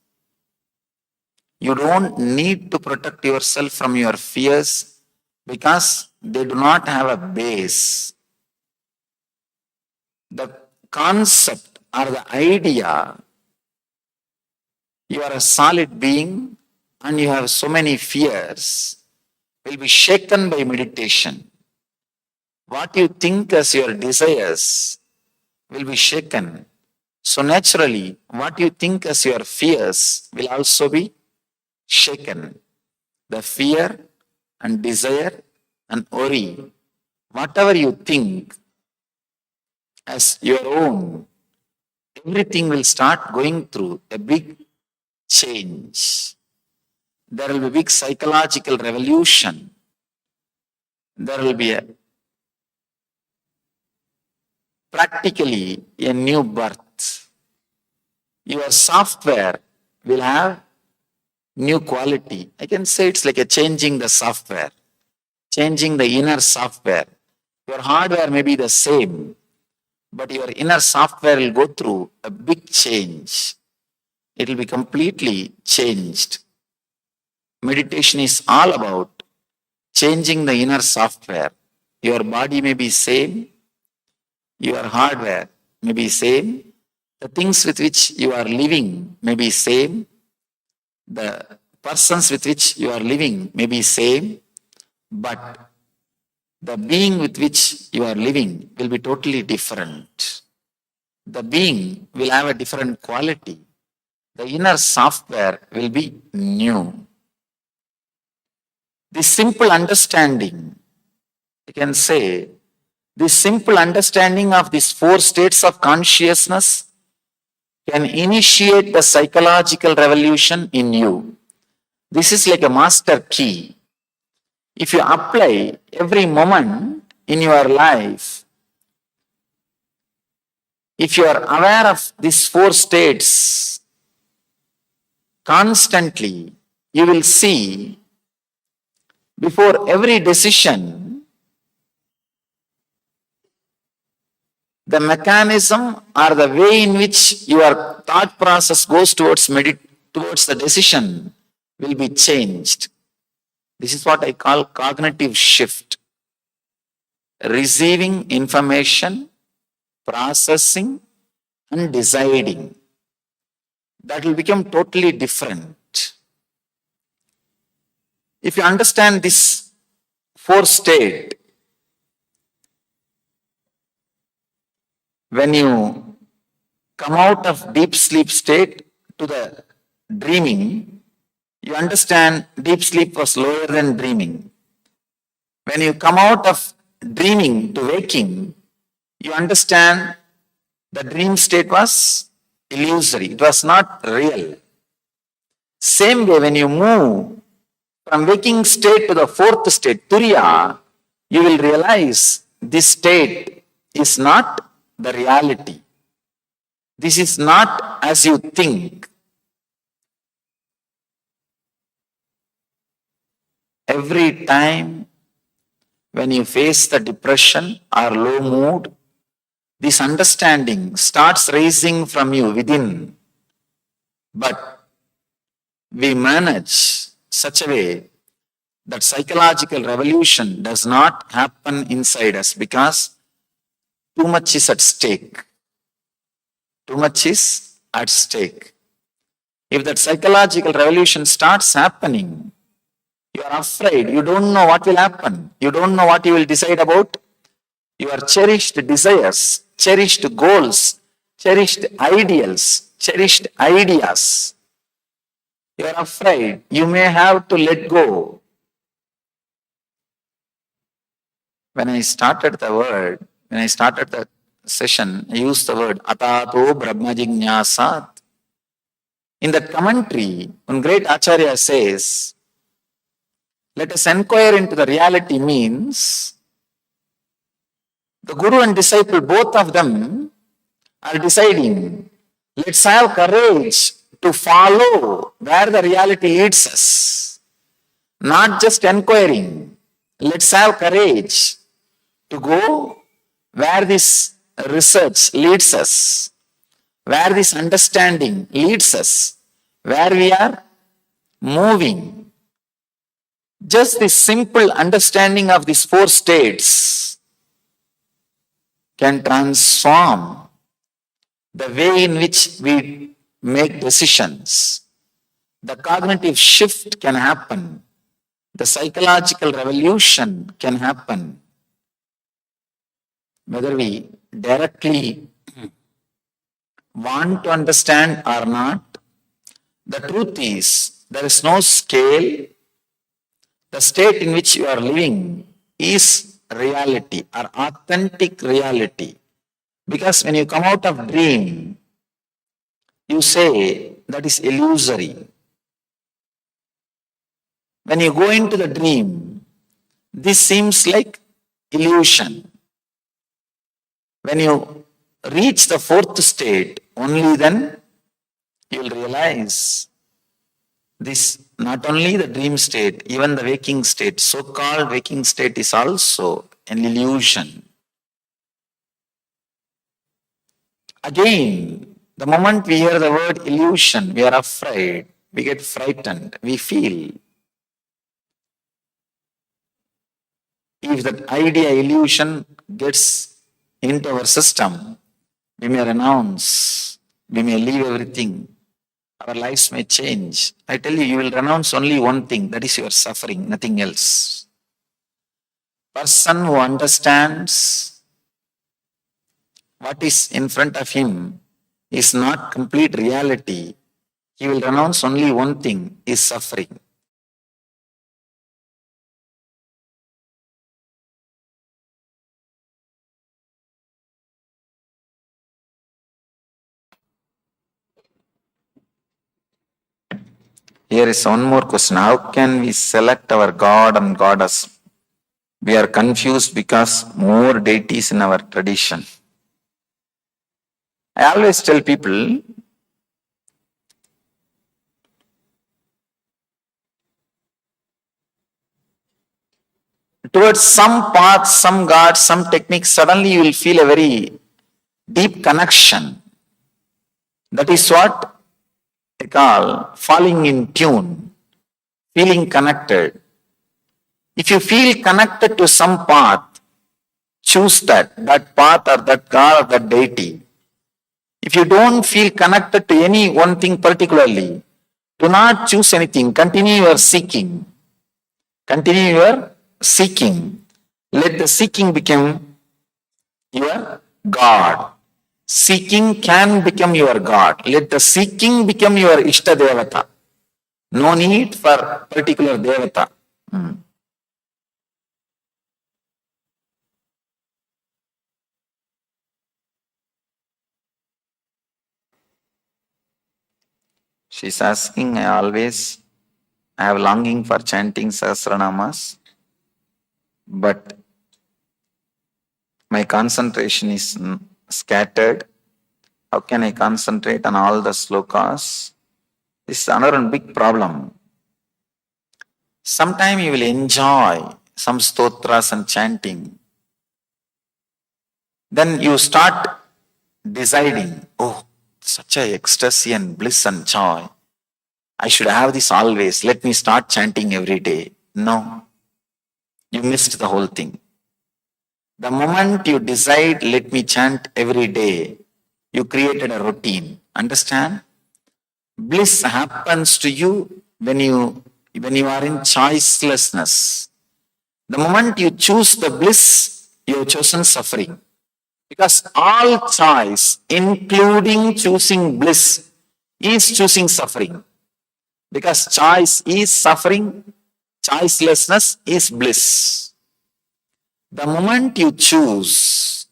you don't need to protect yourself from your fears because they do not have a base. The concept or the idea, you are a solid being and you have so many fears, will be shaken by meditation. What you think as your desires will be shaken. So naturally, what you think as your fears will also be shaken. The fear and desire and worry, whatever you think as your own, everything will start going through a big change. There will be a big psychological revolution. There will be practically a new birth. Your software will have new quality. I can say it's like a changing the software, changing the inner software. Your hardware may be the same, but your inner software will go through a big change. It will be completely changed. Meditation is all about changing the inner software. Your body may be same, your hardware may be same, the things with which you are living may be same, the persons with which you are living may be same, but the being with which you are living will be totally different. The being will have a different quality. The inner software will be new. This simple understanding, you can say, this simple understanding of these 4 states of consciousness can initiate the psychological revolution in you. This is like a master key. If you apply every moment in your life, if you are aware of these 4 states constantly, you will see before every decision, the mechanism or the way in which your thought process goes towards the decision will be changed. This is what I call cognitive shift. Receiving information, processing, and deciding. That will become totally different. If you understand this 4 state, when you come out of deep sleep state to the dreaming, you understand deep sleep was lower than dreaming. When you come out of dreaming to waking, you understand the dream state was illusory. It was not real. Same way, when you move from waking state to the 4th state, Turiya, you will realize this state is not the reality. This is not as you think. Every time when you face the depression or low mood, this understanding starts rising from you within. But we manage such a way that psychological revolution does not happen inside us because too much is at stake. Too much is at stake. If that psychological revolution starts happening, you are afraid, you don't know what will happen, you don't know what you will decide about your cherished desires, cherished goals, cherished ideals, cherished ideas. You are afraid, you may have to let go. When I started the session, I used the word atato brahmajignyasat. In that commentary, one great Acharya says, let us inquire into the reality means the guru and disciple, both of them are deciding, let's have courage to follow where the reality leads us. Not just inquiring, let's have courage to go where this research leads us, where this understanding leads us, where we are moving. Just this simple understanding of these four states can transform the way in which we make decisions. The cognitive shift can happen. The psychological revolution can happen. Whether we directly want to understand or not, the truth is there is no scale. The state in which you are living is reality or authentic reality. Because when you come out of dream, you say that is illusory. When you go into the dream, this seems like illusion. When you reach the fourth state, only then you will realize this, not only the dream state, even the waking state, so-called waking state is also an illusion. Again, the moment we hear the word illusion, we are afraid, we get frightened, we feel. If that idea illusion gets into our system, we may renounce, we may leave everything, our lives may change. I tell you, you will renounce only one thing, that is your suffering, nothing else. Person who understands what is in front of him is not complete reality, he will renounce only one thing, is suffering. Here is one more question. How can we select our God and Goddess? We are confused because more deities in our tradition. I always tell people, towards some path, some God, some technique, suddenly you will feel a very deep connection. That is what I call falling in tune, feeling connected. If you feel connected to some path, choose that path or that God or that deity. If you don't feel connected to any one thing particularly, do not choose anything. Continue your seeking. Continue your seeking. Let the seeking become your God. Seeking can become your God. Let the seeking become your Ishta Devata. No need for particular Devata. She's asking, I have longing for chanting Sahasranamas, but My concentration is scattered. How can I concentrate on all the slokas? This is another big problem. Sometime you will enjoy some stotras and chanting. Then you start deciding, oh, such a ecstasy and bliss and joy. I should have this always. Let me start chanting every day. No, you missed the whole thing. The moment you decide, let me chant every day, you created a routine. Understand? Bliss happens to you when you are in choicelessness. The moment you choose the bliss, you have chosen suffering. Because all choice, including choosing bliss, is choosing suffering. Because choice is suffering, choicelessness is bliss. The moment you choose,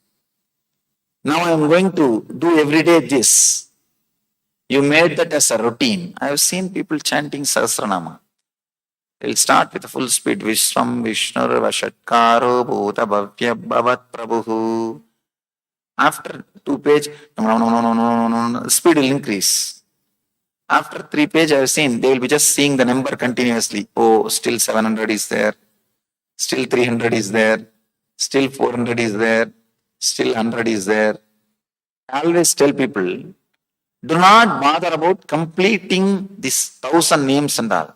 now I am going to do every day this, you made that as a routine. I have seen people chanting Sahasranama. They'll start with full speed. Vishram Vishnur Vashatkaro Bhuta Bhavya Bhavat Prabhu. After 2 page, no, speed will increase. After 3 page, I have seen, they will be just seeing the number continuously. Oh, still 700 is there. Still 300 is there. Still 400 is there. Still 100 is there. I always tell people, do not bother about completing this 1,000 names and all.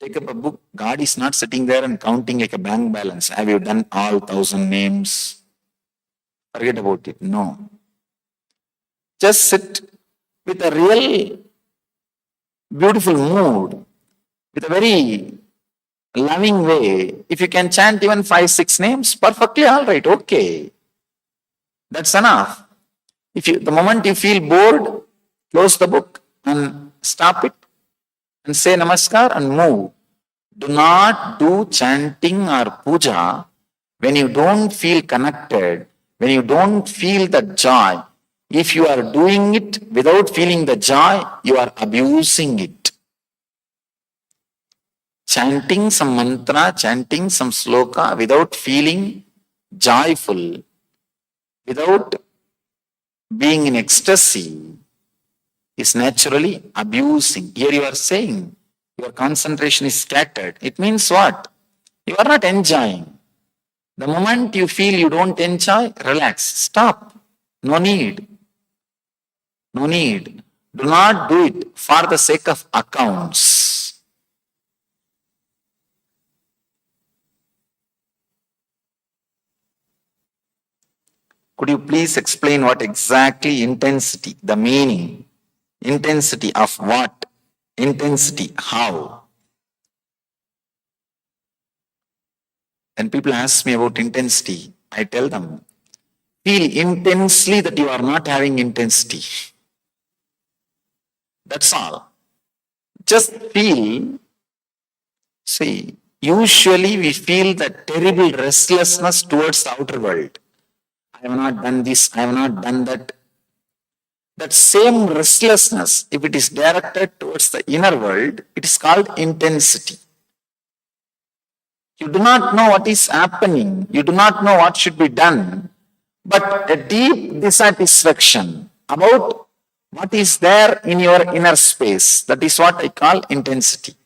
Take up a book. God is not sitting there and counting like a bank balance. Have you done all 1,000 names? Forget about it. No. Just sit with a real beautiful mood, with a very loving way. If you can chant even 5-6 names, perfectly all right. Okay. That's enough. The moment you feel bored, close the book and stop it and say namaskar and move. Do not do chanting or puja when you don't feel connected, when you don't feel the joy. If you are doing it without feeling the joy, you are abusing it. Chanting some mantra, chanting some sloka without feeling joyful, without being in ecstasy, is naturally abusing. Here you are saying your concentration is scattered. It means what? You are not enjoying. The moment you feel you don't enjoy, relax, stop. No need. No need. Do not do it for the sake of accounts. Could you please explain what exactly intensity, the meaning? Intensity of what? Intensity how? When people ask me about intensity, I tell them, feel intensely that you are not having intensity. That's all. Just feel. See, usually we feel that terrible restlessness towards the outer world. I have not done this, I have not done that. That same restlessness, if it is directed towards the inner world, it is called intensity. You do not know what is happening, you do not know what should be done, but a deep dissatisfaction about what is there in your inner space, that is what I call intensity.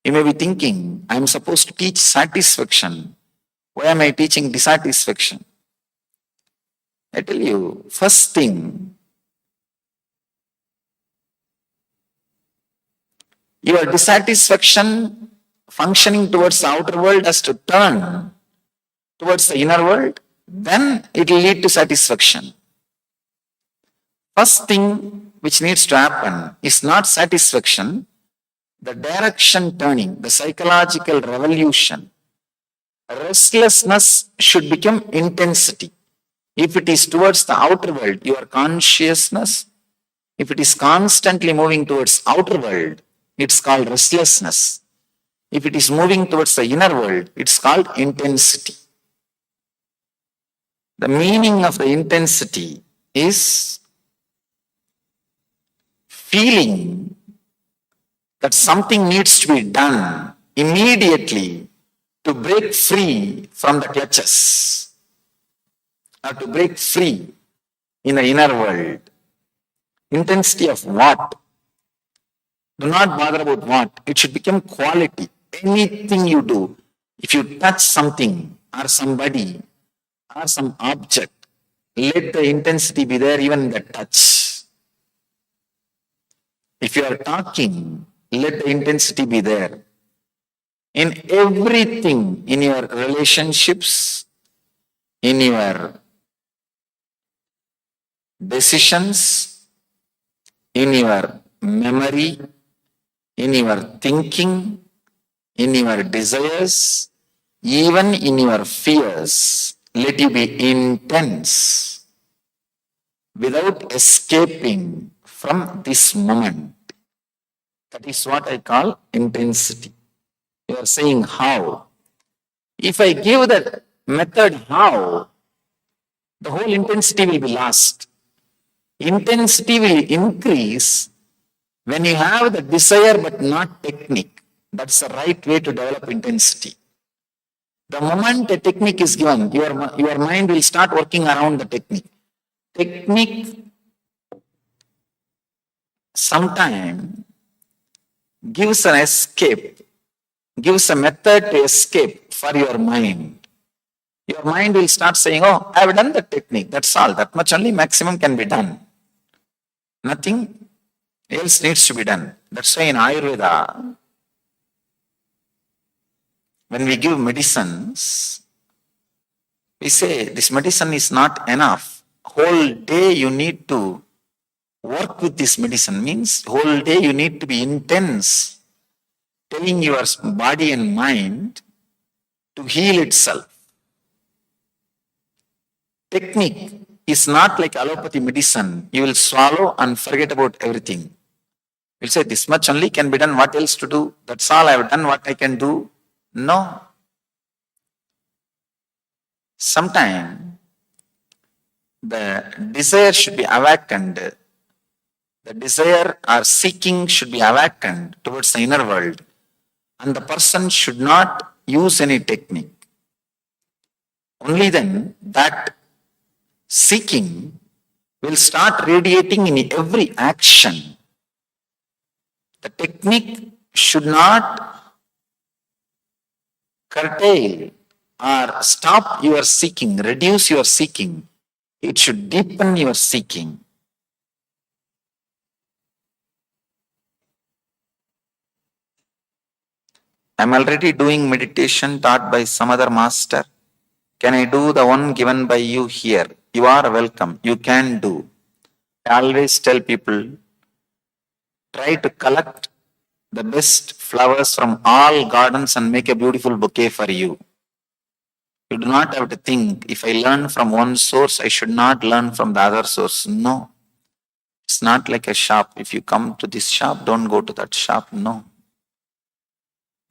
You may be thinking, I am supposed to teach satisfaction. Why am I teaching dissatisfaction? I tell you, first thing, your dissatisfaction functioning towards the outer world has to turn towards the inner world, then it will lead to satisfaction. First thing which needs to happen is not satisfaction, the direction turning, the psychological revolution. Restlessness should become intensity. If it is towards the outer world, your consciousness, if it is constantly moving towards outer world, it's called restlessness. If it is moving towards the inner world, it's called intensity. The meaning of the intensity is feeling that something needs to be done immediately to break free from the clutches. or to break free in the inner world. Intensity of what? Do not bother about what. It should become quality. Anything you do, if you touch something or somebody or some object, let the intensity be there even in the touch. If you are talking, let the intensity be there. In everything, in your relationships, in your decisions, in your memory, in your thinking, in your desires, even in your fears, let you be intense without escaping from this moment. That is what I call intensity. You are saying how. If I give the method how, the whole intensity will be lost. Intensity will increase when you have the desire but not technique. That's the right way to develop intensity. The moment a technique is given, your mind will start working around the technique. Technique sometimes gives an escape, gives a method to escape for your mind. Your mind will start saying, oh, I have done the technique, that's all, that much only maximum can be done. Nothing else needs to be done. That's why in Ayurveda, when we give medicines, we say this medicine is not enough. Whole day you need to work with this medicine. Means whole day you need to be intense, telling your body and mind to heal itself. Technique is not like allopathy medicine. You will swallow and forget about everything. You'll say this much only can be done. What else to do? That's all I have done what I can do. No. Sometimes the desire should be awakened. The desire or seeking should be awakened towards the inner world. And the person should not use any technique. Only then that seeking will start radiating in every action. The technique should not curtail or stop your seeking, reduce your seeking. It should deepen your seeking. I'm already doing meditation taught by some other master. Can I do the one given by you here? You are welcome. You can do. I always tell people, try to collect the best flowers from all gardens and make a beautiful bouquet for you. You do not have to think, if I learn from one source, I should not learn from the other source. No. It's not like a shop. If you come to this shop, don't go to that shop. No.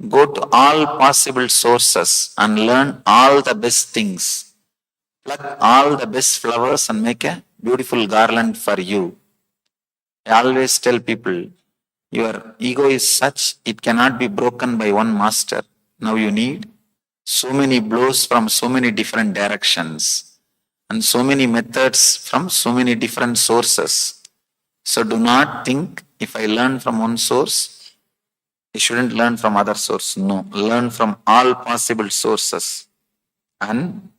Go to all possible sources and learn all the best things. Pluck all the best flowers and make a beautiful garland for you. I always tell people, your ego is such, it cannot be broken by one master. Now you need so many blows from so many different directions and so many methods from so many different sources. So do not think, if I learn from one source, I shouldn't learn from other source. No, learn from all possible sources and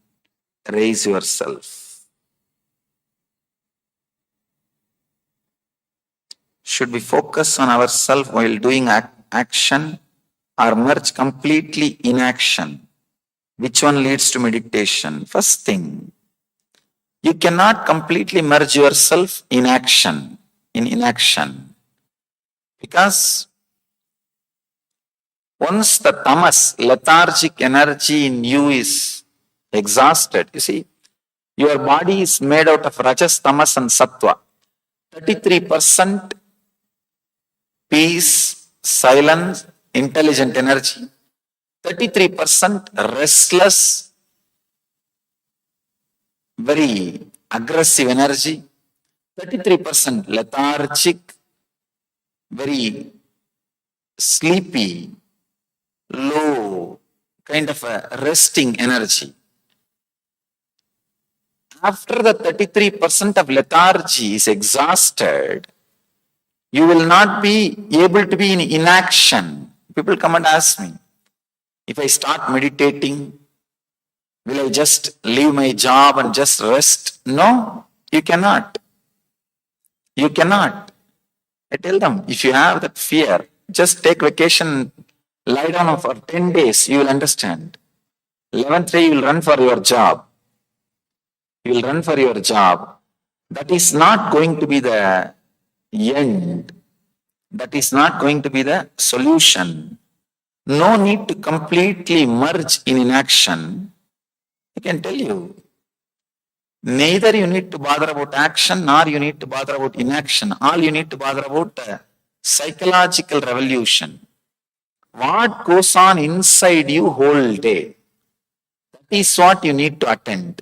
raise yourself. Should we focus on ourselves while doing action or merge completely in action? Which one leads to meditation? First thing, you cannot completely merge yourself in action, in inaction. Because once the tamas, lethargic energy in you is exhausted, you see, your body is made out of rajas, tamas and sattva. 33% peace, silence, intelligent energy. 33% restless, very aggressive energy. 33% lethargic, very sleepy, low, kind of a resting energy. After the 33% of lethargy is exhausted, you will not be able to be in inaction. People come and ask me, if I start meditating, will I just leave my job and just rest? No, you cannot. You cannot. I tell them, if you have that fear, just take vacation, lie down for 10 days, you will understand. 11th day, you will run for your job. You will run for your job. That is not going to be the end. That is not going to be the solution. No need to completely merge in inaction. I can tell you, neither you need to bother about action nor you need to bother about inaction. All you need to bother about psychological revolution. What goes on inside you whole day? That is what you need to attend.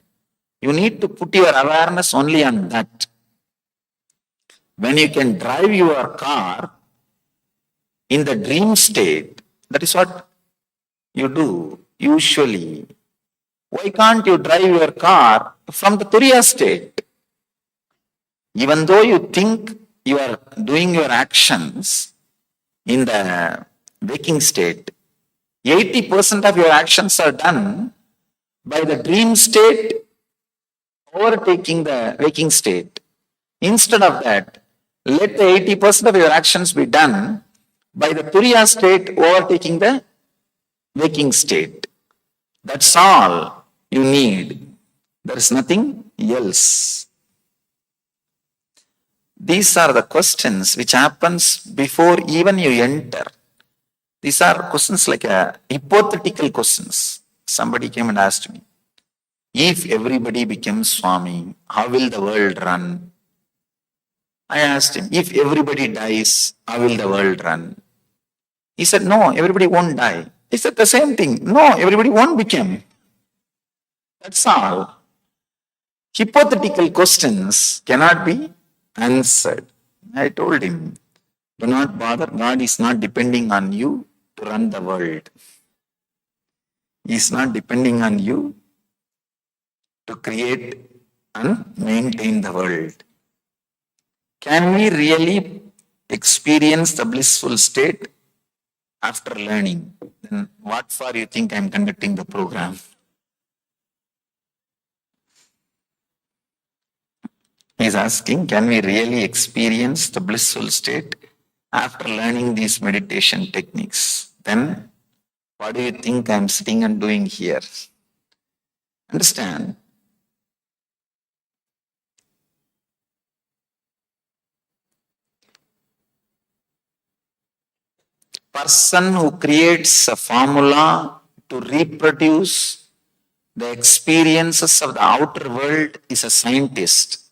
You need to put your awareness only on that. When you can drive your car in the dream state, that is what you do usually. Why can't you drive your car from the Turiya state? Even though you think you are doing your actions in the waking state, 80% of your actions are done by the dream state overtaking the waking state. Instead of that, let the 80% of your actions be done by the Turiya state overtaking the waking state. That's all you need. There is nothing else. These are the questions which happens before even you enter. These are questions like a hypothetical questions. Somebody came and asked me, if everybody becomes Swami, how will the world run? I asked him, if everybody dies, how will the world run? He said, no, everybody won't die. I said the same thing. No, everybody won't become. That's all. Hypothetical questions cannot be answered. I told him, do not bother. God is not depending on you to run the world. He is not depending on you to create and maintain the world. Can we really experience the blissful state after learning? Then what for you think I am conducting the program? He is asking, can we really experience the blissful state after learning these meditation techniques? Then what do you think I am sitting and doing here? Understand? Person who creates a formula to reproduce the experiences of the outer world is a scientist.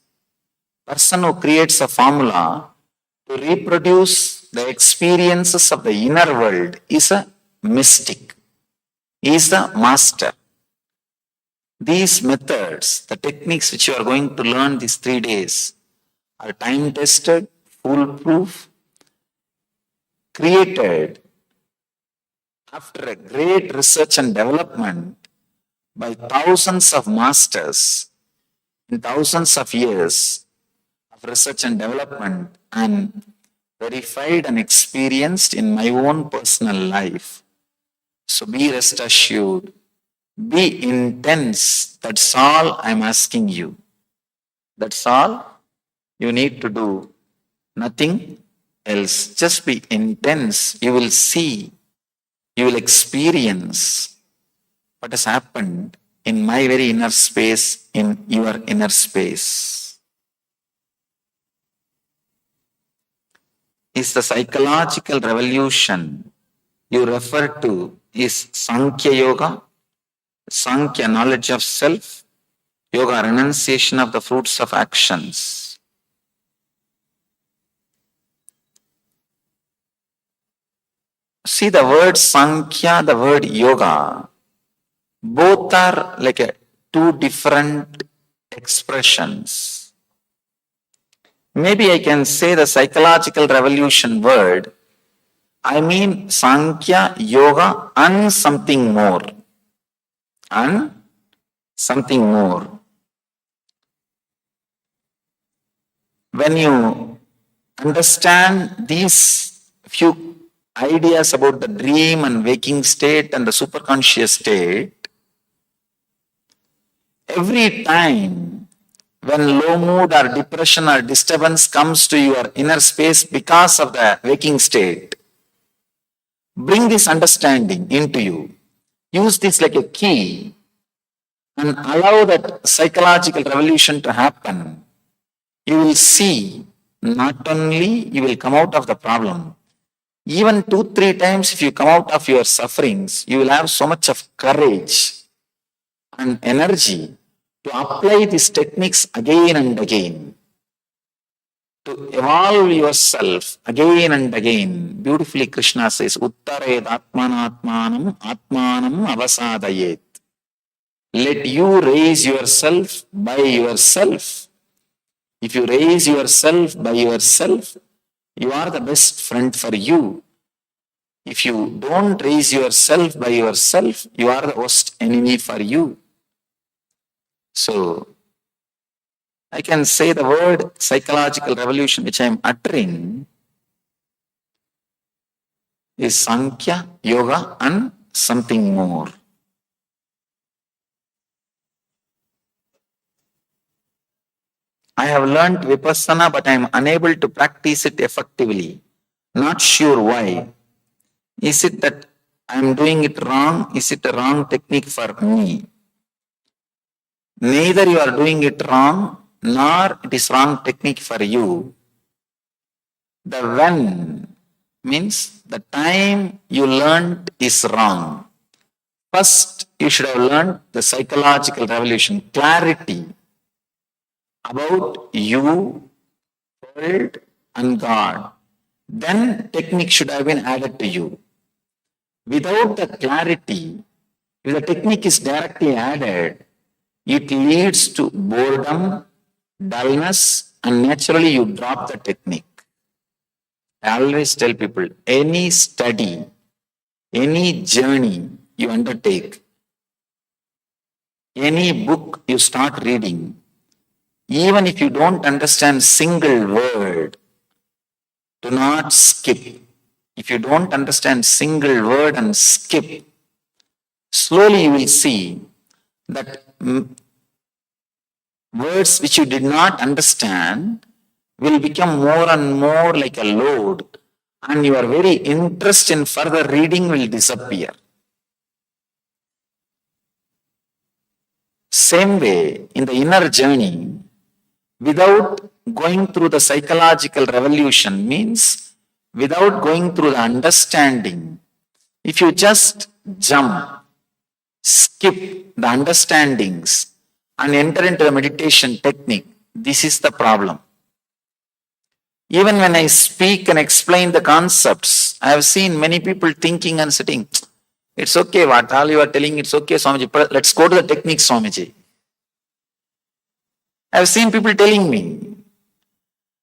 Person who creates a formula to reproduce the experiences of the inner world is a mystic. He is the master. These methods, the techniques which you are going to learn these 3 days, are time-tested, foolproof, created after a great research and development by thousands of masters in thousands of years of research and development, and verified and experienced in my own personal life. So be rest assured, be intense. That's all I'm asking you. That's all you need to do. Nothing else. Just be intense. You will see, you will experience what has happened in my very inner space, in your inner space. Is the psychological revolution you refer to is Sankhya Yoga, Sankhya knowledge of self, Yoga renunciation of the fruits of actions. See, the word Sankhya, the word Yoga, both are like two different expressions. Maybe I can say the psychological revolution word, I mean Sankhya, Yoga and something more. And something more. when you understand these few ideas about the dream and waking state and the superconscious state, every time when low mood or depression or disturbance comes to your inner space because of the waking state, bring this understanding into you. Use this like a key and allow that psychological revolution to happen. You will see not only you will come out of the problem, even 2-3 times if you come out of your sufferings, you will have so much of courage and energy to apply these techniques again and again, to evolve yourself again and again. Beautifully Krishna says, Uttared Atmanatmanam Atmanam Avasadayet. Let you raise yourself by yourself. If you raise yourself by yourself, you are the best friend for you. If you don't raise yourself by yourself, you are the worst enemy for you. So, I can say the word psychological revolution which I am uttering is Sankhya, Yoga and something more. I have learnt Vipassana, but I am unable to practice it effectively. Not sure why. Is it that I am doing it wrong? Is it a wrong technique for me? Neither you are doing it wrong, nor it is wrong technique for you. The when means the time you learned is wrong. First, you should have learned the psychological revolution, clarity about you, world and God. Then technique should have been added to you. Without the clarity, if the technique is directly added, it leads to boredom, dullness, and naturally you drop the technique. I always tell people, any study, any journey you undertake, any book you start reading, even if you don't understand single word, do not skip. If you don't understand single word and skip, slowly you will see that words which you did not understand will become more and more like a load, and your very interest in further reading will disappear. Same way, in the inner journey, without going through the psychological revolution means without going through the understanding, if you just jump, skip the understandings and enter into the meditation technique, this is the problem. Even when I speak and explain the concepts, I have seen many people thinking and sitting, it's okay, what all you are telling, it's okay, Swamiji, let's go to the technique, Swamiji. I have seen people telling me,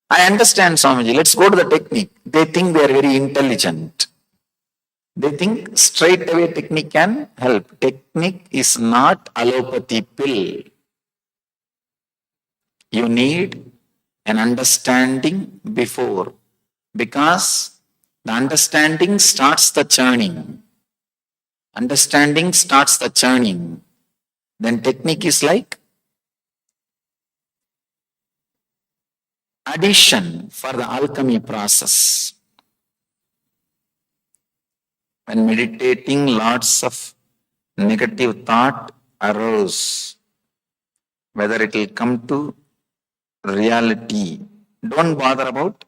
I understand, Swamiji, let's go to the technique. They think they are very intelligent. They think straight away technique can help. Technique is not allopathy pill. You need an understanding before, because the understanding starts the churning. Understanding starts the churning. Then technique is like addition for the alchemy process. When meditating, lots of negative thought arose. Whether it will come to reality, don't bother about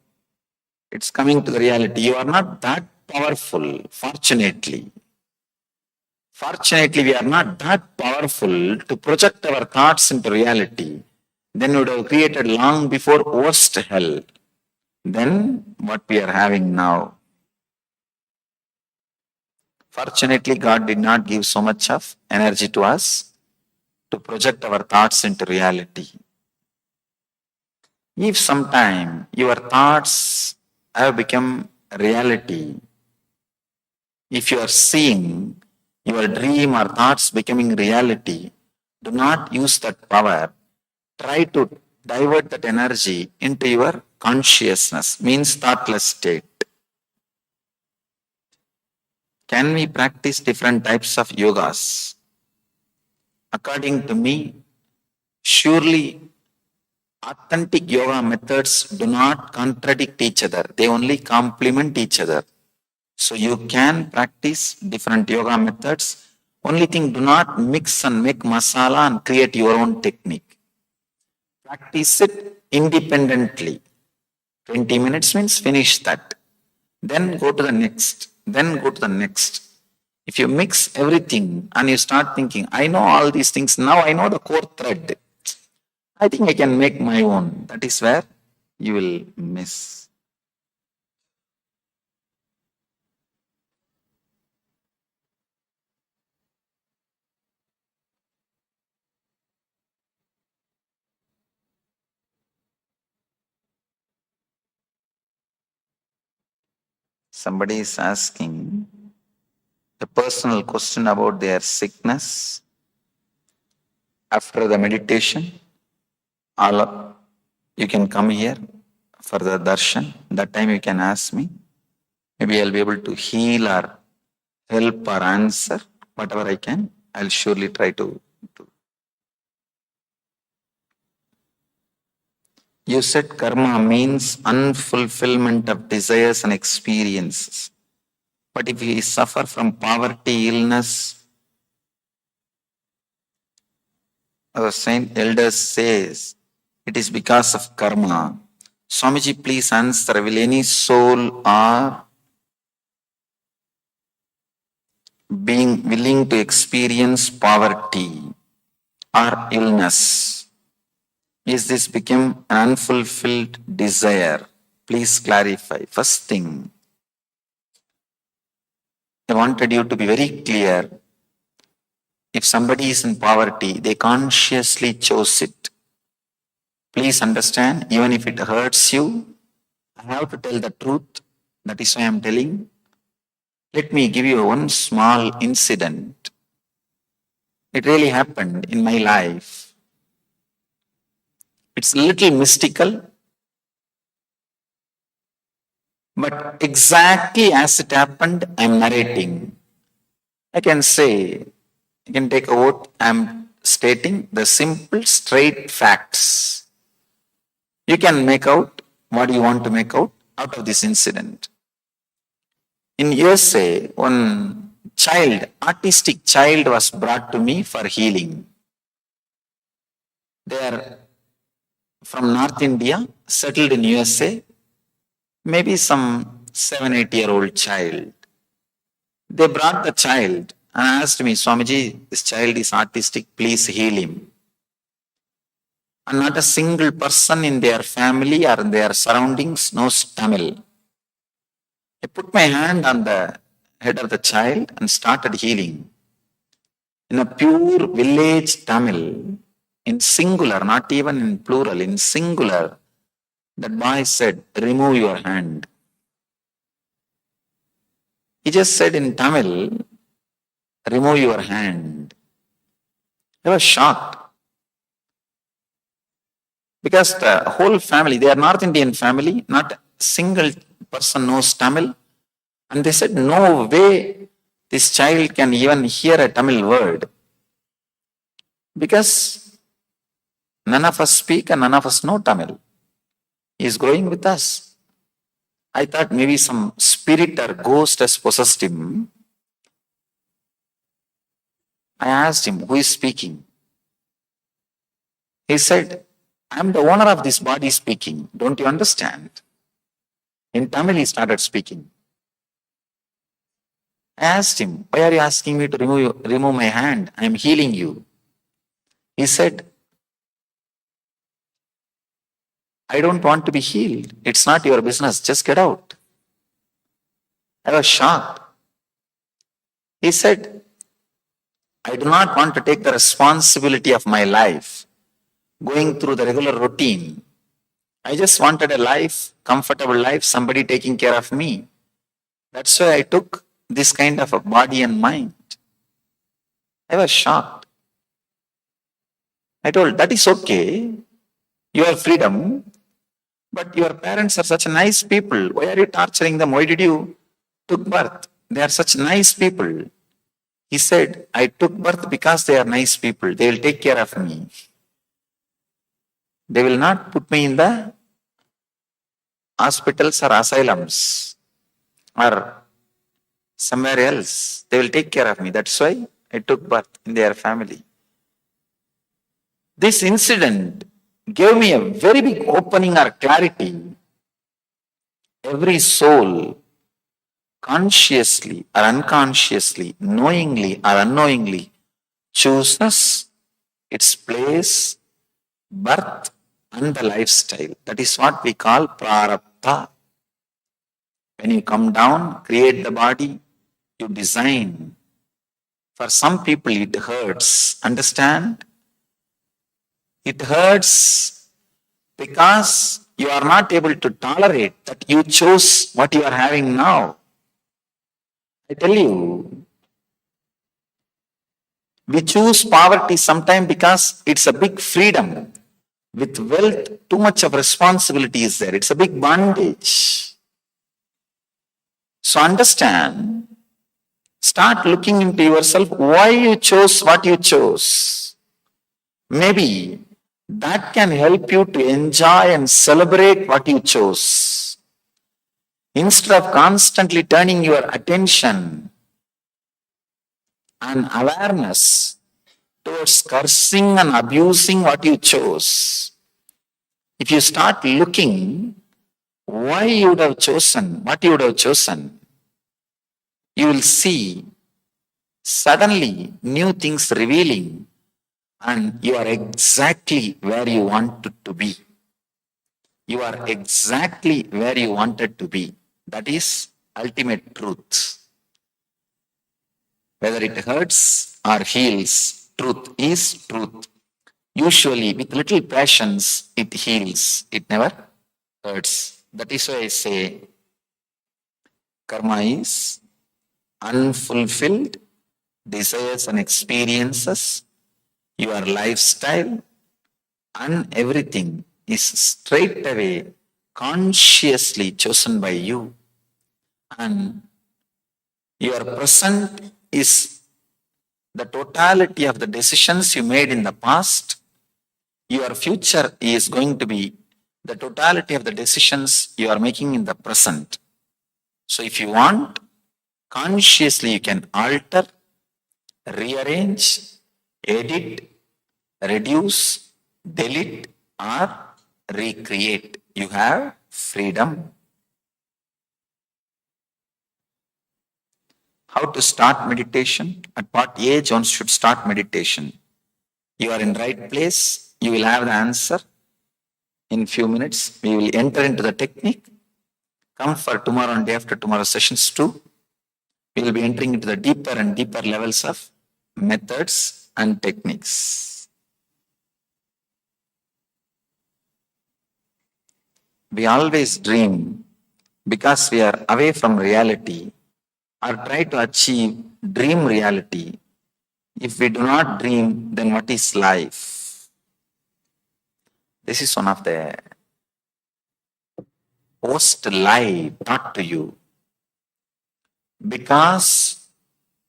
it's coming to the reality. You are not that powerful, fortunately. Fortunately, we are not that powerful to project our thoughts into reality. Then we would have created long before worst hell than what we are having now. Fortunately, God did not give so much of energy to us to project our thoughts into reality. If sometime your thoughts have become reality, if you are seeing your dream or thoughts becoming reality, do not use that power. Try to divert that energy into your consciousness, means thoughtless state. Can we practice different types of yogas? According to me, surely authentic yoga methods do not contradict each other. They only complement each other. So you can practice different yoga methods. Only thing, do not mix and make masala and create your own technique. Practice it independently. 20 minutes means finish that. Then go to the next. Then go to the next. If you mix everything and you start thinking, I know all these things, now I know the core thread. I think I can make my own. That is where you will miss. Somebody is asking a personal question about their sickness after the meditation. You can come here for the darshan. That time you can ask me. Maybe I'll be able to heal or help or answer whatever I can. I'll surely try to do. You said karma means unfulfillment of desires and experiences. But if we suffer from poverty, illness, our saint elders says, it is because of karma. Swamiji, please answer, will any soul or being willing to experience poverty or illness, is this become an unfulfilled desire? Please clarify. First thing, I wanted you to be very clear. If somebody is in poverty, they consciously chose it. Please understand, even if it hurts you, I have to tell the truth. That is why I am telling. Let me give you one small incident. It really happened in my life. It's a little mystical, but exactly as it happened, I am narrating. I can say, you can take a vote, I am stating the simple, straight facts. You can make out what you want to make out of this incident. In USA, one child, autistic child was brought to me for healing. They are from North India, settled in USA, maybe some 7-8-year-old child. They brought the child and asked me, Swamiji, this child is autistic, please heal him. And not a single person in their family or in their surroundings knows Tamil. I put my hand on the head of the child and started healing. In a pure village Tamil, in singular, not even in plural, in singular, that boy said, remove your hand. He just said in Tamil, remove your hand. I was shocked. Because the whole family, they are North Indian family, not a single person knows Tamil. And they said, no way this child can even hear a Tamil word. Because none of us speak and none of us know Tamil. He is growing with us. I thought maybe some spirit or ghost has possessed him. I asked him, who is speaking? He said, I am the owner of this body speaking. Don't you understand? In Tamil, he started speaking. I asked him, why are you asking me to remove my hand? I am healing you. He said, I don't want to be healed. It's not your business. Just get out. I was shocked. He said, I do not want to take the responsibility of my life, going through the regular routine. I just wanted a life, comfortable life, somebody taking care of me. That's why I took this kind of a body and mind. I was shocked. I told, that is okay. Your freedom. But your parents are such nice people. Why are you torturing them? Why did you took birth? They are such nice people. He said, I took birth because they are nice people. They will take care of me. They will not put me in the hospitals or asylums or somewhere else. They will take care of me. That's why I took birth in their family. This incident gave me a very big opening or clarity. Every soul, consciously or unconsciously, knowingly or unknowingly, chooses its place, birth, and the lifestyle. That is what we call prarabdha. When you come down, create the body, you design. For some people, it hurts. Understand? It hurts because you are not able to tolerate that you chose what you are having now. I tell you, we choose poverty sometimes because it's a big freedom. With wealth, too much of responsibility is there. It's a big bondage. So understand, start looking into yourself, why you chose what you chose. Maybe that can help you to enjoy and celebrate what you chose. Instead of constantly turning your attention and awareness towards cursing and abusing what you chose, if you start looking why you would have chosen what you would have chosen, you will see suddenly new things revealing, and you are exactly where you wanted to be. You are exactly where you wanted to be. That is ultimate truth. Whether it hurts or heals, truth is truth. Usually, with little patience, it heals. It never hurts. That is why I say karma is unfulfilled desires and experiences, your lifestyle, and everything is straight away consciously chosen by you. And your present is the totality of the decisions you made in the past. Your future is going to be the totality of the decisions you are making in the present. So if you want, consciously you can alter, rearrange, edit, reduce, delete, or recreate. You have freedom. How to start meditation? At what age one should start meditation? You are in right place. You will have the answer in few minutes. We will enter into the technique. Come for tomorrow and day after tomorrow sessions too. We will be entering into the deeper and deeper levels of methods and techniques. We always dream because we are away from reality, or try to achieve dream reality. If we do not dream, then what is life? This is one of the worst lie taught to you. Because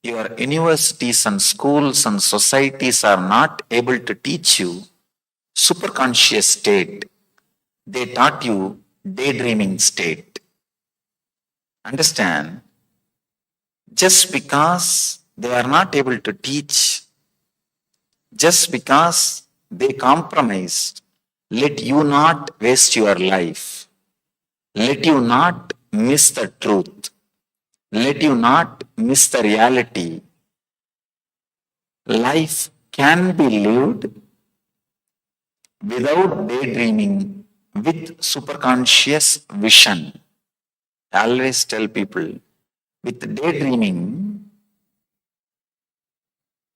your universities and schools and societies are not able to teach you superconscious state, they taught you daydreaming state. Understand? Just because they are not able to teach, just because they compromised, let you not waste your life. Let you not miss the truth. Let you not miss the reality. Life can be lived without daydreaming, with superconscious vision. I always tell people, with daydreaming,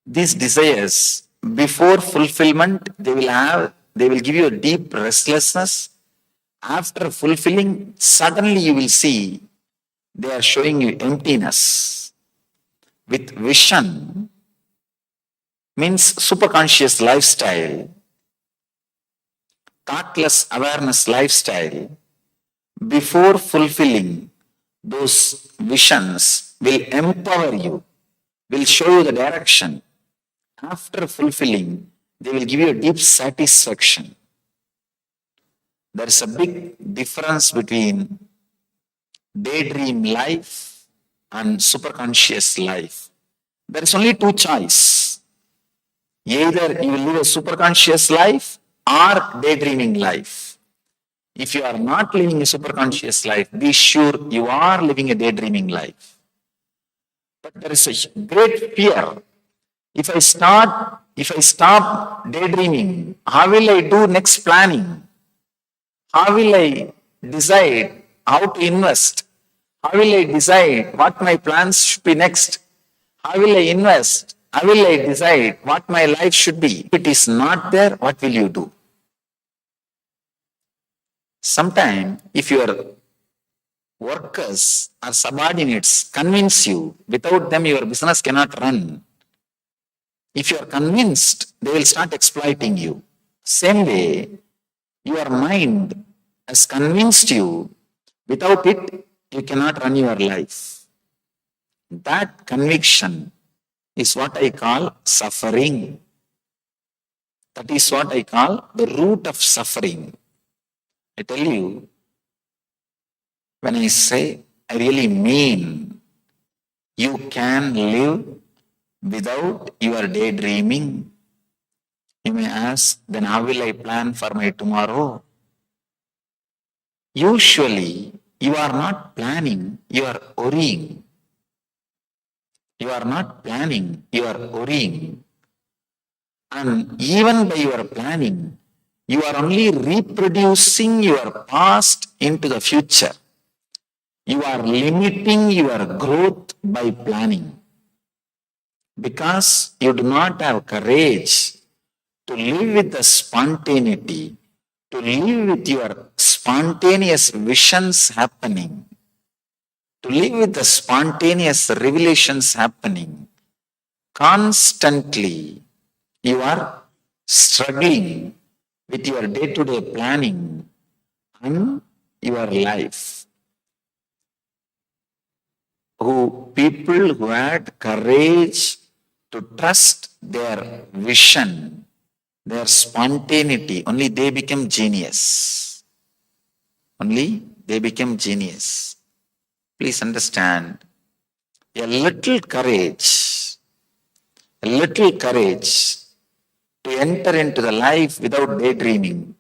these desires, before fulfillment, they will give you a deep restlessness. After fulfilling, suddenly you will see they are showing you emptiness. With vision, means superconscious lifestyle, thoughtless awareness lifestyle, before fulfilling those visions, will empower you, will show you the direction. After fulfilling, they will give you a deep satisfaction. There is a big difference between daydream life and superconscious life. There is only two choices. Either you will live a superconscious life or daydreaming life. If you are not living a superconscious life, be sure you are living a daydreaming life. But there is a great fear. If I stop daydreaming, how will I do next planning? How will I decide how to invest? How will I decide what my plans should be next? How will I invest? How will I decide what my life should be? If it is not there, what will you do? Sometimes, if your workers or subordinates convince you, without them your business cannot run. If you are convinced, they will start exploiting you. Same way, your mind has convinced you, without it, you cannot run your life. That conviction is what I call suffering. That is what I call the root of suffering. I tell you, when I say, I really mean, you can live without your daydreaming. You may ask, then how will I plan for my tomorrow? Usually, you are not planning, you are worrying. You are not planning, you are worrying. And even by your planning, you are only reproducing your past into the future. You are limiting your growth by planning. Because you do not have courage to live with the spontaneity, to live with your spontaneous visions happening, to live with the spontaneous revelations happening. Constantly, you are struggling with your day-to-day planning and your life. People who had courage to trust their vision, their spontaneity, only they become genius. Only they become genius. Please understand, a little courage to enter into the life without daydreaming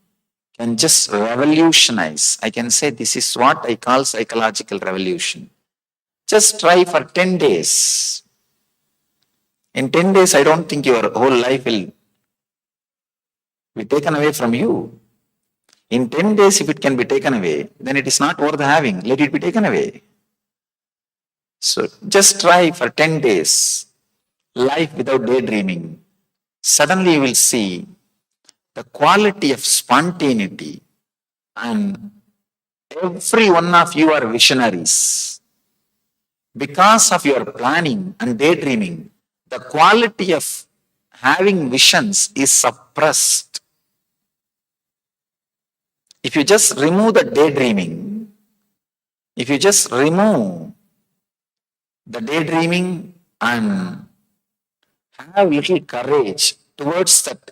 can just revolutionize. I can say this is what I call psychological revolution. Just try for 10 days. In 10 days, I don't think your whole life will be taken away from you. In 10 days, if it can be taken away, then it is not worth having. Let it be taken away. So just try for 10 days, life without daydreaming. Suddenly you will see the quality of spontaneity, and every one of you are visionaries. Because of your planning and daydreaming, the quality of having visions is suppressed. If you just remove the daydreaming, if you just remove the daydreaming and have little courage towards that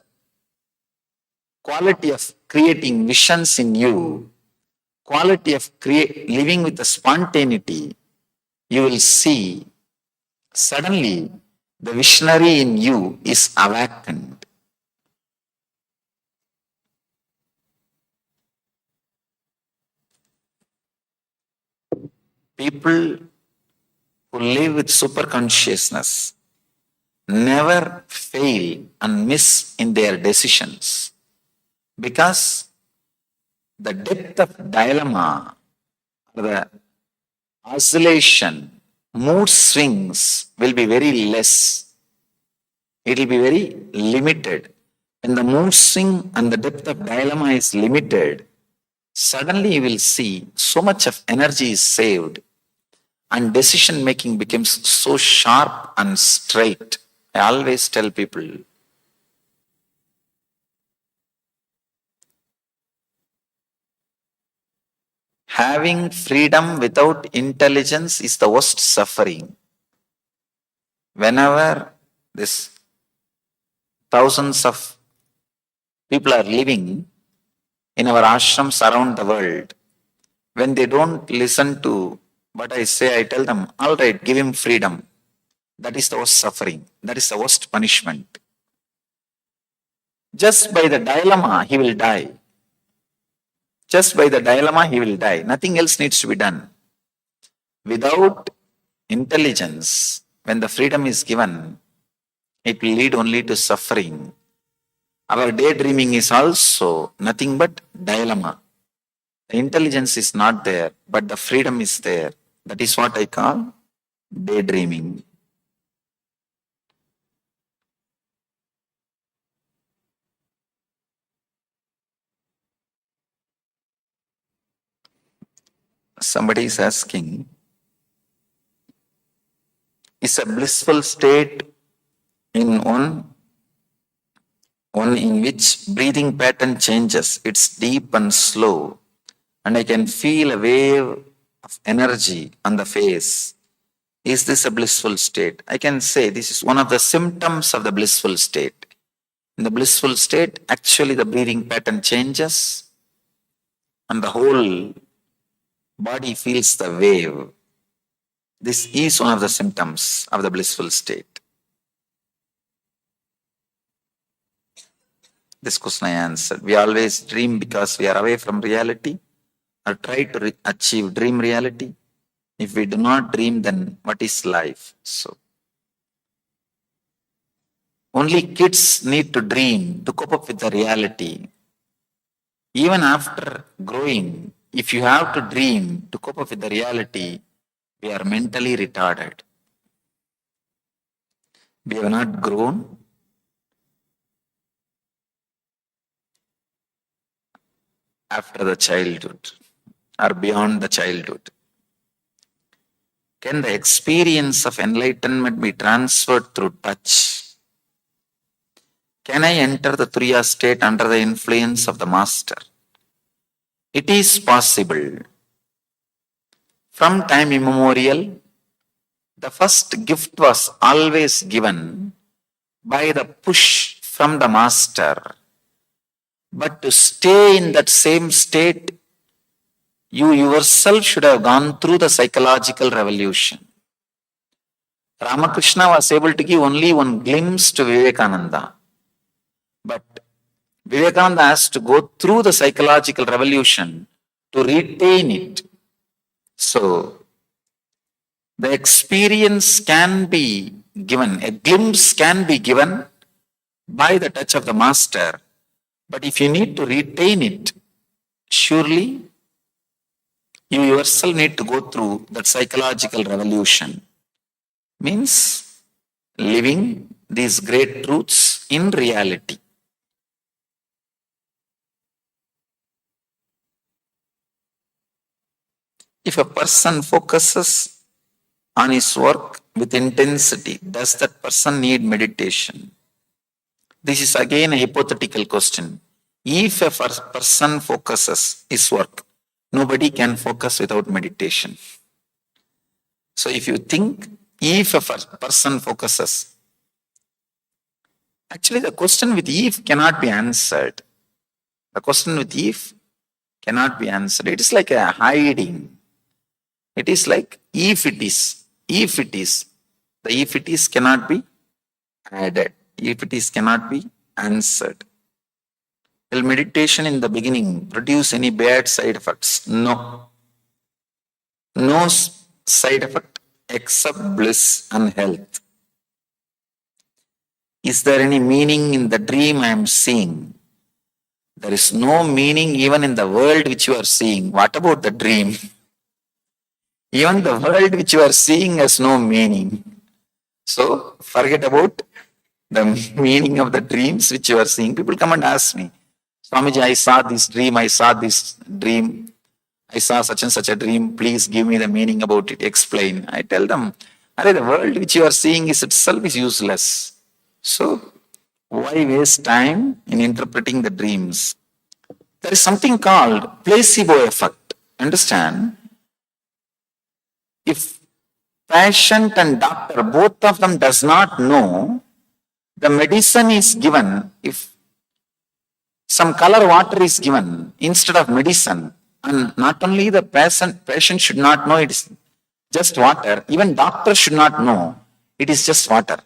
quality of creating visions in you, quality of living with the spontaneity, you will see suddenly the visionary in you is awakened. People who live with super consciousness never fail and miss in their decisions, because the depth of dilemma, the oscillation, mood swings will be very less. It will be very limited. When the mood swing and the depth of dilemma is limited, suddenly you will see so much of energy is saved and decision making becomes so sharp and straight. I always tell people, Having freedom without intelligence is the worst suffering. Whenever this thousands of people are living in our ashrams around the world, when they don't listen to what I say, I tell them, all right, give him freedom. That is the worst suffering. That is the worst punishment. Just by the dilemma, he will die. Just by the dilemma, he will die. Nothing else needs to be done. Without intelligence, when the freedom is given, it will lead only to suffering. Our daydreaming is also nothing but dilemma. The intelligence is not there, but the freedom is there. That is what I call daydreaming. Somebody is asking, is a blissful state in one in which breathing pattern changes, it's deep and slow, and I can feel a wave of energy on the face. Is this a blissful state? I can say this is one of the symptoms of the blissful state. In the blissful state, actually the breathing pattern changes and the whole body feels the wave. This is one of the symptoms of the blissful state. This question I answered. We always dream because we are away from reality, or try to achieve dream reality. If we do not dream, then what is life? So, only kids need to dream to cope up with the reality. Even after growing, if you have to dream to cope up with the reality, we are mentally retarded. We have not grown. After the childhood or beyond the childhood. Can the experience of enlightenment be transferred through touch? Can I enter the Turiya state under the influence of the master? It is possible. From time immemorial, the first gift was always given by the push from the master. But to stay in that same state, you yourself should have gone through the psychological revolution. Ramakrishna was able to give only one glimpse to Vivekananda. But Vivekananda has to go through the psychological revolution to retain it. So, the experience can be given, a glimpse can be given by the touch of the master. But if you need to retain it, surely you yourself need to go through that psychological revolution. Means living these great truths in reality. If a person focuses on his work with intensity, does that person need meditation? This is again a hypothetical question. If a person focuses his work, nobody can focus without meditation. So if you think, if a person focuses, actually the question with if cannot be answered. The question with if cannot be answered. It is like a hiding. It is like if it is, the if it is cannot be added. If it is cannot be answered. Will meditation in the beginning produce any bad side effects? No. No side effect except bliss and health. Is there any meaning in the dream I am seeing? There is no meaning even in the world which you are seeing. What about the dream? Even the world which you are seeing has no meaning. So forget about the meaning of the dreams which you are seeing. People come and ask me, Swamiji, I saw this dream, I saw such and such a dream, please give me the meaning about it, explain. I tell them, the world which you are seeing is itself is useless. So why waste time in interpreting the dreams? There is something called placebo effect. Understand? If patient and doctor, both of them does not know, the medicine is given, if some color water is given instead of medicine, and not only the patient should not know it is just water, even doctor should not know it is just water.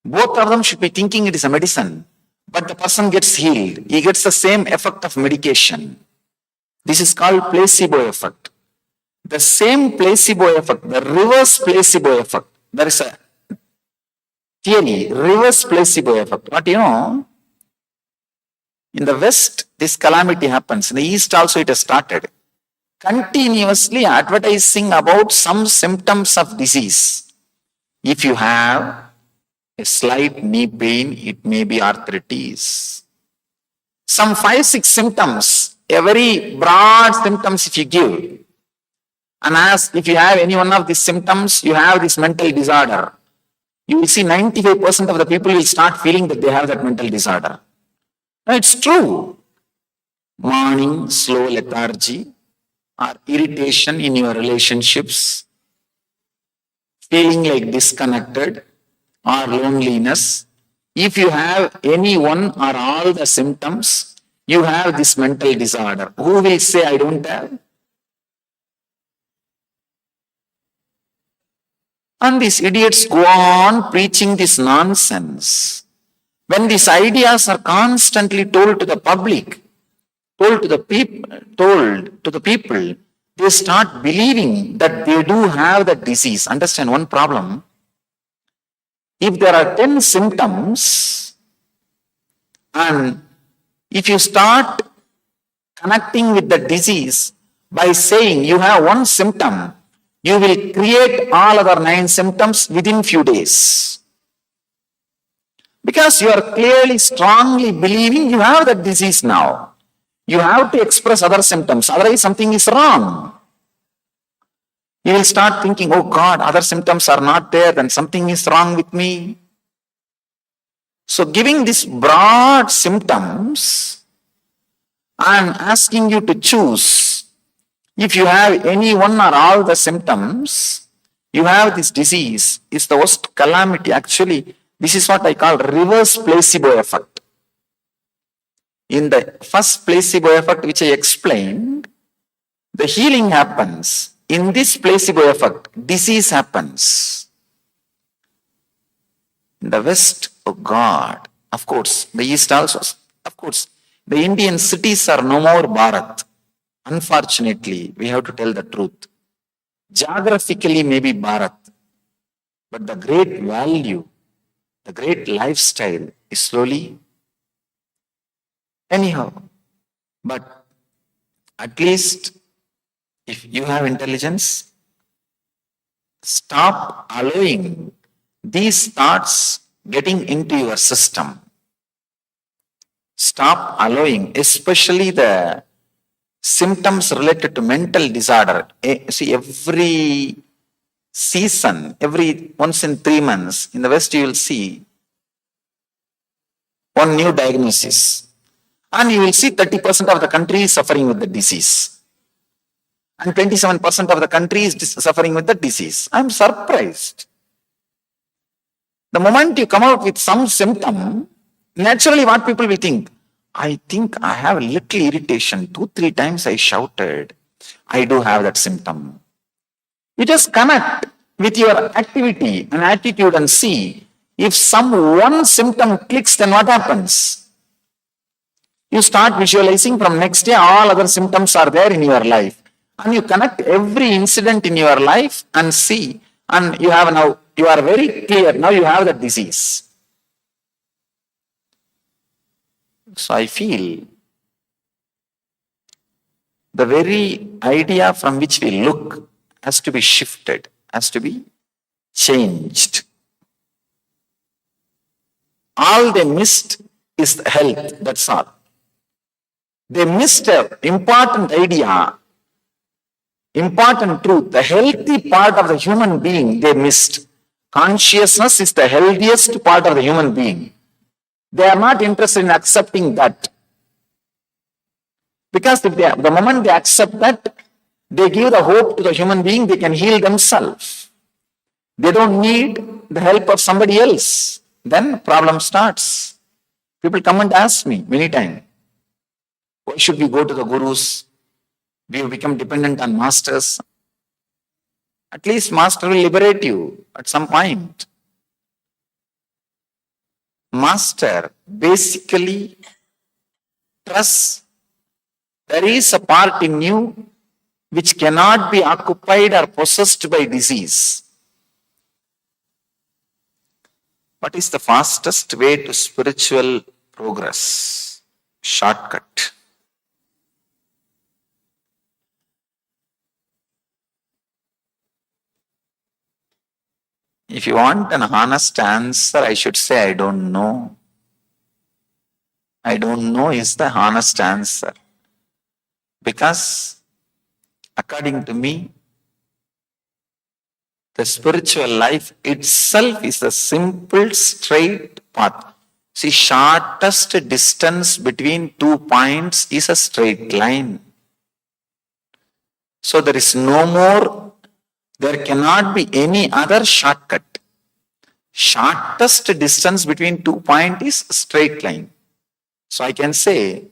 Both of them should be thinking it is a medicine, but the person gets healed. He gets the same effect of medication. This is called placebo effect. The same placebo effect, the reverse placebo effect. There is a theory, reverse placebo effect. But you know, in the West, this calamity happens. In the East also it has started. Continuously advertising about some symptoms of disease. If you have a slight knee pain, it may be arthritis. Some 5-6 symptoms, a very broad symptoms if you give, and ask if you have any one of these symptoms, you have this mental disorder. You will see 95% of the people will start feeling that they have that mental disorder. Now, it's true. Morning, slow lethargy, or irritation in your relationships, feeling like disconnected, or loneliness. If you have any one or all the symptoms, you have this mental disorder. Who will say I don't have? And these idiots go on preaching this nonsense. When these ideas are constantly told to the public, told to the people, they start believing that they do have the disease. Understand one problem? If there are 10 symptoms, and if you start connecting with the disease by saying you have one symptom, you will create all other 9 symptoms within few days. Because you are clearly, strongly believing you have that disease now. You have to express other symptoms, otherwise something is wrong. You will start thinking, oh God, other symptoms are not there, then something is wrong with me. So giving these broad symptoms and asking you to choose, if you have any one or all the symptoms, you have this disease, is the worst calamity. Actually, this is what I call reverse placebo effect. In the first placebo effect which I explained, the healing happens. In this placebo effect, disease happens. In the West, oh God, of course, the East also, of course, the Indian cities are no more Bharat. Unfortunately, we have to tell the truth. Geographically, maybe Bharat, but the great value, the great lifestyle is slowly. Anyhow, but at least if you have intelligence, stop allowing these thoughts getting into your system. Stop allowing, especially the symptoms related to mental disorder. See, every season, every once in 3 months, in the West you will see one new diagnosis. And you will see 30% of the country is suffering with the disease. And 27% of the country is suffering with the disease. I am surprised. The moment you come out with some symptom, naturally what people will think, I think I have a little irritation. 2-3 times I shouted. I do have that symptom. You just connect with your activity and attitude and see if some one symptom clicks, then what happens? You start visualizing from next day all other symptoms are there in your life. And you connect every incident in your life and see. And you have now, you are very clear, now you have that disease. So I feel the very idea from which we look has to be shifted, has to be changed. All they missed is health, that's all. They missed an important idea, important truth. The healthy part of the human being they missed. Consciousness is the healthiest part of the human being. They are not interested in accepting that. Because if the moment they accept that, They give the hope to the human being they can heal themselves. They don't need the help of somebody else. Then problem starts. People come and ask me many times, why should we go to the gurus? We have become dependent on masters. At least master will liberate you at some point. Master basically trusts there is a part in you which cannot be occupied or possessed by disease. What is the fastest way to spiritual progress? Shortcut. If you want an honest answer, I should say, I don't know. I don't know is the honest answer. Because, according to me, the spiritual life itself is a simple, straight path. See, shortest distance between 2 points is a straight line. So there is no more, there cannot be any other shortcut. Shortest distance between 2 points is a straight line. So I can say,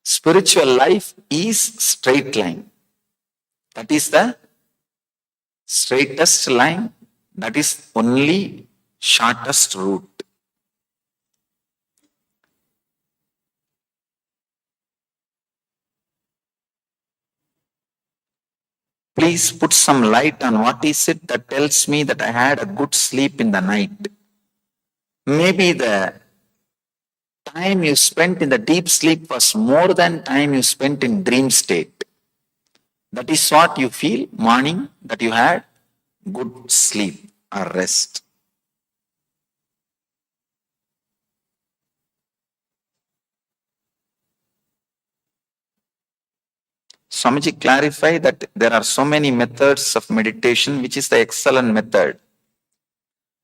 spiritual life is straight line. That is the straightest line. That is only shortest route. Please put some light on what is it that tells me that I had a good sleep in the night. Maybe the time you spent in the deep sleep was more than time you spent in dream state. That is what you feel morning, that you had good sleep or rest. Swamiji clarify that there are so many methods of meditation, which is the excellent method.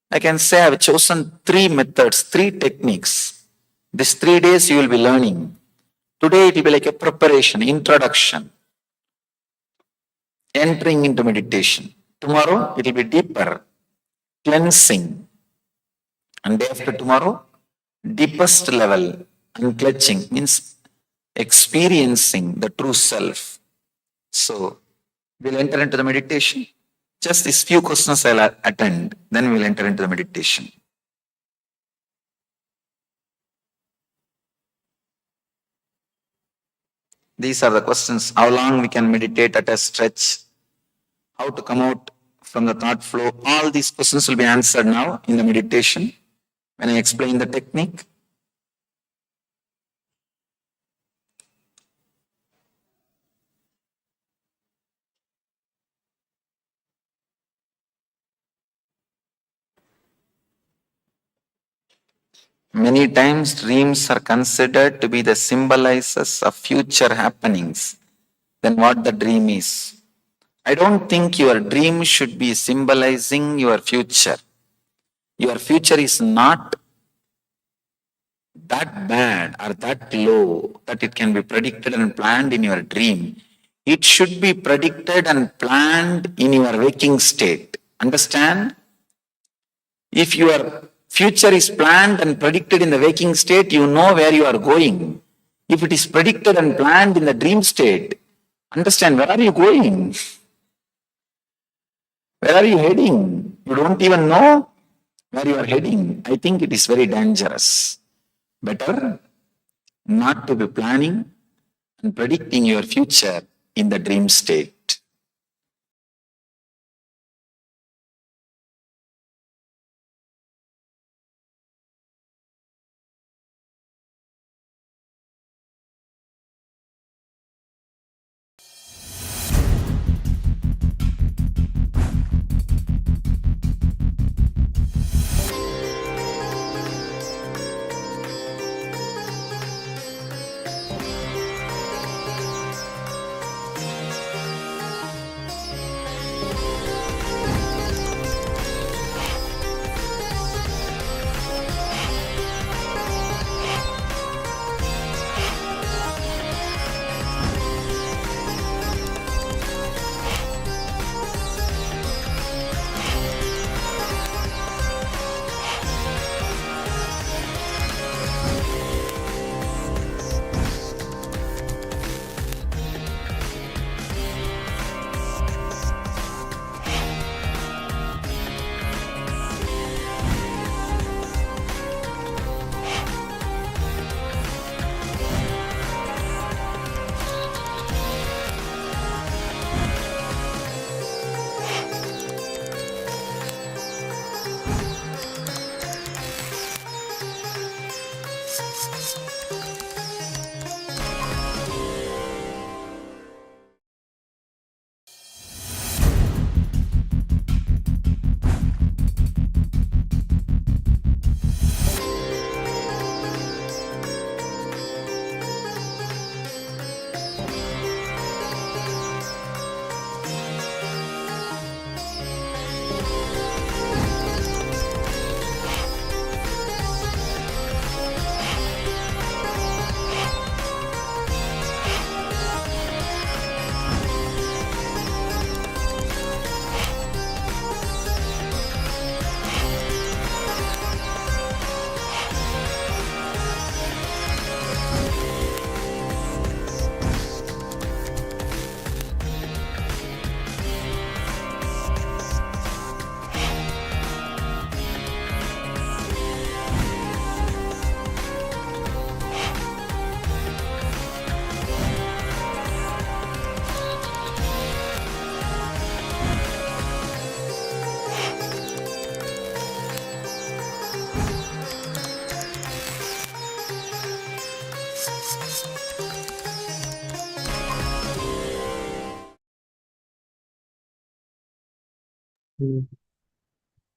I can say I have chosen 3 methods, 3 techniques. These 3 days you will be learning. Today it will be like a preparation, introduction, entering into meditation. Tomorrow it will be deeper, cleansing. And day after tomorrow, deepest level, unclutching, means experiencing the true self. So, we'll enter into the meditation. Just these few questions I'll attend, then we'll enter into the meditation. These are the questions. How long we can meditate at a stretch? How to come out from the thought flow? All these questions will be answered now in the meditation when I explain the technique. Many times dreams are considered to be the symbolizers of future happenings than what the dream is. I don't think your dream should be symbolizing your future. Your future is not that bad or that low that it can be predicted and planned in your dream. It should be predicted and planned in your waking state. Understand? If your future is planned and predicted in the waking state, you know where you are going. If it is predicted and planned in the dream state, understand, where are you going? Where are you heading? You don't even know where you are heading. I think it is very dangerous. Better not to be planning and predicting your future in the dream state.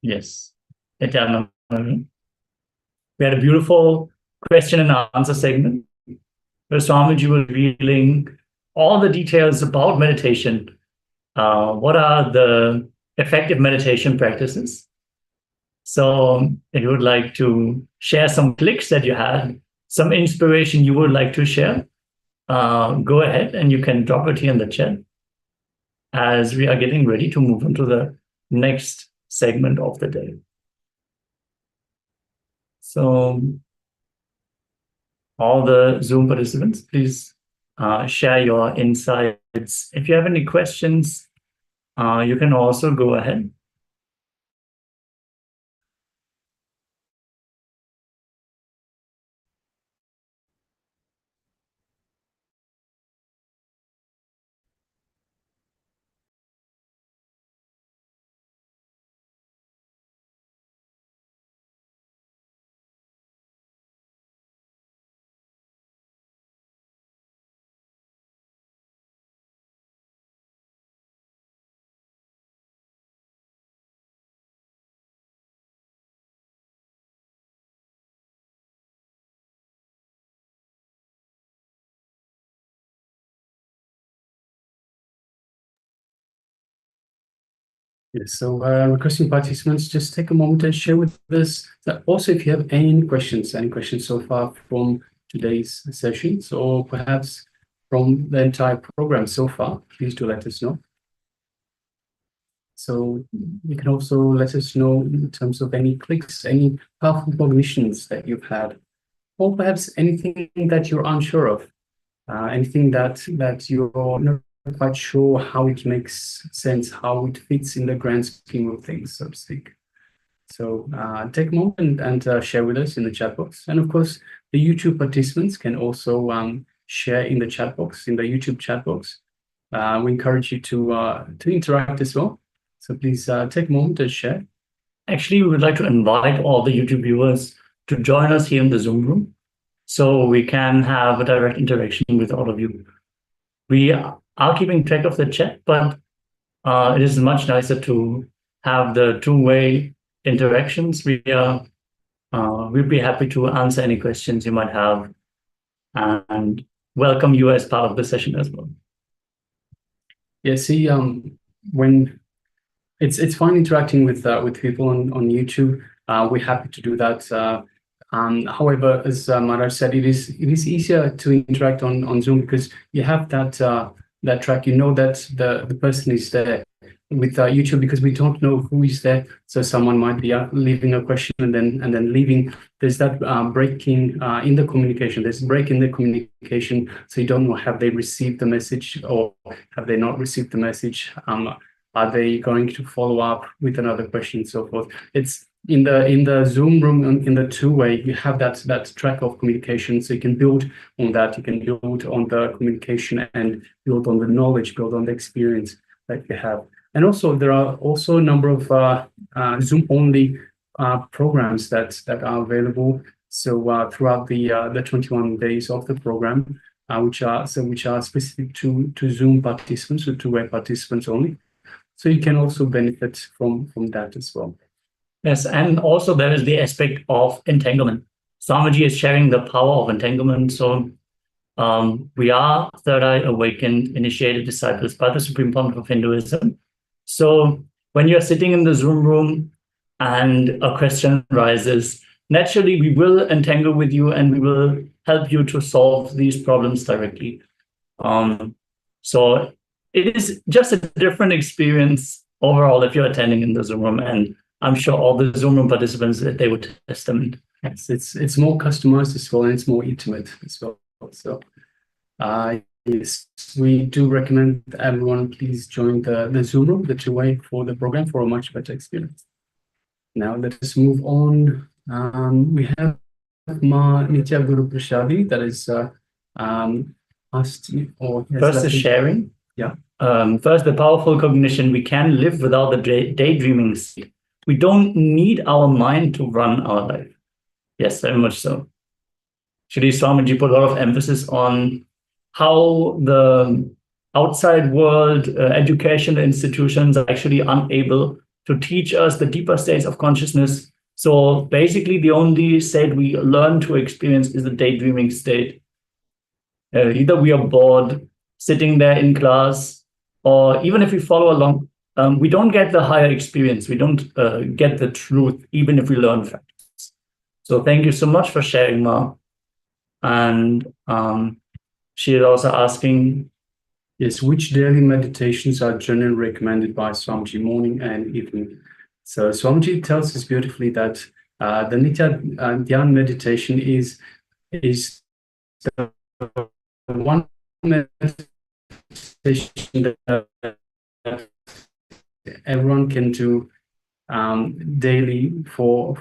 Yes. Nithyananda. We had a beautiful question and answer segment where Swamiji was revealing all the details about meditation. What are the effective meditation practices? So if you would like to share some clicks that you had, some inspiration you would like to share, go ahead and you can drop it here in the chat as we are getting ready to move on to the next segment of the day. So all the Zoom participants, please share your insights. If you have any questions, you can also go ahead. Yes, so requesting participants, just take a moment and share with us. Also, if you have any questions so far from today's sessions, or perhaps from the entire program so far, please do let us know. So you can also let us know in terms of any clicks, any powerful cognitions that you've had, or perhaps anything that you're unsure of, anything that you're not quite sure how it makes sense, how it fits in the grand scheme of things, so to speak. So take a moment and share with us in the chat box. And of course, the YouTube participants can also share in the chat box, in the YouTube chat box. We encourage you to interact as well. So please take a moment to share. Actually, we would like to invite all the YouTube viewers to join us here in the Zoom room so we can have a direct interaction with all of you. We are keeping track of the chat, but it is much nicer to have the two-way interactions. We'd be happy to answer any questions you might have and welcome you as part of the session as well. Yeah, see, when it's fun interacting with people on YouTube. We're happy to do that. However, as Maharaj said, it is easier to interact on Zoom because you have that track. You know that the person is there. With YouTube, because we don't know who is there, so someone might be leaving a question and then leaving. There's that breaking in the communication. There's a break in the communication, so you don't know, have they received the message or have they not received the message? Are they going to follow up with another question and so forth? It's in the Zoom room, in the two-way, you have that track of communication, so you can build on that. You can build on the communication and build on the knowledge, build on the experience that you have. And also, there are also a number of Zoom-only programs that are available. So throughout the 21 days of the program, which are specific to Zoom participants, or two-way participants only. So you can also benefit from that as well. Yes, and also there is the aspect of entanglement. Swamiji is sharing the power of entanglement. So we are third eye awakened, initiated disciples by the Supreme Pontiff of Hinduism. So when you're sitting in the Zoom room and a question rises, naturally we will entangle with you and we will help you to solve these problems directly. So it is just a different experience overall if you're attending in the Zoom room, and I'm sure all the Zoom room participants, they would testament. Yes, it's more customized as well, and it's more intimate as well. So yes, we do recommend that everyone please join the Zoom room, the two-way for the program, for a much better experience. Now let us move on. We have Ma Nitya Guru Prashadi that is asked, or first is sharing. Yeah. First, the powerful cognition: we can live without the daydreaming state. We don't need our mind to run our life. Yes, very much so. Shri Swamiji put a lot of emphasis on how the outside world, educational institutions are actually unable to teach us the deeper states of consciousness. So basically, the only state we learn to experience is the daydreaming state. Either we are bored, sitting there in class, or even if we follow along, we don't get the higher experience. We don't get the truth, even if we learn facts. So thank you so much for sharing, Ma. And she is also asking, yes, which daily meditations are generally recommended by Swamiji, morning and evening? So Swamiji tells us beautifully that the Nithya Dhyaan meditation is the one meditation that everyone can do daily for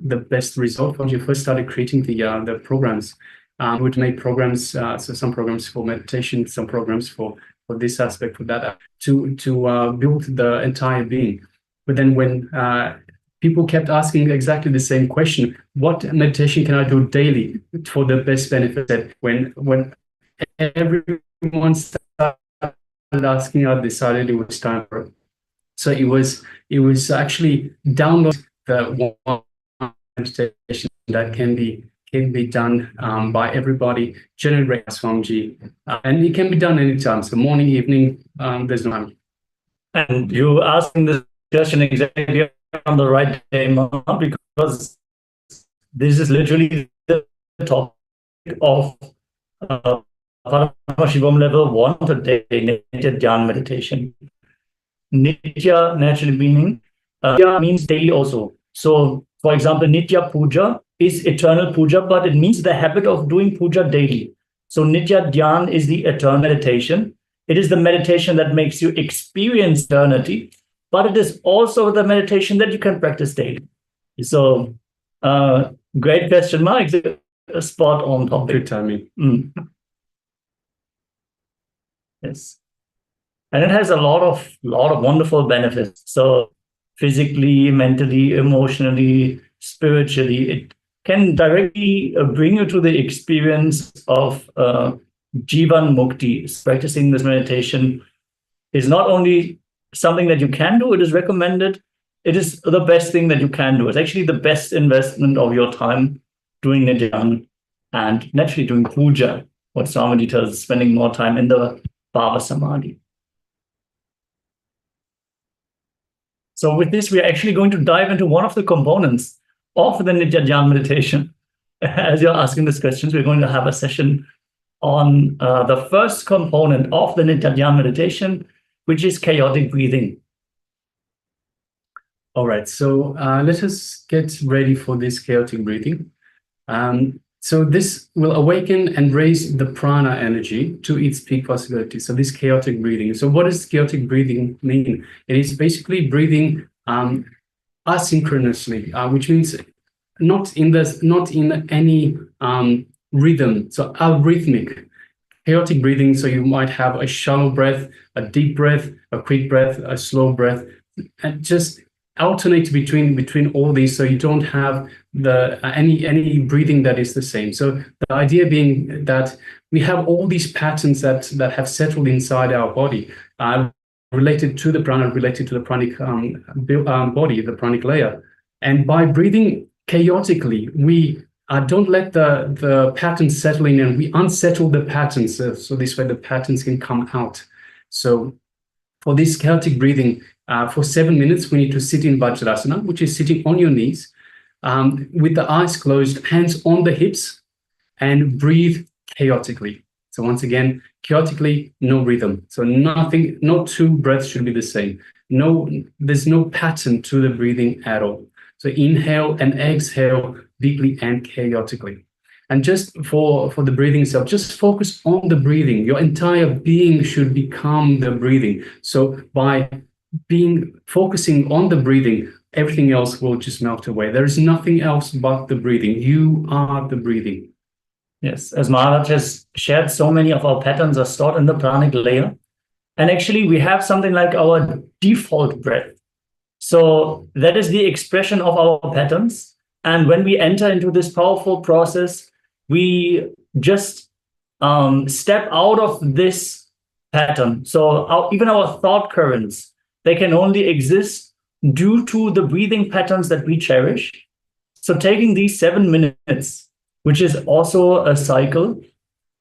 the best result. When you first started creating the programs, would make programs, so some programs for meditation, some programs for this aspect, for that, to build the entire being. But then when people kept asking exactly the same question, what meditation can I do daily for the best benefit? That when everyone started asking, I decided it was time for it. So it was actually download the one meditation that can be done by everybody, generally by Swamiji, and it can be done anytime. So morning, evening, there's no time. and you asking this question exactly on the right day, Ma, because this is literally the topic of Paramashivoham Level 1 today, Nithya Dhyaan meditation. Nithya naturally meaning, means daily also. So, for example, Nithya Puja is eternal puja, but it means the habit of doing puja daily. So Nithya Dhyaan is the eternal meditation. It is the meditation that makes you experience eternity, but it is also the meditation that you can practice daily. So, great question, Mark. Spot on topic. Good timing. Yes. And it has a lot of wonderful benefits. So physically, mentally, emotionally, spiritually, it can directly bring you to the experience of Jivan Mukti. Practicing this meditation is not only something that you can do, it is recommended. It is the best thing that you can do. It's actually the best investment of your time doing Nithya and naturally doing puja. What Swamiji tells us, spending more time in the Bhava Samadhi. So with this, we are actually going to dive into one of the components of the Nithya Dhyaan meditation. As you're asking these questions, we're going to have a session on the first component of the Nithya Dhyaan meditation, which is chaotic breathing. All right, so let us get ready for this chaotic breathing. So this will awaken and raise the prana energy to its peak possibility. So this chaotic breathing. So what does chaotic breathing mean? It is basically breathing asynchronously, which means not in any rhythm. So arrhythmic. Chaotic breathing. So you might have a shallow breath, a deep breath, a quick breath, a slow breath, and just alternate between all these, so you don't have any breathing that is the same. So the idea being that we have all these patterns that have settled inside our body, related to the prana, related to the pranic body, the pranic layer. And by breathing chaotically, we don't let the patterns settle in, and we unsettle the patterns. So this way the patterns can come out. So for this chaotic breathing, for 7 minutes, we need to sit in Viraadrasana, which is sitting on your knees, with the eyes closed, hands on the hips, and breathe chaotically. So once again, chaotically, no rhythm. So nothing, no two breaths should be the same. There's no pattern to the breathing at all. So inhale and exhale deeply and chaotically. And just for the breathing itself, just focus on the breathing. Your entire being should become the breathing. So by focusing on the breathing, everything else will just melt away. There is nothing else but the breathing. You are the breathing. Yes, as Maharaj has shared, so many of our patterns are stored in the pranic layer. And actually, we have something like our default breath. So that is the expression of our patterns. And when we enter into this powerful process, we just step out of this pattern. So even our thought currents, they can only exist due to the breathing patterns that we cherish. So taking these 7 minutes, which is also a cycle,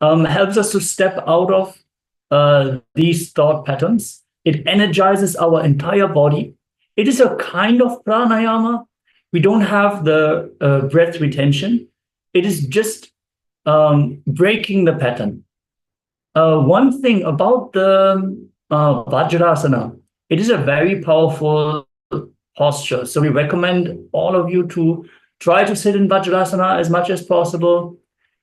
helps us to step out of these thought patterns. It energizes our entire body. It is a kind of pranayama. We don't have the breath retention. It is just breaking the pattern. One thing about the Vajrasana, it is a very powerful posture. So we recommend all of you to try to sit in Vajrasana as much as possible.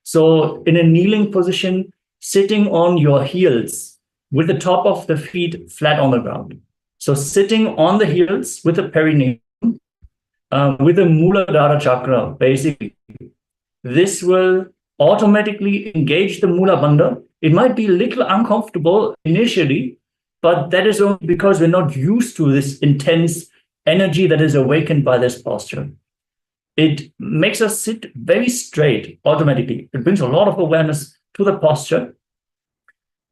So in a kneeling position, sitting on your heels with the top of the feet flat on the ground. So sitting on the heels with the perineum, with the Muladhara chakra, basically. This will automatically engage the Mula Bandha. It might be a little uncomfortable initially, but that is only because we're not used to this intense energy that is awakened by this posture. It makes us sit very straight automatically. It brings a lot of awareness to the posture.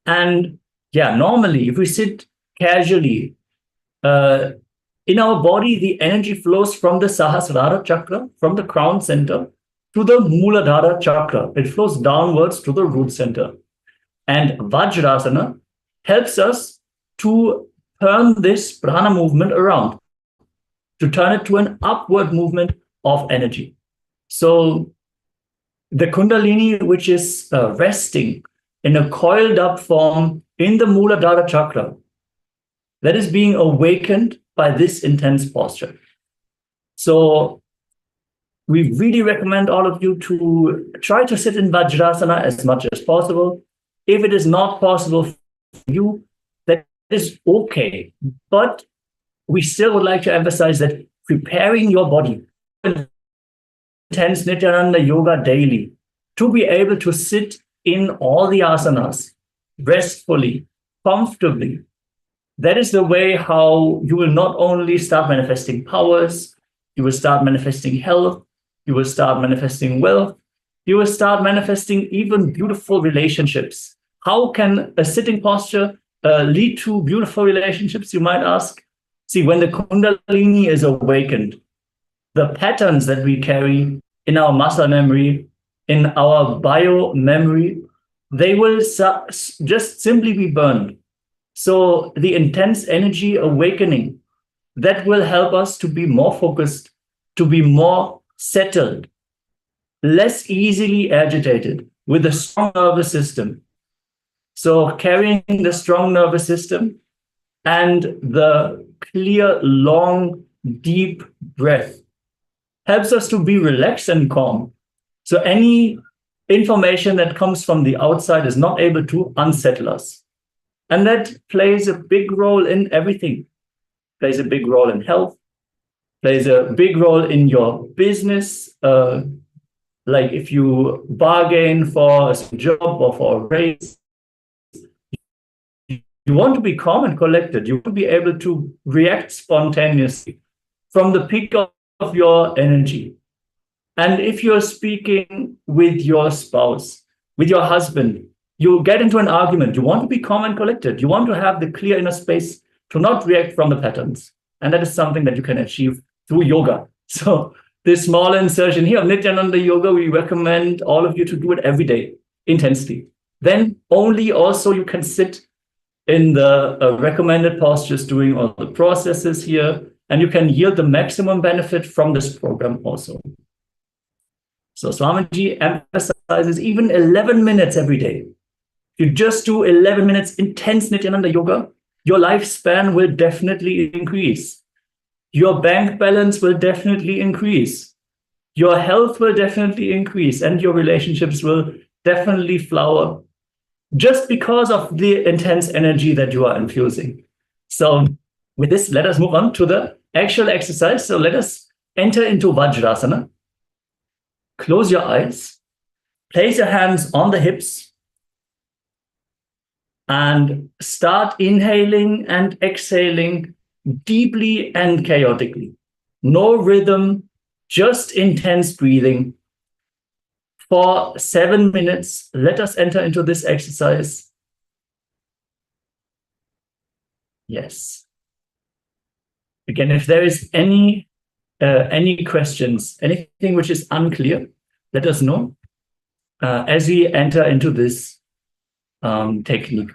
And yeah, normally, if we sit casually, in our body, the energy flows from the Sahasrara chakra, from the crown center, to the Muladhara chakra. It flows downwards to the root center. And Vajrasana helps us to turn this prana movement around, to turn it to an upward movement of energy. So the Kundalini, which is resting in a coiled up form in the Muladhara chakra, that is being awakened by this intense posture. So we really recommend all of you to try to sit in Vajrasana as much as possible. If it is not possible for you, that is okay. But we still would like to emphasize that preparing your body intense Nityananda yoga daily to be able to sit in all the asanas restfully, comfortably. That is the way how you will not only start manifesting powers, you will start manifesting health, you will start manifesting wealth, you will start manifesting even beautiful relationships. How can a sitting posture lead to beautiful relationships, you might ask? See, when the Kundalini is awakened, the patterns that we carry in our muscle memory, in our bio memory, they will just simply be burned. So the intense energy awakening, that will help us to be more focused, to be more settled, less easily agitated, with a strong nervous system. So carrying the strong nervous system and the clear, long, deep breath helps us to be relaxed and calm. So any information that comes from the outside is not able to unsettle us. And that plays a big role in everything. Plays a big role in health, plays a big role in your business. Like if you bargain for a job or for a raise, you want to be calm and collected. You want to be able to react spontaneously from the peak of your energy. And if you're speaking with your spouse, with your husband, you get into an argument. You want to be calm and collected. You want to have the clear inner space to not react from the patterns. And that is something that you can achieve through yoga. So this small insertion here of Nityananda Yoga, we recommend all of you to do it every day, intensely. Then only also you can sit in the recommended postures doing all the processes here, and you can yield the maximum benefit from this program also. So Swamiji emphasizes even 11 minutes every day. If you just do 11 minutes intense Nityananda Yoga, your lifespan will definitely increase. Your bank balance will definitely increase. Your health will definitely increase, and your relationships will definitely flower just because of the intense energy that you are infusing. So with this, let us move on to the actual exercise. So let us enter into Vajrasana. Close your eyes, place your hands on the hips, and start inhaling and exhaling deeply and chaotically. No rhythm, just intense breathing. For 7 minutes, let us enter into this exercise. Yes. again, if there is any questions, anything which is unclear, let us know as we enter into this technique.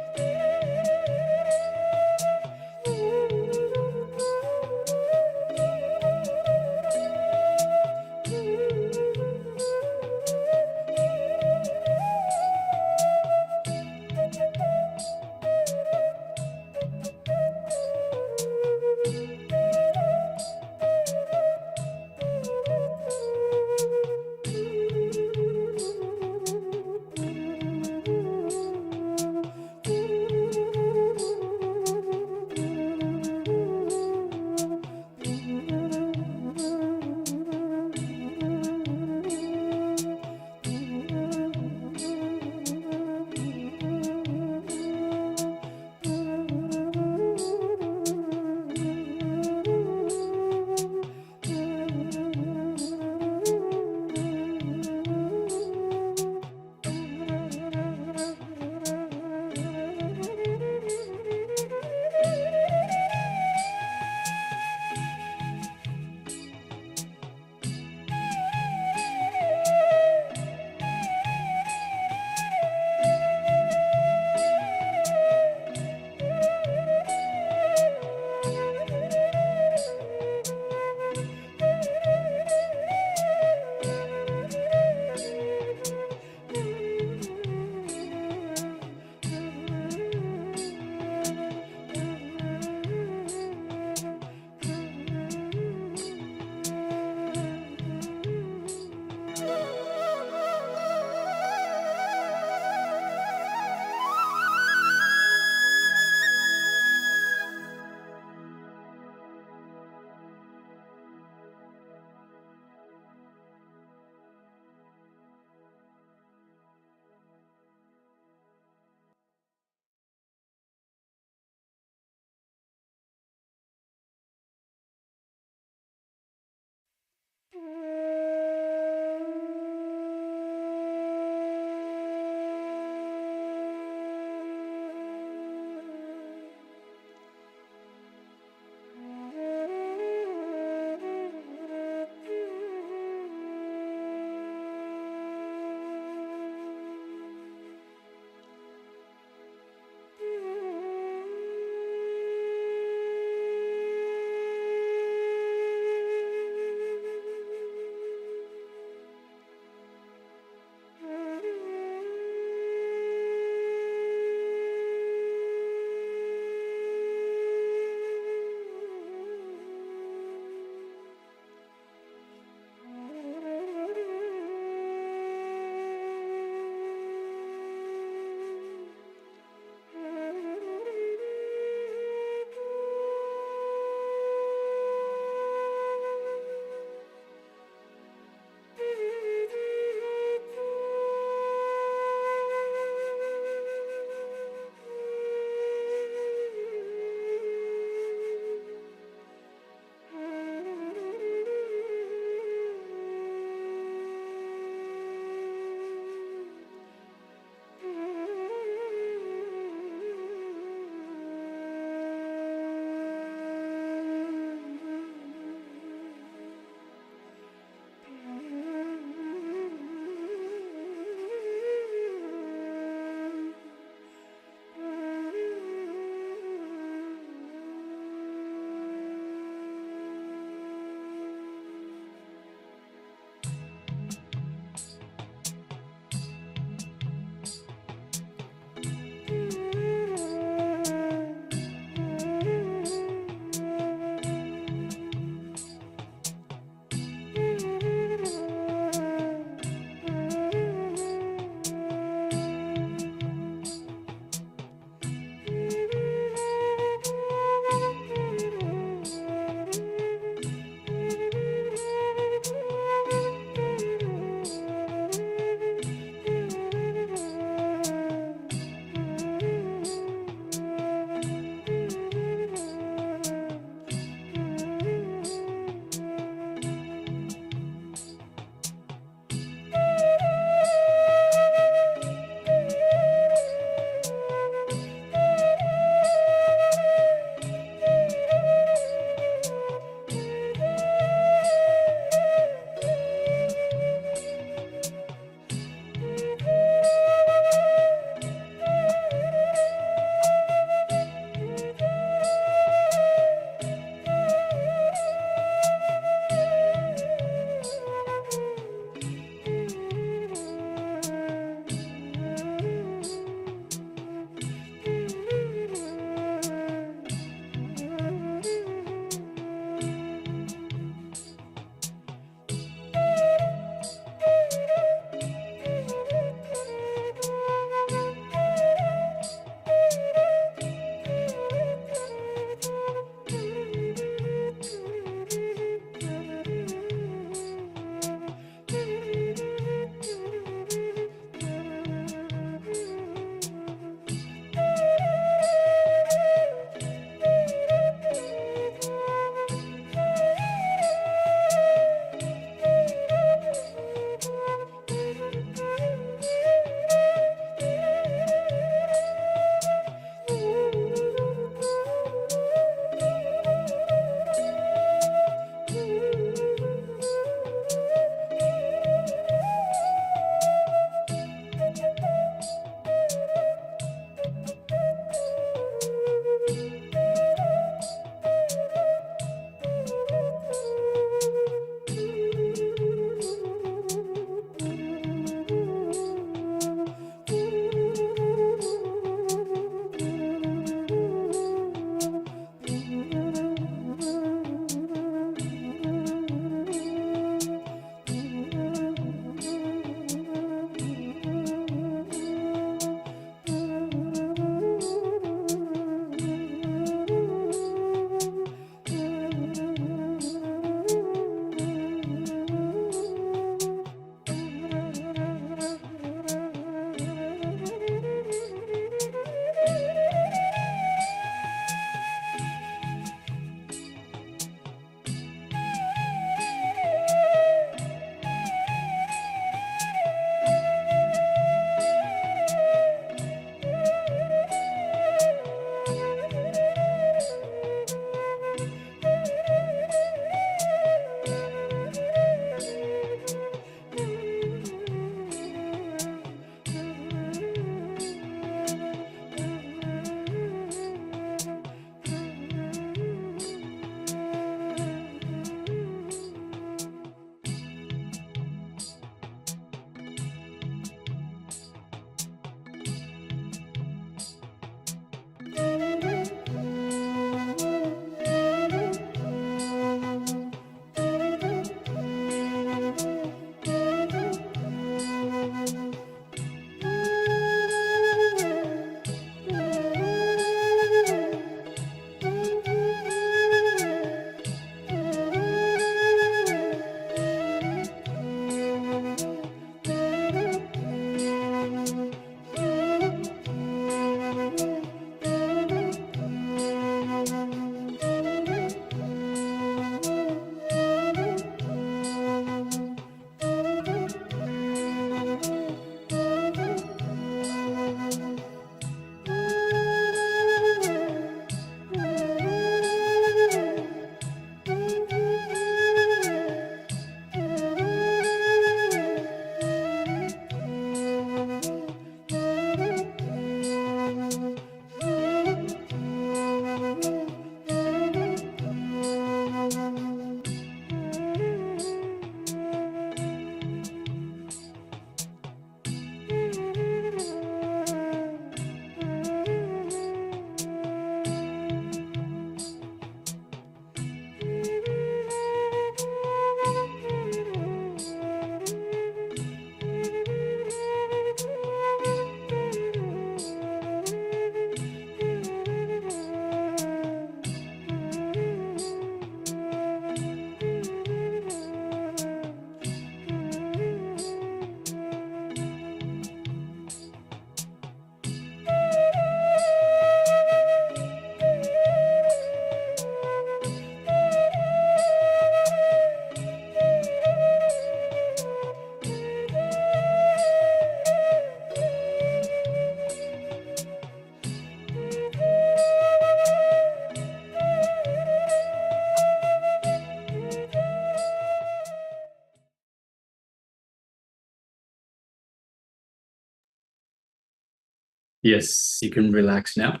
Yes, you can relax now.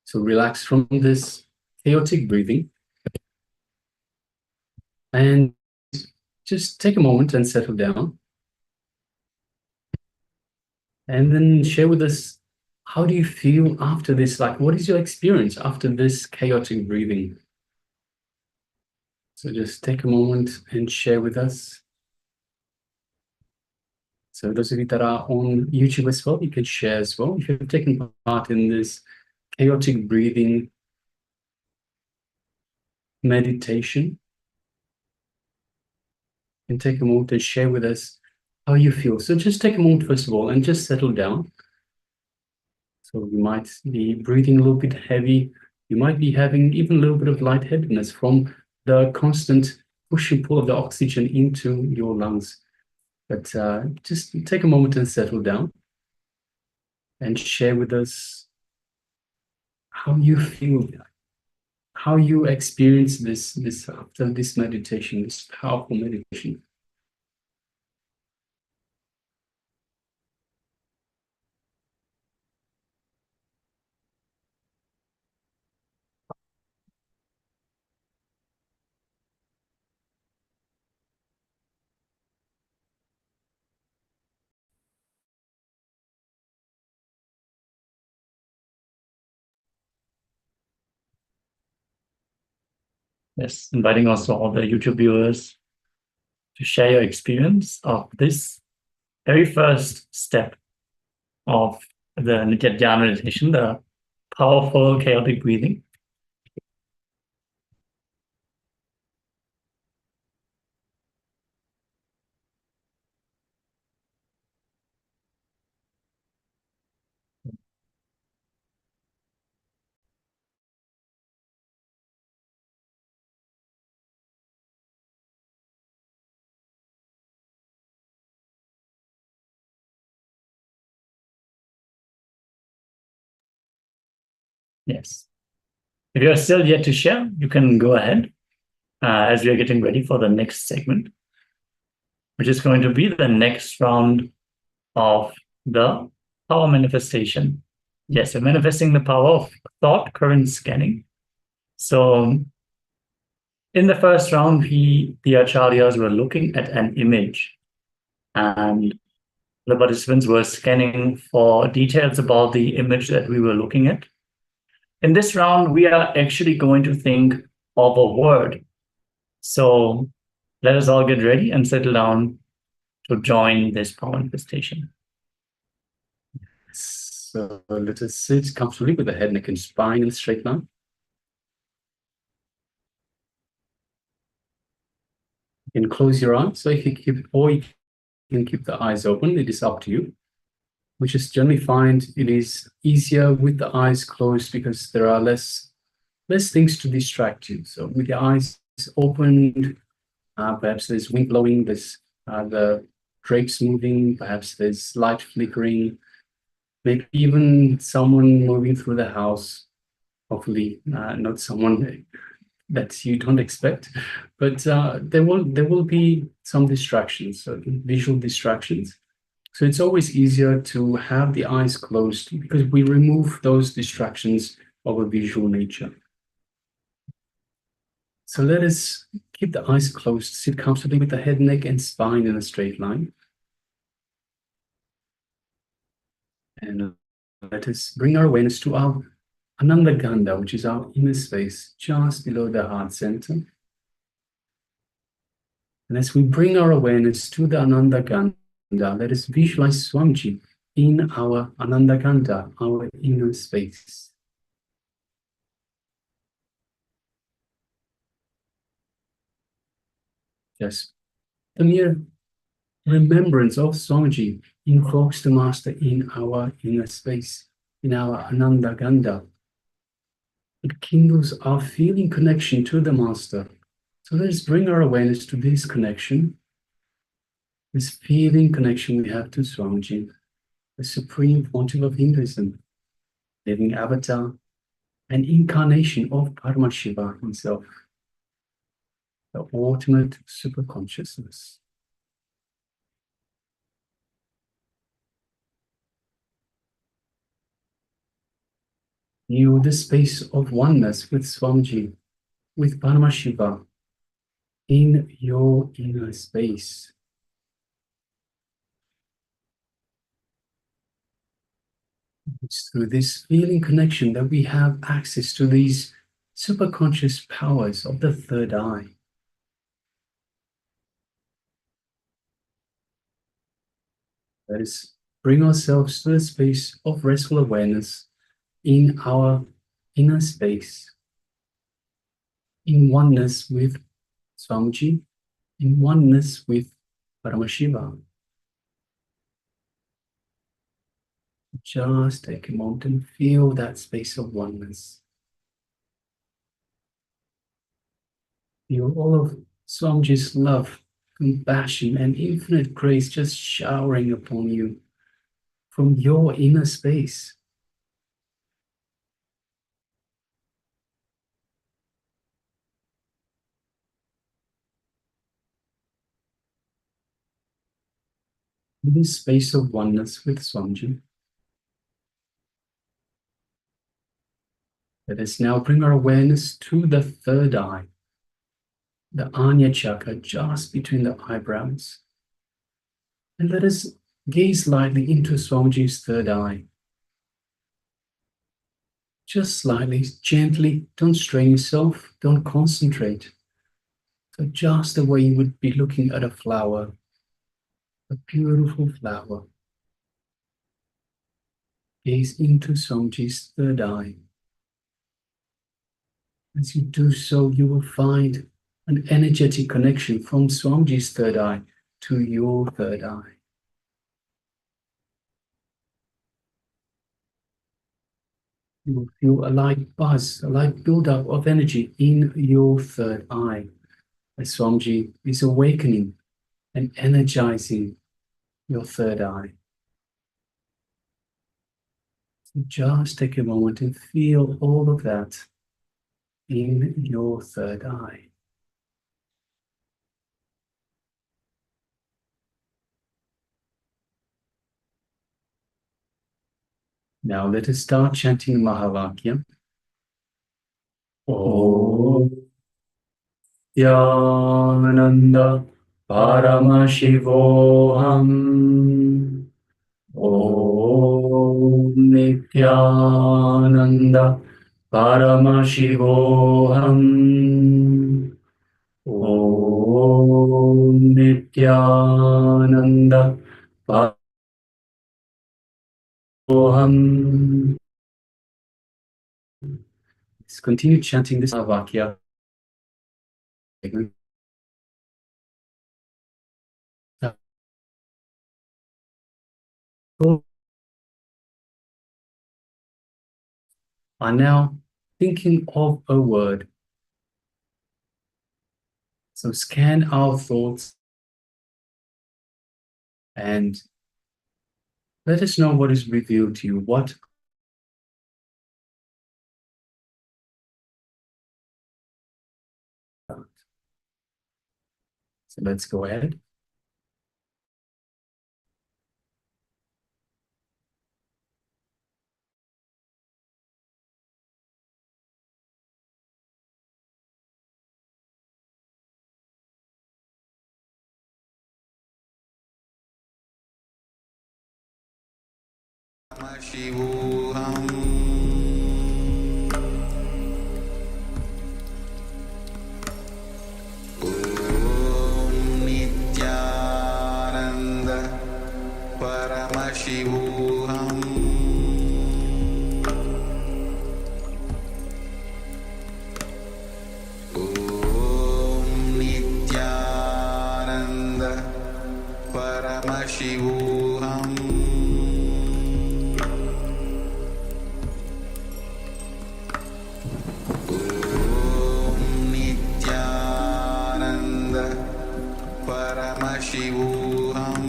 So relax from this chaotic breathing. And just take a moment and settle down. And then share with us, how do you feel after this? Like, what is your experience after this chaotic breathing? So just take a moment and share with us. So those of you that are on YouTube as well, you can share as well. If you've taken part in this chaotic breathing meditation, and take a moment and share with us how you feel. So just take a moment, first of all, and just settle down. So you might be breathing a little bit heavy. You might be having even a little bit of lightheadedness from the constant push and pull of the oxygen into your lungs. But just take a moment and settle down and share with us how you feel, how you experience this after this meditation, this powerful meditation. Yes, inviting also all the YouTube viewers to share your experience of this very first step of the Nithya Dhyaan meditation, the powerful chaotic breathing. Yes. If you are still yet to share, you can go ahead as we are getting ready for the next segment, which is going to be the next round of the power manifestation. Yes, we're manifesting the power of thought current scanning. So in the first round, the acharyas were looking at an image, and the participants were scanning for details about the image that we were looking at. In this round, we are actually going to think of a word. So let us all get ready and settle down to join this power manifestation. So let us sit comfortably with the head, neck, and spine in a straight line. You can close your eyes, so if you keep, or you can keep the eyes open. It is up to you. We just generally find it is easier with the eyes closed because there are less things to distract you. So with your eyes opened, perhaps there's wind blowing, there's the drapes moving, perhaps there's light flickering, maybe even someone moving through the house. Hopefully, not someone that you don't expect, but there will be some distractions, so visual distractions. So it's always easier to have the eyes closed because we remove those distractions of a visual nature. So let us keep the eyes closed, sit comfortably with the head, neck, and spine in a straight line. And let us bring our awareness to our Ananda Gandha, which is our inner space, just below the heart center. And as we bring our awareness to the Ananda Gandha, let us visualize Swamiji in our Ananda Gandha, our inner space. Just the mere remembrance of Swamiji invokes the Master in our inner space, in our Ananda Gandha. It kindles our feeling connection to the Master. So let us bring our awareness to this connection, this feeling connection we have to Swamiji, the Supreme Pontiff of Hinduism, living avatar, an incarnation of Paramashiva himself, the ultimate superconsciousness. Feel the space of oneness with Swamiji, with Paramashiva, in your inner space. It's through this feeling connection that we have access to these superconscious powers of the third eye. Let us bring ourselves to the space of restful awareness in our inner space, in oneness with Swamiji, in oneness with Paramashiva. Just take a moment and feel that space of oneness. Feel all of Swamiji's love, compassion, and infinite grace just showering upon you from your inner space. In this space of oneness with Swamiji, let us now bring our awareness to the third eye, the Ajna chakra just between the eyebrows. And let us gaze lightly into Swamiji's third eye. Just slightly, gently, don't strain yourself, don't concentrate. So just the way you would be looking at a flower, a beautiful flower. Gaze into Swamiji's third eye. As you do so, you will find an energetic connection from Swamiji's third eye to your third eye. You will feel a light buzz, a light buildup of energy in your third eye, as Swamiji is awakening and energizing your third eye. So just take a moment and feel all of that in your third eye. Now let us start chanting Mahavakya. Om Nithyananda Paramashivoham. Om Nithyananda Paramashivoham. Om Nithyananda Paramashivoham. Let's continue chanting this Mahavakya. Are now thinking of a word. So scan our thoughts and let us know what is revealed to you. What so let's go ahead. Paramashivoham. Om Nithyananda Paramashivoham. Om Nithyananda Paramashivoham. Paramashivoham.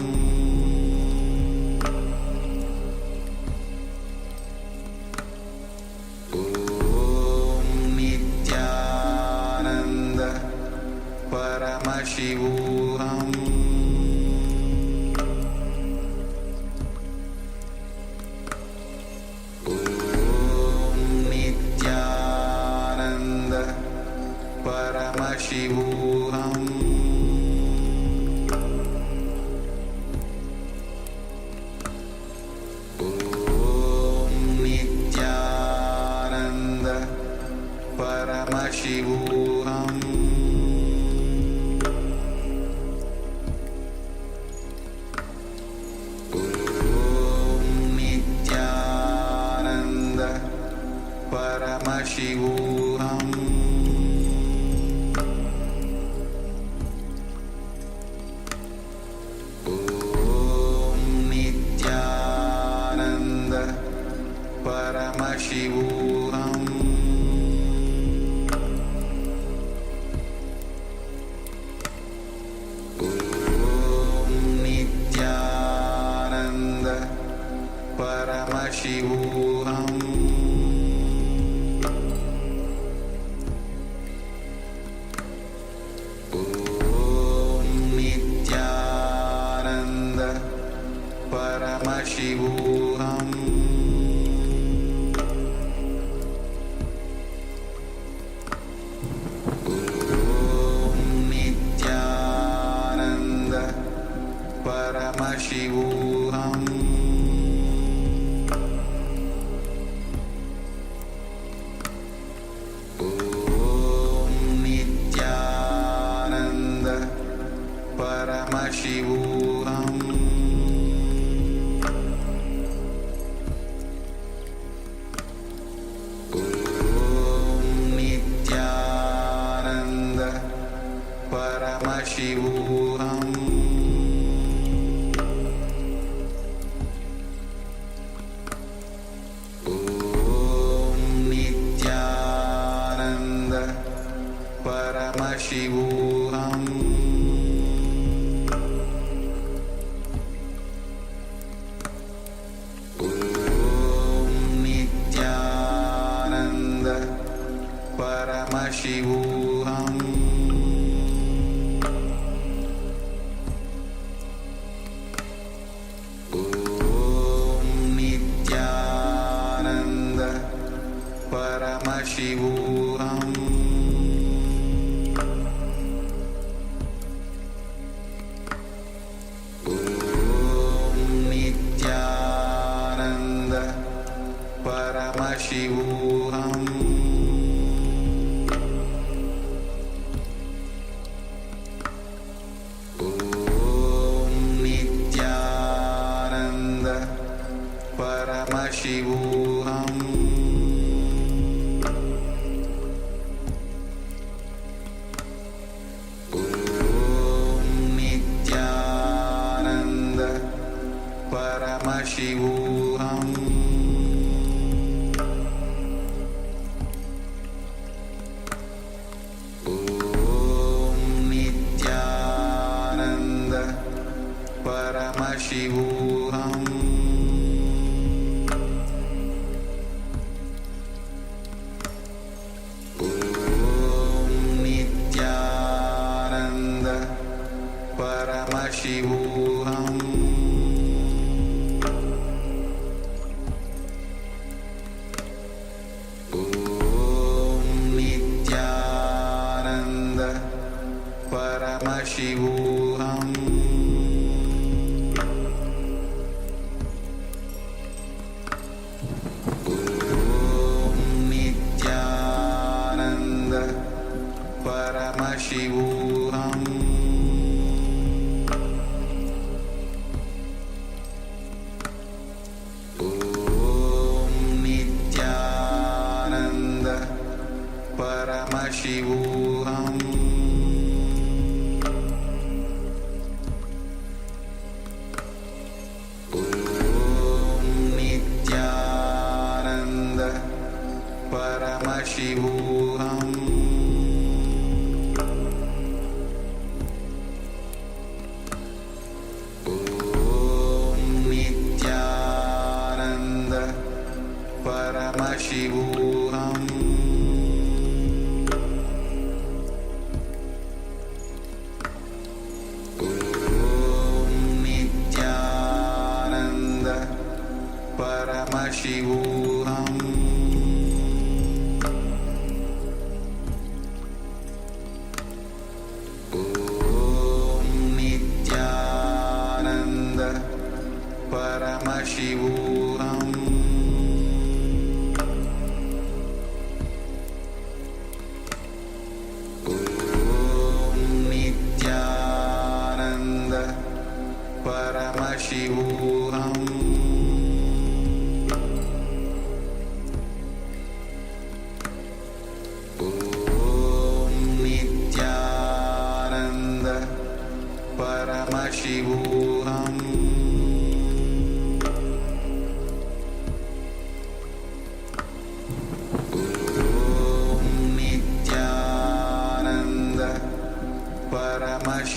Paramashivoham Om Nithyananda Paramashivoham Paramashivoham Om Nithyananda Paramashivoham Om Nithyananda Paramashivoham Paramashivoham Om Nithyananda Paramashivoham Om Nithyananda Paramashivoham Paramashivoham Om Nithyananda Paramashivoham Om Nithyananda Paramashivoham Paramashivoham Om Nithyananda Paramashivoham Om Nithyananda Paramashivoham Paramashivoham Om Nithyananda Paramashivoham Om Nithyananda Paramashivoham Paramashivoham Om Nithyananda Paramashivoham Om Nithyananda Paramashivoham Paramashivoham Om Nithyananda Paramashivoham Om Nithyananda Paramashivoham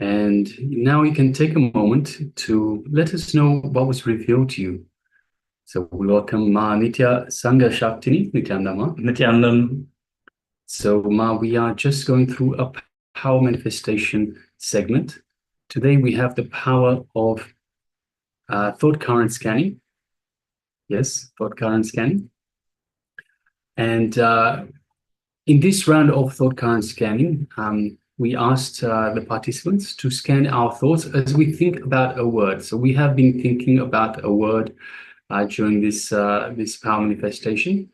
And now you can take a moment to let us know what was revealed to you. So we welcome Ma Nithya Sangha Shaktini, Nithyananda Ma. Nithyanandam. So Ma, we are just going through a power manifestation segment. Today we have the power of thought current scanning. Yes, thought current scanning. And in this round of thought current scanning, we asked the participants to scan our thoughts as we think about a word. So we have been thinking about a word during this power manifestation.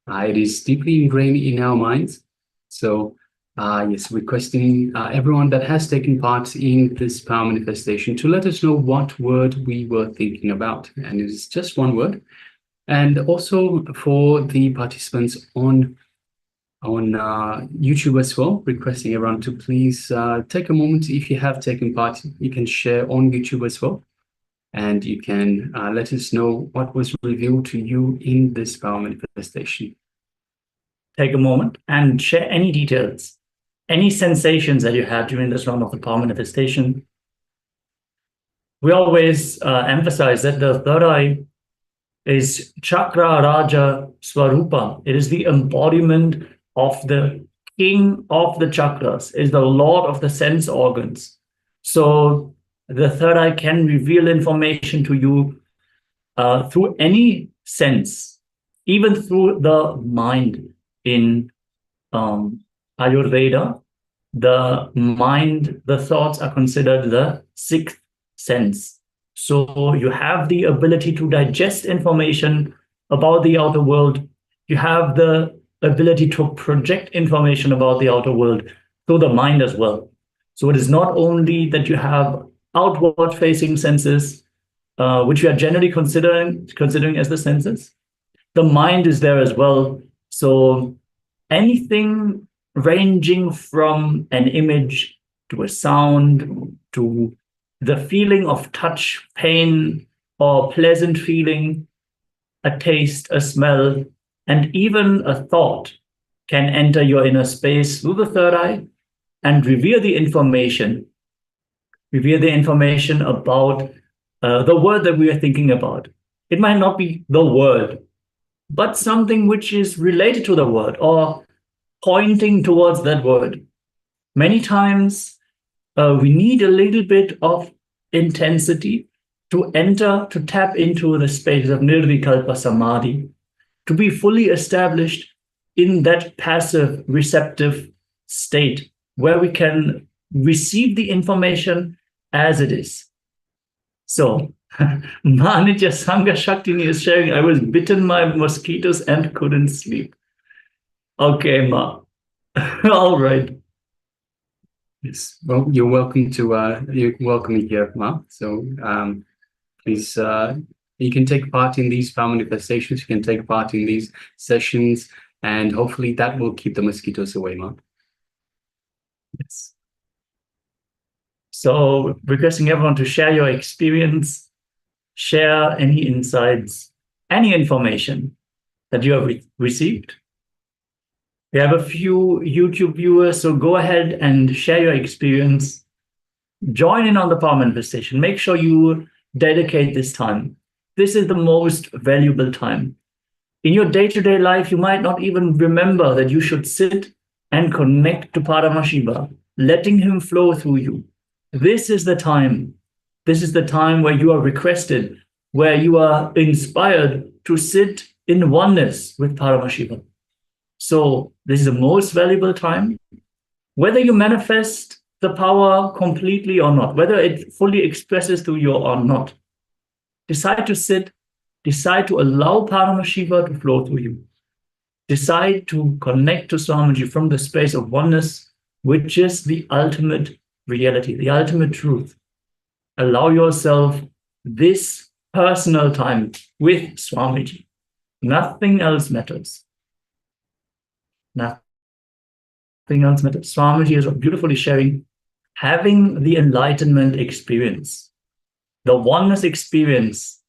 It is deeply ingrained in our minds. So yes, requesting everyone that has taken part in this power manifestation to let us know what word we were thinking about. And it is just one word. And also for the participants on YouTube as well, requesting everyone to please take a moment. If you have taken part, you can share on YouTube as well. And you can let us know what was revealed to you in this power manifestation. Take a moment and share any details, any sensations that you had during this round of the power manifestation. We always emphasize that the third eye is Chakra Raja Swarupa. It is the embodiment of the king of the chakras, is the lord of the sense organs. So the third eye can reveal information to you through any sense, even through the mind. In Ayurveda, the mind, the thoughts are considered the sixth sense. So you have the ability to digest information about the outer world. You have the ability to project information about the outer world through the mind as well. So it is not only that you have outward facing senses, which we are generally considering as the senses. The mind is there as well. So anything ranging from an image to a sound to the feeling of touch, pain, or pleasant feeling, a taste, a smell, and even a thought can enter your inner space through the third eye and reveal the information about the word that we are thinking about. It might not be the word, but something which is related to the word or pointing towards that word. Many times we need a little bit of intensity to tap into the space of nirvikalpa samadhi, to be fully established in that passive receptive state where we can receive the information as it is. So Ma Nithya Sangha Shaktini is sharing, I was bitten by mosquitoes and couldn't sleep. Okay, Ma. All right. Yes. Well, you're welcome here, Ma. So please, you can take part in these power manifestations. You can take part in these sessions, and hopefully that will keep the mosquitoes away, Ma. Yes. So requesting everyone to share your experience, share any insights, any information that you have received. We have a few YouTube viewers, so go ahead and share your experience. Join in on the power manifestation. Make sure you dedicate this time. This is the most valuable time. In your day-to-day life, you might not even remember that you should sit and connect to Paramashiva, letting him flow through you. This is the time. This is the time where you are requested, where you are inspired to sit in oneness with Paramashiva. So this is the most valuable time. Whether you manifest the power completely or not, whether it fully expresses through you or not, decide to sit, decide to allow Paramashiva to flow through you. Decide to connect to Swamiji from the space of oneness, which is the ultimate reality, the ultimate truth. Allow yourself this personal time with Swamiji. Nothing else matters. Nothing else matters. Swamiji is beautifully sharing, having the enlightenment experience, the oneness experience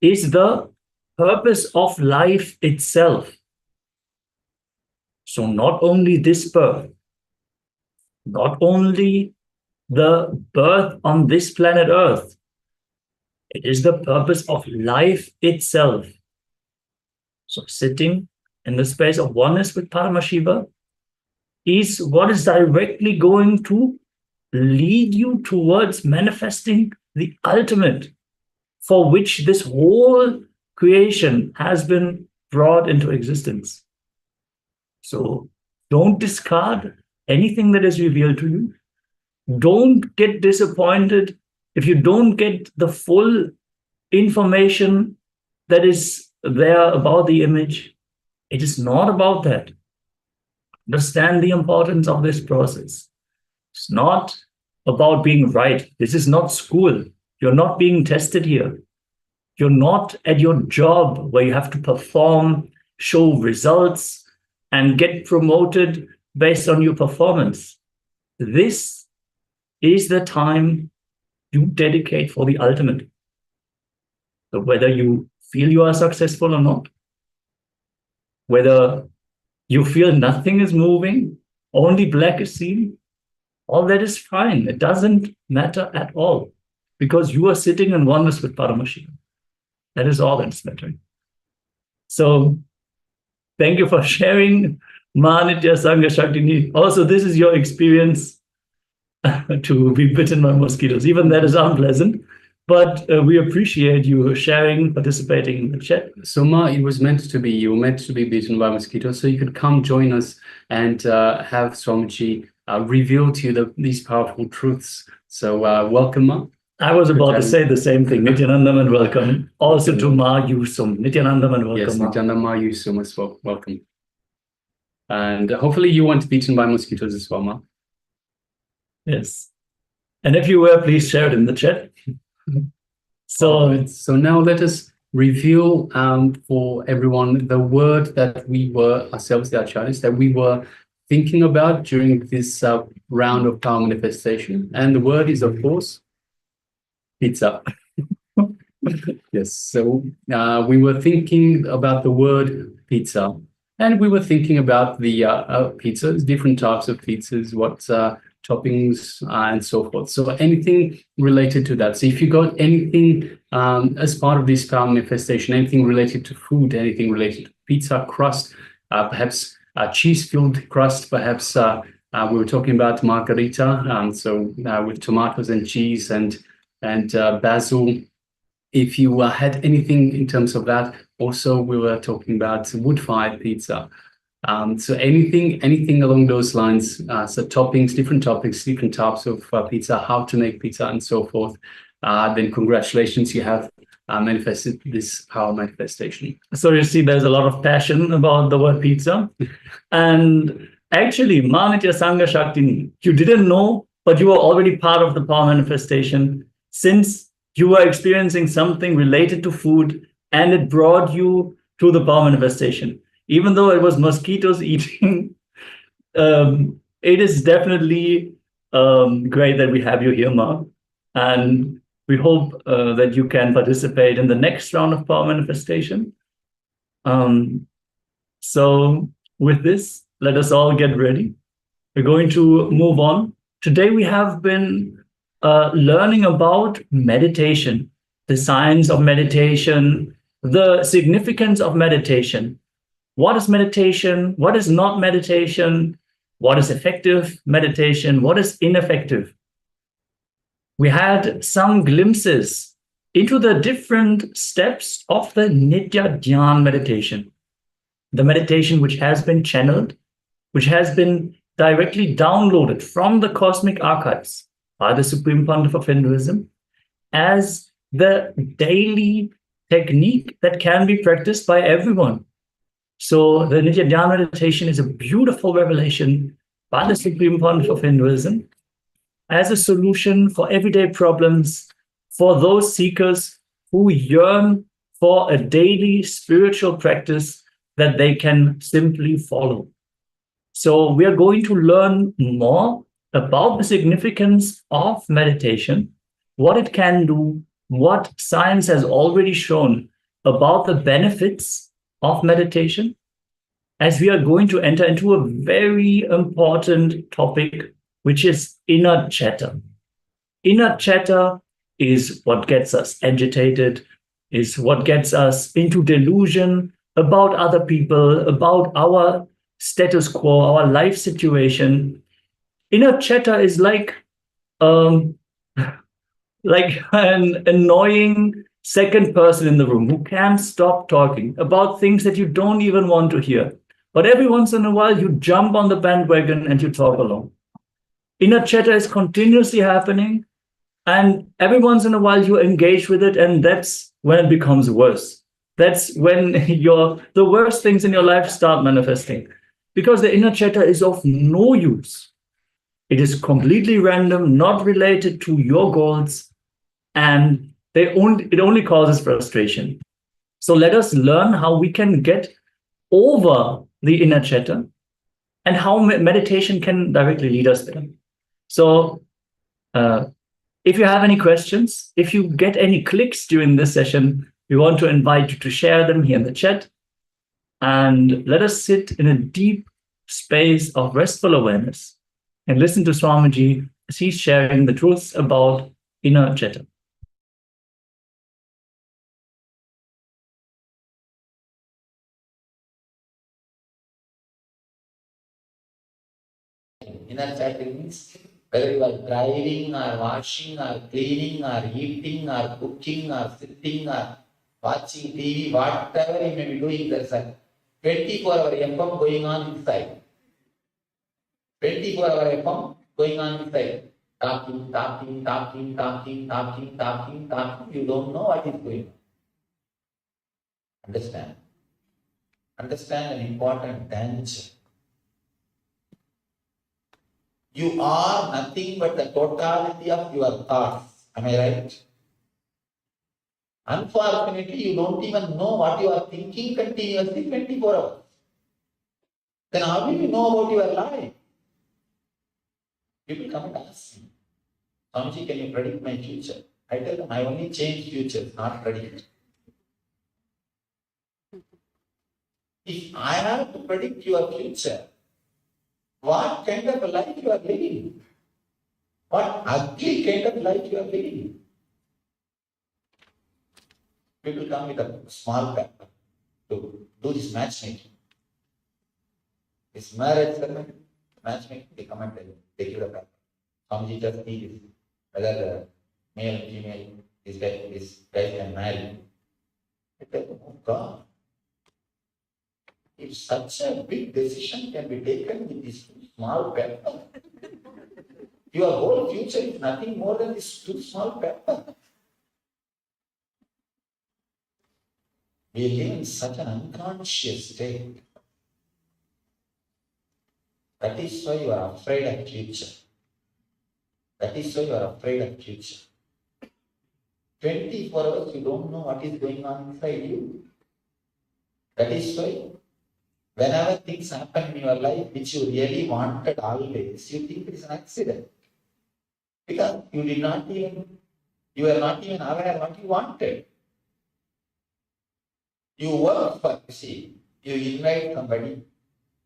is the purpose of life itself. So not only this birth, not only the birth on this planet Earth. It is the purpose of life itself. So sitting in the space of oneness with Paramashiva is what is directly going to lead you towards manifesting the ultimate for which this whole creation has been brought into existence. So don't discard anything that is revealed to you. Don't get disappointed if you don't get the full information that is there about the image. It is not about that. Understand the importance of this process. It's not about being right. This is not school. You're not being tested here. You're not at your job where you have to perform, show results, and get promoted based on your performance. This is the time you dedicate for the ultimate. So whether you feel you are successful or not, whether you feel nothing is moving, only black is seen, all that is fine. It doesn't matter at all because you are sitting in oneness with Paramashivam. That is all that's mattering. So thank you for sharing, Nithya Sangha Shaktini. Also, this is your experience to be bitten by mosquitoes. Even that is unpleasant. But we appreciate you sharing, participating in the chat. So, Ma, it was meant to be, you were meant to be bitten by mosquitoes, so you could come join us and have Swamiji reveal to you these powerful truths. So, welcome, Ma. I was about to say the same thing. Nithyanandam and welcome. Also to Ma Yusum. Nithyanandam and welcome. Yes, Nithyanandam, Ma Yusum as well. Welcome. And hopefully you weren't beaten by mosquitoes as well, Ma. Yes. And if you were, please share it in the chat. So now let us review for everyone the word that we were ourselves, the acharyas, that we were thinking about during this round of power manifestation. And the word is, of course, pizza. Yes, so we were thinking about the word pizza, and we were thinking about the pizzas, different types of pizzas, what toppings and so forth. So anything related to that. So if you got anything as part of this power manifestation, anything related to food, anything related to pizza crust, perhaps cheese-filled crust, perhaps we were talking about margarita, so with tomatoes and cheese and basil. If you had anything in terms of that, also we were talking about wood-fired pizza. So anything along those lines, so toppings, different topics, different types of pizza, how to make pizza and so forth, then congratulations, you have manifested this power manifestation. So you see, there's a lot of passion about the word pizza. And actually, Nithya Sangha Shaktini, you didn't know, but you were already part of the power manifestation since you were experiencing something related to food and it brought you to the power manifestation. Even though it was mosquitoes eating, it is definitely great that we have you here, Ma. And we hope that you can participate in the next round of power manifestation. So with this, let us all get ready. We're going to move on. Today we have been learning about meditation, the science of meditation, the significance of meditation. What is meditation? What is not meditation? What is effective meditation? What is ineffective? We had some glimpses into the different steps of the Nithya Dhyaan meditation, the meditation which has been channeled, which has been directly downloaded from the cosmic archives by the Supreme Pontiff of Hinduism as the daily technique that can be practiced by everyone. So the Nithya Dhyaan meditation is a beautiful revelation by the Supreme Pontiff of Hinduism as a solution for everyday problems, for those seekers who yearn for a daily spiritual practice that they can simply follow. So we are going to learn more about the significance of meditation, what it can do, what science has already shown about the benefits of meditation, as we are going to enter into a very important topic, which is inner chatter. Inner chatter is what gets us agitated, is what gets us into delusion about other people, about our status quo, our life situation. Inner chatter is um, like an annoying second person in the room who can't stop talking about things that you don't even want to hear. But every once in a while, you jump on the bandwagon and you talk along. Inner chatter is continuously happening, and every once in a while you engage with it, and that's when it becomes worse. That's when the worst things in your life start manifesting, because the inner chatter is of no use. It is completely random, not related to your goals, and it only causes frustration. So let us learn how we can get over the inner chatter and how meditation can directly lead us there. So if you have any questions, if you get any clicks during this session, we want to invite you to share them here in the chat. And let us sit in a deep space of restful awareness and listen to Swamiji as he's sharing the truths about inner chatter. Inner chatter means whether you are driving or washing or cleaning or eating or cooking or sitting or watching TV, whatever you may be doing, there's a 24-hour FM going on inside. 24-hour FM going on inside. Talking, talking, talking, talking, talking, talking, talking. You don't know what is going on. Understand? Understand an important danger. You are nothing but the totality of your thoughts. Am I right? Unfortunately, you don't even know what you are thinking continuously 24 hours. Then how will you know about your life? People come and ask me, Swamiji, can you predict my future? I tell them, I only change futures, not predict. If I have to predict your future, what kind of a life you are living? What ugly kind of life you are living? People come with a small paper to do this matchmaking. This marriage ceremony, matchmaking, they come and they give a paper. Swamiji just see this, whether the male and female, this guy can marry. I tell them, oh God, if such a big decision can be taken with this small paper, your whole future is nothing more than this too small paper. We live in such an unconscious state. That is why you are afraid of future. That is why you are afraid of future. 24 hours you don't know what is going on inside you. That is why whenever things happen in your life which you really wanted always, you think it is an accident. Because you were not even aware what you wanted. You work for, you invite somebody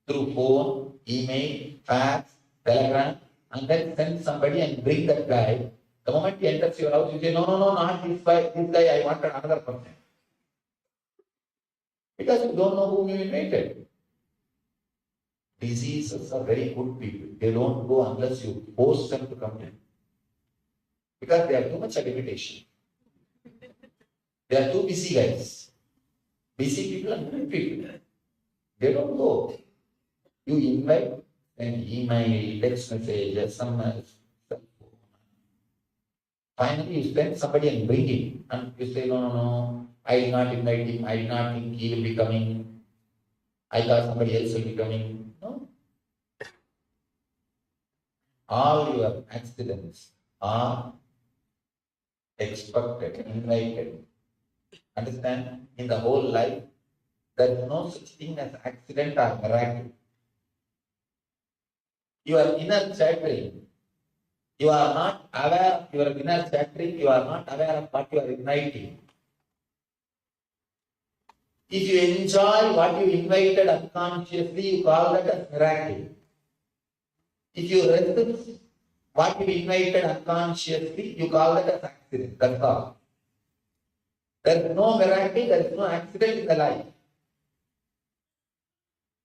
through phone, email, fax, telegram, and then send somebody and bring that guy. The moment he enters your house, you say, no, not this guy, I wanted another person. Because you don't know whom you invited. Diseases are very good people. They don't go unless you force them to come in. Because they have too much limitation. They are too busy guys. Busy people and good people. They don't go. You invite an email, text message, SMS. Finally, you send somebody and bring him. And you say, no, I did not invite him. I did not think he will be coming. I thought somebody else will be coming. No. All your accidents are expected, invited. Understand? In the whole life, there is no such thing as accident or miracle. Your inner chattering, you are not aware of your inner chattering, you are not aware of what you are inviting. If you enjoy what you invited unconsciously, you call that as miracle. If you resist What you invited unconsciously, you call that as accident. That's all. There is no miracle, there is no accident in the life.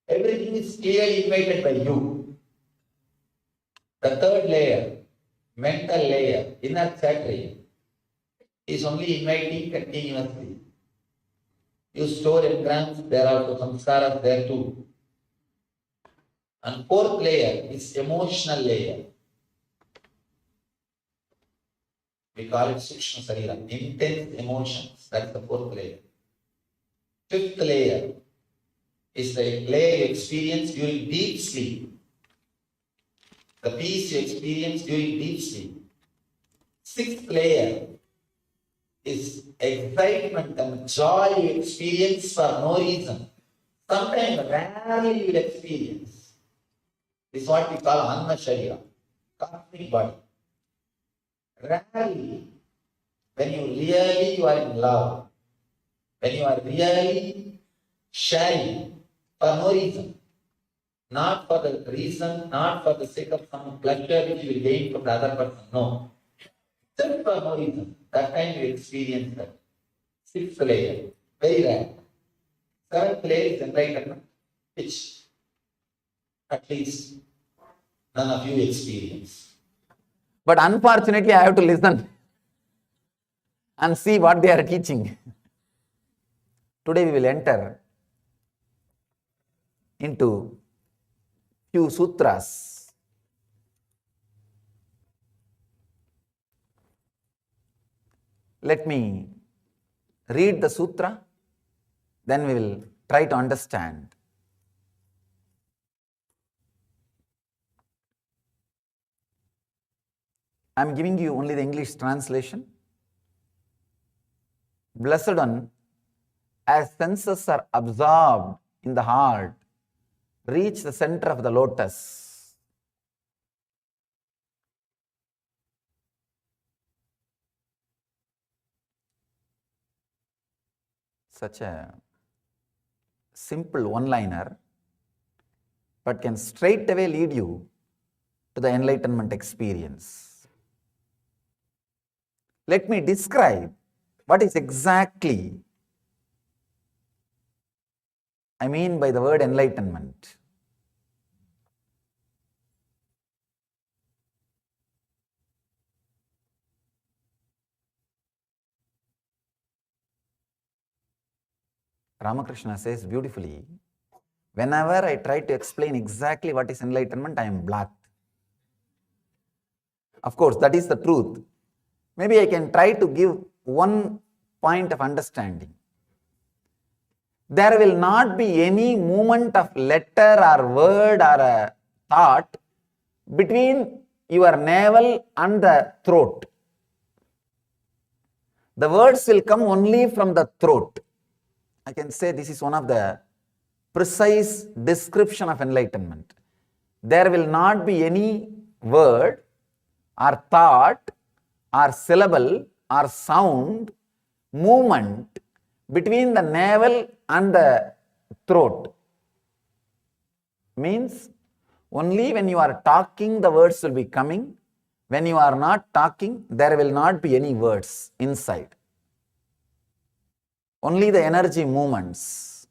Everything is clearly invited by you. The third layer, mental layer, inner chattering, is only inviting continuously. You store engrams, there are also samskaras there too. And fourth layer is emotional layer. We call it Sukshma Sarira, intense emotions. That's the fourth layer. Fifth layer is the layer you experience during deep sleep. The peace you experience during deep sleep. Sixth layer is excitement and joy you experience for no reason. Sometimes rarely you will experience. This is what we call Anna Sharira, cosmic body. Rarely, when you are in love, when you are really sharing for no reason, not for the reason, not for the sake of some pleasure which you will gain from the other person, no. Just for no reason, that time you experience that. Sixth layer, very rare. Seventh layer is enlightenment, which at least none of you experience. But unfortunately, I have to listen and see what they are teaching. Today we will enter into few sutras. Let me read the sutra, then we will try to understand. I am giving you only the English translation. Blessed one, as senses are absorbed in the heart, reach the center of the lotus. Such a simple one-liner, but can straight away lead you to the enlightenment experience. Let me describe what is exactly I mean by the word enlightenment. Ramakrishna says beautifully, whenever I try to explain exactly what is enlightenment, I am blocked. Of course, that is the truth. Maybe I can try to give one point of understanding. There will not be any movement of letter or word or a thought between your navel and the throat. The words will come only from the throat. I can say this is one of the precise description of enlightenment. There will not be any word or thought or syllable or sound movement between the navel and the throat. Means only when you are talking the words will be coming. When you are not talking, there will not be any words inside. Only the energy movements.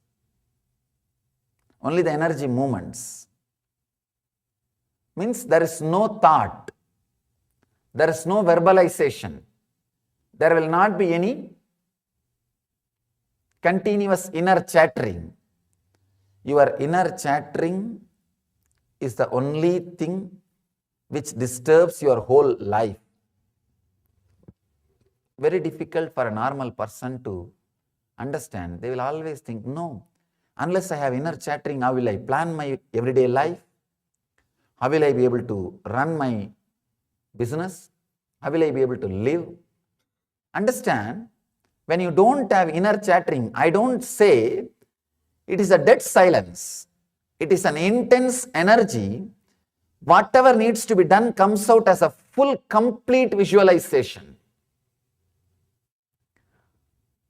Only the energy movements. Means there is no thought. There is no verbalization. There will not be any continuous inner chattering. Your inner chattering is the only thing which disturbs your whole life. Very difficult for a normal person to understand. They will always think, no, unless I have inner chattering, how will I plan my everyday life? How will I be able to run my business? How will I be able to live? Understand, when you don't have inner chattering, I don't say it is a dead silence. It is an intense energy. Whatever needs to be done comes out as a full, complete visualization.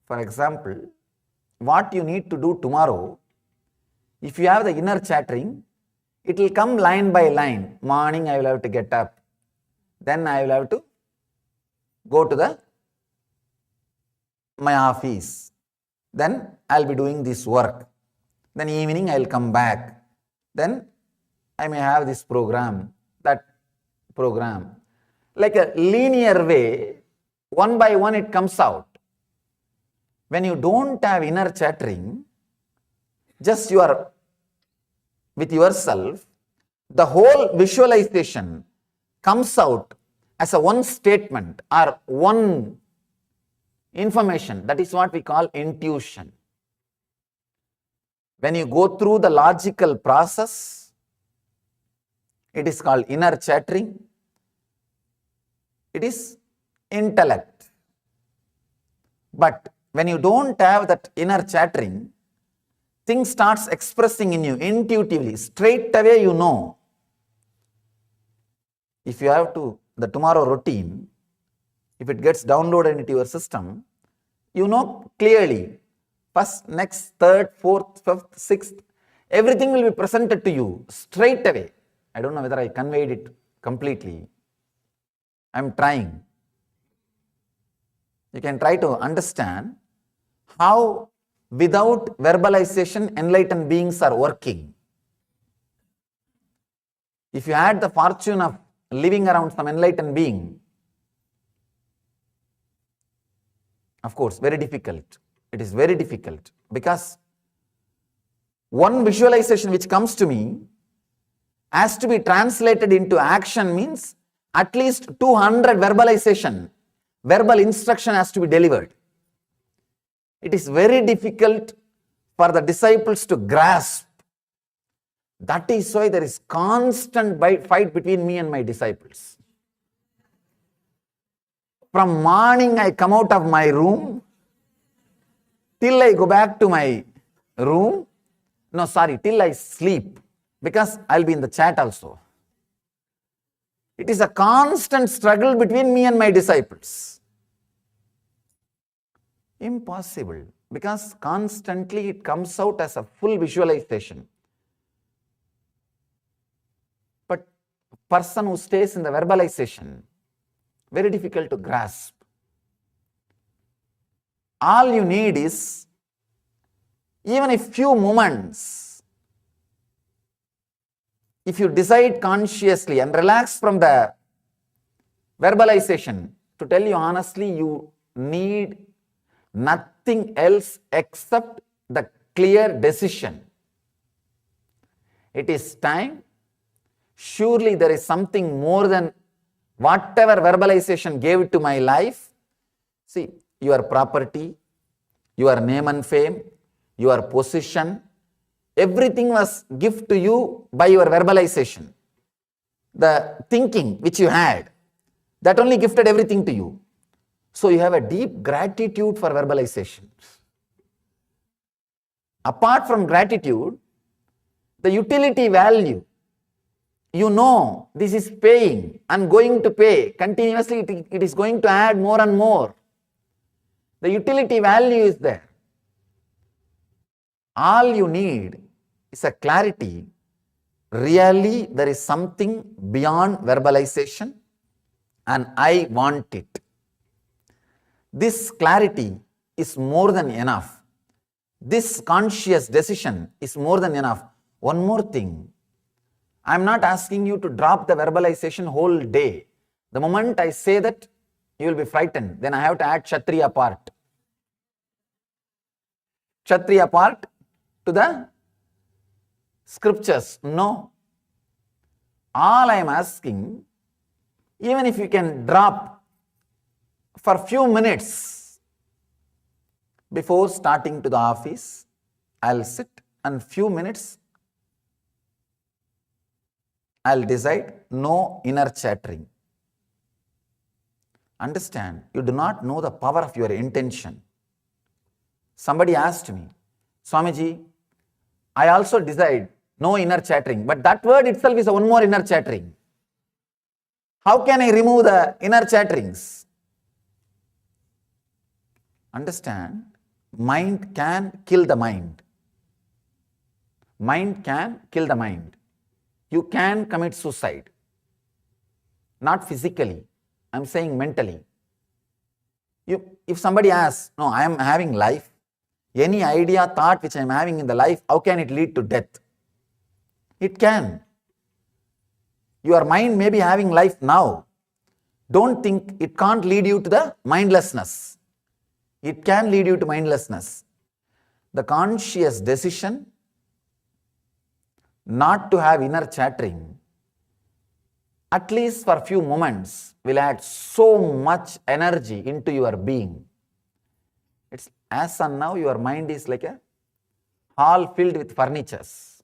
For example, what you need to do tomorrow, if you have the inner chattering, it will come line by line. Morning I will have to get up. Then I will have to go to my office. Then I'll be doing this work. Then evening I'll come back. Then I may have this program, that program. Like a linear way, one by one it comes out. When you don't have inner chattering, just you are with yourself, the whole visualization comes out as a one statement or one information. That is what we call intuition. When you go through the logical process, it is called inner chattering. It is intellect. But when you don't have that inner chattering, things starts expressing in you intuitively. Straight away you know. If you have the tomorrow routine, if it gets downloaded into your system, you know clearly. First, next, third, fourth, fifth, sixth, everything will be presented to you straight away. I don't know whether I conveyed it completely. I'm trying. You can try to understand how without verbalization enlightened beings are working. If you had the fortune of living around some enlightened being, of course, very difficult. It is very difficult because one visualization which comes to me has to be translated into action, means at least 200 verbalization, verbal instruction has to be delivered. It is very difficult for the disciples to grasp. That is why there is constant fight between me and my disciples. From morning I come out of my room till I go back to my room. No, sorry, till I sleep, because I'll be in the chat also. It is a constant struggle between me and my disciples. Impossible, because constantly it comes out as a full visualization. But person who stays in the verbalization, very difficult to grasp. All you need is, even a few moments, if you decide consciously and relax from the verbalization, to tell you honestly, you need nothing else except the clear decision. It is time. Surely there is something more than whatever verbalization gave to my life. See, your property, your name and fame, your position, everything was given to you by your verbalization. The thinking which you had, that only gifted everything to you. So you have a deep gratitude for verbalization. Apart from gratitude, the utility value, you know this is paying and going to pay. Continuously it is going to add more and more. The utility value is there. All you need is a clarity. Really, there is something beyond verbalization and I want it. This clarity is more than enough. This conscious decision is more than enough. One more thing. I am not asking you to drop the verbalization whole day. The moment I say that, you will be frightened. Then I have to add Kshatriya part. Kshatriya part to the scriptures. No. All I am asking, even if you can drop for a few minutes before starting to the office, I'll sit and few minutes I'll decide no inner chattering. Understand, you do not know the power of your intention. Somebody asked me, Swamiji, I also decide no inner chattering, but that word itself is one more inner chattering. How can I remove the inner chatterings? Understand, mind can kill the mind. Mind can kill the mind. You can commit suicide. not physically. I'm saying mentally. If somebody asks, no, I am having life, any idea, thought which I am having in the life, how can it lead to death? It can. Your mind may be having life now. Don't think it can't lead you to the mindlessness. It can lead you to mindlessness. The conscious decision not to have inner chattering, at least for a few moments, will add so much energy into your being. It's as of now, your mind is like a hall filled with furnitures.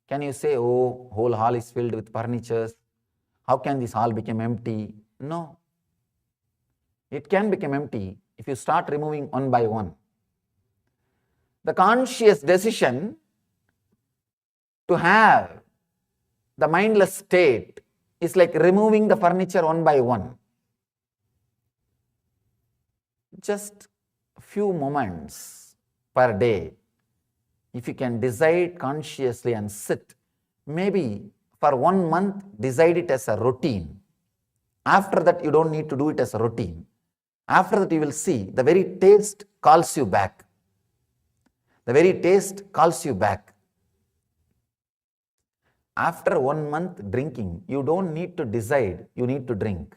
Can you say, oh, whole hall is filled with furnitures? How can this hall become empty? No. It can become empty if you start removing one by one. The conscious decision to have the mindless state is like removing the furniture one by one. Just a few moments per day, if you can decide consciously and sit, maybe for 1 month, decide it as a routine. After that, you don't need to do it as a routine. After that, you will see the very taste calls you back. The very taste calls you back. After 1 month drinking, you don't need to decide, you need to drink.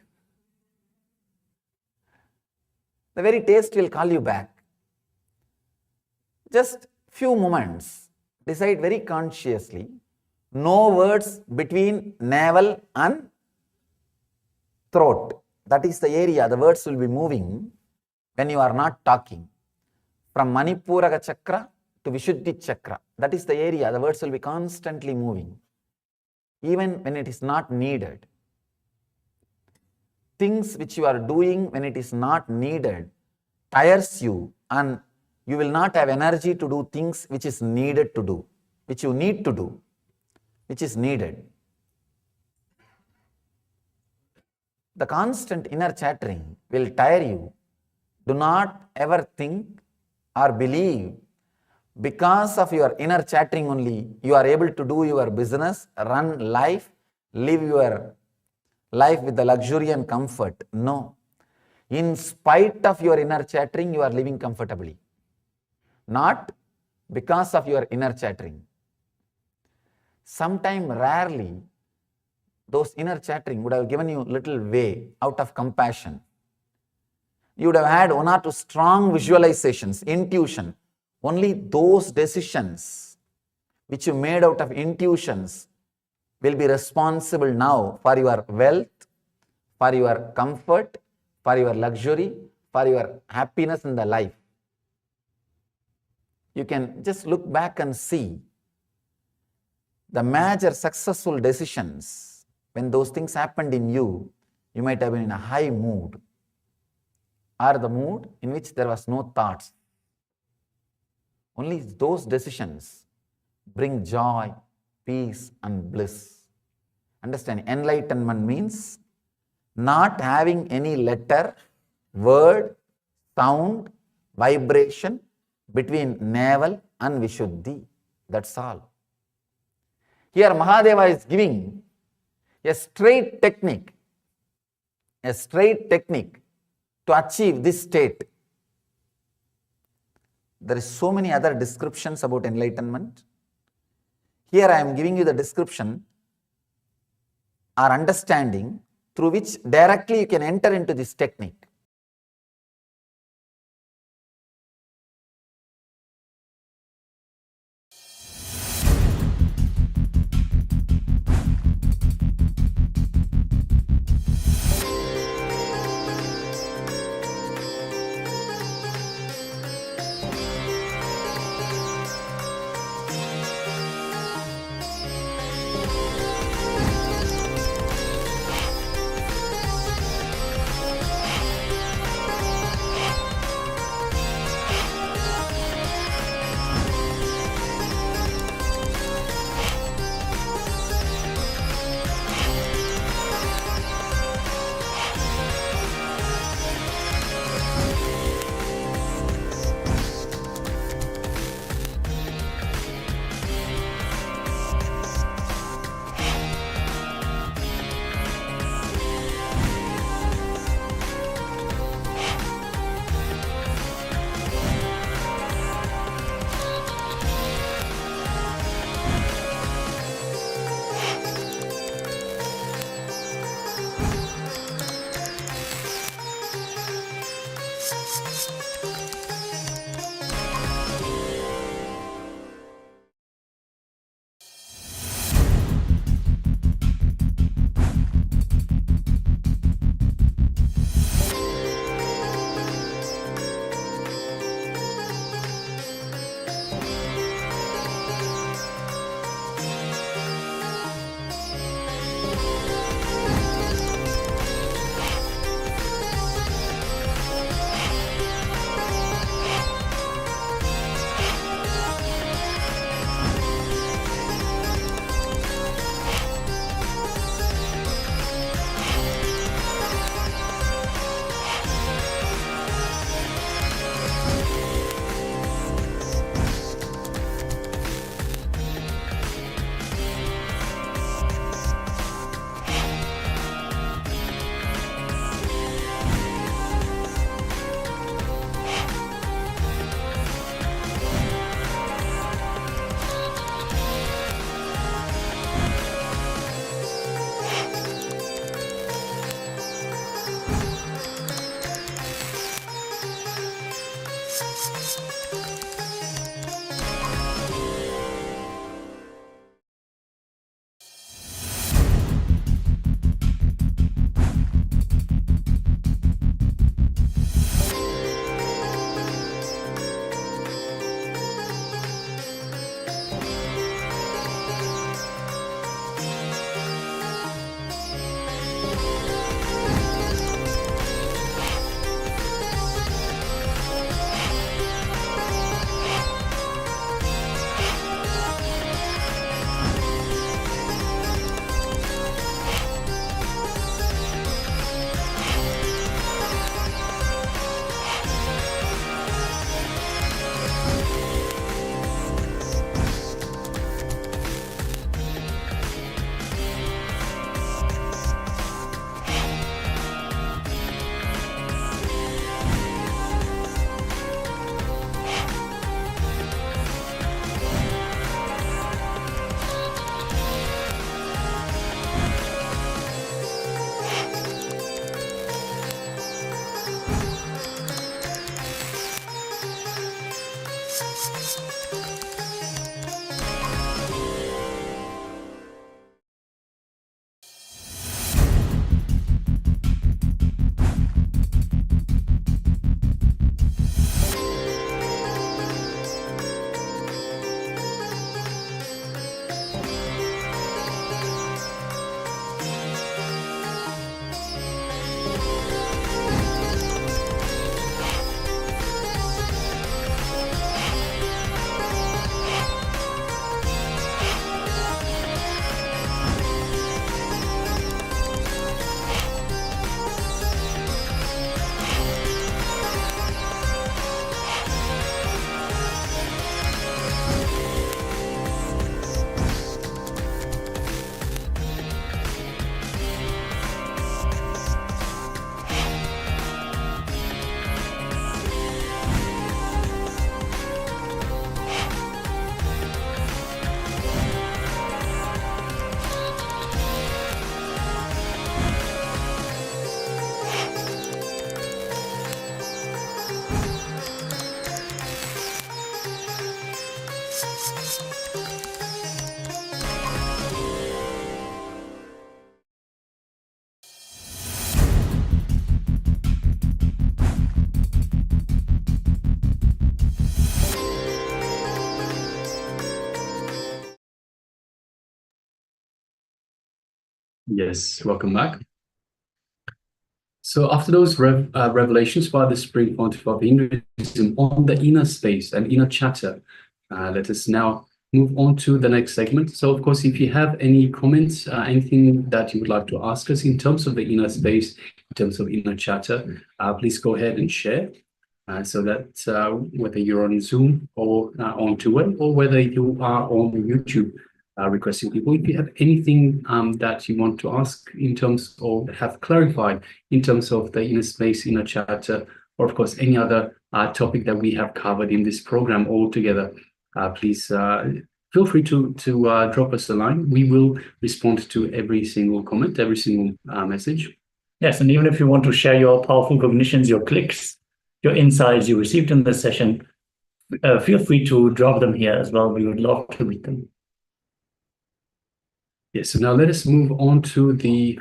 The very taste will call you back. Just few moments, decide very consciously. No words between navel and throat. That is the area the words will be moving when you are not talking. From Manipura Chakra to Vishuddhi Chakra. That is the area the words will be constantly moving. Even when it is not needed. Things which you are doing when it is not needed tires you, and you will not have energy to do things which is needed to do, which you need to do, which is needed. The constant inner chattering will tire you. Do not ever think or believe because of your inner chattering only you are able to do your business, run life, live your life with the luxury and comfort. No. In spite of your inner chattering, you are living comfortably. Not because of your inner chattering. Sometime rarely, those inner chattering would have given you little way out of compassion. You would have had 1 or 2 strong visualizations, intuition. Only those decisions which you made out of intuitions will be responsible now for your wealth, for your comfort, for your luxury, for your happiness in the life. You can just look back and see the major successful decisions. When those things happened in you, you might have been in a high mood, or the mood in which there was no thoughts. Only those decisions bring joy, peace and bliss. Understand, enlightenment means not having any letter, word, sound, vibration between navel and Vishuddhi. That's all. Here Mahadeva is giving a straight technique to achieve this state. There is so many other descriptions about enlightenment. Here I am giving you the description or understanding through which directly you can enter into this technique. Yes, welcome back. So after those revelations by the Supreme Pontiff of Hinduism on the inner space and inner chatter, let us now move on to the next segment. So of course, if you have any comments, anything that you would like to ask us in terms of the inner space, in terms of inner chatter, please go ahead and share. So that whether you're on Zoom or on Twitter, or whether you are on YouTube, requesting people, if you have anything that you want to ask in terms or have clarified in terms of the inner space, inner chatter, or of course any other topic that we have covered in this program altogether, please feel free to drop us a line. We will respond to every single comment, every single message. Yes, and even if you want to share your powerful cognitions, your clicks, your insights you received in this session, feel free to drop them here as well. We would love to read them. Yes, so now let us move on to the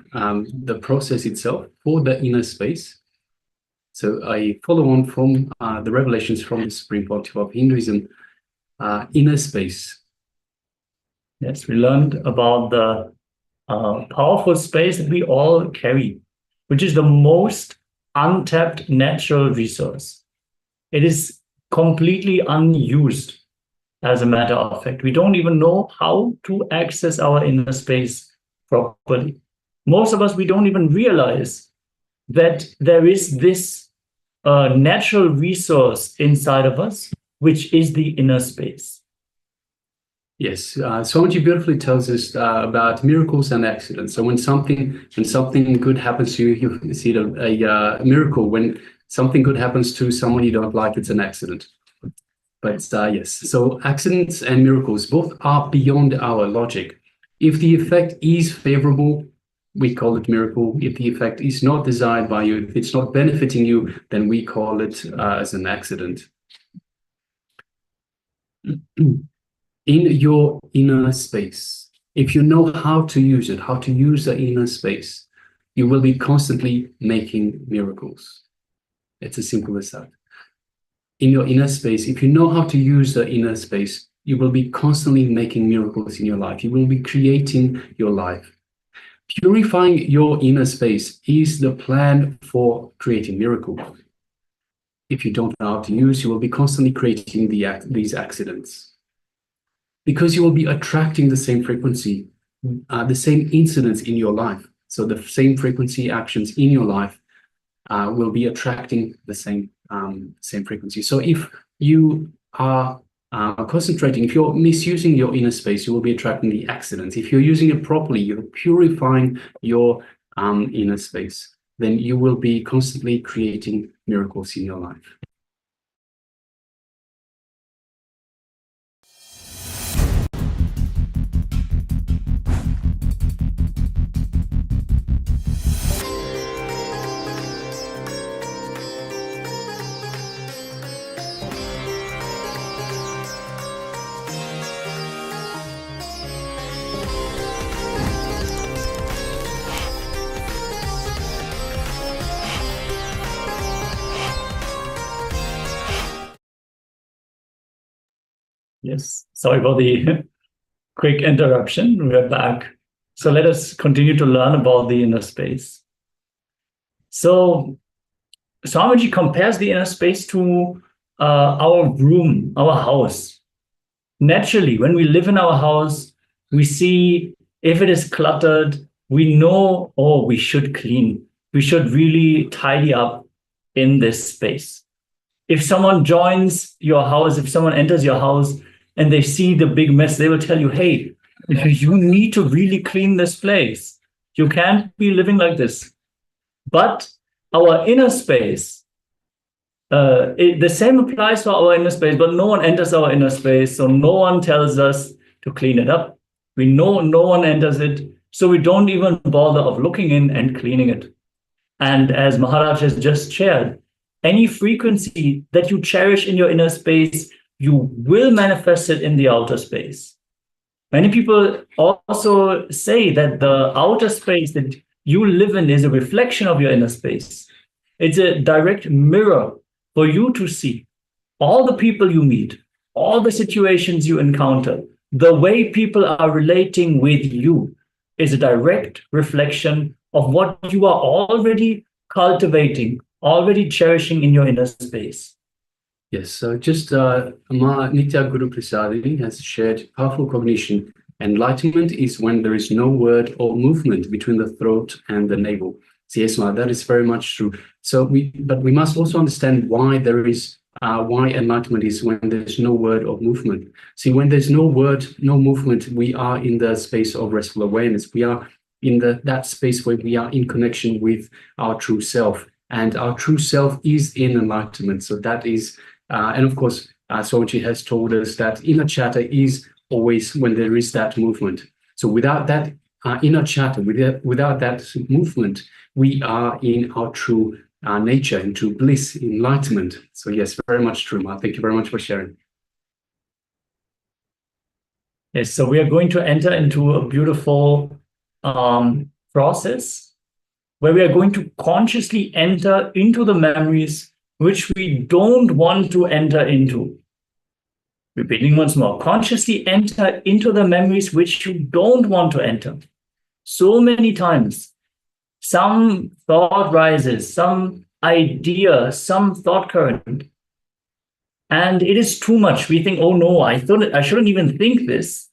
process itself for the inner space. So I follow on from the revelations from the Supreme Pontiff of Hinduism, inner space. Yes, we learned about the powerful space that we all carry, which is the most untapped natural resource. It is completely unused. As a matter of fact, we don't even know how to access our inner space properly. Most of us, we don't even realize that there is this natural resource inside of us, which is the inner space. Yes, Swamiji beautifully tells us about miracles and accidents. So when something good happens to you, you see a miracle. When something good happens to someone you don't like, it's an accident. But yes, so accidents and miracles both are beyond our logic. If the effect is favorable, we call it miracle. If the effect is not desired by you, if it's not benefiting you, then we call it as an accident. In your inner space, if you know how to use it, how to use the inner space, you will be constantly making miracles. It's as simple as that. In your inner space, if you know how to use the inner space, you will be constantly making miracles in your life. You will be creating your life. Purifying your inner space is the plan for creating miracles. If you don't know how to use, you will be constantly creating these accidents. Because you will be attracting the same frequency, the same incidents in your life. So the same frequency actions in your life will be attracting the same frequency. So if you are concentrating, if you're misusing your inner space, you will be attracting the accidents. If you're using it properly, you're purifying your inner space, then you will be constantly creating miracles in your life. Yes, sorry for the quick interruption. We're back. So let us continue to learn about the inner space. So Swamiji compares the inner space to our room, our house. Naturally, when we live in our house, we see if it is cluttered, we know, oh, we should clean. We should really tidy up in this space. If someone joins your house, if someone enters your house and they see the big mess, they will tell you, hey, you need to really clean this place. You can't be living like this. But our inner space, the same applies to our inner space, but no one enters our inner space. So no one tells us to clean it up. We know no one enters it. So we don't even bother of looking in and cleaning it. And as Maharaj has just shared, any frequency that you cherish in your inner space, you will manifest it in the outer space. Many people also say that the outer space that you live in is a reflection of your inner space. It's a direct mirror for you to see all the people you meet, all the situations you encounter, the way people are relating with you is a direct reflection of what you are already cultivating, already cherishing in your inner space. Yes, so just Ma Nithya Guru Prasadi has shared powerful cognition. Enlightenment is when there is no word or movement between the throat and the navel. So yes, Ma, that is very much true. So but we must also understand why there is why enlightenment is when there's no word or movement. See, when there's no word, no movement, we are in the space of restful awareness. We are in that space where we are in connection with our true self, and our true self is in enlightenment. So that is. And of course, Swamiji has told us that inner chatter is always when there is that movement. So without that inner chatter, without that movement, we are in our true nature, into bliss, enlightenment. So yes, very much true, Ma. Thank you very much for sharing. Yes, so we are going to enter into a beautiful process where we are going to consciously enter into the memories which we don't want to enter into. Repeating once more, consciously enter into the memories which you don't want to enter. So many times, some thought rises, some idea, some thought current, and it is too much. We think, oh no, I shouldn't even think this.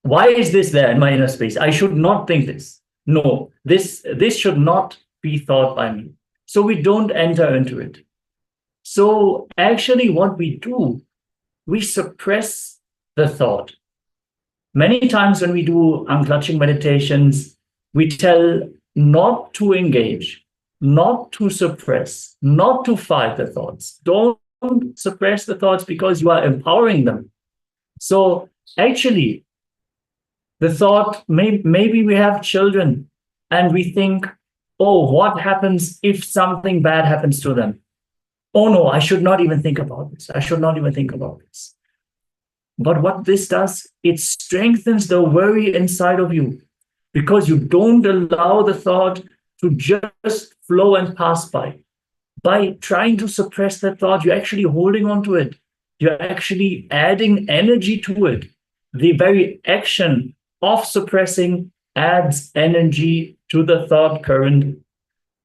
Why is this there in my inner space? I should not think this. No, this should not be thought by me. So we don't enter into it. So actually what we do, we suppress the thought. Many times when we do unclutching meditations, we tell not to engage, not to suppress, not to fight the thoughts. Don't suppress the thoughts because you are empowering them. So actually, the thought, maybe we have children and we think, oh, what happens if something bad happens to them? Oh no, I should not even think about this. I should not even think about this. But what this does, it strengthens the worry inside of you because you don't allow the thought to just flow and pass by. By trying to suppress that thought, you're actually holding on to it. You're actually adding energy to it. The very action of suppressing adds energy to the thought current.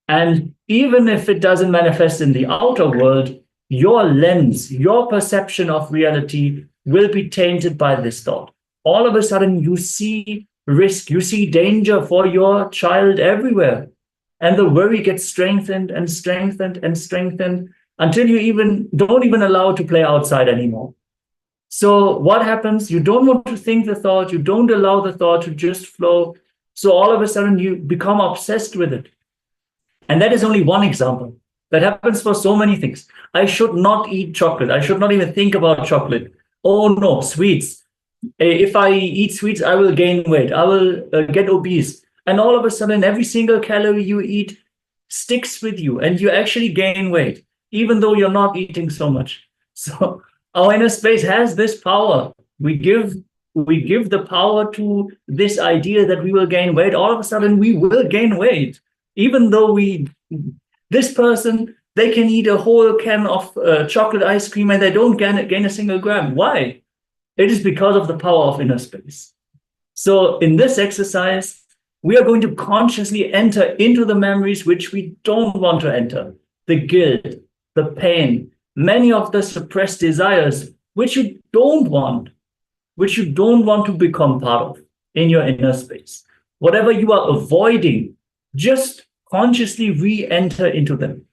And even if it doesn't manifest in the outer world, your lens, your perception of reality will be tainted by this thought. All of a sudden, you see risk, you see danger for your child everywhere. And the worry gets strengthened and strengthened and strengthened until you don't even allow it to play outside anymore. So what happens? You don't want to think the thought, you don't allow the thought to just flow. So all of a sudden, you become obsessed with it. And that is only one example. That happens for so many things. I should not eat chocolate. I should not even think about chocolate. Oh no, sweets. If I eat sweets, I will gain weight. I will get obese. And all of a sudden, every single calorie you eat sticks with you and you actually gain weight, even though you're not eating so much. So our inner space has this power. We give the power to this idea that we will gain weight. All of a sudden, we will gain weight. Even though this person, they can eat a whole can of chocolate ice cream and they don't gain a single gram. Why? It is because of the power of inner space. So in this exercise, we are going to consciously enter into the memories which we don't want to enter. The guilt, the pain, many of the suppressed desires, which you don't want to become part of in your inner space. Whatever you are avoiding, just consciously re-enter into them.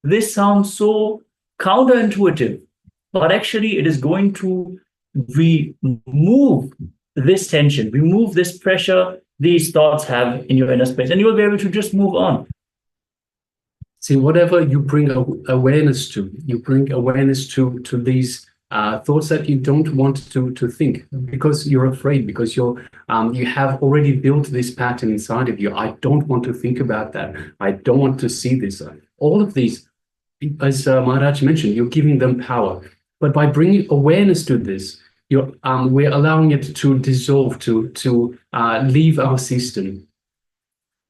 This sounds so counterintuitive, but actually it is going to remove this tension, remove this pressure these thoughts have in your inner space, and you will be able to just move on. See, whatever you bring awareness to, you bring awareness to these thoughts that you don't want to think because you're afraid, because you have already built this pattern inside of you. I don't want to think about that. I don't want to see this. All of these, as Maharaj mentioned, you're giving them power. But by bringing awareness to this, we're allowing it to dissolve, to leave our system.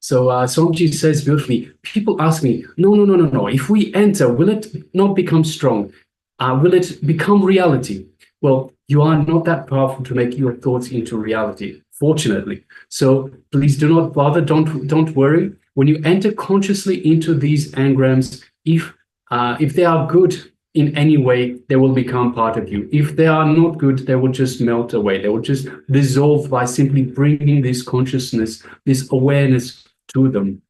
So Swamiji says beautifully, people ask me, no. If we enter, will it not become strong? Will it become reality? Well, you are not that powerful to make your thoughts into reality, fortunately. So please do not bother, don't worry. When you enter consciously into these engrams, if they are good in any way, they will become part of you. If they are not good, they will just melt away. They will just dissolve by simply bringing this consciousness, this awareness to them.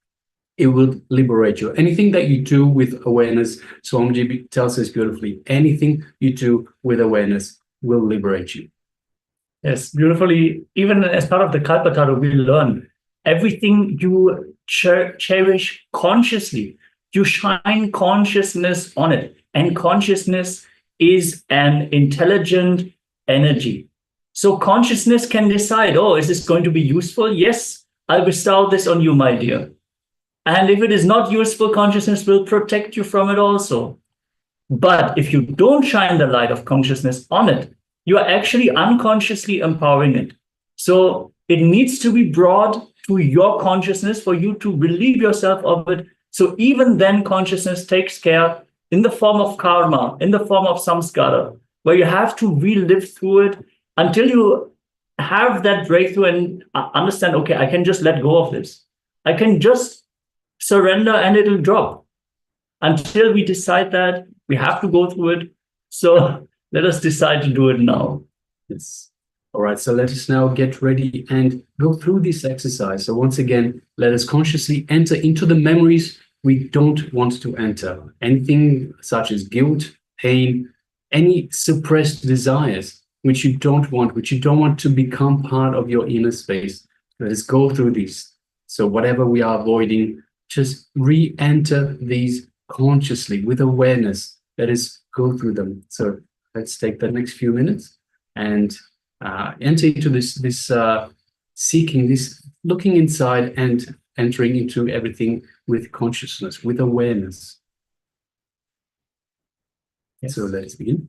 It will liberate you. Anything that you do with awareness, Swamiji tells us beautifully, anything you do with awareness will liberate you. Yes, beautifully. Even as part of the Kalpataru, we learn everything you cherish consciously. You shine consciousness on it. And consciousness is an intelligent energy. So consciousness can decide, oh, is this going to be useful? Yes, I'll bestow this on you, my dear. And if it is not useful, consciousness will protect you from it also. But if you don't shine the light of consciousness on it, you are actually unconsciously empowering it. So it needs to be brought to your consciousness for you to relieve yourself of it. So even then, consciousness takes care in the form of karma, in the form of samskara, where you have to relive through it until you have that breakthrough and understand, okay, I can just let go of this. I can just surrender and it'll drop. Until we decide that, we have to go through it. So let us decide to do it now. Yes. All right, so let us now get ready and go through this exercise. So once again, let us consciously enter into the memories we don't want to enter. Anything such as guilt, pain, any suppressed desires which you don't want to become part of your inner space. Let us go through these. So whatever we are avoiding, just re-enter these consciously with awareness. Let us go through them. So let's take the next few minutes and enter into this seeking, this looking inside and entering into everything with consciousness, with awareness. Yes. So let's begin.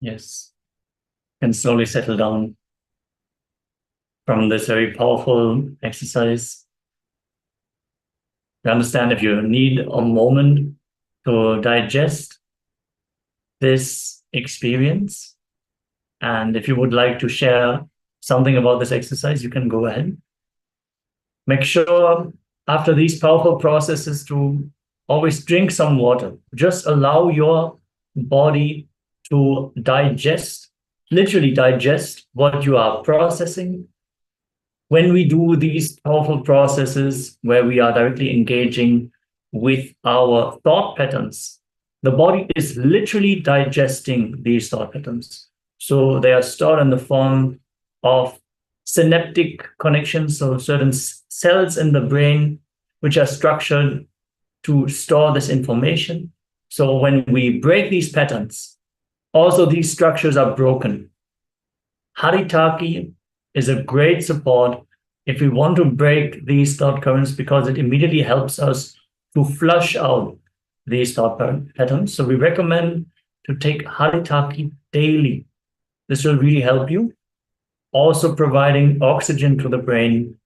Yes. And slowly settle down from this very powerful exercise. You understand if you need a moment to digest this experience, and if you would like to share something about this exercise, you can go ahead. Make sure after these powerful processes to always drink some water. Just allow your body to digest, literally digest what you are processing. When we do these powerful processes where we are directly engaging with our thought patterns, the body is literally digesting these thought patterns. So they are stored in the form of synaptic connections, so certain cells in the brain which are structured to store this information. So when we break these patterns, also these structures are broken. Haritaki is a great support if we want to break these thought currents, because it immediately helps us to flush out these thought patterns. So we recommend to take Haritaki daily. This will really help you. Also providing oxygen to the brain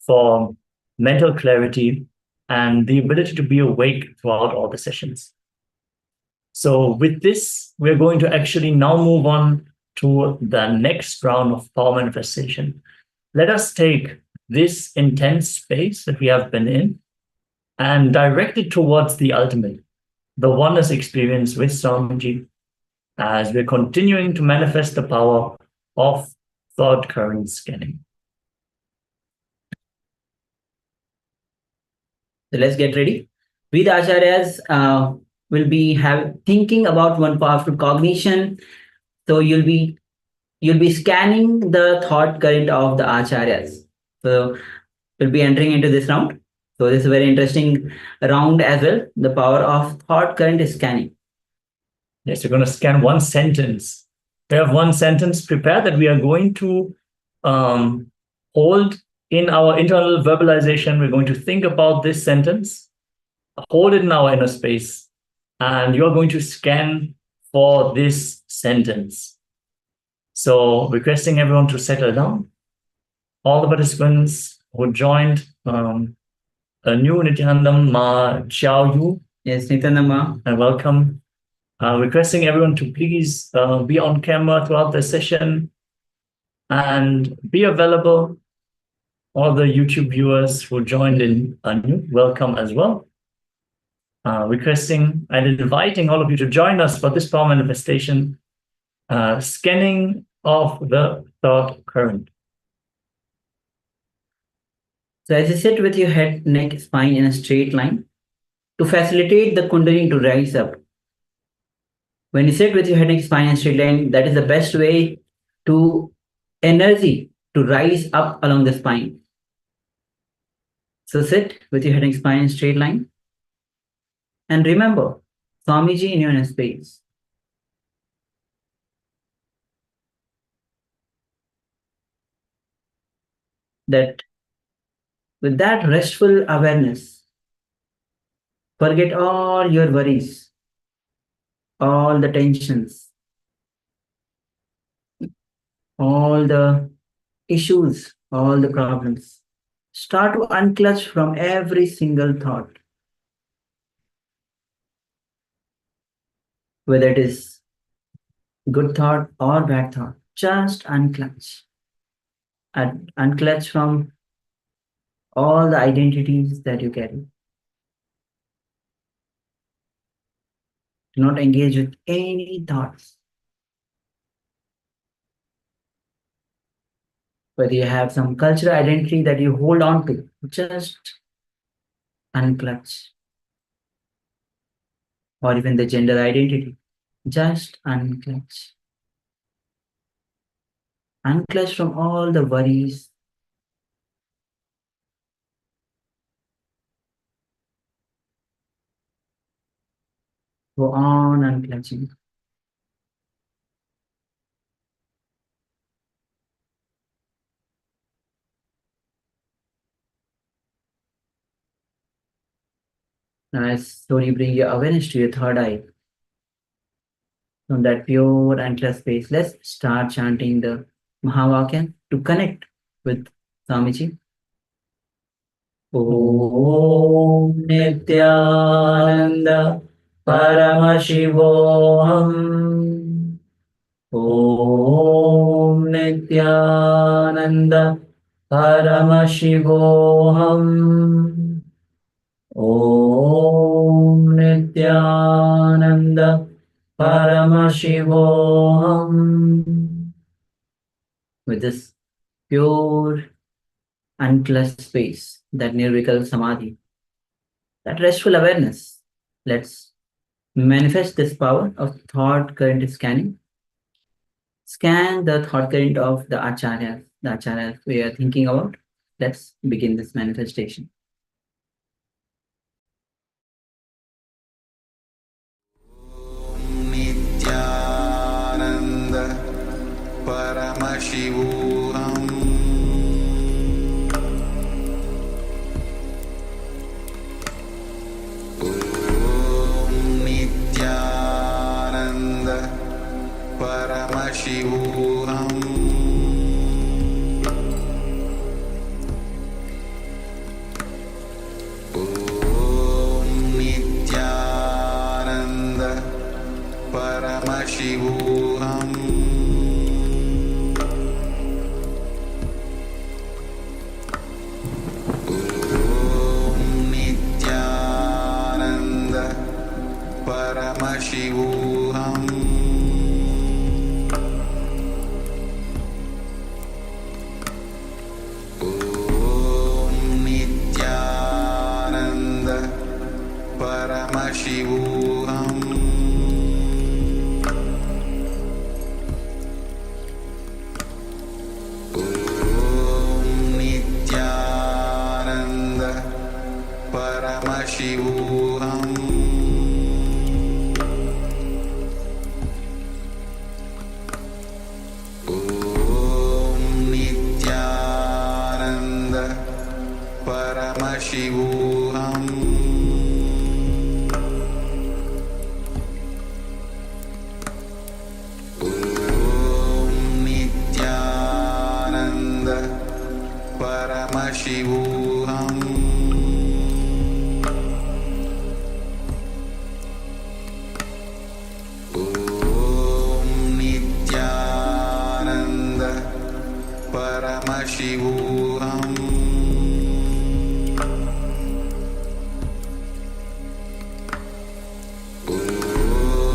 for mental clarity and the ability to be awake throughout all the sessions. So with this, we're going to actually now move on to the next round of power manifestation. Let us take this intense space that we have been in and direct it towards the ultimate, the oneness experience with Swamiji, as we're continuing to manifest the power of thought current scanning. So let's get ready. We the acharyas will be thinking about one powerful cognition. So you'll be scanning the thought current of the acharyas. So we'll be entering into this round. So this is a very interesting round as well. The power of thought current scanning. Yes, we're going to scan one sentence. We have one sentence prepared that we are going to hold in our internal verbalization. We're going to think about this sentence, hold it in our inner space, and you're going to scan for this sentence. So requesting everyone to settle down. All the participants who joined a new Nithyanandam Ma Xiao Yu. Yes, Nithyanandam Ma. And welcome. Requesting everyone to please be on camera throughout the session and be available. All the YouTube viewers who joined in anew, welcome as well. Requesting and inviting all of you to join us for this power manifestation, scanning of the thought current. So as you sit with your head, neck, spine in a straight line, to facilitate the Kundalini to rise up. When you sit with your head, neck, spine in a straight line, that is the best way to energy to rise up along the spine. So sit with your head, neck, spine in a straight line. And remember, Swamiji in your inner space. that with that restful awareness, forget all your worries, all the tensions, all the issues, all the problems. Start to unclutch from every single thought, whether it is good thought or bad thought. Just unclutch. And unclutch from all the identities that you carry. Do not engage with any thoughts. Whether you have some cultural identity that you hold on to, just unclutch. Or even the gender identity, just unclutch. Unclutch from all the worries. Go on unclutching. Now, as slowly bring your awareness to your third eye, from that pure unclutched space, let's start chanting the Mahavakya to connect with Swamiji. Om Nithyananda Paramashivoham. Om Nithyananda Paramashivoham. Om Nithyananda Paramashivoham. With this pure unclutched space, that nirvikal samadhi, that restful awareness, let's manifest this power of thought current scanning. Scan the thought current of the acharyas we are thinking about. Let's begin this manifestation. Nithyananda Paramashivoham. Nithyananda Paramashivoham. Om Nithyananda Paramashivoham. Om Nithyananda Paramashivoham. Om Nithyananda Paramashivoham. Om Nithyananda Paramashivoham. Om Nithyananda Paramashivoham. Om Nithyananda Paramashivoham. Om Nithyananda Paramashivoham.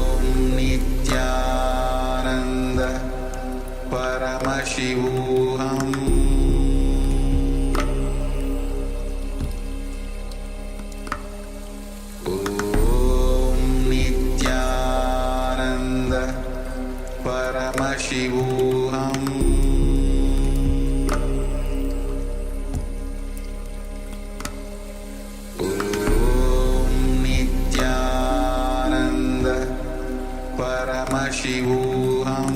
Om Nithyananda Paramashivoham. Om Nithyananda Paramashivoham. Om Nithyananda Paramashivoham.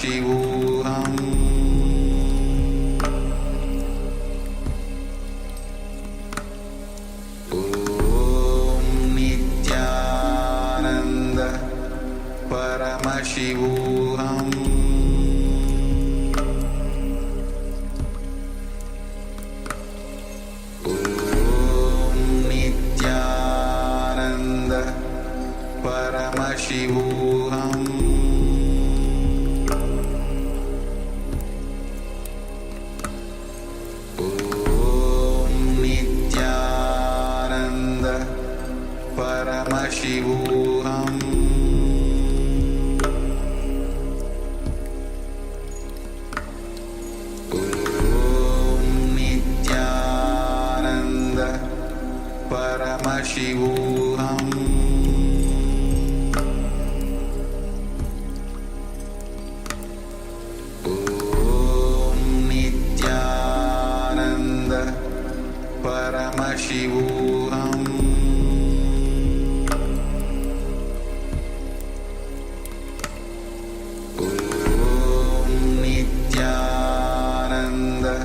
Paramashivoham Om Nithyananda Paramashivoham Paramashivoham Om Nithyananda Paramashivoham Om Nithyananda Paramashivoham Paramashivoham Om Nithyananda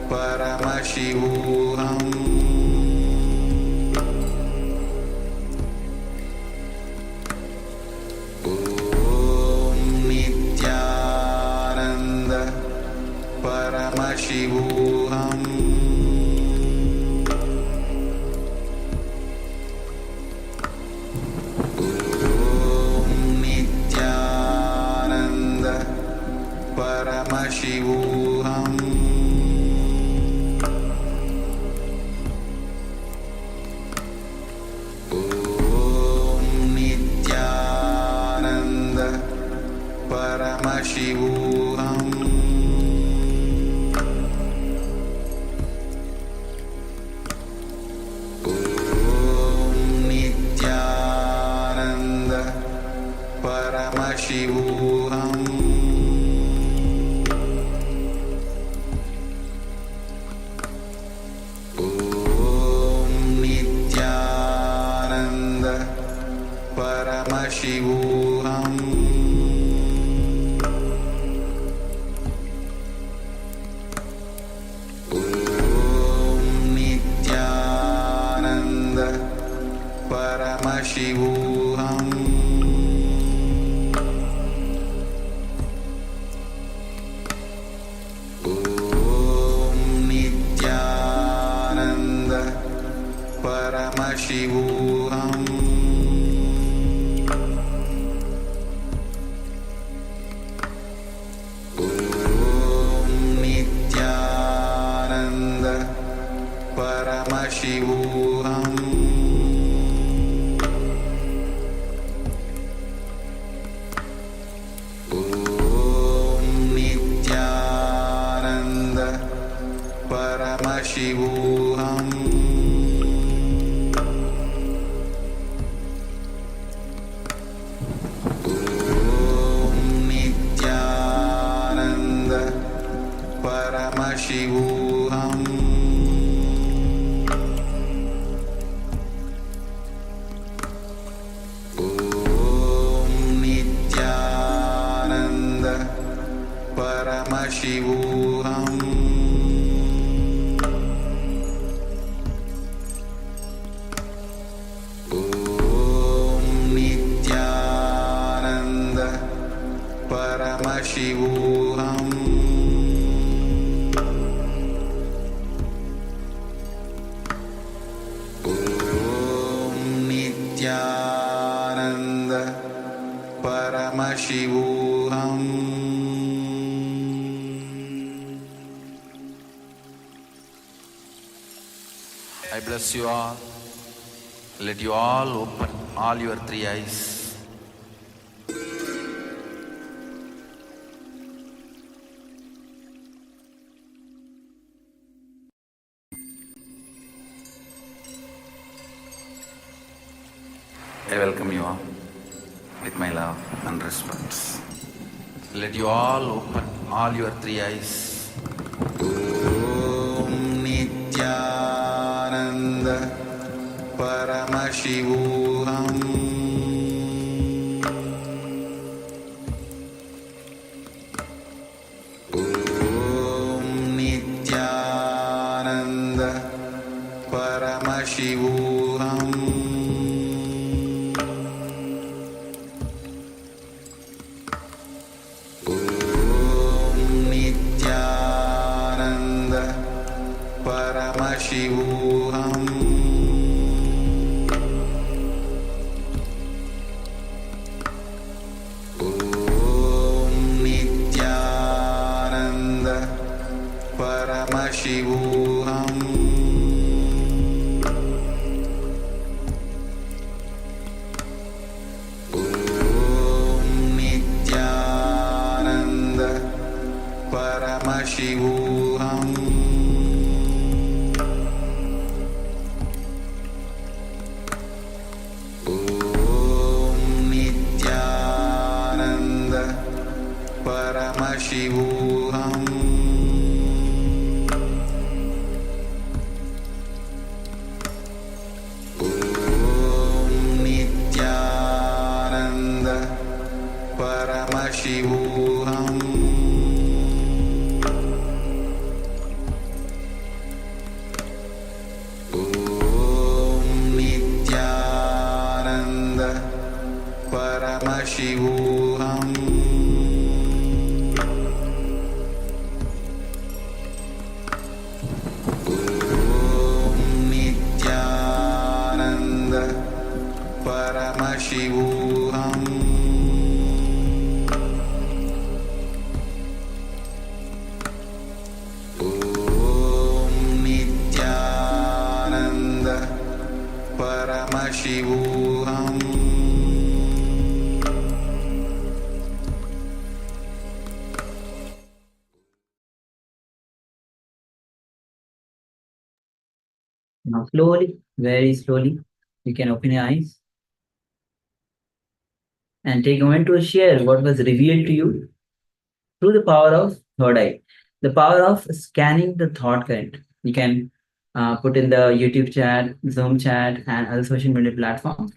Paramashivoham Om Nithyananda Paramashivoham Paramashivoham Om Nithyananda Paramashivoham Om Nithyananda Paramashivoham Paramashivoham Om Nithyananda Paramashivoham Om Nithyananda Paramashivoham Paramashivoham Om Nithyananda Paramashivoham Om Nithyananda Paramashivoham Paramashivoham Om Nithyananda Paramashivoham Om Nithyananda Paramashivoham I bless you all. Let you all open all your three eyes. I welcome you all with my love and respect. Let you all open all your three eyes. Om Nithyananda Paramashivoham Paramashivoham Om Nithyananda Paramashivoham Om Nithyananda Paramashivoham Om Nithyananda Paramashivoham Om Nithyananda Paramashivoham Om Nithyananda Paramashivoham Om Nithyananda Paramashivoham Now slowly, very slowly, you can open your eyes and take a moment to share what was revealed to you through the power of third eye, the power of scanning the thought current. You can put in the YouTube chat, Zoom chat, and other social media platforms,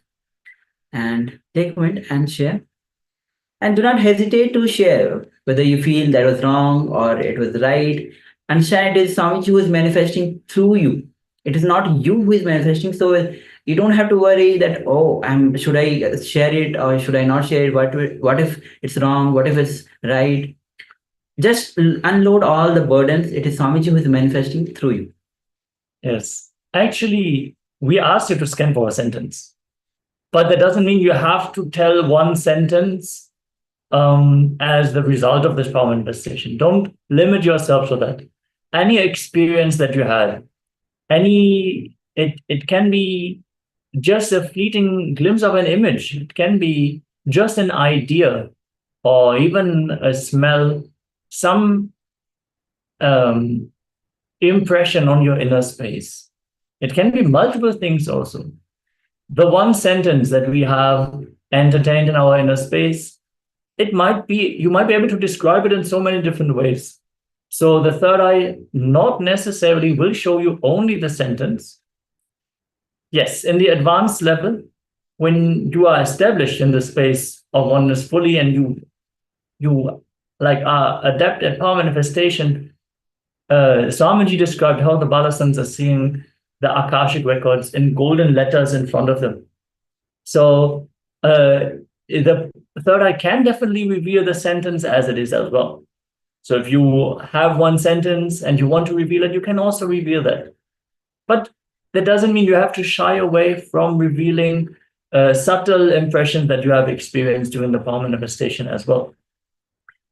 and take a moment and share. And do not hesitate to share whether you feel that was wrong or it was right. Understand it is Swamiji who is manifesting through you. It is not you who is manifesting. So you don't have to worry that, oh, should I share it or should I not share it? What if it's wrong? What if it's right? Just unload all the burdens. It is Swamiji who is manifesting through you. Yes. Actually, we asked you to scan for a sentence, but that doesn't mean you have to tell one sentence as the result of this power manifestation. Don't limit yourself to that. Any experience that you had, it can be just a fleeting glimpse of an image. It can be just an idea or even a smell, some impression on your inner space. It can be multiple things also. The one sentence that we have entertained in our inner space, you might be able to describe it in so many different ways. So the third eye not necessarily will show you only the sentence. Yes, in the advanced level, when you are established in the space of oneness fully and you like are adept at power manifestation, Swamiji described how the Balasans are seeing the Akashic records in golden letters in front of them. So the third eye can definitely reveal the sentence as it is as well. So if you have one sentence and you want to reveal it, you can also reveal that. But that doesn't mean you have to shy away from revealing subtle impressions that you have experienced during the power manifestation as well.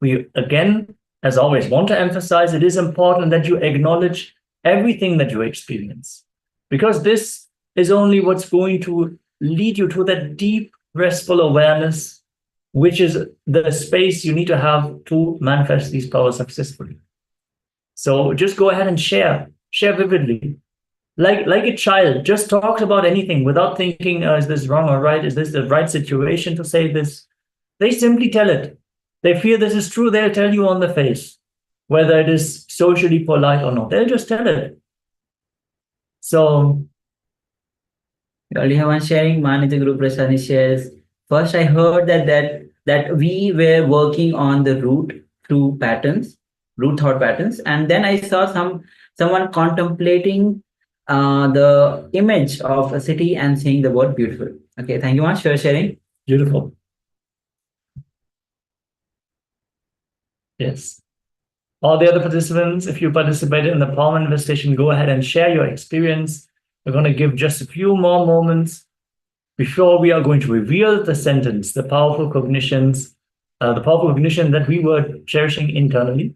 We, again, as always, want to emphasize it is important that you acknowledge everything that you experience, because this is only what's going to lead you to that deep, restful awareness, which is the space you need to have to manifest these powers successfully. So just go ahead and share vividly. Like a child just talks about anything without thinking, is this wrong or right? Is this the right situation to say this? They simply tell it. They feel this is true, they'll tell you on the face, whether it is socially polite or not. They'll just tell it. So We already have one sharing. Manitya Guru Prasad shares. First, I heard that we were working on the root through patterns, root thought patterns, and then I saw someone contemplating the image of a city and saying the word beautiful. Okay, thank you much for sharing. beautiful. Yes. All the other participants, if you participated in the power manifestation, go ahead and share your experience. We're going to give just a few more moments before we are going to reveal the sentence, the powerful cognitions, the powerful cognition that we were cherishing internally.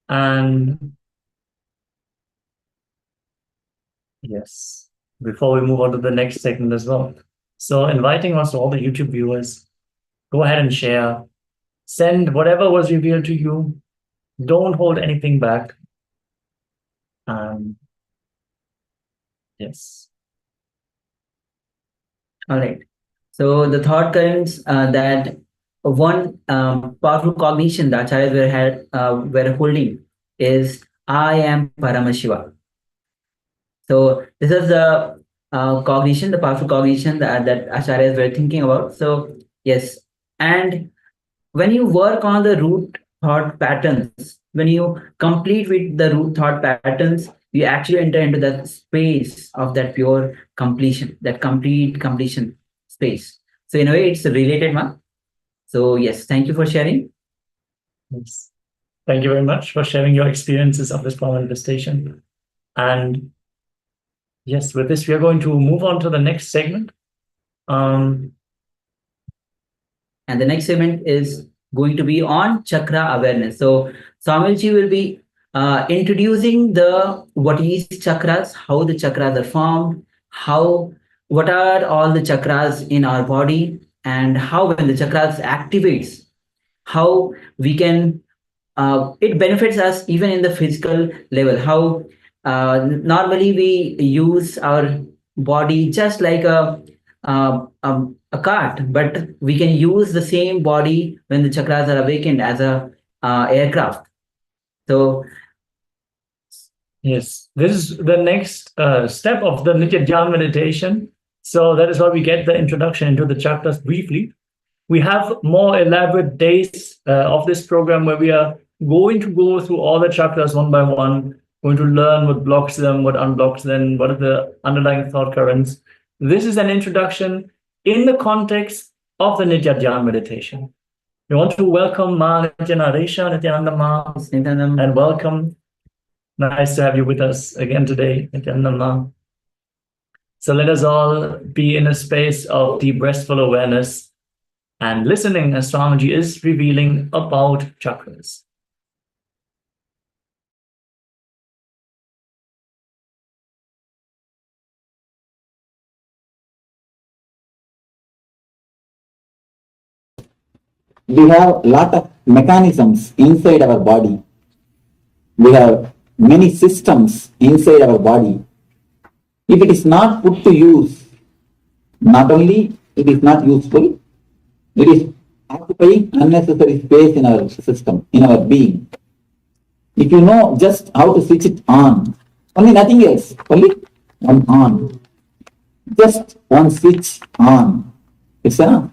And Yes. Before we move on to the next segment as well. So inviting also all the YouTube viewers, go ahead and share. Send whatever was revealed to you. Don't hold anything back. Yes. All right. So the thought currents that one powerful cognition that acharyas were holding is I am Paramashiva. So this is the cognition, the powerful cognition that acharyas were thinking about. So yes, and when you work on the root thought patterns, when you complete with the root thought patterns, you actually enter into that space of that pure completion, that complete completion space. So in a way, it's a related one. So yes, thank you for sharing. Yes. Thank you very much for sharing your experiences of this power manifestation. And yes, with this, we are going to move on to the next segment. And the next segment is going to be on chakra awareness. So Swamiji will be introducing what is chakras, how the chakras are formed, what are all the chakras in our body, and how when the chakras activates, how we can it benefits us even in the physical level. How normally we use our body just like a cart, but we can use the same body when the chakras are awakened as a aircraft. So yes, this is the next step of the Nithya Dhyaan meditation. So that is why we get the introduction into the chakras briefly. We have more elaborate days of this program where we are going to go through all the chakras one by one, going to learn what blocks them, what unblocks them, what are the underlying thought currents. This is an introduction in the context of the Nithya Dhyaan meditation. We want to welcome Ma Nithyananda Ma, and welcome. Nice to have you with us again today, Nithyananda Ma. So let us all be in a space of deep restful awareness and listening as Swamiji is revealing about chakras. We have a lot of mechanisms inside our body. We have many systems inside our body. If it is not put to use, not only it is not useful, it is occupying unnecessary space in our system, in our being. If you know just how to switch it on, only nothing else, only one on, just one switch on, it's enough.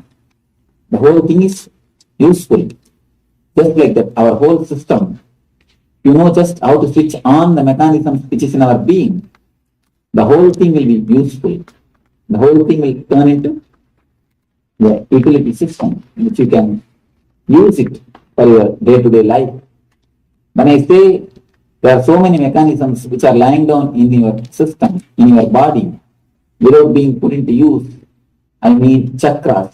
The whole thing is useful. Just like that, our whole system, you know just how to switch on the mechanisms which is in our being, the whole thing will be useful. The whole thing will turn into the utility system which you can use it for your day-to-day life. When I say there are so many mechanisms which are lying down in your system, in your body, without being put into use, I mean chakras.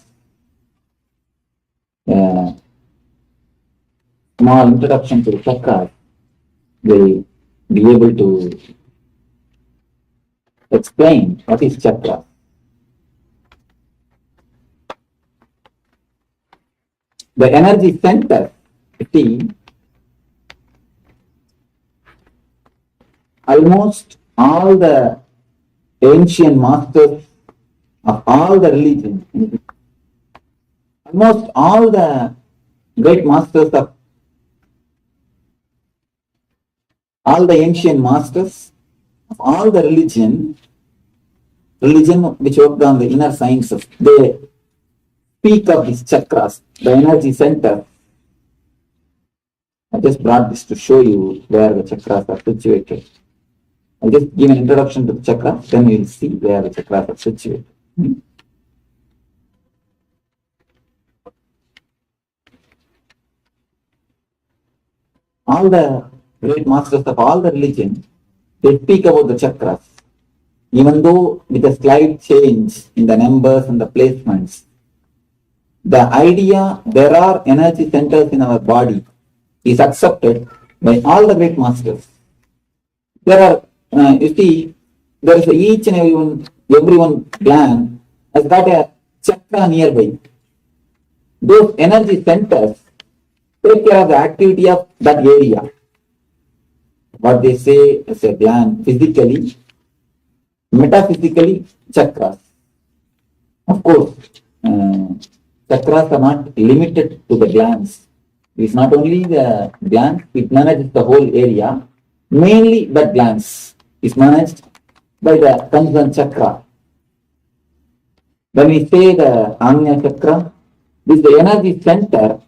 Small introduction to the chakras will be able to explain what is chakra. The energy center, see, almost all the ancient masters of all the religions, almost all the great masters of all the ancient masters of all the religion which worked on the inner sciences, they speak of these chakras, the energy center. I just brought this to show you where the chakras are situated. I'll just give an introduction to the chakras, then you'll see where the chakras are situated. All the great masters of all the religion, they speak about the chakras. Even though with a slight change in the numbers and the placements, the idea there are energy centers in our body is accepted by all the great masters. There are, you see, there is each and every one gland has got a chakra nearby. Those energy centers take care of the activity of that area. What they say as a gland physically, metaphysically, chakras. Of course, chakras are not limited to the glands. It's not only the gland, it manages the whole area. Mainly the glands is managed by the concerned chakra. When we say the Agnya chakra, this is the energy center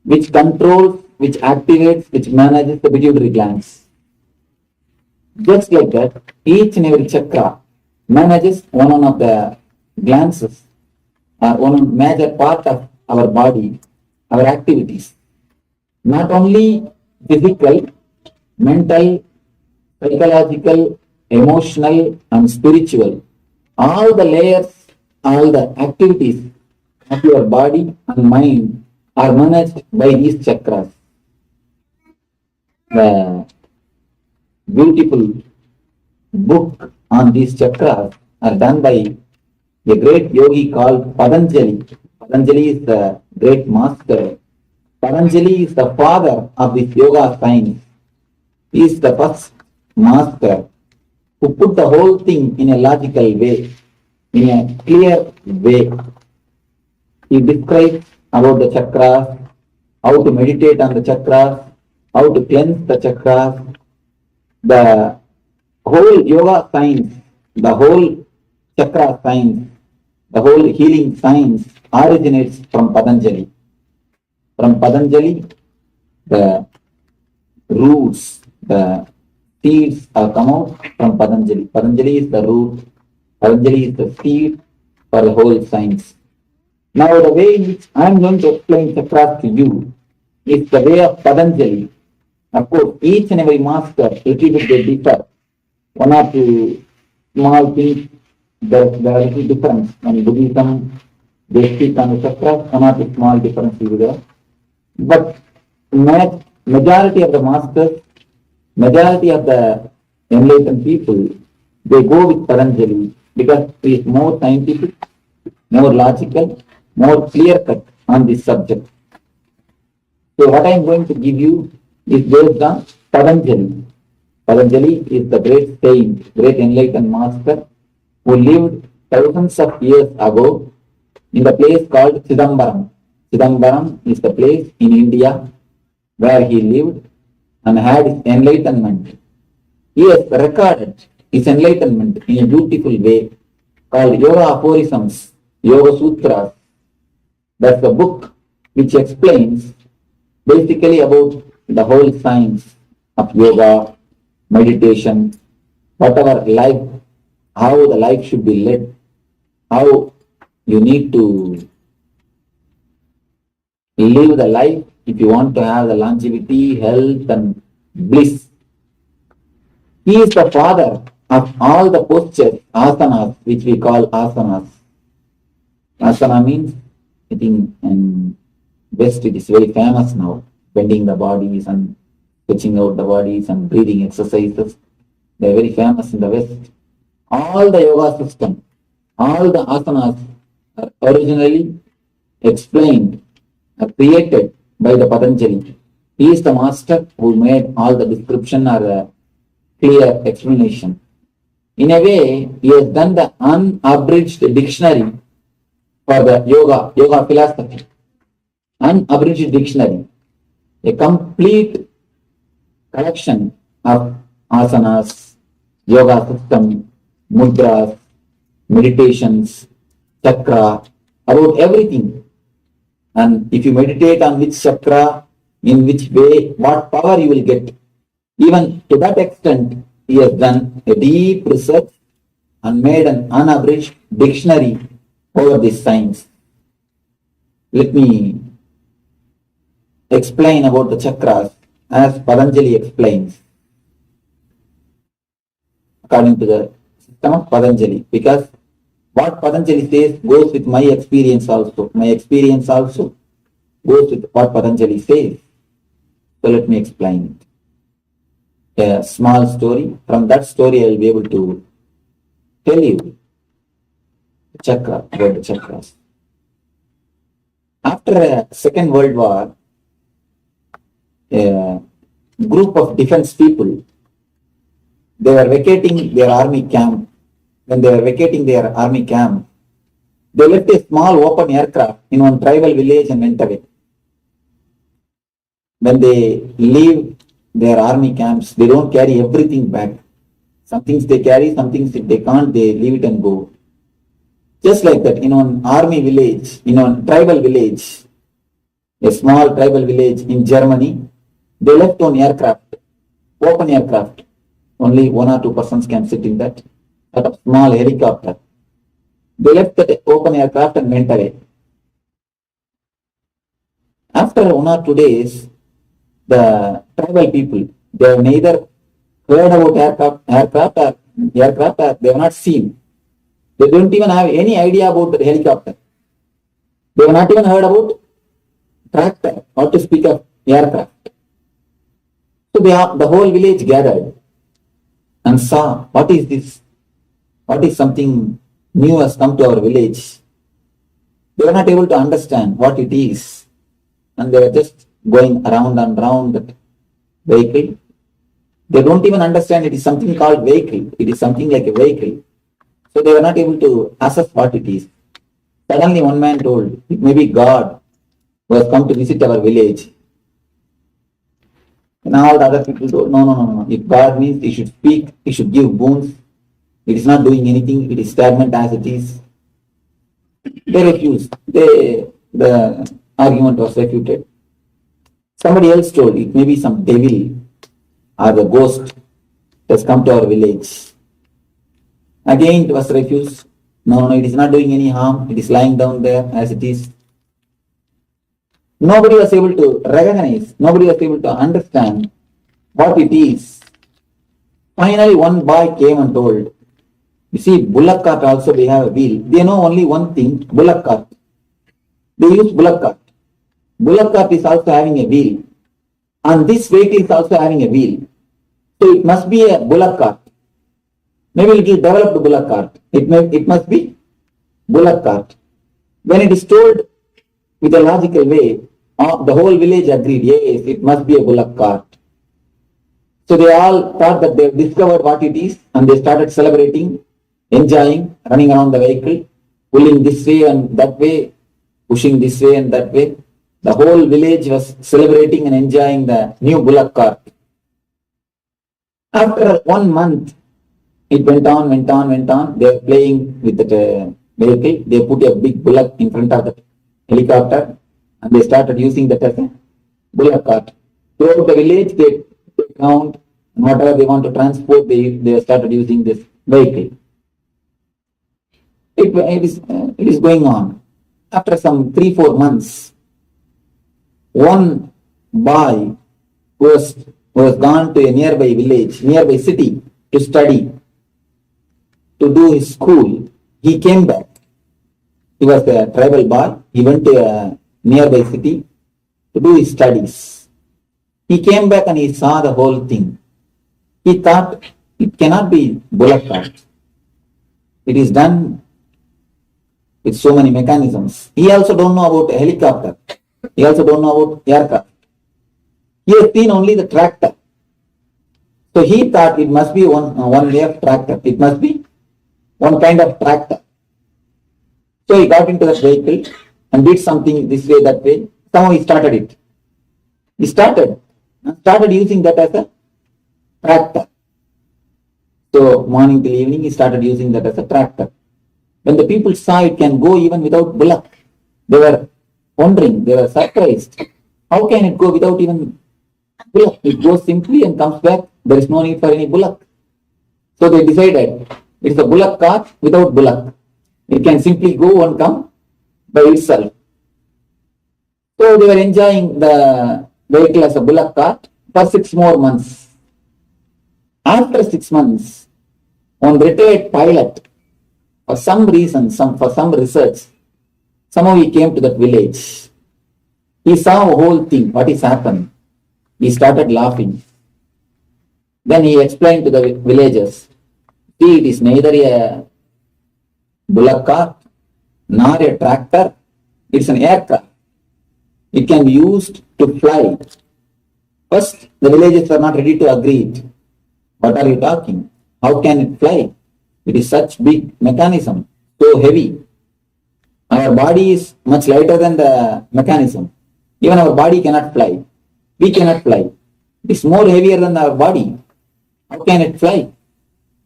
which controls, which activates, which manages the pituitary glands. Just like that, each and every chakra manages one of the glands or one major part of our body, our activities. Not only physical, mental, psychological, emotional, and spiritual. All the layers, all the activities of your body and mind are managed by these chakras. The beautiful book on these chakras are done by a great yogi called Patanjali. Patanjali is the great master. Patanjali is the father of this yoga science. He is the first master who put the whole thing in a logical way, in a clear way. He describes about the chakras, how to meditate on the chakras, how to cleanse the chakras. The whole yoga science, the whole chakra science, the whole healing science originates from Patanjali. From Patanjali, the roots, the seeds are come out from Patanjali. Patanjali is the root, Patanjali is the seed for the whole science. Now the way in which I am going to explain chakras to you is the way of Patanjali. Of course, each and every master, little bit they differ. One or two small things, there are little difference. When Buddhism, they speak on the chakras, one or two small difference will be there. But majority of the masters, majority of the enlightened people, they go with Patanjali because he is more scientific, more logical, more clear-cut on this subject. So what I am going to give you is based on Patanjali. Patanjali is the great saint, great enlightened master who lived thousands of years ago in the place called Chidambaram. Chidambaram is the place in India where he lived and had his enlightenment. He has recorded his enlightenment in a beautiful way called Yoga Aphorisms, Yoga Sutras. That's the book which explains basically about the whole science of yoga, meditation, whatever life, how the life should be led, how you need to live the life if you want to have the longevity, health, and bliss. He is the father of all the postures, asanas, which we call asanas. Asana means, I think in West it is very famous now, bending the bodies and stretching out the bodies and breathing exercises. They are very famous in the West. All the yoga system, all the asanas are originally explained, created by the Patanjali. He is the master who made all the description or the clear explanation. In a way, he has done the unabridged dictionary for the yoga philosophy. Unabridged dictionary, a complete collection of asanas, yoga system, mudras, meditations, chakra, about everything. And if you meditate on which chakra, in which way, what power you will get. Even to that extent, he has done a deep research and made an unabridged dictionary over this science. Let me explain about the chakras as Patanjali explains according to the system of Patanjali, because what Patanjali says goes with my experience also. My experience also goes with what Patanjali says. So let me explain it. A small story. From that story, I will be able to tell you chakra, about the chakras. After the Second World War, a group of defense people, they were vacating their army camp. When they were vacating their army camp, they left a small open aircraft in one tribal village and went away. When they leave their army camps, they don't carry everything back. Some things they carry, some things if they can't, they leave it and go. Just like that, in one army village, in one tribal village, a small tribal village in Germany, they left one aircraft, open aircraft. Only 1 or 2 persons can sit in that, a small helicopter. They left that open aircraft and went away. After 1 or 2 days, the tribal people, they have neither heard about aircraft or they have not seen. They don't even have any idea about the helicopter. They have not even heard about tractor, or to speak of aircraft. So the whole village gathered and saw, what is this? What is something new has come to our village? They were not able to understand what it is. And they were just going around and around that vehicle. They don't even understand it is something called vehicle. It is something like a vehicle. So they were not able to assess what it is. Suddenly one man told, it may be God who has come to visit our village. And all the other people told, no. If God means he should speak, he should give boons. It is not doing anything, it is stagnant as it is. They refused. The argument was refuted. Somebody else told, it may be some devil or the ghost has come to our village. Again it was refused. No, it is not doing any harm. It is lying down there as it is. Nobody was able to recognize, nobody was able to understand what it is. Finally one boy came and told, you see, bullock cart also they have a wheel. They know only one thing, bullock cart. They use bullock cart. Bullock cart is also having a wheel. And this vehicle is also having a wheel. So it must be a bullock cart. Maybe little developed bullock cart. It must be bullock cart. When it is told with a logical way, the whole village agreed, yes, it must be a bullock cart. So they all thought that they have discovered what it is and they started celebrating, enjoying, running around the vehicle, pulling this way and that way, pushing this way and that way. The whole village was celebrating and enjoying the new bullock cart. After 1 month, it went on. They were playing with the vehicle. They put a big bullock in front of the helicopter and they started using that as a bullock cart. Throughout the village, they count whatever they want to transport, they started using this vehicle. It is going on. After some 3-4 months, one boy who was gone to a nearby village, nearby city to study, to do his school, he came back. He was a tribal boy. He went to a nearby city to do his studies. He came back and he saw the whole thing. He thought it cannot be bullock cart. It is done with so many mechanisms. He also don't know about a helicopter. He also don't know about aircraft. He has seen only the tractor. So he thought it must be one way of tractor. It must be one kind of tractor. So he got into that vehicle and did something this way, that way. Somehow he started it. He started using that as a tractor. So morning till evening he started using that as a tractor. When the people saw it can go even without bullock, they were wondering, they were surprised. How can it go without even bullock? It goes simply and comes back. There is no need for any bullock. So they decided it is a bullock cart without bullock. It can simply go and come by itself. So they were enjoying the vehicle as a bullock cart for 6 more months. After 6 months, one retired pilot, for some reason, for some research, somehow he came to that village. He saw the whole thing, what is happened. He started laughing. Then he explained to the villagers, see, it is neither a bullock cart, nor a tractor. It's an aircraft. It can be used to fly. First, the villagers were not ready to agree it. What are you talking? How can it fly? It is such big mechanism, so heavy. Our body is much lighter than the mechanism. Even our body cannot fly. We cannot fly. It is more heavier than our body. How can it fly?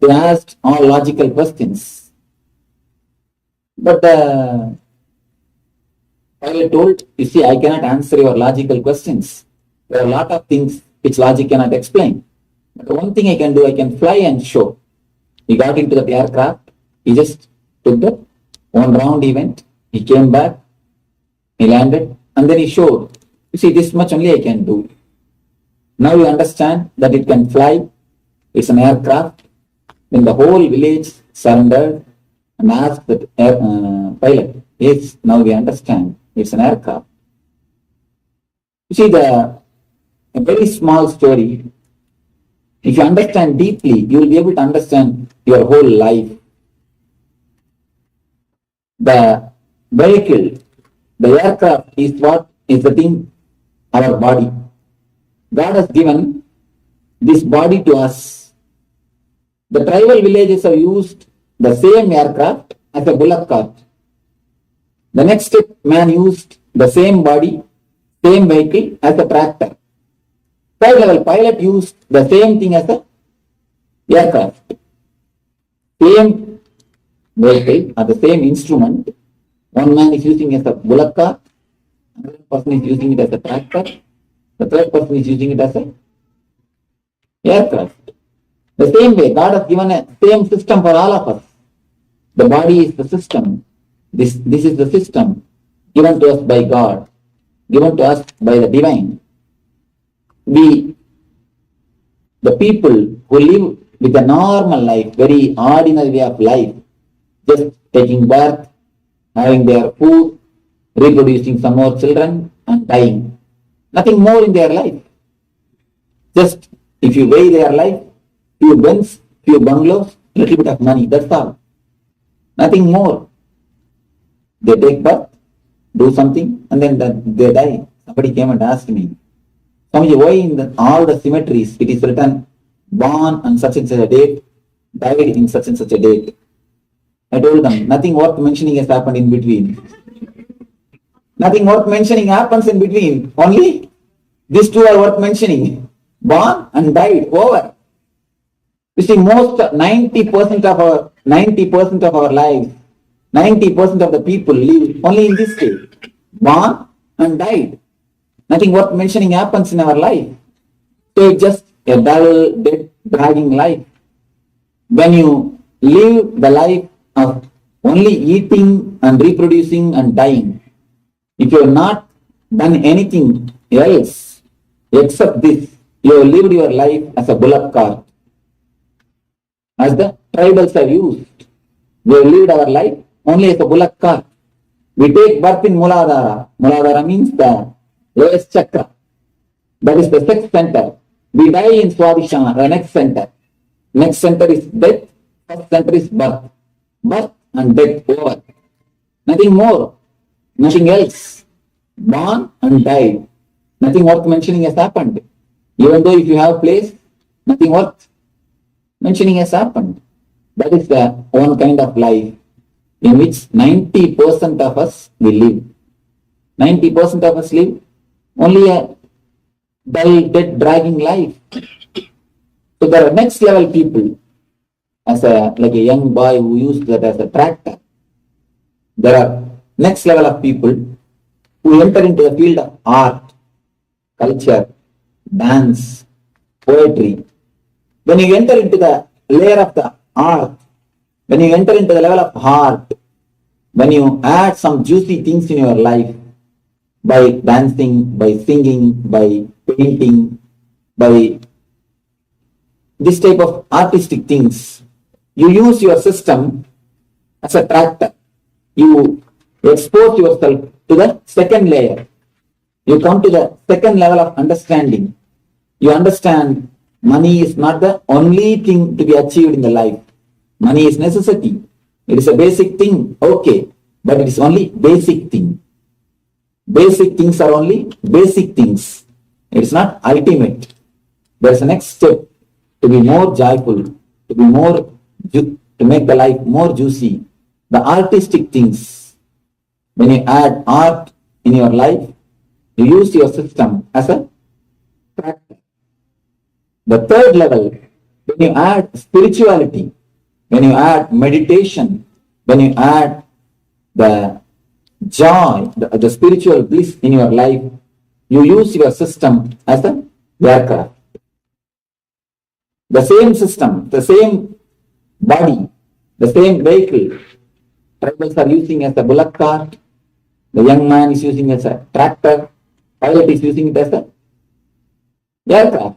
They asked all logical questions. But the pilot told, you see, I cannot answer your logical questions. There are a lot of things which logic cannot explain. But the one thing I can do, I can fly and show. He got into the aircraft. He just took the one round he went. He came back. He landed. And then he showed. You see, this much only I can do. Now you understand that it can fly. It's an aircraft. Then the whole village surrendered and asked the pilot, yes, now we understand. It's an aircraft. You see, a very small story, if you understand deeply, you will be able to understand your whole life. The vehicle, the aircraft is what is the thing, our body. God has given this body to us. The tribal villages have used the same aircraft as a bullock cart. The next step, man used the same body, same vehicle as a tractor. Third level pilot used the same thing as a aircraft. Same vehicle or the same instrument. One man is using it as a bullock cart, another person is using it as a tractor, the third person is using it as a aircraft. The same way, God has given a same system for all of us. The body is the system. This is the system given to us by God, given to us by the divine. The people who live with a normal life, very ordinary way of life, just taking birth, having their food, reproducing some more children and dying. Nothing more in their life. Just if you weigh their life, few Benz, few bungalows, little bit of money, that's all. Nothing more. They take birth, do something, and then they die. Somebody came and asked me, Swamiji, why in all the cemeteries it is written born on such and such a date, died in such and such a date? I told them, nothing worth mentioning has happened in between. Nothing worth mentioning happens in between. Only these two are worth mentioning. Born and died, over. You see, 90% of our lives, 90% of the people live only in this state. Born and died. Nothing worth mentioning happens in our life. So it's just a dull, dead, dragging life. When you live the life of only eating and reproducing and dying, if you have not done anything else except this, you have lived your life as a bullock cart. As the tribals have used, we have lived our life only as a bullock cart. We take birth in Muladhara. Muladhara means the lowest chakra. That is the sex center. We die in Swadhisthana, the next center. Next center is death, first center is birth. Birth and death, over. Nothing more, nothing else. Born and died. Nothing worth mentioning has happened. Even though if you have place, nothing worth mentioning has happened. That is the one kind of life in which 90% of us will live. 90% of us live only a dull, dead, dragging life. So there are next level people, like a young boy who used that as a tractor. There are next level of people who enter into the field of art, culture, dance, poetry. When you enter into the layer of the art, when you enter into the level of heart, when you add some juicy things in your life, by dancing, by singing, by painting, by this type of artistic things, you use your system as a tractor. You expose yourself to the second layer. You come to the second level of understanding. You understand money is not the only thing to be achieved in the life. Money is necessity. It is a basic thing, okay, but it is only basic thing. Basic things are only basic things. It is not ultimate. There is a next step to be more joyful, to be more, to make the life more juicy. The artistic things. When you add art in your life, you use your system as a practice. The third level, when you add spirituality, when you add meditation, when you add the joy, the spiritual bliss in your life, you use your system as a aircraft. The same system, the same body, the same vehicle. Tribals are using as a bullock cart. The young man is using as a tractor. Pilot is using it as a aircraft.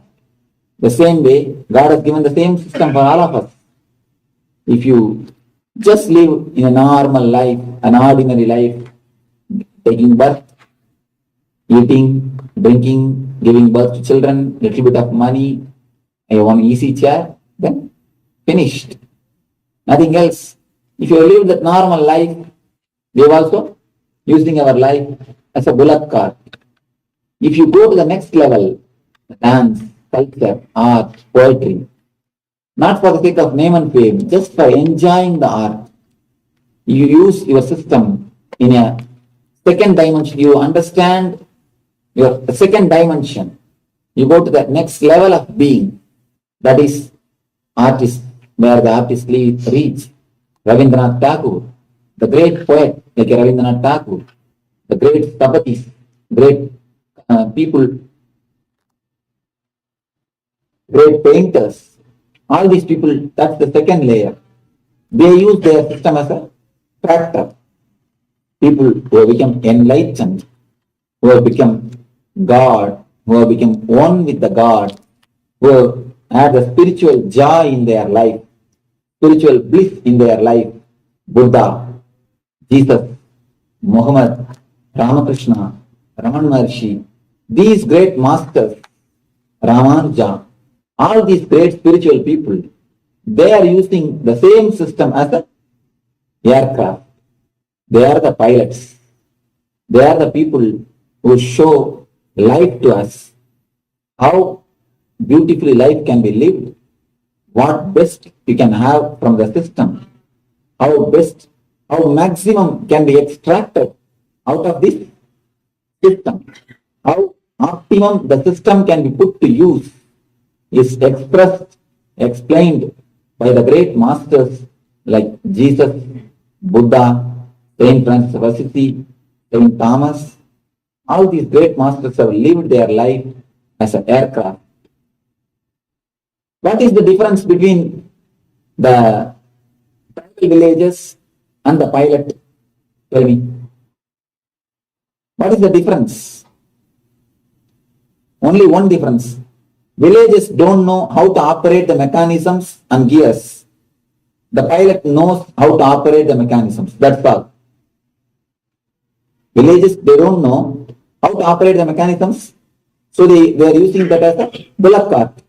The same way, God has given the same system for all of us. If you just live in a normal life, an ordinary life, taking birth, eating, drinking, giving birth to children, little bit of money, and one easy chair, then finished. Nothing else. If you live that normal life, we are also using our life as a bullock cart. If you go to the next level, dance, culture, art, poetry, not for the sake of name and fame, just for enjoying the art, you use your system in a second dimension. You understand your second dimension. You go to that next level of being. That is artist, where the artist reach. Rabindranath Tagore, the great poet like Rabindranath Tagore, the great Tapatis, great people, great painters, all these people, that's the second layer. They use their system as a tractor. People who have become enlightened, who have become God, who have become one with the God, who have had a spiritual joy in their life, spiritual bliss in their life. Buddha, Jesus, Muhammad, Ramakrishna, Raman Maharshi, these great masters, Ramanuja, all these great spiritual people, they are using the same system as a aircraft. They are the pilots. They are the people who show life to us, how beautifully life can be lived, what best you can have from the system, how maximum can be extracted out of this system, how optimum the system can be put to use is explained by the great masters like Jesus, Buddha, Saint Francis of Assisi, Saint Thomas. All these great masters have lived their life as an aircraft. What is the difference between the tribal villages and the pilot? Tell me. What is the difference? Only one difference. Villages don't know how to operate the mechanisms and gears. The pilot knows how to operate the mechanisms. That's all. Villages, they don't know how to operate the mechanisms. So they are using that as a bullock cart.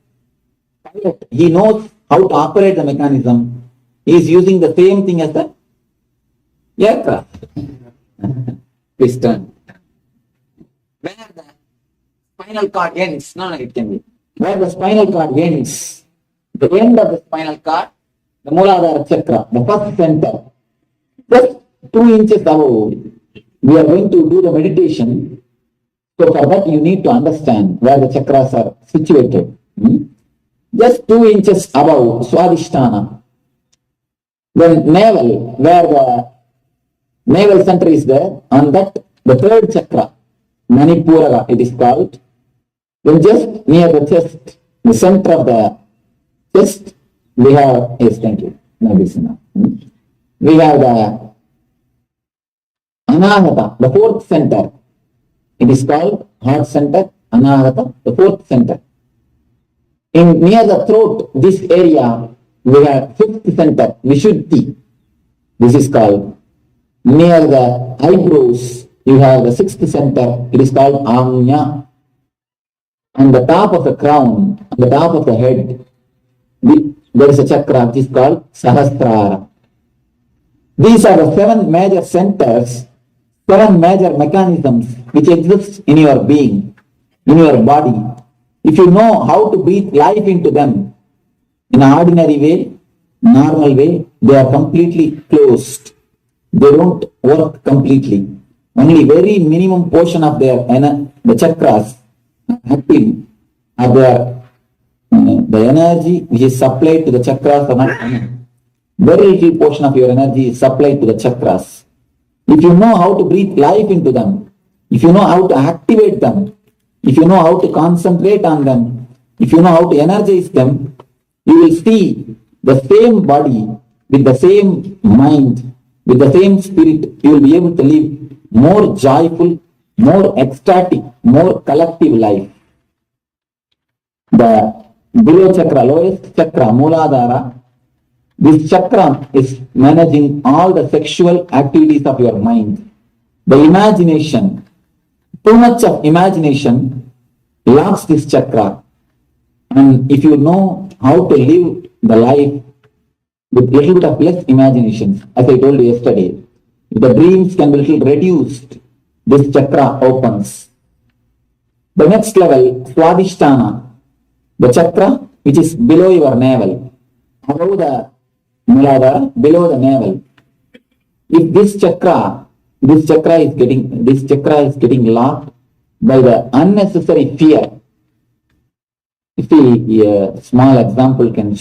Pilot, he knows how to operate the mechanism. He is using the same thing as the aircraft. Piston. Where the spinal cord ends, it can be. Where the spinal cord ends, the end of the spinal cord, the Mooladhara Chakra, the first center, just 2 inches above, we are going to do the meditation. So for that you need to understand where the chakras are situated. Just 2 inches above Swadhisthana. Then navel, where the navel center is there, on that the third chakra, Manipura it is called. Then just near the chest, the center of the chest, we have, yes, thank you. No, this is enough. We have the Anahata, the fourth center. It is called heart center, Anahata, the fourth center. In near the throat, this area, we have fifth center, Vishuddhi. This is called. Near the eyebrows, you have the sixth center. It is called Amnya. On the top of the crown, on the top of the head, there is a chakra which is called Sahasrara. These are the 7 major centers, 7 major mechanisms which exist in your being, in your body. If you know how to breathe life into them in an ordinary way, normal way, they are completely closed. They don't work completely. Only very minimum portion of their the chakras active are there. The energy which is supplied to the chakras are not very little portion of your energy is supplied to the chakras. If you know how to breathe life into them, if you know how to activate them, if you know how to concentrate on them, if you know how to energize them, you will see the same body with the same mind, with the same spirit. You will be able to live more joyful, more ecstatic, more collective life. The below chakra, lowest chakra, Mooladhara, this chakra is managing all the sexual activities of your mind. The imagination, too much of imagination locks this chakra. And if you know how to live the life with little bit of less imagination, as I told you yesterday, if the dreams can be little reduced, this chakra opens. The next level, Swadhisthana, the chakra which is below your navel, above the Mooladhara, below the navel. If this chakra is getting locked by the unnecessary fear. You see, a small example can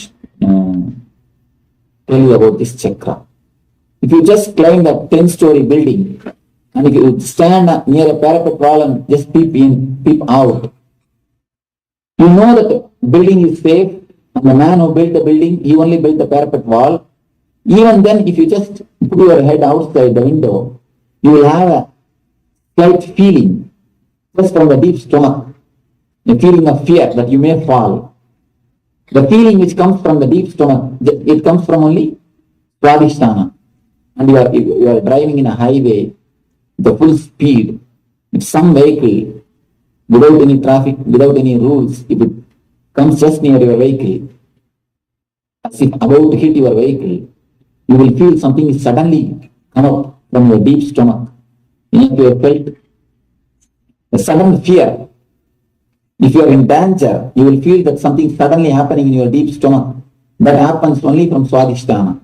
tell you about this chakra. If you just climb a 10-story building, and if you stand near a parapet wall and just peep in, peep out, you know that the building is safe, and the man who built the building, he only built the parapet wall. Even then, if you just put your head outside the window, you will have a slight feeling, just from the deep stomach, a feeling of fear that you may fall. The feeling which comes from the deep stomach, it comes from only Swadhisthana. And you are driving in a highway, the full speed, if some vehicle, without any traffic, without any rules, if it comes just near your vehicle, as if about to hit your vehicle, you will feel something is suddenly come up from your deep stomach. You have felt a sudden fear. If you are in danger, you will feel that something suddenly happening in your deep stomach. That happens only from Swadhisthana.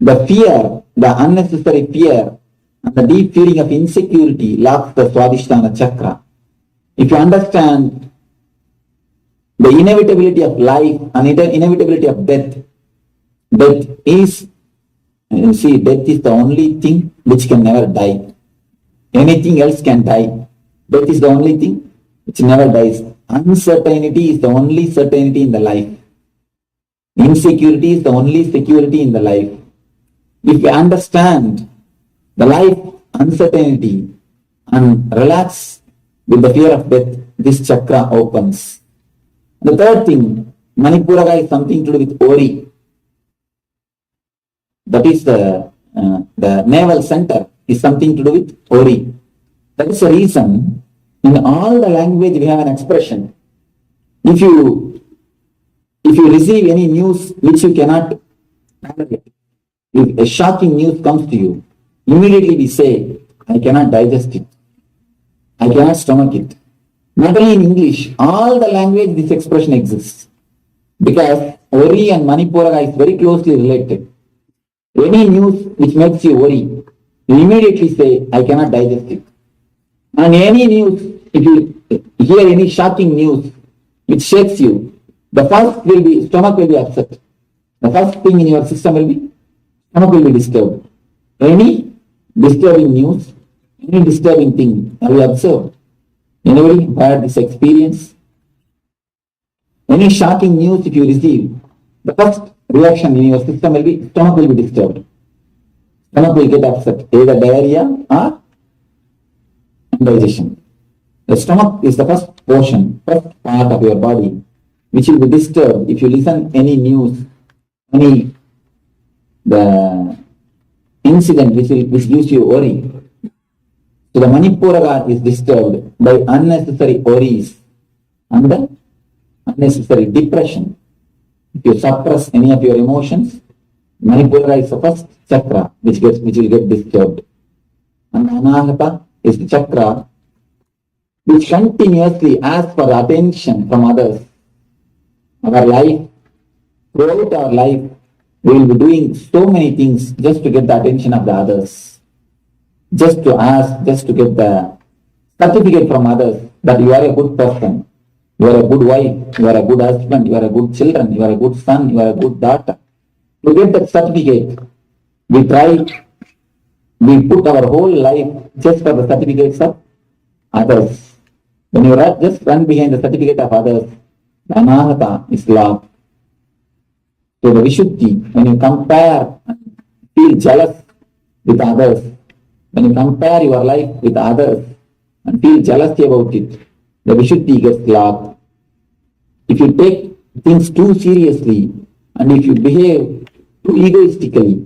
The fear, the unnecessary fear, and the deep feeling of insecurity locks the Swadhisthana chakra. If you understand the inevitability of life and inevitability of death, death is the only thing which can never die. Anything else can die. Death is the only thing which never dies. Uncertainty is the only certainty in the life. Insecurity is the only security in the life. If you understand the life uncertainty and relax with the fear of death, this chakra opens. The third thing, Manipuraga is something to do with Ori. That is the navel center is something to do with Ori. That is the reason in all the language we have an expression. If you receive any news which you cannot handle, if a shocking news comes to you, immediately we say, I cannot digest it. I cannot stomach it. Not only in English, all the language this expression exists. Because Ori and Manipuraga is very closely related. Any news which makes you worry, you immediately say, I cannot digest it. And any news, if you hear any shocking news which shakes you, the first will be, stomach will be upset. The first thing in your system will be, stomach will be disturbed. Any disturbing news, any disturbing thing, have you observed? Anybody had this experience? Any shocking news if you receive, the first reaction in your system will be, stomach will be disturbed. Stomach will get upset, either diarrhea or indigestion. The stomach is the first portion, first part of your body, which will be disturbed if you listen any news, any the incident which gives you worry. So the Manipuraga is disturbed by unnecessary worries and the unnecessary depression. If you suppress any of your emotions, Manipura is the first chakra which will get disturbed. And Anahata is the chakra which continuously asks for attention from others. Our life, throughout our life, we will be doing so many things just to get the attention of the others. Just to ask, just to get the certificate from others that you are a good person, you are a good wife, you are a good husband, you are a good children, you are a good son, you are a good daughter. To get that certificate, we put our whole life just for the certificates of others. When you just run behind the certificate of others, the anahata is lost. So the vishuddhi, when you compare and feel jealous with others, when you compare your life with others and feel jealousy about it, the vishuddhi gets lost. If you take things too seriously and if you behave too egoistically,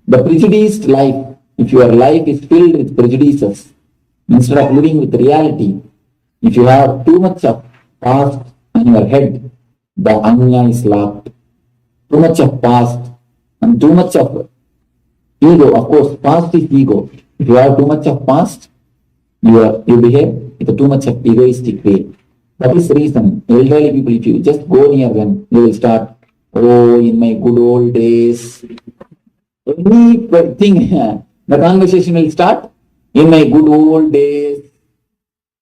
the prejudiced life, if your life is filled with prejudices, instead of living with reality, if you have too much of past on your head, the anya is locked. Too much of past and too much of ego. Of course, past is ego. If you have too much of past, you behave with too much of egoistic way. That is the reason elderly people, if you just go near them, they will start, oh, in my good old days. Anything, the conversation will start, in my good old days.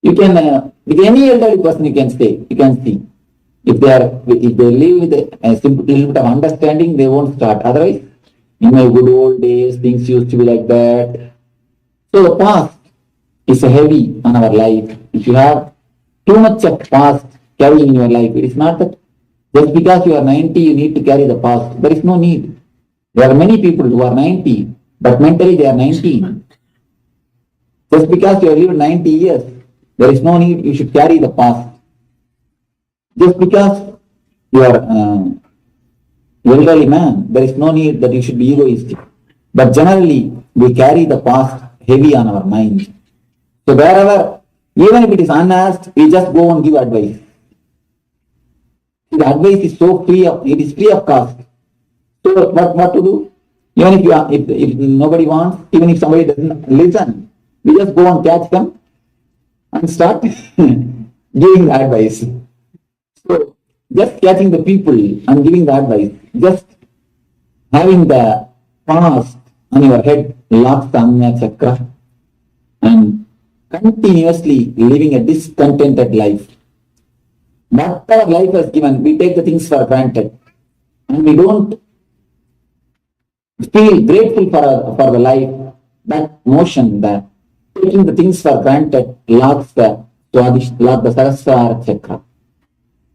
You can, with any elderly person you can say, you can see. If they live with a simple little bit of understanding, they won't start. Otherwise, in my good old days, things used to be like that. So the past is heavy on our life. If you have too much of past carrying in your life, it is not that just because you are 90, you need to carry the past. There is no need. There are many people who are 90, but mentally they are 19. Just because you have lived 90 years, there is no need you should carry the past. Just because you are elderly man, there is no need that you should be egoistic. But generally, we carry the past heavy on our mind. So wherever, even if it is unasked, we just go and give advice. The advice is so free of, it is free of cost. So what to do? Even if nobody wants, even if somebody doesn't listen, we just go and catch them and start giving the advice. So just catching the people and giving the advice, just having the past on your head locks the Anya Chakra and continuously living a discontented life. Whatever life has given, we take the things for granted and we don't feel grateful for the life. That motion, that taking the things for granted locks the Sahasrara Chakra.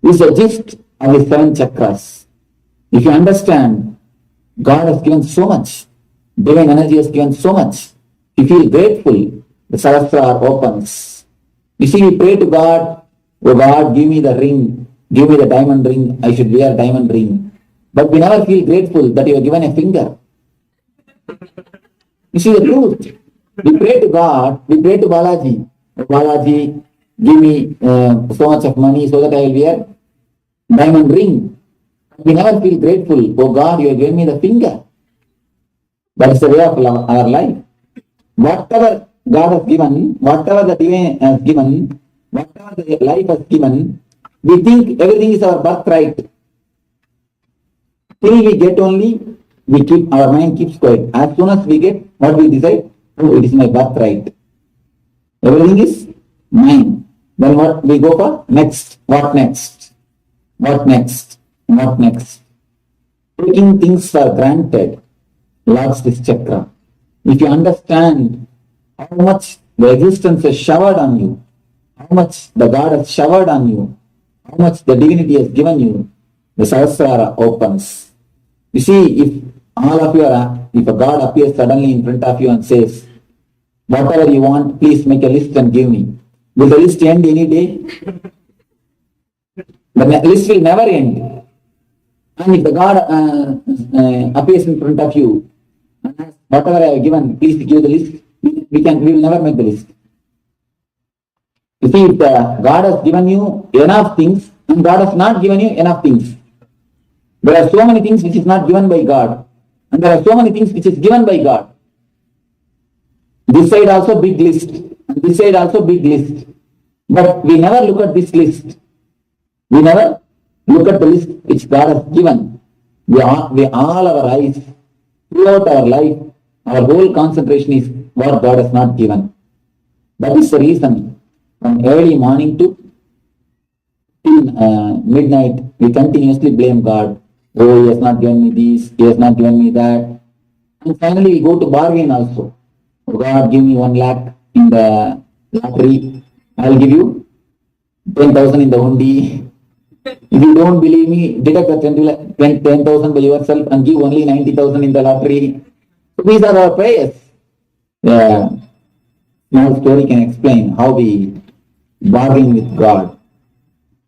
This is the gist of the 7 chakras. If you understand, God has given so much, divine energy has given so much. You feel grateful, the Sahasrara opens. You see, we pray to God, oh God, give me the ring, give me the diamond ring, I should wear a diamond ring. But we never feel grateful that you are given a finger. You see the truth. We pray to God, we pray to Balaji, oh Balaji, give me so much of money so that I will wear diamond ring. We never feel grateful. Oh God, you have given me the finger. That is the way of our life. Whatever God has given, whatever the divine has given, whatever the life has given, we think everything is our birthright. Till we get only, our mind keeps quiet. As soon as we get what we decide, oh, it is my birthright. Everything is mine. Then what we go for? Next. What next? What next? What next? Taking things for granted locks this chakra. If you understand how much the existence has showered on you, how much the God has showered on you, how much the divinity has given you, the Sahasrara opens. You see, if all of you are, if a God appears suddenly in front of you and says, whatever you want, please make a list and give me. Will the list end any day? The list will never end. And if the God appears in front of you, whatever I have given, please give the list, we will never make the list. You see, if God has given you enough things, and God has not given you enough things. There are so many things which is not given by God, And there are so many things which is given by God. This side also big list, and this side also big list. But we never look at this list. We never look at the list which God has given. We all our eyes, throughout our life, our whole concentration is what God has not given. That is the reason from early morning to till midnight, we continuously blame God. Oh, He has not given me this, He has not given me that. And finally, we go to bargain also. Oh God, give me 1 lakh in the lottery. I'll give you 10,000 in the hundi. If you don't believe me, deduct the 10,000 by yourself and give only 90,000 in the lottery. So these are our prayers. Small story can explain how we bargain with God.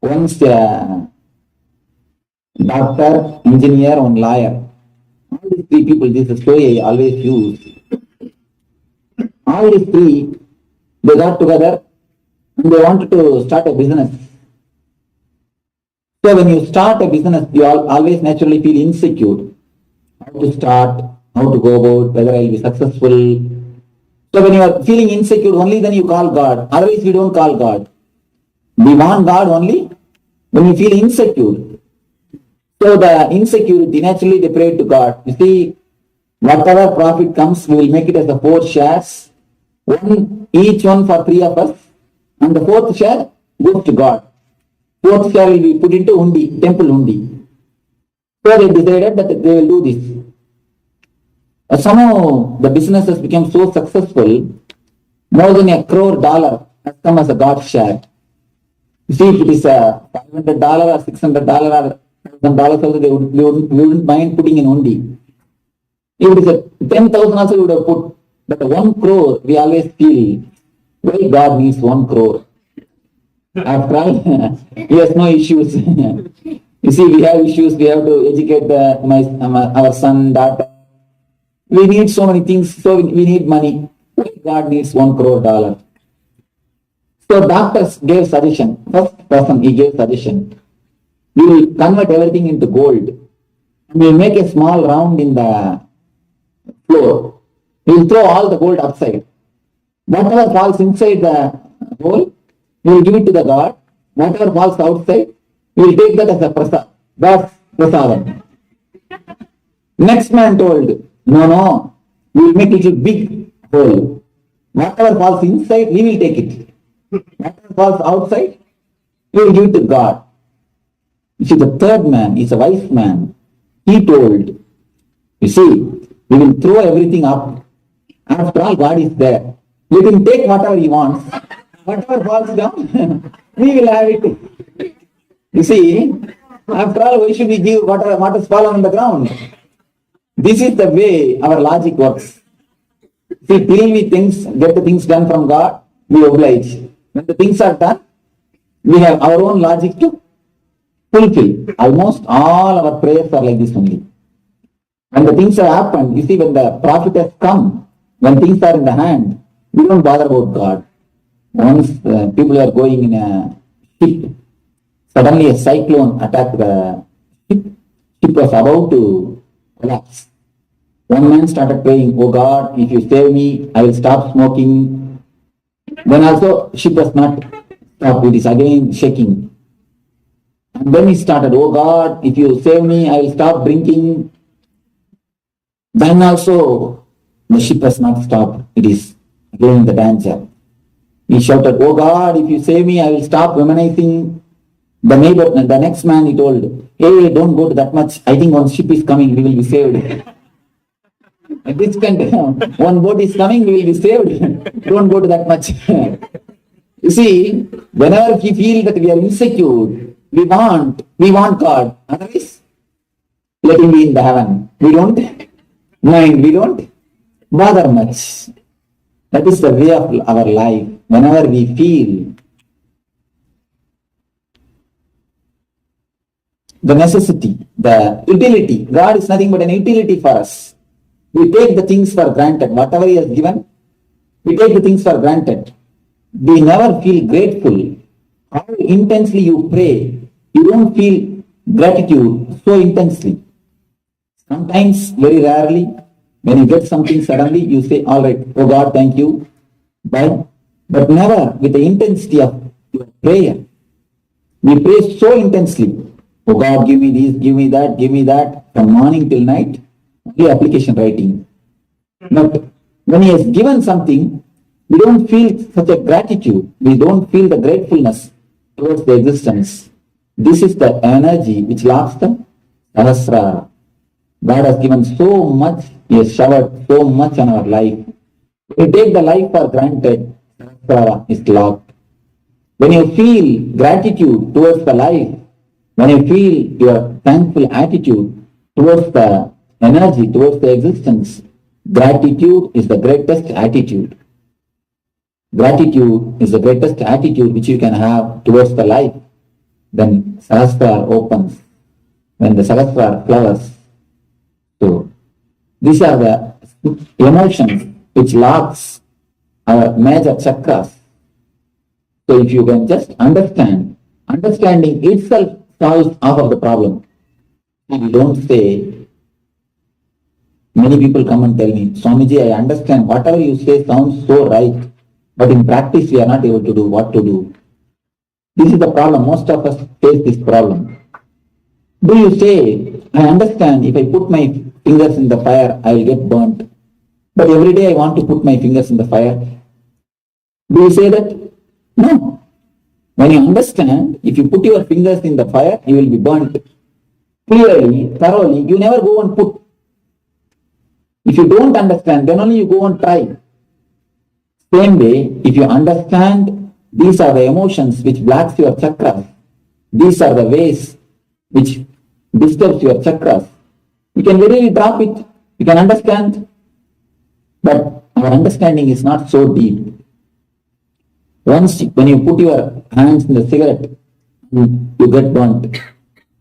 Once a doctor, engineer, one lawyer. All these three people, this is a story I always use. All these three, they got together and they wanted to start a business. So when you start a business, you always naturally feel insecure. How to start, how to go about, whether I will be successful. So when you are feeling insecure, only then you call God. Otherwise, we don't call God. We want God only when you feel insecure. So the insecurity, naturally they pray to God. You see, whatever profit comes, we will make it as the 4 shares. Each one for 3 of us. And the 4th share goes to God. 4th share will be put into hundi, temple hundi. So they decided that they will do this. Somehow the business has become so successful, more than $1 crore has come as a God share. You see, if it is a $500 or $600 or $1,000 also, we wouldn't mind putting in hundi. If it is a 10,000 also, we would have put. But 1 crore, we always feel, why God needs 1 crore? After all, He has no issues. You see, we have issues. We have to educate our son, daughter. We need so many things, so we need money. Why God needs $1 crore? So doctors gave suggestion. First person, he gave suggestion. We will convert everything into gold. We will make a small round in the floor. We will throw all the gold upside. Whatever falls inside the hole, we will give it to the God. Whatever falls outside, we will take that as a prasad. That's prasadam. Next man told, no, we will make it a big hole. Whatever falls inside, we will take it. Whatever falls outside, we will give it to God. You see, the third man is a wise man. He told, you see, we will throw everything up. After all, God is there. Let him take whatever he wants. Whatever falls down, we will have it. You see, after all, why should we give what has fallen on the ground? This is the way our logic works. See, till we get the things done from God, we oblige. When the things are done, we have our own logic to fulfill. Almost all our prayers are like this only. When the things have happened, you see, when the profit has come, when things are in the hand, we don't bother about God. Once people are going in a ship, suddenly a cyclone attacked the ship. Ship was about to collapse. One man started praying, oh God, if you save me, I will stop smoking. Then also ship was not stopped, it is again shaking. And then he started, oh God, if you save me, I will stop drinking. Then also the ship has not stopped, it is again in the danger. He shouted, oh God, if you save me, I will stop womanizing. The next man, he told, hey, don't go to that much. I think one ship is coming, we will be saved. This kind, one boat is coming, we will be saved. Don't go to that much. You see, whenever we feel that we are insecure, we want God. Otherwise, let him be in the heaven. We don't mind, we don't bother much. That is the way of our life. Whenever we feel the necessity, the utility, God is nothing but an utility for us. We take the things for granted. Whatever He has given, we take the things for granted. We never feel grateful. How intensely you pray, you don't feel gratitude so intensely. Sometimes, very rarely, when you get something suddenly, you say, all right, oh God, thank you, bye. But never with the intensity of your prayer. We pray so intensely. Oh God, give me this, give me that, from morning till night, only application writing. But when He has given something, we don't feel such a gratitude. We don't feel the gratefulness towards the existence. This is the energy which locks the Sahasrara. God has given so much, He has showered so much on our life. When you take the life for granted, Sahasrara is locked. When you feel gratitude towards the life, when you feel your thankful attitude towards the energy, towards the existence, gratitude is the greatest attitude. Gratitude is the greatest attitude which you can have towards the life. Then Sahasrara opens, when the Sahasrara flowers. So, these are the emotions which locks our major chakras. So if you can just understand, understanding itself solves half of the problem. If you don't say, many people come and tell me, Swamiji, I understand whatever you say sounds so right, but in practice we are not able to do what to do. This is the problem. Most of us face this problem. Do you say, I understand if I put my fingers in the fire, I will get burnt. But every day I want to put my fingers in the fire. Do you say that? No. When you understand, if you put your fingers in the fire, you will be burnt. Clearly, thoroughly, you never go and put. If you don't understand, then only you go and try. Same way, if you understand, these are the emotions which blocks your chakras. These are the ways which disturbs your chakras. You can really drop it. You can understand. But our understanding is not so deep. Once, when you put your hands in the cigarette, you get burnt.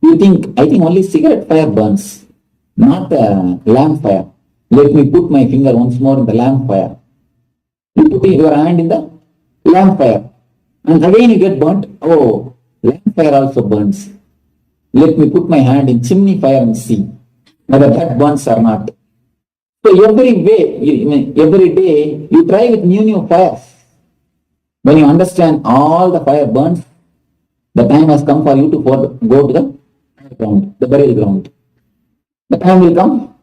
You think, I think only cigarette fire burns, not a lamp fire. Let me put my finger once more in the lamp fire. You put your hand in the lamp fire. And again you get burnt. Oh, lamp fire also burns. Let me put my hand in chimney fire and see whether that burns or not. So every day, you try with new fires. When you understand all the fire burns, the time has come for you to go to the ground, the burial ground. The time will come.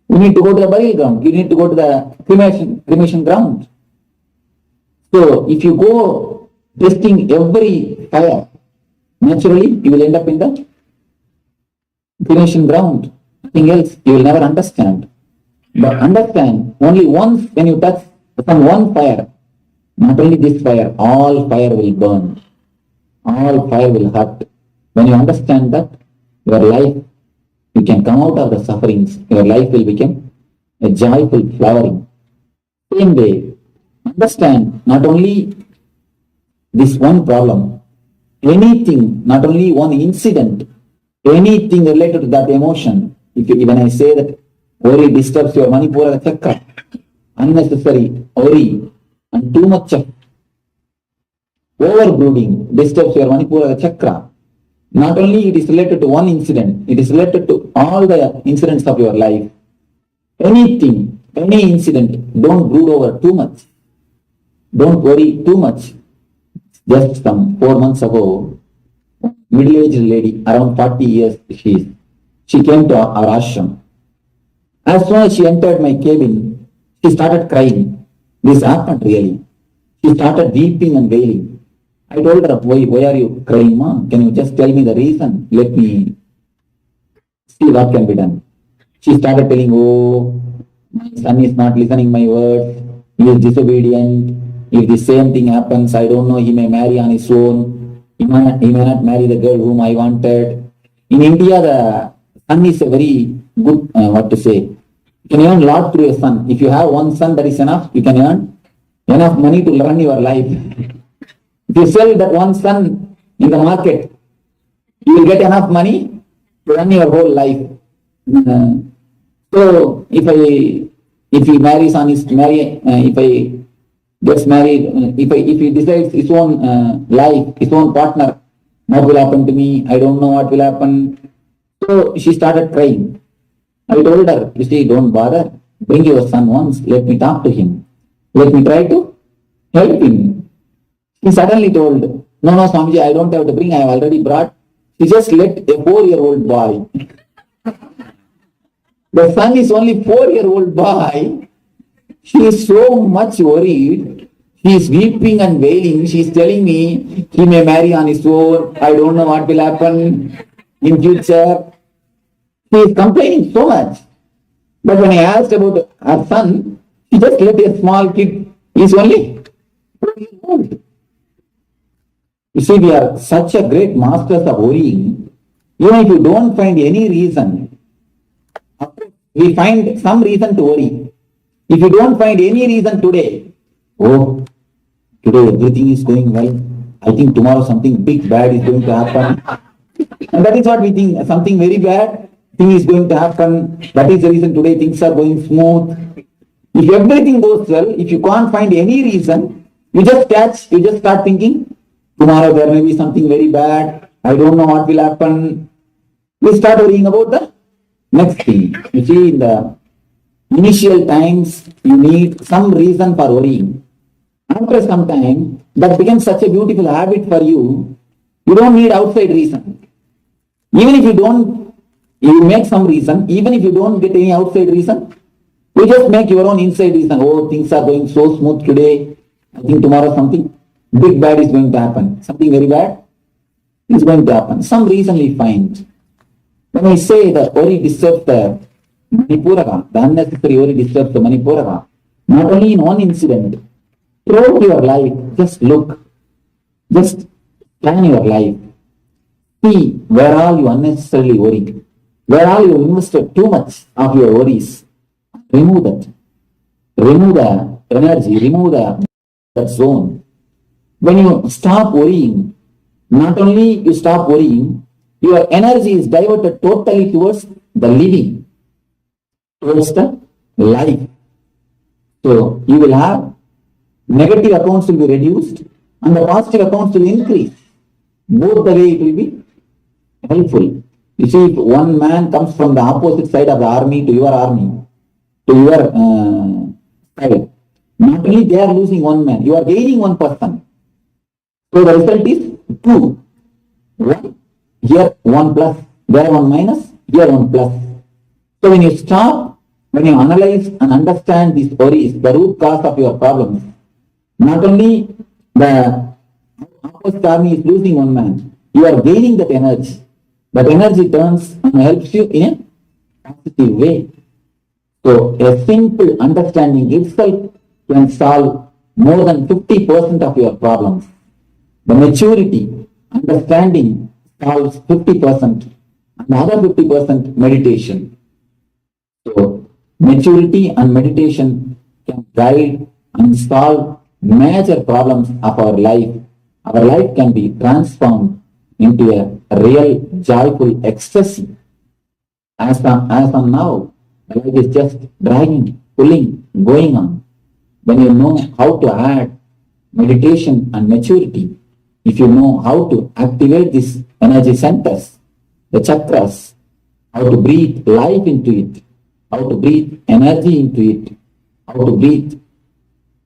You need to go to the burial ground. You need to go to the cremation ground. So if you go testing every fire, naturally you will end up in the cremation ground. Nothing else. You will never understand. But understand, only once when you touch some one fire, not only this fire, all fire will burn. All fire will hurt. When you understand that, your life, you can come out of the sufferings. Your life will become a joyful flowering. Same way, understand not only this one problem, anything, not only one incident, anything related to that emotion. When I say that worry disturbs your Manipura chakra, unnecessary worry and too much of overbrooding disturbs your Manipura chakra. Not only it is related to one incident, it is related to all the incidents of your life. Anything, any incident, don't brood over too much. Don't worry too much. Just some 4 months ago, middle-aged lady, around 40 years she came to our ashram. As soon as she entered my cabin, she started crying. This happened really. She started weeping and wailing. I told her, why are you crying, ma? Can you just tell me the reason? Let me see what can be done. She started telling, oh, my son is not listening my words. He is disobedient. If the same thing happens, I don't know, he may marry on his own. He may not marry the girl whom I wanted. In India, the son is a very good, you can earn a lot through a son. If you have one son, that is enough. You can earn enough money to run your life. If you sell that one son in the market, you will get enough money to run your whole life. So if he marries on his if he gets married, if he decides his own life, his own partner, what will happen to me? I don't know what will happen. So she started crying. I told her, you see, don't bother. Bring your son once. Let me talk to him. Let me try to help him. He suddenly told, no, no, Swamiji, I don't have to bring. I have already brought. He just let a 4-year-old boy. The son is only 4-year-old boy. She is so much worried. He is weeping and wailing. She is telling me he may marry on his own. I don't know what will happen in future. He is complaining so much. But when I asked about her son, he just let a small kid. He is only 4 years old. You see, we are such a great masters of worrying. Even if you don't find any reason, we find some reason to worry. If you don't find any reason today, oh, today everything is going well. I think tomorrow something big bad is going to happen. And that is what we think. Something very bad thing is going to happen. That is the reason today things are going smooth. If everything goes well, if you can't find any reason, you just start thinking, tomorrow there may be something very bad. I don't know what will happen. We start worrying about the next thing. You see, in the initial times, you need some reason for worrying. After some time, that becomes such a beautiful habit for you. You don't need outside reason. Even if you make some reason, even if you don't get any outside reason, you just make your own inside reason. Oh, things are going so smooth today. I think tomorrow something big bad is going to happen. Something very bad is going to happen. Some reason we find. When I say that worry disturbs the Manipuraka, the unnecessary worry disturbs the Manipuraka, not only in one incident, throughout your life, just look, just plan your life. See where all you unnecessarily worry, where all you invested too much of your worries. Remove that. Remove the energy, remove that zone. When you stop worrying, not only you stop worrying, your energy is diverted totally towards the living, towards the life. So you will have negative accounts will be reduced and the positive accounts will increase. Both the way it will be helpful. You see, if one man comes from the opposite side of the army to your army, to your side, not only they are losing one man, you are gaining one person. So the result is 2. 1, here 1 plus, there 1 minus, here 1 plus. So when you stop, when you analyze and understand these worries, the root cause of your problems, not only the opposite army is losing one man, you are gaining that energy. That energy turns and helps you in a positive way. So a simple understanding itself can solve more than 50% of your problems. The maturity, understanding solves 50% and the other 50% meditation. So maturity and meditation can guide and solve major problems of our life. Our life can be transformed into a real joyful ecstasy. As on now, the life is just dragging, pulling, going on. When you know how to add meditation and maturity, if you know how to activate these energy centers, the chakras, how to breathe life into it, how to breathe energy into it, how to breathe,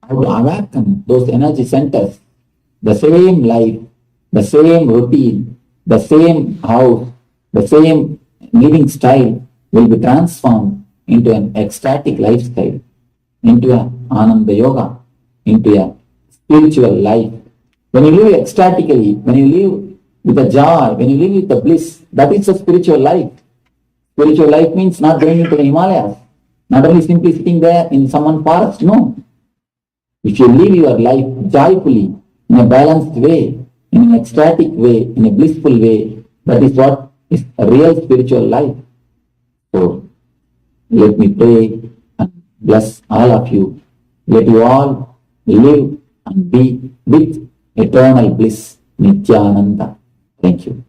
how to awaken those energy centers, the same life, the same routine, the same house, the same living style will be transformed into an ecstatic lifestyle, into a Ananda Yoga, into a spiritual life. When you live ecstatically, when you live with a joy, when you live with the bliss, that is a spiritual life. Spiritual life means not going into the Himalayas, not only simply sitting there in someone's forest, no. If you live your life joyfully, in a balanced way, in an ecstatic way, in a blissful way, that is what is a real spiritual life. So, let me pray and bless all of you. Let you all live and be with eternal bliss, Nithyananda. Thank you.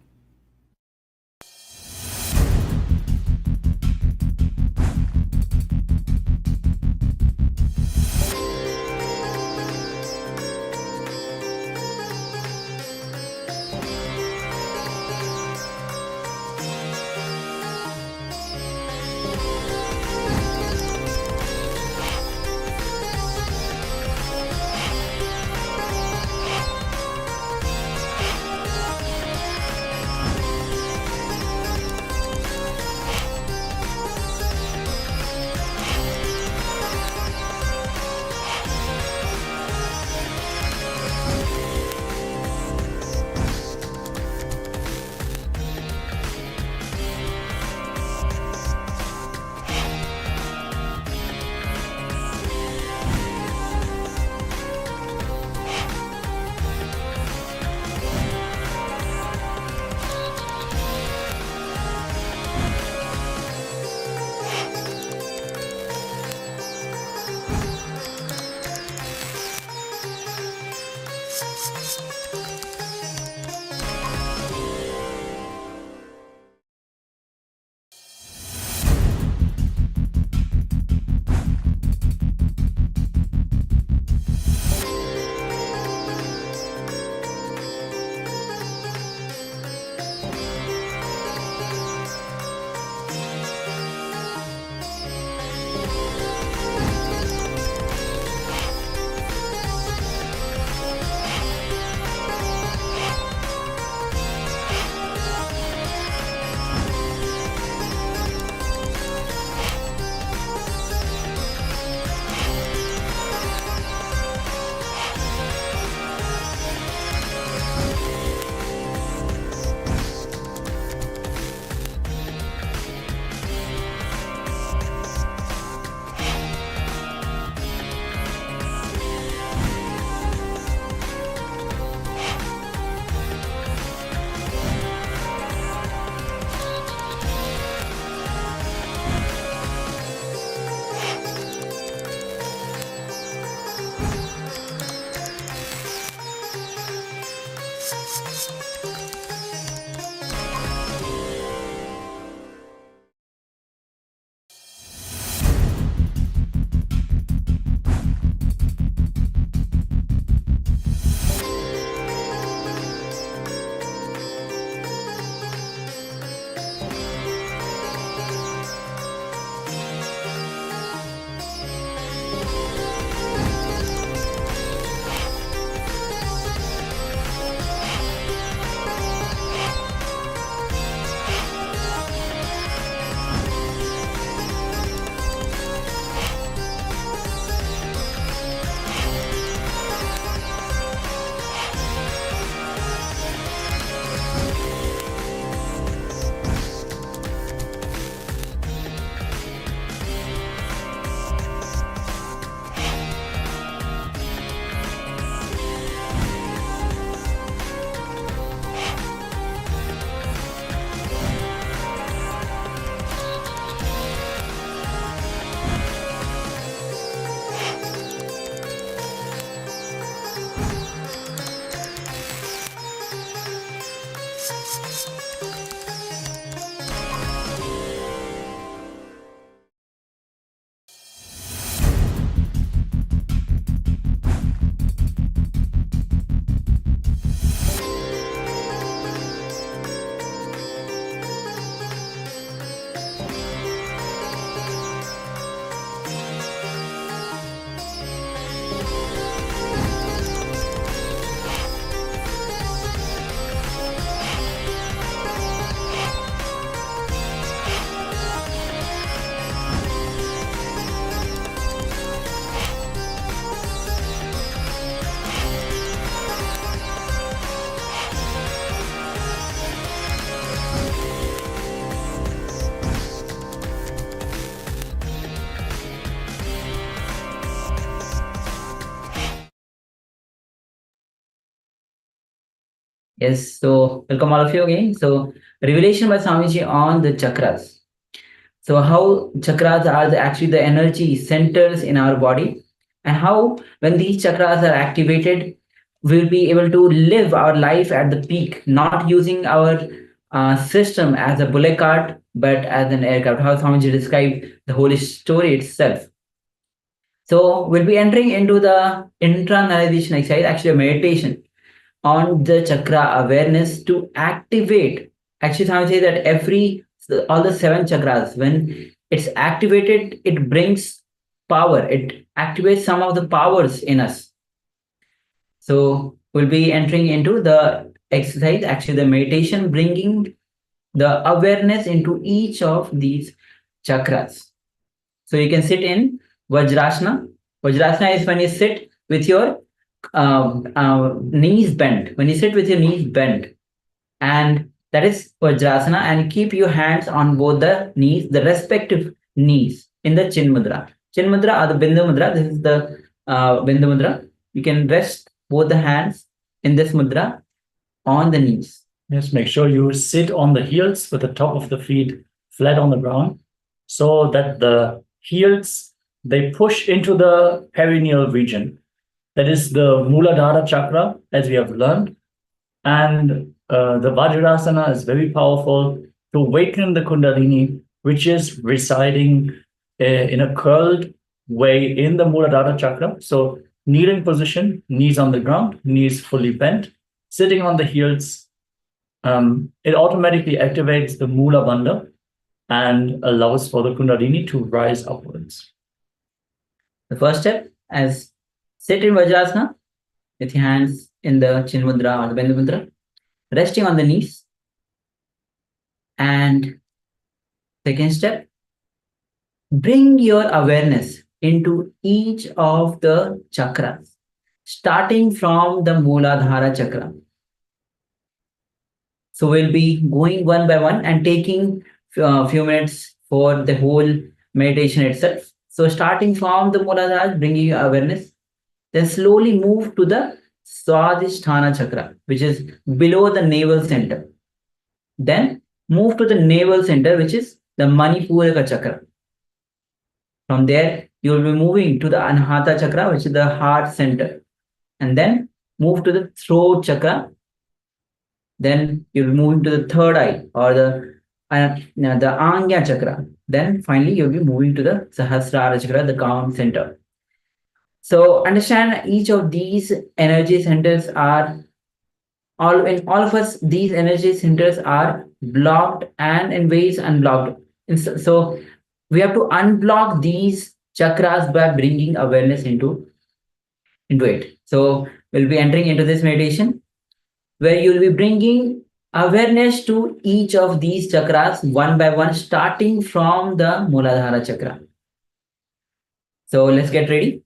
Yes, so welcome all of you again. So, revelation by Swamiji on the chakras. So, how chakras are actually the energy centers in our body, and how when these chakras are activated, we'll be able to live our life at the peak, not using our system as a bullock cart, but as an aircraft. How Swamiji described the whole story itself. So, we'll be entering into the internalization exercise, actually a meditation on the chakra awareness to activate. Actually, I would say that all the 7 chakras, when it's activated, it brings power. It activates some of the powers in us. So we'll be entering into the exercise, actually the meditation, bringing the awareness into each of these chakras. So you can sit in Vajrasana. Vajrasana is when you sit with your knees bent. When you sit with your knees bent, and that is Vajrasana, and keep your hands on both the knees, the respective knees, in the Chin Mudra. Chin Mudra or the Bindu Mudra. This is the Bindu Mudra. You can rest both the hands in this mudra on the knees. Yes, make sure you sit on the heels with the top of the feet flat on the ground, so that the heels, they push into the perineal region. That is the Muladhara chakra, as we have learned. And the Vajrasana is very powerful to awaken the Kundalini, which is residing in a curled way in the Muladhara chakra. So kneeling position, knees on the ground, knees fully bent, sitting on the heels. It automatically activates the Mula Bandha and allows for the Kundalini to rise upwards. The first step, as sit in Vajrasana with your hands in the Chin Mudra or the Bindu Mudra, resting on the knees. And second step, bring your awareness into each of the chakras, starting from the Muladhara chakra. So we'll be going one by one and taking a few minutes for the whole meditation itself. So starting from the Muladhara, bringing your awareness, then slowly move to the Swadhisthana chakra, which is below the navel center. Then move to the navel center, which is the Manipuraka chakra. From there, you will be moving to the Anahata chakra, which is the heart center. And then move to the throat chakra. Then you'll be moving to the third eye or the Angya chakra. Then finally, you'll be moving to the Sahasrara chakra, the crown center. So understand each of these energy centers are all of us, these energy centers are blocked and in ways unblocked. So we have to unblock these chakras by bringing awareness into it. So we'll be entering into this meditation where you'll be bringing awareness to each of these chakras one by one, starting from the Muladhara chakra. So let's get ready.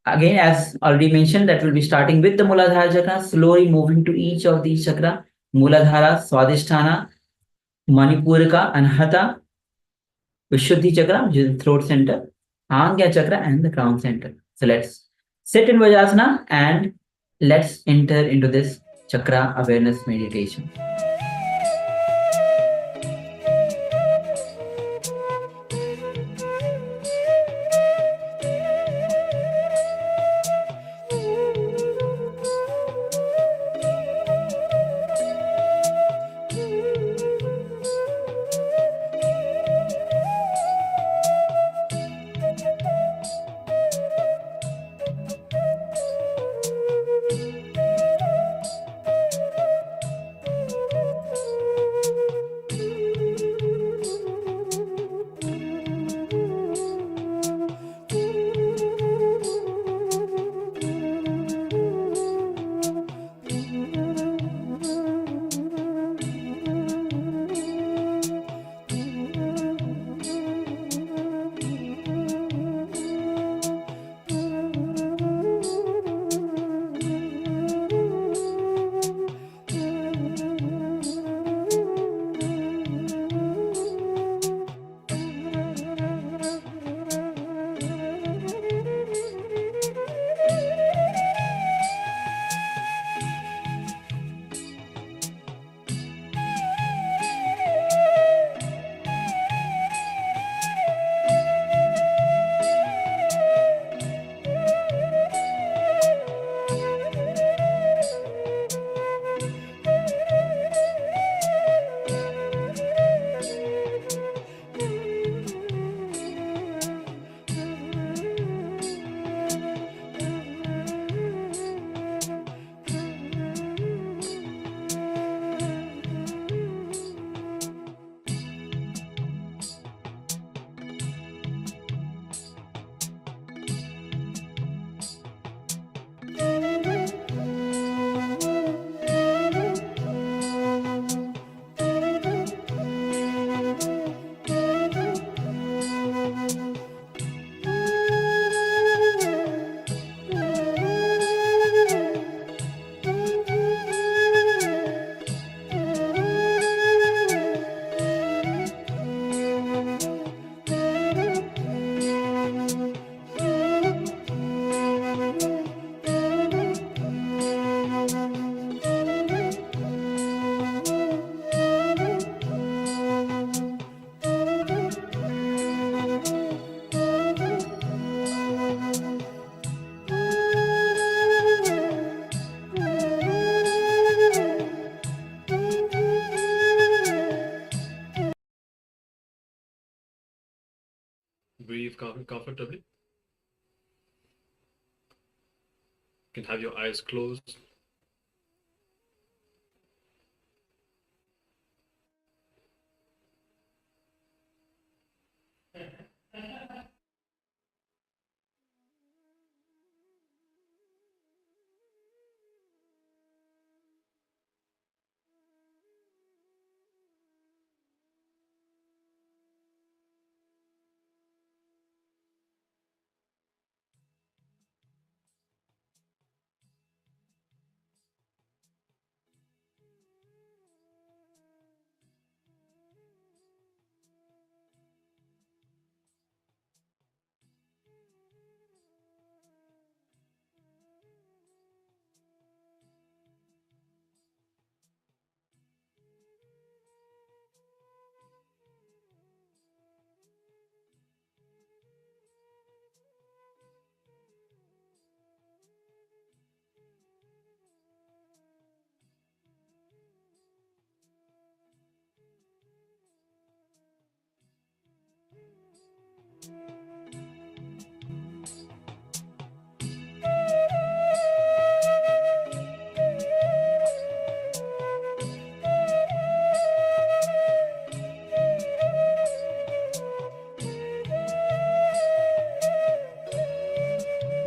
Again, as already mentioned, that will be starting with the Muladhara chakra, slowly moving to each of these chakra: Muladhara, Swadhisthana, Manipuraka, Anahata, Vishuddhi chakra, which is the throat center, Angya chakra, and the crown center. So let's sit in Vajrasana and let's enter into this chakra awareness meditation. comfortably. You can have your eyes closed.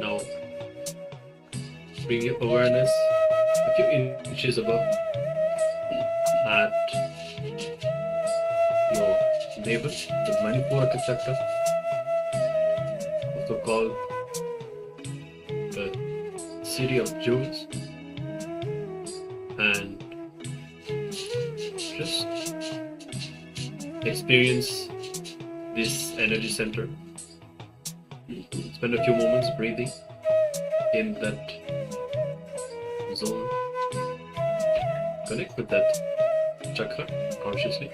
Now, bring your awareness a few inches above at your navel, the Manipura Chakra, also called the City of Jewels, and just experience this energy center. Spend a few moments breathing in that zone. Connect with that chakra consciously.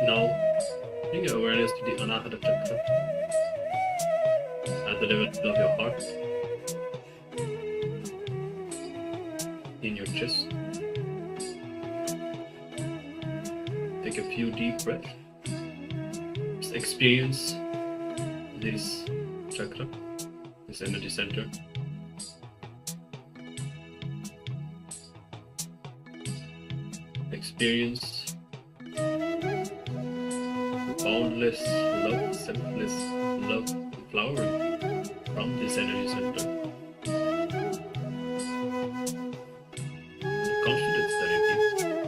Now, bring your awareness to the Anahata Chakra at the level of your heart, in your chest. Take a few deep breaths. Just experience this chakra, this energy center. Experience boundless love, selfless love flowering from this energy center. The confidence that it gives.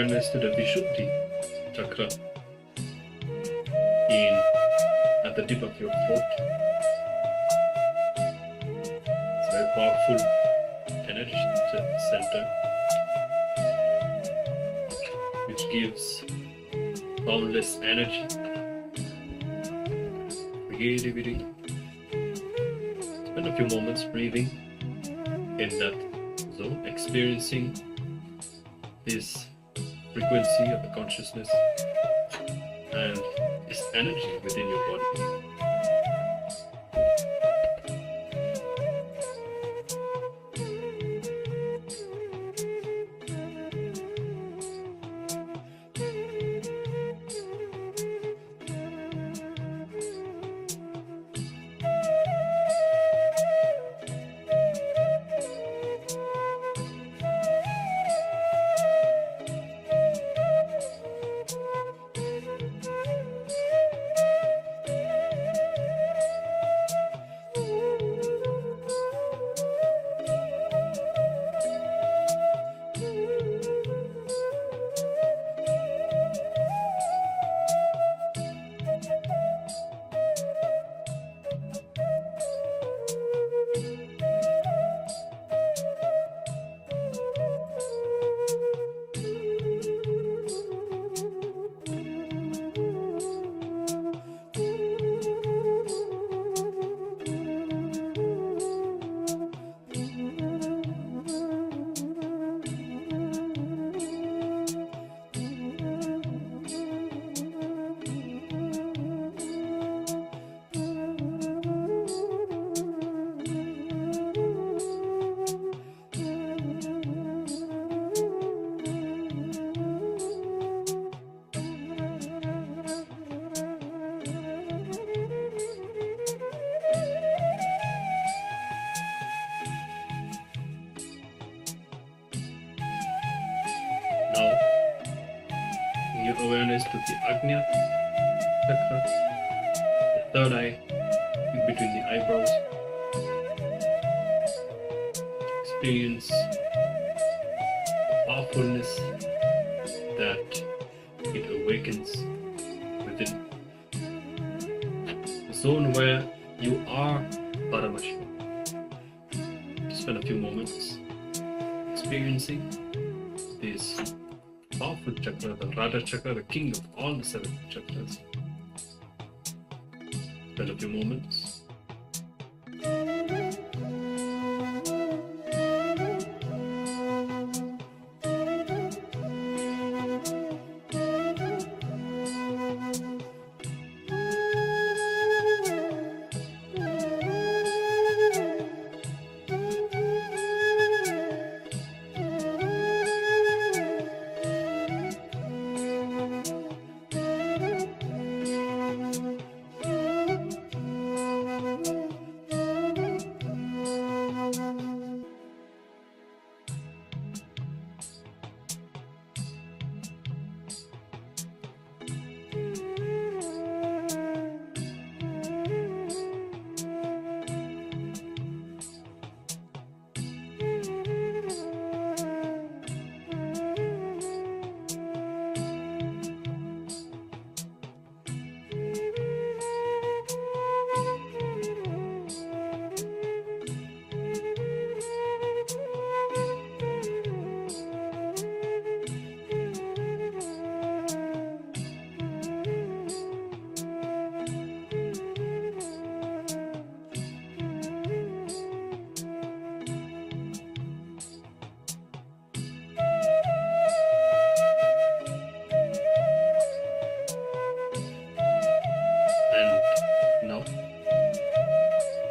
awareness to the Vishuddhi chakra at the tip of your foot. It's a very powerful energy center which gives boundless energy, creativity. Spend a few moments breathing in that zone, experiencing this frequency of the consciousness and this energy within your body. Now, bring your awareness to the Ajna chakra, the third eye, in between the eyebrows. Experience the powerfulness that it awakens within. The zone where you are Paramashivam. Spend a few moments experiencing this powerful chakra, the Radha chakra, the king of all the 7 chakras. Spend a few moments.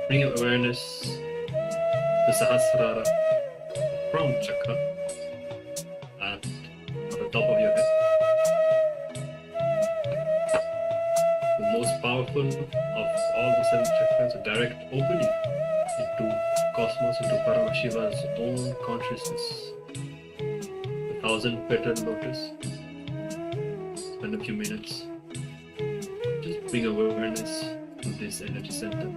Bring your awareness to Sahasrara, the crown chakra, at the top of your head. The most powerful of all the 7 chakras, a direct opening into cosmos, into Paramashiva's own consciousness. The 1000-petal lotus. Spend a few minutes. Just bring awareness to this energy center.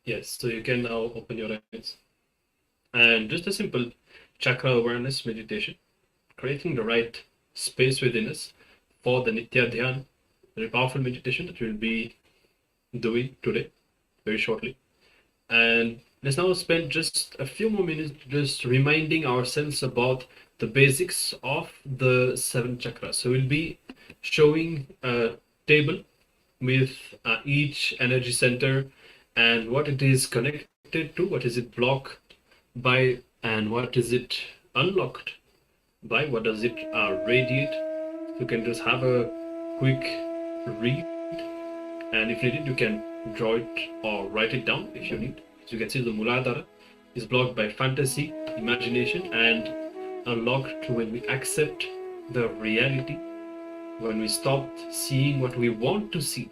Yes, so you can now open your eyes. And just a simple chakra awareness meditation, creating the right space within us for the Nithya Dhyaan, very powerful meditation that we'll be doing today, very shortly. And let's now spend just a few more minutes just reminding ourselves about the basics of the seven chakras. So we'll be showing a table with each energy center and what it is connected to, what is it blocked by, and what is it unlocked by, what does it radiate. You can just have a quick read, and if needed you can draw it or write it down if you need. So you can see the Muladhara is blocked by fantasy, imagination, and unlocked when we accept the reality, when we stop seeing what we want to see,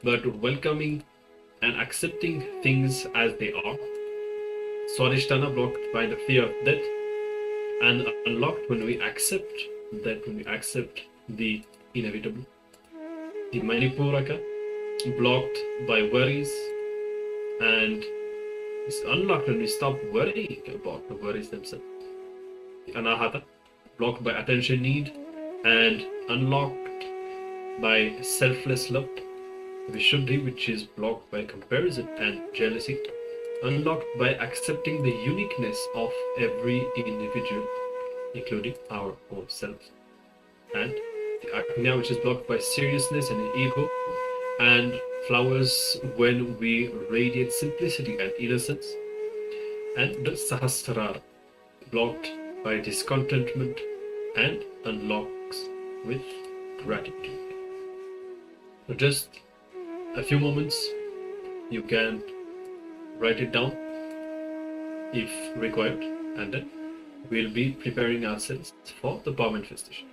but welcoming and accepting things as they are. Swadhisthana blocked by the fear of death, and unlocked when we accept that, when we accept the inevitable. The Manipuraka blocked by worries, and is unlocked when we stop worrying about the worries themselves. The Anahata blocked by attention need, and unlocked by selfless love. Vishuddhi, which is blocked by comparison and jealousy, unlocked by accepting the uniqueness of every individual, including our own selves. And the Ajna, which is blocked by seriousness and ego, and flowers when we radiate simplicity and innocence. And the Sahasrara, blocked by discontentment and unlocks with gratitude. So just a few moments, you can write it down if required, and then we'll be preparing ourselves for the power manifestation.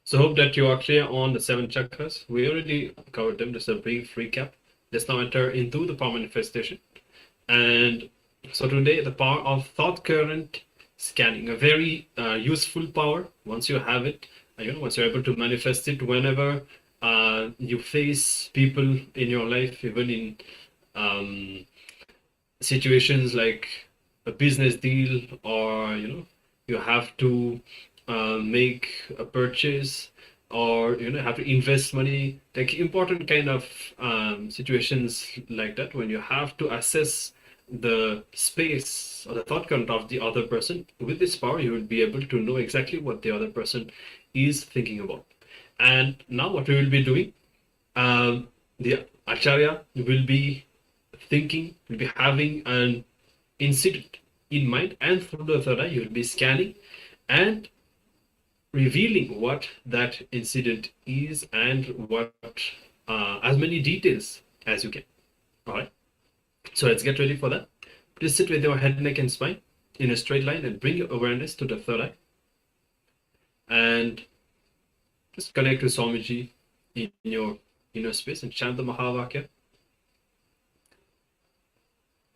So hope that you are clear on the 7 chakras. We already covered them. Just a brief recap. Let's now enter into the power manifestation. And so today, the power of thought current scanning, a very useful power. Once you have it, once you're able to manifest it, whenever you face people in your life, even in situations like a business deal, or you have to make a purchase, or have to invest money, like important kind of situations like that, when you have to assess the space or the thought current of the other person. With this power, you will be able to know exactly what the other person is thinking about. And now what we will be doing, the Acharya will be having an incident in mind, and through the third eye you will be scanning and revealing what that incident is, and what as many details as you can. All right, so let's get ready for that. Please sit with your head, neck and spine in a straight line and bring your awareness to the third eye, and just connect with Swamiji in your inner space and chant the Mahavakya.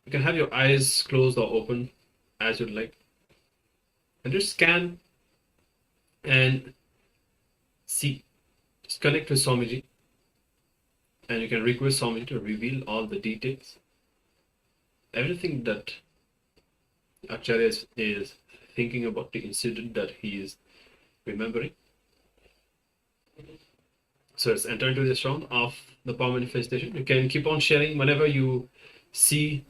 You can have your eyes closed or open as you'd like, and just scan and see. Just connect with Swamiji, and you can request Swamiji to reveal all the details, everything that Acharya is thinking about, the incident that he is remembering. So let's enter into this round of the power manifestation. You can keep on sharing whenever you see,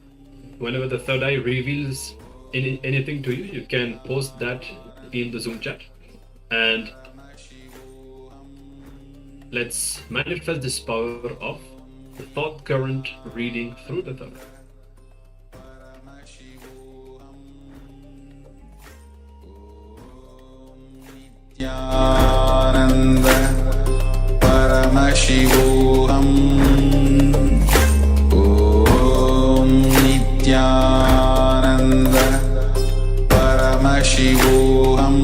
whenever the third eye reveals anything to you. You can post that in the Zoom chat, and let's manifest this power of the thought current reading through the third eye. Nithyananda Paramashivoham Om Nithyananda Paramashivoham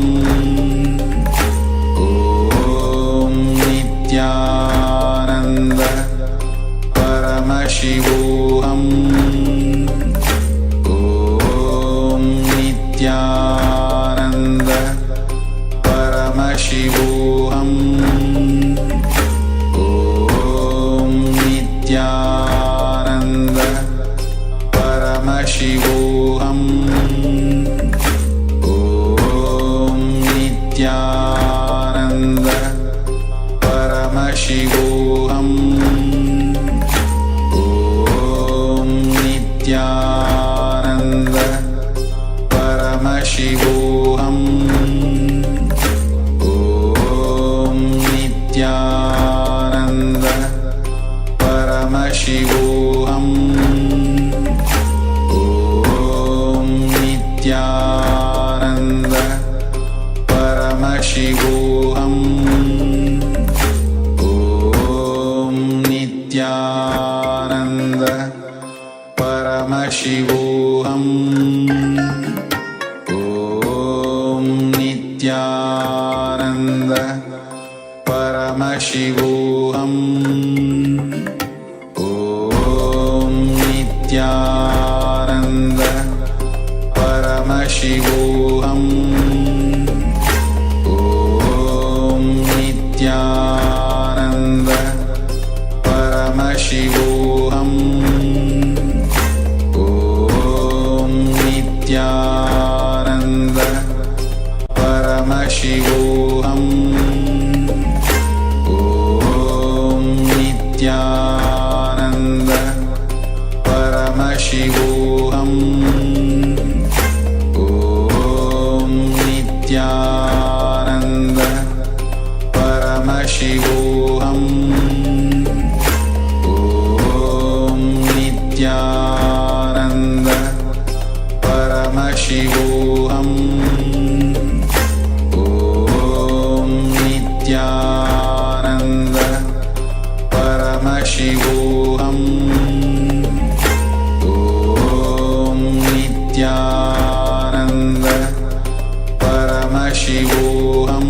Om Nithyananda Paramashivoham Om Nithyananda Paramashivoham Om Nithyananda Paramashivoham Om Nithyananda Paramashivoham Om Nithyananda Paramashivoham Om Nithyananda Paramashivoham Om Nithyananda Paramashivoham Om Nithyananda Paramashivoham Om Nithyananda Paramashivoham Om Nithyananda Paramashivoham Om Nithyananda Paramashivoham Om Nithyananda Paramashivoham Om Nithyananda Paramashivoham Om Nithyananda Paramashivoham Om Nithyananda Paramashivoham Om Nithyananda Paramashivoham Om Nithyananda Paramashivoham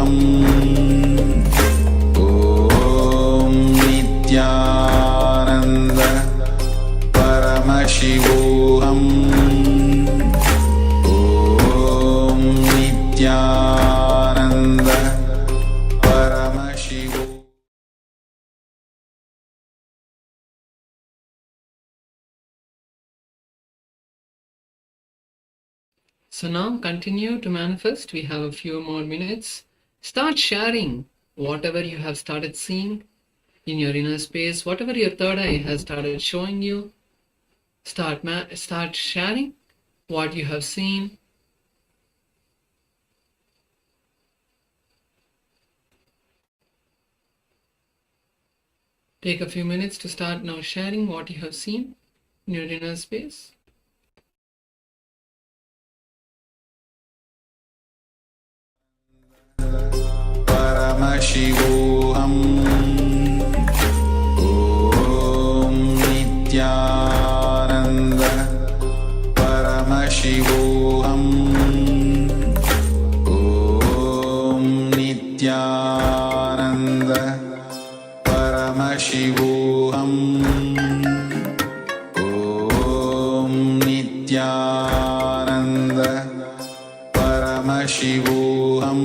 Om Nithyananda Paramashivoham. Om Nithyananda Paramashivoham. So now continue to manifest. We have a few more minutes. Start sharing whatever you have started seeing in your inner space, whatever your third eye has started showing you. Start sharing what you have seen. Take a few minutes to start now sharing what you have seen in your inner space. Paramashivoham. Om Nithyananda Paramashivoham. Om Nithyananda Paramashivoham. Om Nithyananda Paramashivoham.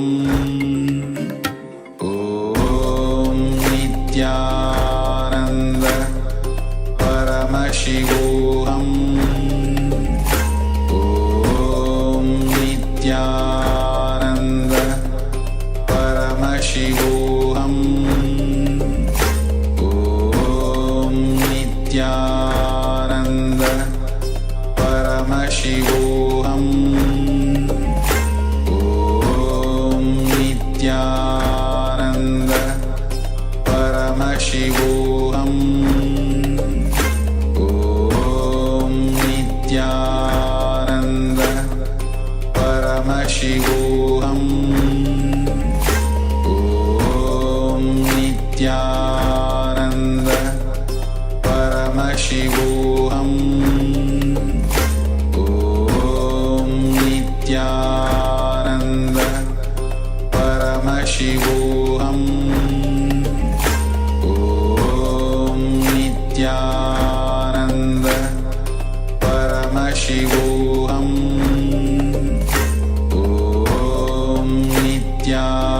Om Nithyananda Paramashivoham. Om Nithyananda Paramashivoham. Om Nithyananda Paramashivoham. Om Nithyananda Paramashivoham. Om Nithyananda Paramashivoham. Om Nithyananda Paramashivoham. Om Nithyananda Paramashivoham. Om Nithyananda Paramashivoham. Om Nithyananda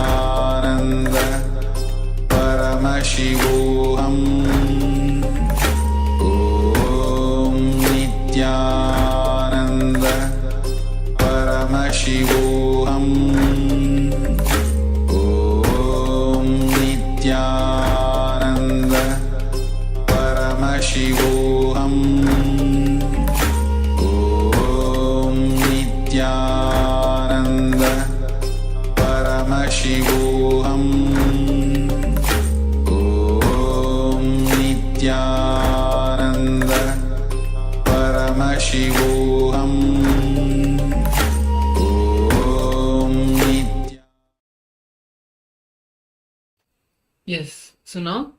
Paramashivoham. Om Nithyananda Paramashivoham. Om Nithyananda Paramashivoham. Om Nithyananda Paramashivoham. Om Nithyananda Paramashivoham. Om Nithyananda. Yes, so now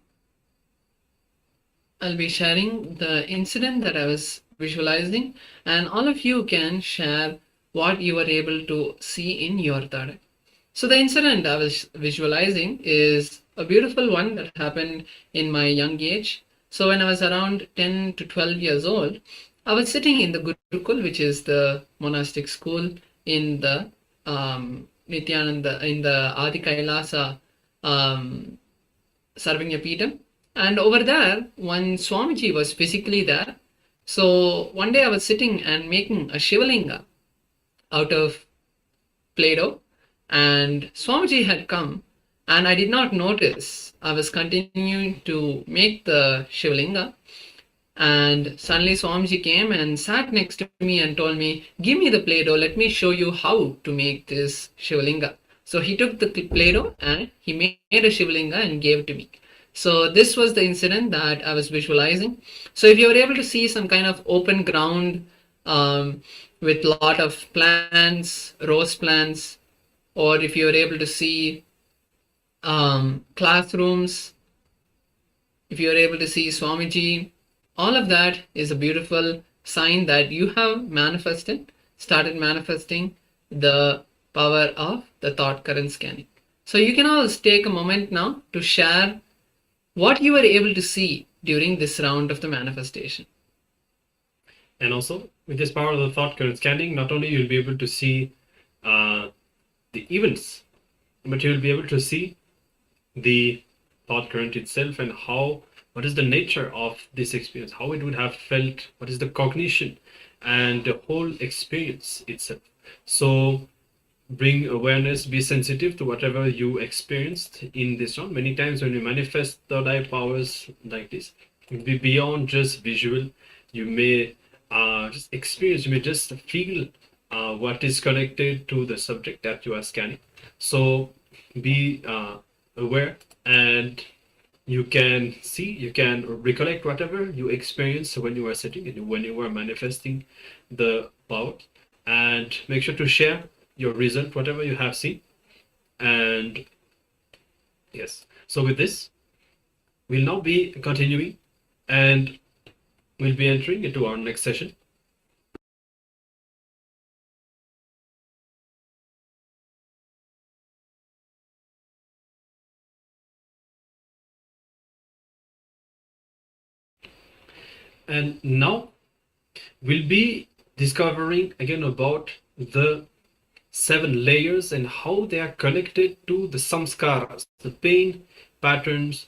I'll be sharing the incident that I was visualizing, and all of you can share what you were able to see in your third eye. So the incident I was visualizing is a beautiful one that happened in my young age. So when I was around 10 to 12 years old, I was sitting in the Gurukul, which is the monastic school in the Nithyananda, in the Adi KAILASA Sarvanya. And over there, one Swamiji was physically there. So one day I was sitting and making a Shivalinga out of Play-Doh, and Swamiji had come, and I did not notice. I was continuing to make the Shivalinga, and suddenly Swamiji came and sat next to me and told me, "Give me the Play-Doh, let me show you how to make this Shivalinga." So he took the Play-Doh and he made a Shivalinga and gave it to me. So this was the incident that I was visualizing. So if you were able to see some kind of open ground with a lot of plants, rose plants, or if you were able to see classrooms, if you are able to see Swamiji, all of that is a beautiful sign that you have started manifesting the power of the thought current scanning. So you can all take a moment now to share what you were able to see during this round of the manifestation. And also, with this power of the thought current scanning, not only you'll be able to see the events, but you'll be able to see the thought current itself and what is the nature of this experience, how it would have felt, what is the cognition and the whole experience itself. So bring awareness, be sensitive to whatever you experienced in this round. Many times when you manifest third eye powers like this, it will be beyond just visual. You may just experience, you may just feel what is connected to the subject that you are scanning. So be aware, and you can see, you can recollect whatever you experienced when you were sitting and when you were manifesting the power, and make sure to share your result, whatever you have seen. And yes, so with this, we'll now be continuing and we'll be entering into our next session. And now we'll be discovering again about the 7 layers and how they are connected to the samskaras, the pain patterns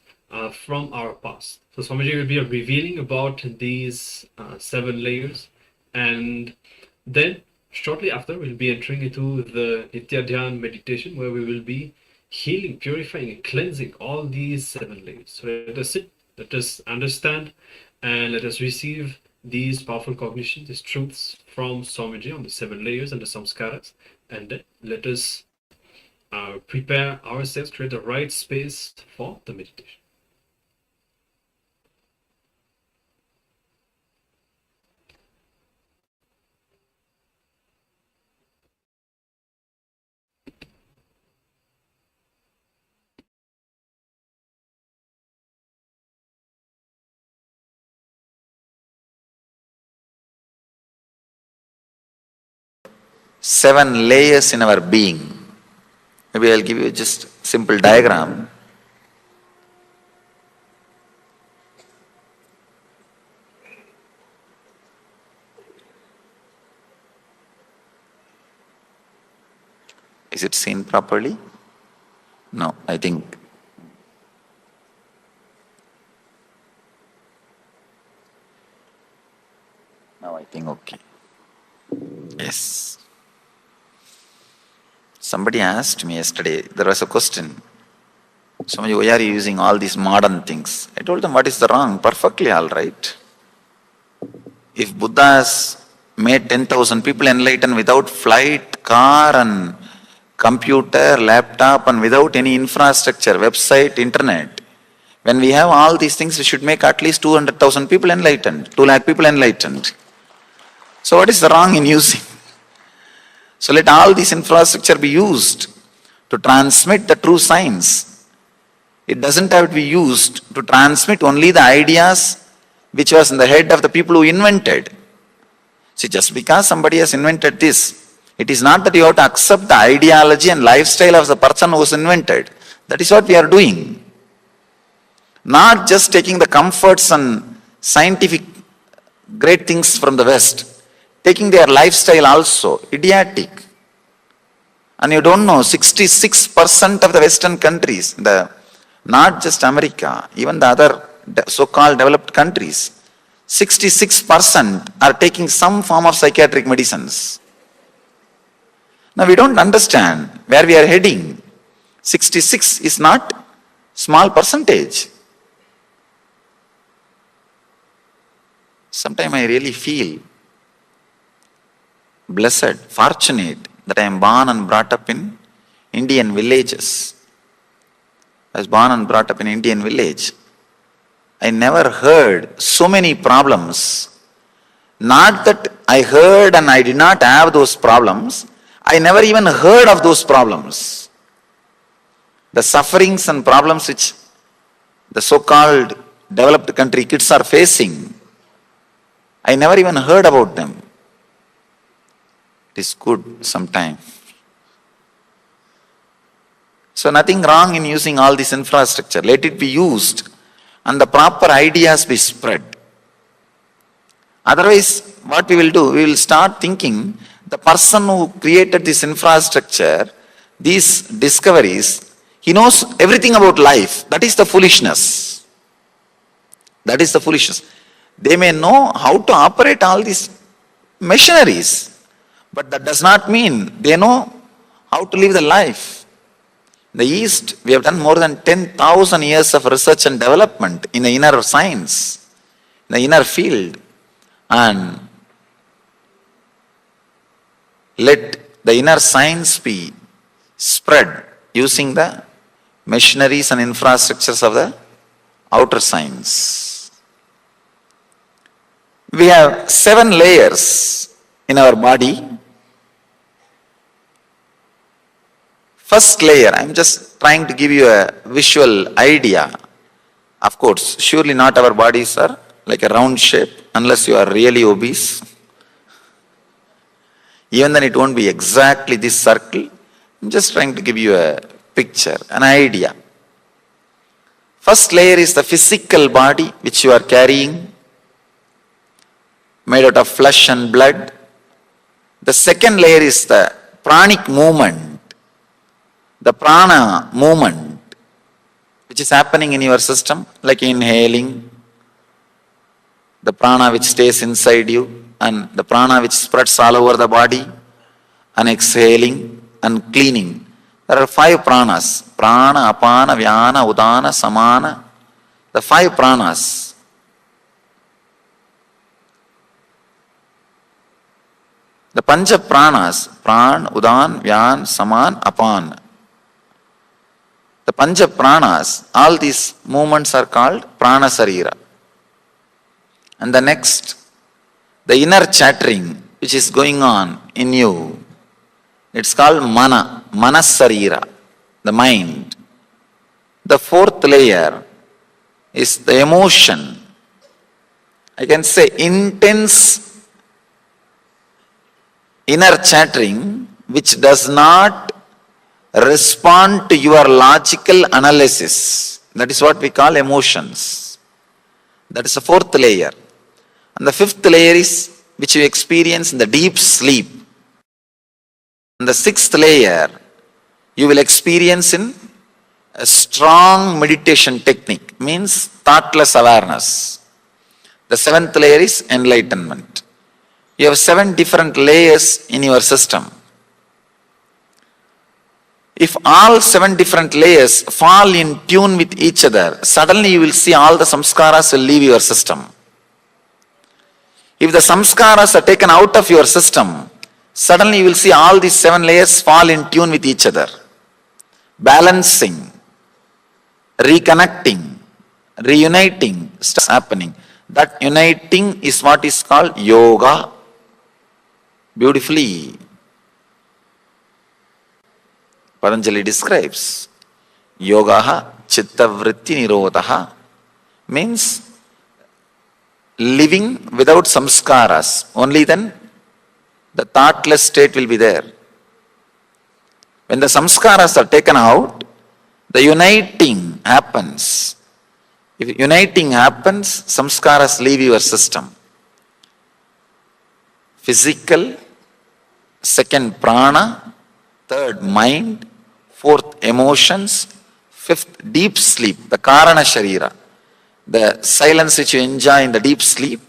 from our past. So Swamiji will be revealing about these 7 layers, and then shortly after we'll be entering into the Nithya Dhyaan meditation, where we will be healing, purifying and cleansing all these 7 layers. So let us sit, let us understand, and let us receive these powerful cognitions, these truths from Swamiji on the 7 layers and the samskaras, and then let us prepare ourselves, create the right space for the meditation. Seven layers in our being. Maybe I'll give you just a simple diagram. Is it seen properly? No, I think. Now I think okay. Yes. Somebody asked me yesterday, there was a question. Somebody, why are you using all these modern things? I told them, what is the wrong? Perfectly all right. If Buddha has made 10,000 people enlightened without flight, car and computer, laptop and without any infrastructure, website, internet, when we have all these things, we should make at least 200,000 people enlightened, 2 lakh people enlightened. So what is the wrong in using? So let all this infrastructure be used to transmit the true science. It doesn't have to be used to transmit only the ideas which was in the head of the people who invented. See, just because somebody has invented this, it is not that you have to accept the ideology and lifestyle of the person who was invented. That is what we are doing. Not just taking the comforts and scientific great things from the West, taking their lifestyle also, idiotic. And you don't know, 66% of the Western countries, not just America, even the other so-called developed countries, 66% are taking some form of psychiatric medicines. Now we don't understand where we are heading. 66 is not small percentage. Sometimes I really feel blessed, fortunate that I am born and brought up in Indian villages. I was born and brought up in Indian village. I never heard so many problems. Not that I heard and I did not have those problems. I never even heard of those problems. The sufferings and problems which the so-called developed country kids are facing, I never even heard about them. It is good sometime. So nothing wrong in using all this infrastructure. Let it be used and the proper ideas be spread. Otherwise, what we will do, we will start thinking the person who created this infrastructure, these discoveries, he knows everything about life. That is the foolishness. That is the foolishness. They may know how to operate all these machineries, but that does not mean they know how to live the life. In the East, we have done more than 10,000 years of research and development in the inner science, in the inner field. And let the inner science be spread using the machineries and infrastructures of the outer science. We have 7 layers in our body. First layer, I'm just trying to give you a visual idea. Of course, surely not our bodies are like a round shape unless you are really obese. Even then it won't be exactly this circle. I'm just trying to give you a picture, an idea. First layer is the physical body which you are carrying, made out of flesh and blood. The second layer is the pranic movement, the prana movement, which is happening in your system, like inhaling, the prana which stays inside you, and the prana which spreads all over the body, and exhaling and cleaning. There are 5 pranas: prana, apana, vyana, udana, samana. The 5 pranas. The Pancha pranas, pran, udan, vyan, saman, apan. The Pancha pranas, all these movements are called prana sarira. And the next, the inner chattering which is going on in you, it's called mana, manasarira, the mind. The 4th layer is the emotion. I can say intense inner chattering which does not respond to your logical analysis. That is what we call emotions. That is the 4th layer. And the 5th layer is which you experience in the deep sleep. And the 6th layer you will experience in a strong meditation technique, means thoughtless awareness. The 7th layer is enlightenment. You have 7 different layers in your system. If all 7 different layers fall in tune with each other, suddenly you will see all the samskaras will leave your system. If the samskaras are taken out of your system, suddenly you will see all these 7 layers fall in tune with each other. Balancing, reconnecting, reuniting starts happening. That uniting is what is called yoga. Beautifully, Patanjali describes yogaha chittavritti nirodhaha, means living without samskaras. Only then the thoughtless state will be there. When the samskaras are taken out, the uniting happens. If uniting happens, samskaras leave your system. Physical, 2nd prana, 3rd mind, 4th emotions, 5th deep sleep, the karana sharira, the silence which you enjoy in the deep sleep.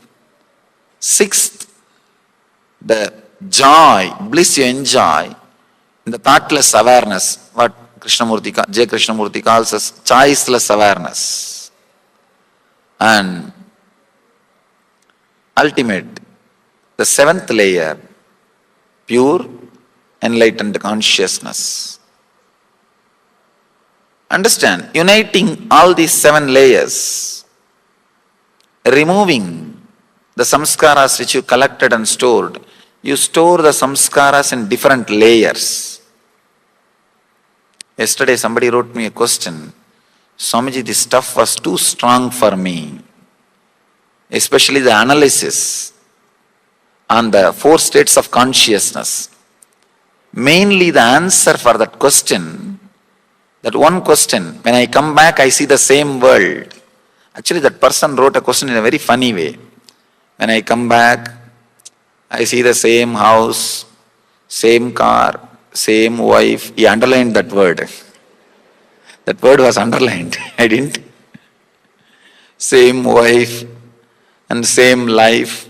6th, the joy, bliss you enjoy in the thoughtless awareness, what J. Krishnamurti calls as choiceless awareness. And ultimate, the 7th layer, pure enlightened consciousness. Understand, uniting all these 7 layers, removing the samskaras which you collected and stored. You store the samskaras in different layers. Yesterday somebody wrote me a question. Swamiji, this stuff was too strong for me. Especially the analysis on the 4 states of consciousness. Mainly the answer for that question That one question, when I come back, I see the same world. Actually, that person wrote a question in a very funny way. When I come back, I see the same house, same car, same wife. He underlined that word. That word was underlined. I didn't. Same wife and same life.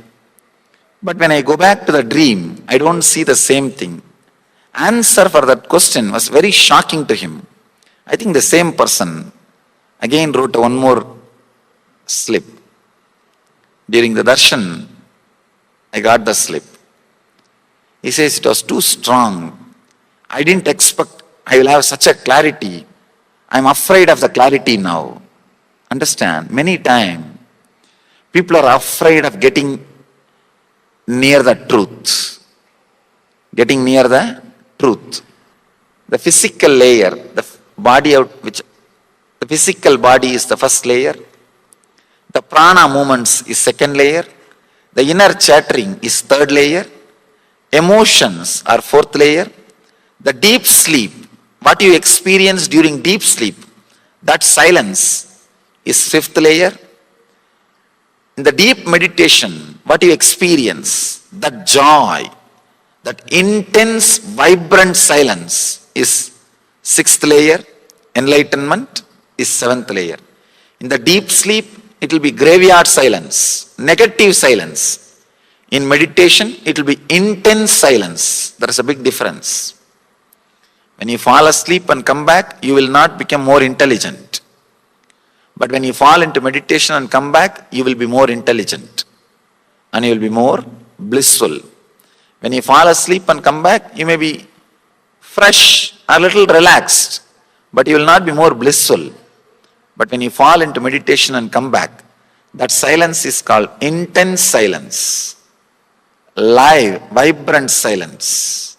But when I go back to the dream, I don't see the same thing. Answer for that question was very shocking to him. I think the same person again wrote one more slip. During the darshan, I got the slip. He says it was too strong. I didn't expect I will have such a clarity. I'm afraid of the clarity now. Understand? Many times, people are afraid of getting near the truth. Getting near the truth. The physical layer, the body out which the physical body is the first layer. The prana movements is second layer. The inner chattering is third layer. Emotions are fourth layer. The deep sleep, what you experience during deep sleep, that silence is fifth layer. In the deep meditation, what you experience, that joy, that intense, vibrant silence is sixth layer. Enlightenment is seventh layer. In the deep sleep, it will be graveyard silence, negative silence. In meditation, it will be intense silence. There is a big difference. When you fall asleep and come back, you will not become more intelligent. But when you fall into meditation and come back, you will be more intelligent. And you will be more blissful. When you fall asleep and come back, you may be fresh, a little relaxed, but you will not be more blissful. But when you fall into meditation and come back, that silence is called intense silence. Live, vibrant silence.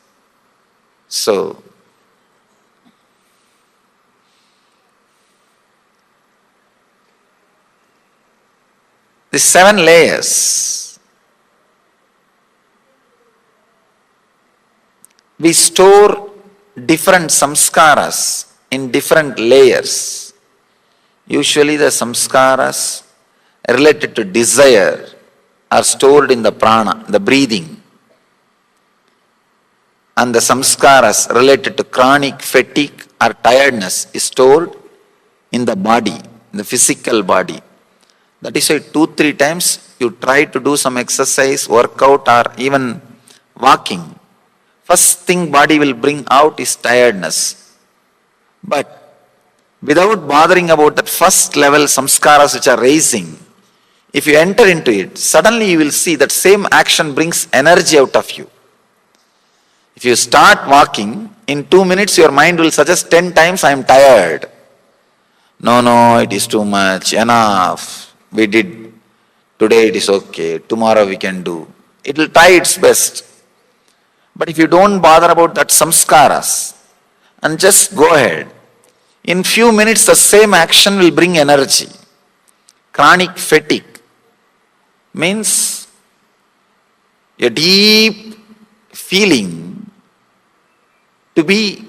So, the 7 layers, we store different samskaras in different layers. Usually the samskaras related to desire are stored in the prana, the breathing. And the samskaras related to chronic fatigue or tiredness is stored in the body, in the physical body. That is why 2-3 times you try to do some exercise, workout or even walking. First thing body will bring out is tiredness. But without bothering about that first level samskaras which are raising, if you enter into it, suddenly you will see that same action brings energy out of you. If you start walking, in 2 minutes your mind will suggest 10 times, I am tired. No, it is too much, enough. We did, today it is okay, tomorrow we can do. It will try its best. But if you don't bother about that samskaras and just go ahead, in few minutes the same action will bring energy. Chronic fatigue means a deep feeling to be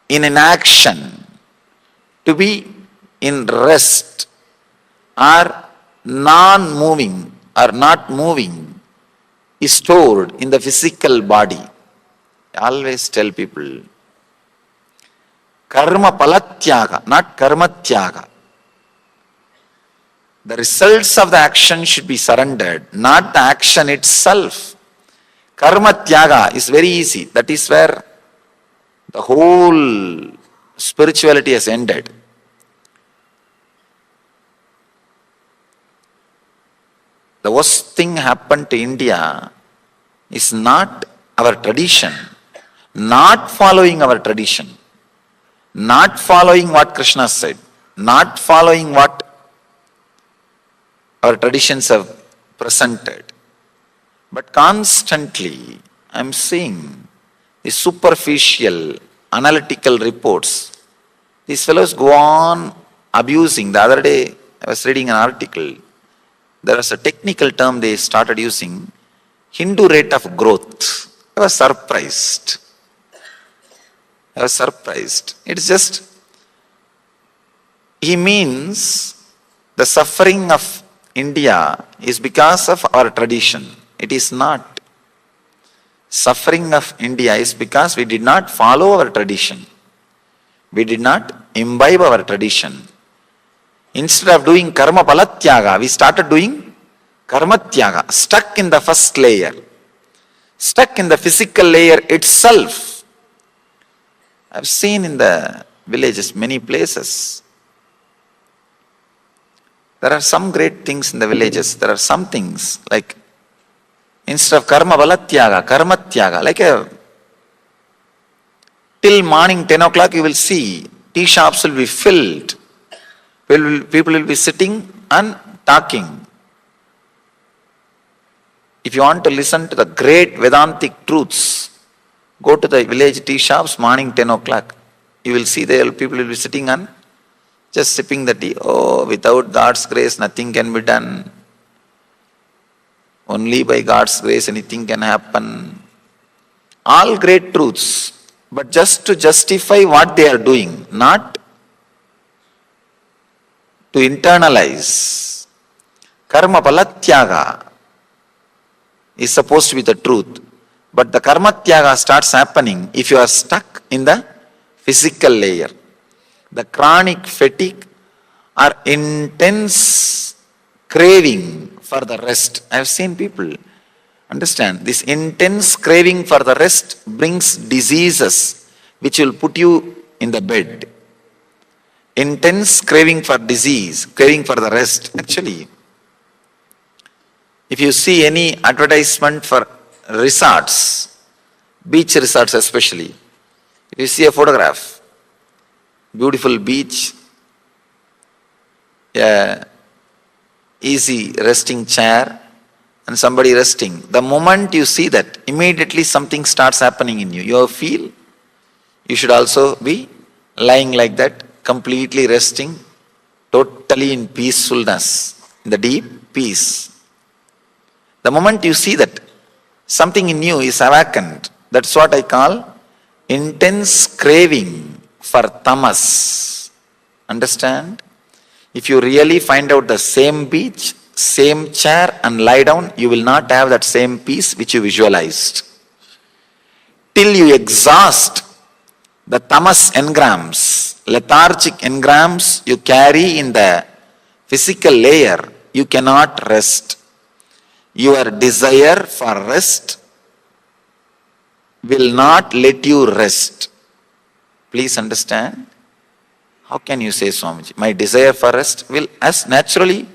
in an action, to be in rest, or non-moving or not moving is stored in the physical body. I always tell people, karma palatyaga, not karma tyaga. The results of the action should be surrendered, not the action itself. Karma tyaga is very easy. That is where the whole spirituality has ended. The worst thing happened to India is not our tradition, not following our tradition, not following what Krishna said, not following what our traditions have presented. But constantly, I am seeing the superficial, analytical reports. These fellows go on abusing. The other day, I was reading an article. There was a technical term they started using, Hindu rate of growth. I was surprised. I was surprised. It's just, he means the suffering of India is because of our tradition. It is not. Suffering of India is because we did not follow our tradition. We did not imbibe our tradition. Instead of doing karma palatyaga, we started doing karma tyaga, stuck in the first layer, stuck in the physical layer itself. I've seen in the villages, many places. There are some great things in the villages. There are some things like, instead of karma balatyaga, karma tyaga, like till morning 10 o'clock you will see tea shops will be filled. People will be sitting and talking. If you want to listen to the great Vedantic truths, go to the village tea shops morning 10 o'clock. You will see there people will be sitting and just sipping the tea. Oh, without God's grace nothing can be done. Only by God's grace anything can happen. All great truths, but just to justify what they are doing, not to internalize. Karma palatyaga is supposed to be the truth, but the karma tyaga starts happening if you are stuck in the physical layer. The chronic fatigue or intense craving for the rest. I have seen people understand this intense craving for the rest brings diseases which will put you in the bed. Intense craving for disease, craving for the rest. Actually, if you see any advertisement for resorts, beach resorts especially, if you see a photograph, beautiful beach, a easy resting chair and somebody resting, the moment you see that, immediately something starts happening in you. You feel you should also be lying like that, completely resting, totally in peacefulness, in the deep peace. The moment you see that, something in you is awakened. That's what I call intense craving for tamas. Understand? If you really find out the same beach, same chair and lie down, you will not have that same peace which you visualized. Till you exhaust the tamas engrams, lethargic engrams you carry in the physical layer, you cannot rest. Your desire for rest will not let you rest. Please understand. How can you say, Swamiji, my desire for rest will as naturally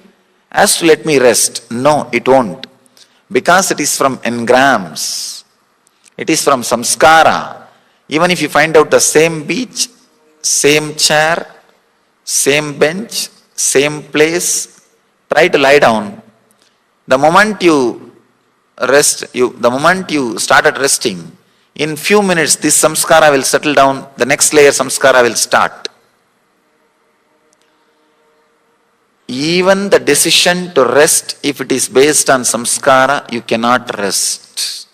as to let me rest? No, it won't. Because it is from engrams. It is from samskara. Even if you find out the same beach, same chair, same bench, same place, try to lie down. The moment you rest, the moment you started resting, in few minutes this samskara will settle down, the next layer samskara will start. Even the decision to rest, if it is based on samskara, you cannot rest.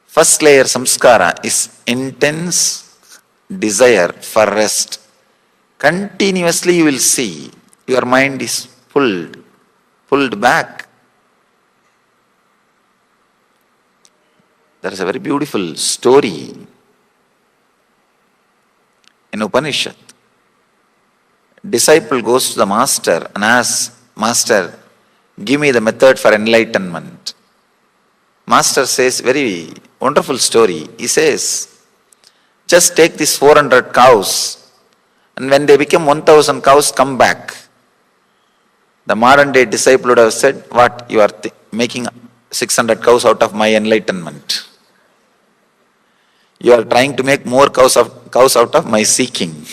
First layer samskara is intense desire for rest. Continuously you will see your mind is pulled back. There is a very beautiful story in Upanishad. Disciple goes to the master and asks, Master, give me the method for enlightenment. Master says, very wonderful story. He says, just take these 400 cows and when they become 1000 cows, come back. The modern day disciple would have said, what, you are making 600 cows out of my enlightenment. You are trying to make more cows out of my seeking.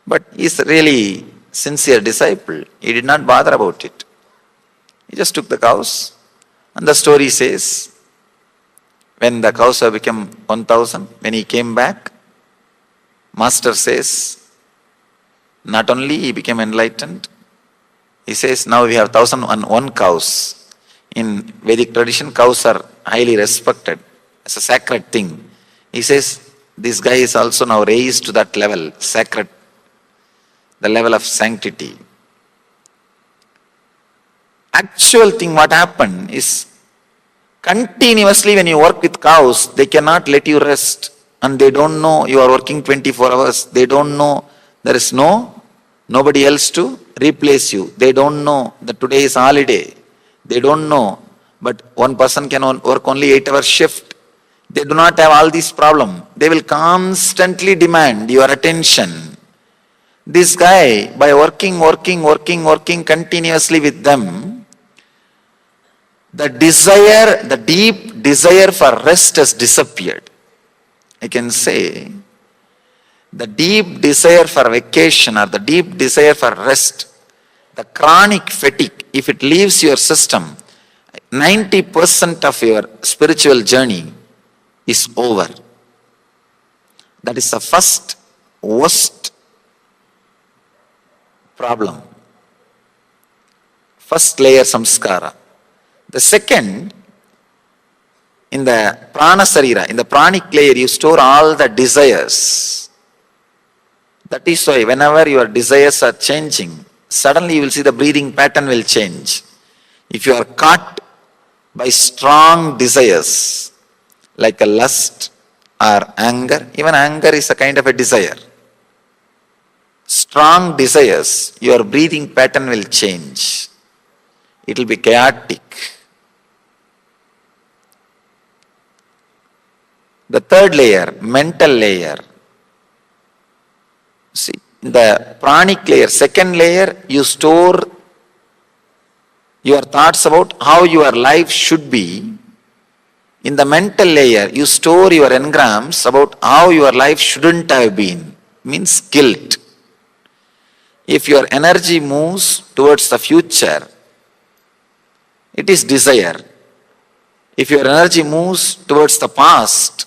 But he is really sincere disciple. He did not bother about it. He just took the cows. And the story says, when the cows have become 1000, when he came back, Master says, not only he became enlightened, he says, now we have 1001 cows. In Vedic tradition, cows are highly respected as a sacred thing. He says, this guy is also now raised to that level, sacred, the level of sanctity. Actual thing what happened is, continuously when you work with cows, they cannot let you rest, and they don't know you are working 24 hours. They don't know there is nobody else to replace you. They don't know that today is holiday. They don't know, but one person can work only 8-hour shift. They do not have all these problems. They will constantly demand your attention. This guy, by working continuously with them, the desire, the deep desire for rest has disappeared. I can say, the deep desire for vacation or the deep desire for rest, the chronic fatigue, if it leaves your system, 90% of your spiritual journey is over. That is the first worst problem. First layer samskara. The second, in the prana sarira, in the pranic layer, you store all the desires. That is why whenever your desires are changing, suddenly you will see the breathing pattern will change. If you are caught by strong desires, like a lust or anger, even anger is a kind of a desire. Strong desires, your breathing pattern will change. It will be chaotic. The third layer, mental layer. See, the pranic layer, second layer, you store your thoughts about how your life should be. In the mental layer, you store your engrams about how your life shouldn't have been. Means guilt. If your energy moves towards the future, it is desire. If your energy moves towards the past,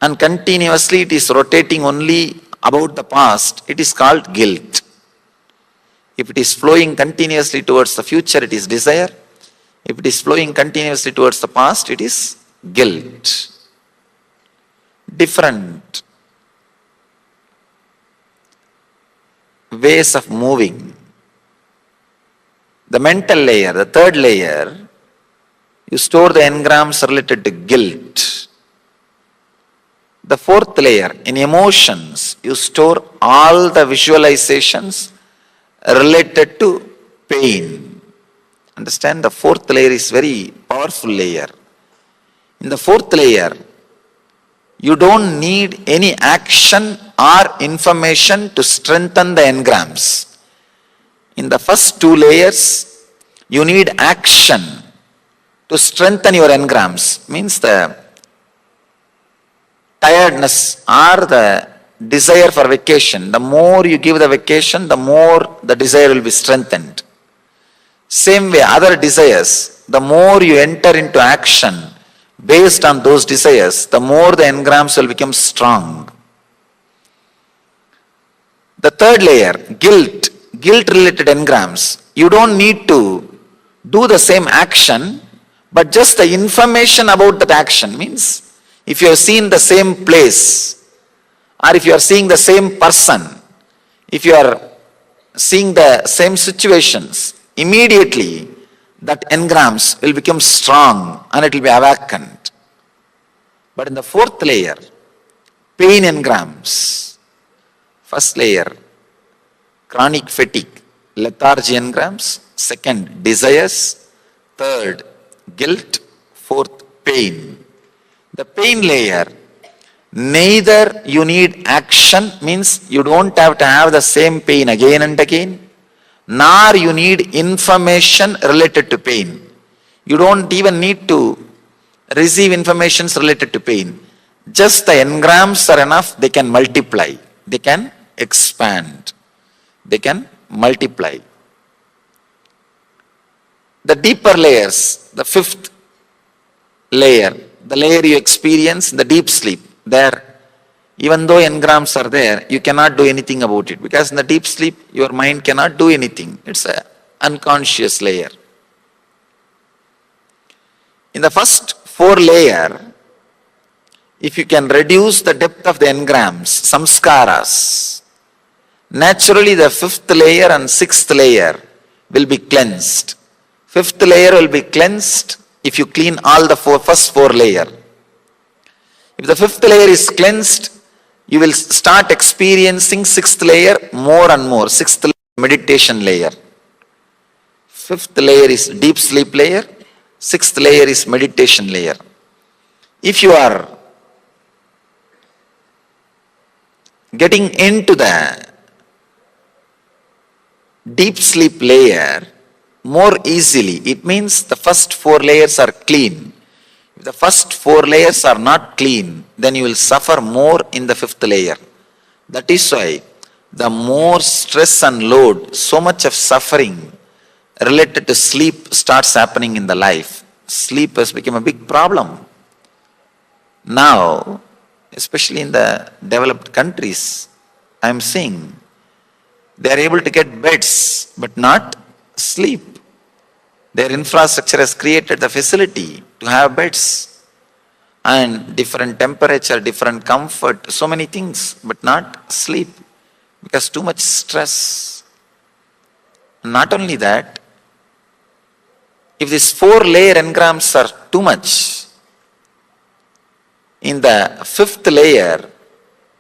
and continuously it is rotating only about the past, it is called guilt. If it is flowing continuously towards the future, it is desire. If it is flowing continuously towards the past, it is guilt. Different ways of moving. The mental layer, the third layer, you store the engrams related to guilt. The fourth layer, in emotions, you store all the visualizations related to pain. Understand, the fourth layer is very powerful layer. In the fourth layer, you don't need any action or information to strengthen the engrams. In the first two layers, you need action to strengthen your engrams. Means the tiredness or the desire for vacation. The more you give the vacation, the more the desire will be strengthened. Same way, other desires, the more you enter into action based on those desires, the more the engrams will become strong. The third layer, guilt related engrams. You don't need to do the same action, but just the information about that action. Means, if you have seen the same place, or if you are seeing the same person, if you are seeing the same situations, immediately that engrams will become strong and it will be awakened. But in the fourth layer, pain engrams. First layer, chronic fatigue, lethargy engrams. Second, desires. Third, guilt. Fourth, pain. The pain layer, neither you need action, means you don't have to have the same pain again and again, nor you need information related to pain. You don't even need to receive information related to pain. Just the engrams are enough, they can multiply, they can expand, they can multiply. The deeper layers, the fifth layer, the layer you experience, the deep sleep, there, even though engrams are there, you cannot do anything about it, because in the deep sleep, your mind cannot do anything. It's an unconscious layer. In the first four layer, if you can reduce the depth of the engrams, samskaras, naturally the fifth layer and sixth layer will be cleansed. Fifth layer will be cleansed if you clean all the first four layers. If the fifth layer is cleansed, you will start experiencing sixth layer more and more. Sixth layer, meditation layer. Fifth layer is deep sleep layer. Sixth layer is meditation layer. If you are getting into the deep sleep layer more easily, it means the first four layers are clean. If the first four layers are not clean, then you will suffer more in the fifth layer. That is why the more stress and load, so much of suffering related to sleep starts happening in the life. Sleep has become a big problem. Now, especially in the developed countries, I am seeing they are able to get beds but not sleep. Their infrastructure has created the facility to have beds and different temperature, different comfort, so many things, but not sleep because too much stress. Not only that, if these four layer engrams are too much, in the fifth layer,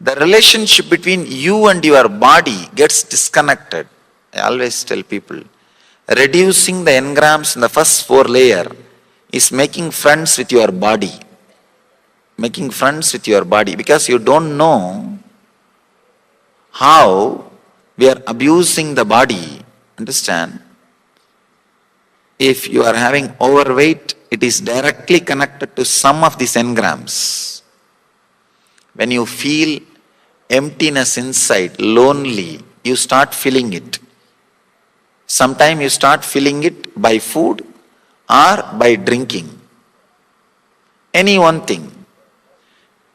the relationship between you and your body gets disconnected. I always tell people, reducing the engrams in the first four layer is making friends with your body. Making friends with your body because you don't know how we are abusing the body. Understand? If you are having overweight, it is directly connected to some of these engrams. When you feel emptiness inside, lonely, you start feeling it. Sometimes you start feeling it by food or by drinking. Any one thing.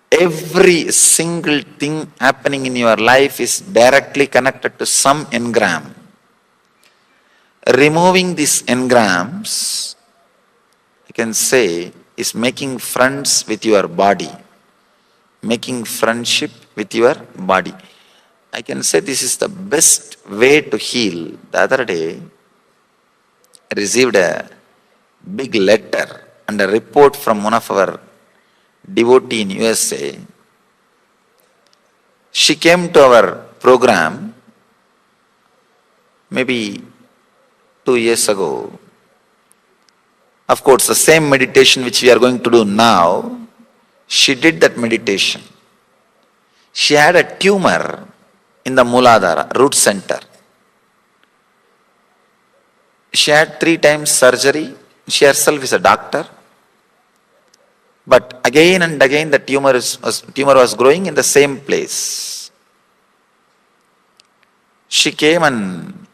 Every single thing happening in your life is directly connected to some engram. Removing these engrams, I can say, is making friends with your body. Making friendship with your body. I can say this is the best way to heal. The other day, I received a big letter and a report from one of our devotee in USA. She came to our program maybe 2 years ago. Of course, the same meditation which we are going to do now, she did that meditation. She had a tumor in the Mooladhara, root center. She had 3 times surgery. She herself is a doctor. But again and again the tumor was growing in the same place. She came and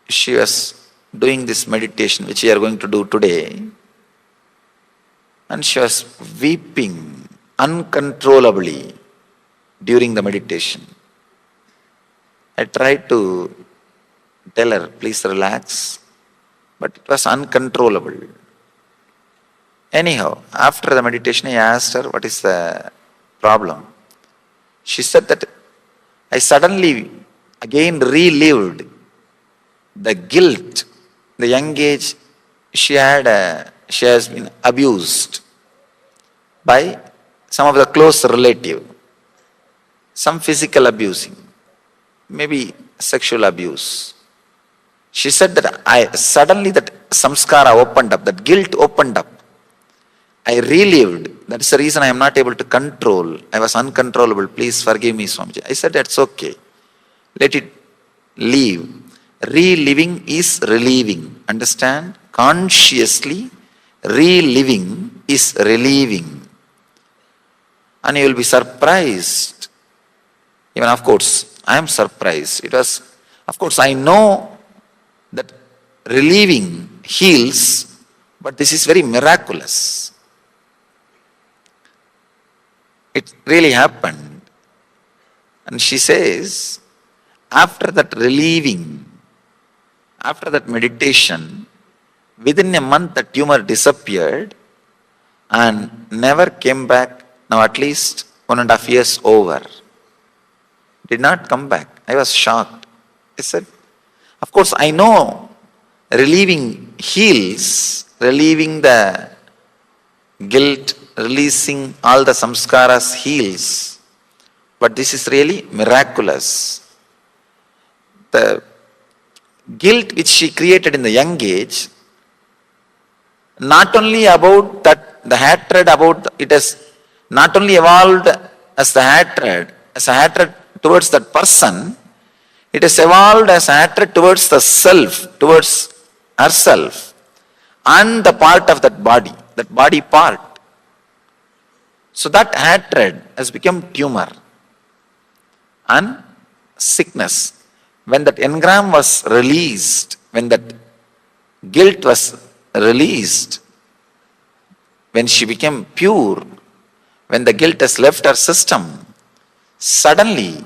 she was doing this meditation which we are going to do today. And she was weeping uncontrollably during the meditation. I tried to tell her, please relax, but it was uncontrollable. Anyhow, after the meditation, I asked her, what is the problem? She said that I suddenly again relived the guilt, the young age she has been abused by some of the close relative, some physical abusing, maybe sexual abuse. She said that suddenly that samskara opened up, that guilt opened up. I relived. That's the reason I am not able to control. I was uncontrollable. Please forgive me, Swamiji. I said, that's okay. Let it leave. Reliving is relieving. Understand? Consciously, reliving is relieving. And you will be surprised. Even of course, I am surprised. It was, of course, I know that relieving heals, but this is very miraculous. It really happened. And she says, after that relieving, after that meditation, within a month the tumor disappeared and never came back Now at least 1.5 years over. Did not come back. I was shocked. I said, of course I know relieving heals, relieving the guilt, releasing all the samskaras heals. But this is really miraculous. The guilt which she created in the young age, not only about that, the hatred about it has not only evolved as a hatred towards that person, it has evolved as a hatred towards the self, towards herself, and the part of that body part. So that hatred has become tumor and sickness. When that engram was released, when that guilt was released, when she became pure, when the guilt has left her system, suddenly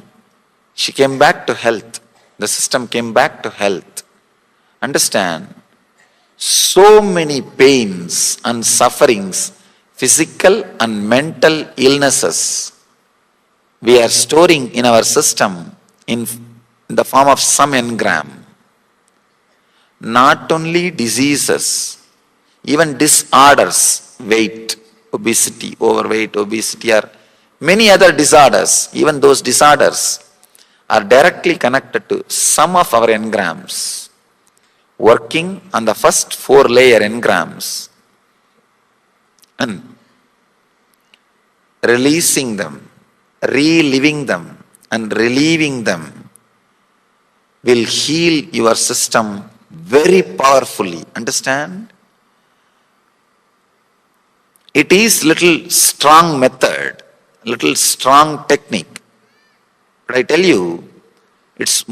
she came back to health. The system came back to health. Understand? So many pains and sufferings, physical and mental illnesses, we are storing in our system in the form of some engram. Not only diseases, even disorders, weight, obesity, overweight, obesity, or many other disorders, even those disorders are directly connected to some of our engrams, working on the first 4 layer engrams and releasing them, reliving them and relieving them will heal your system very powerfully. Understand? It is little strong method, little strong technique. But I tell you, it's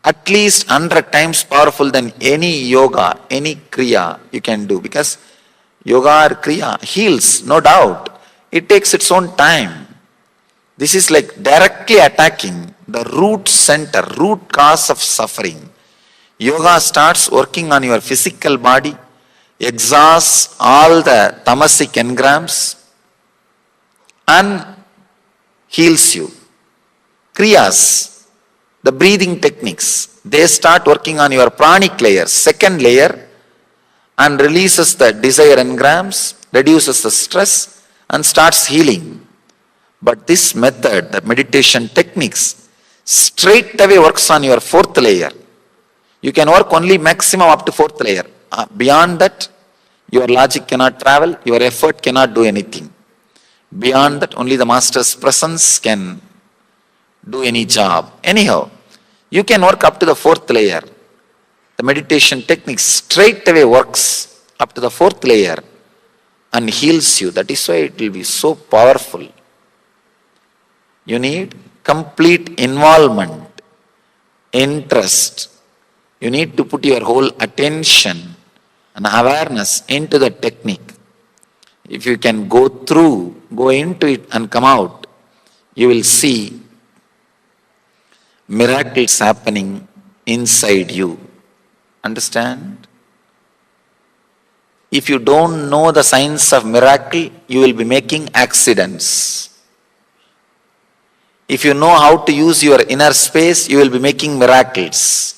at least 100 times powerful than any yoga, any kriya you can do. Because yoga or kriya heals, no doubt. It takes its own time. This is like directly attacking the root center, root cause of suffering. Yoga starts working on your physical body, exhausts all the tamasic engrams and heals you. Kriyas, the breathing techniques, they start working on your pranic layer, second layer, and releases the desire engrams, reduces the stress and starts healing. But this method, the meditation techniques, straight away works on your 4th layer. You can work only maximum up to 4th layer. Beyond that, your logic cannot travel, your effort cannot do anything. Beyond that, only the master's presence can do any job. Anyhow, you can work up to the 4th layer. The meditation technique straight away works up to the 4th layer and heals you. That is why it will be so powerful. You need complete involvement, interest. You need to put your whole attention and awareness into the technique. If you can go into it and come out, you will see miracles happening inside you. Understand? If you don't know the science of miracle, you will be making accidents. If you know how to use your inner space, you will be making miracles.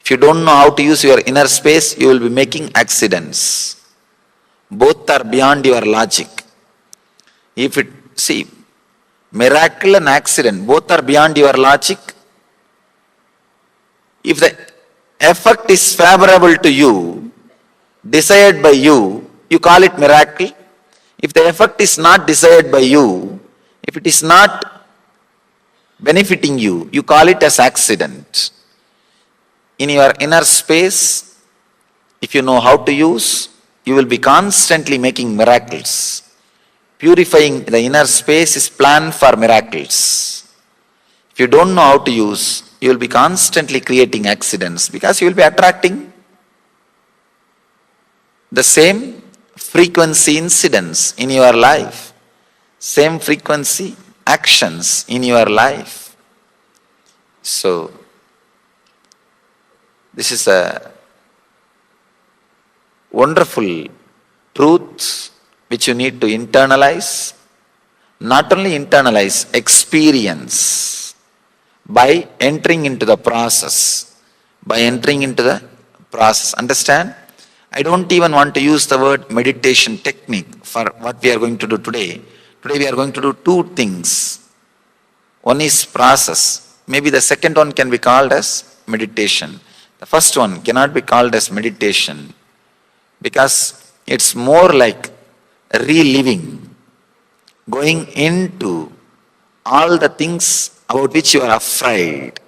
If you don't know how to use your inner space, you will be making accidents. Both are beyond your logic. Miracle and accident, both are beyond your logic. If the effect is favorable to you, desired by you, you call it miracle. If the effect is not desired by you, if it is not benefiting you, you call it as accident. In your inner space, if you know how to use, you will be constantly making miracles. Purifying the inner space is planned for miracles. If you don't know how to use, you will be constantly creating accidents because you will be attracting the same frequency incidents in your life, same frequency actions in your life. So, this is a wonderful truth which you need to internalize not only internalize, experience by entering into the process. By entering into the process. Understand? I don't even want to use the word meditation technique for what we are going to do today. Today we are going to do two things. One is process. Maybe the second one can be called as meditation. The first one cannot be called as meditation because it's more like reliving, going into all the things about which you are afraid,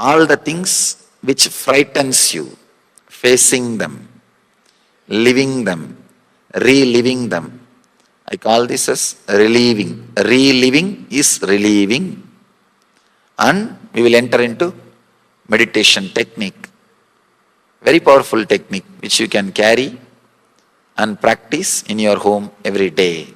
all the things which frightens you, facing them, living them, reliving them. I call this as relieving. Reliving is relieving, and we will enter into meditation technique. Very powerful technique which you can carry and practice in your home every day.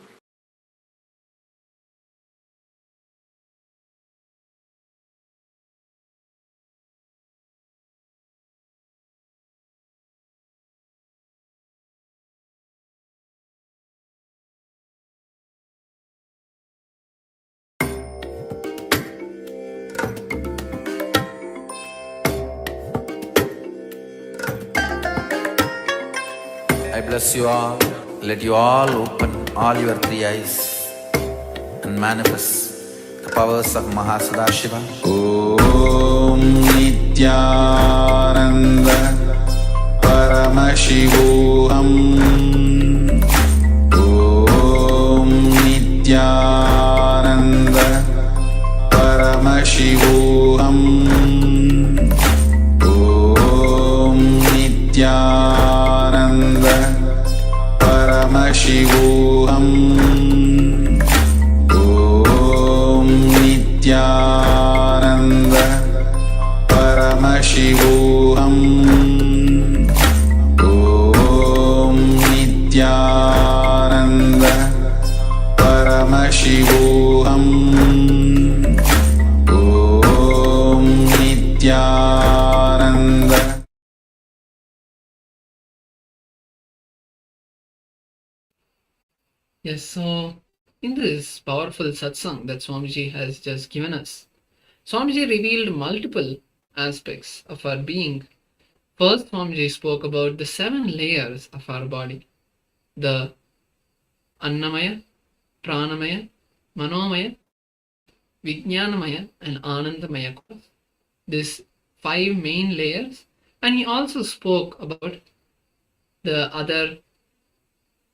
I bless you all. Let you all open all your three eyes and manifest the powers of Mahasadashiva. Om Nithyananda Paramashivoham. Om Nithyananda Paramashivoham. Om Nithyananda Paramashivoham. Om Nithyananda Paramashivoham. Om Nithyananda Paramashivoham. Om Nithyananda. Yes, so in this powerful satsang that Swamiji has just given us, Swamiji revealed multiple aspects of our being. First, Swamiji spoke about the 7 layers of our body: the Annamaya, Pranamaya, Manomaya, Vijnanamaya, and Anandamaya. These 5 main layers, and he also spoke about the other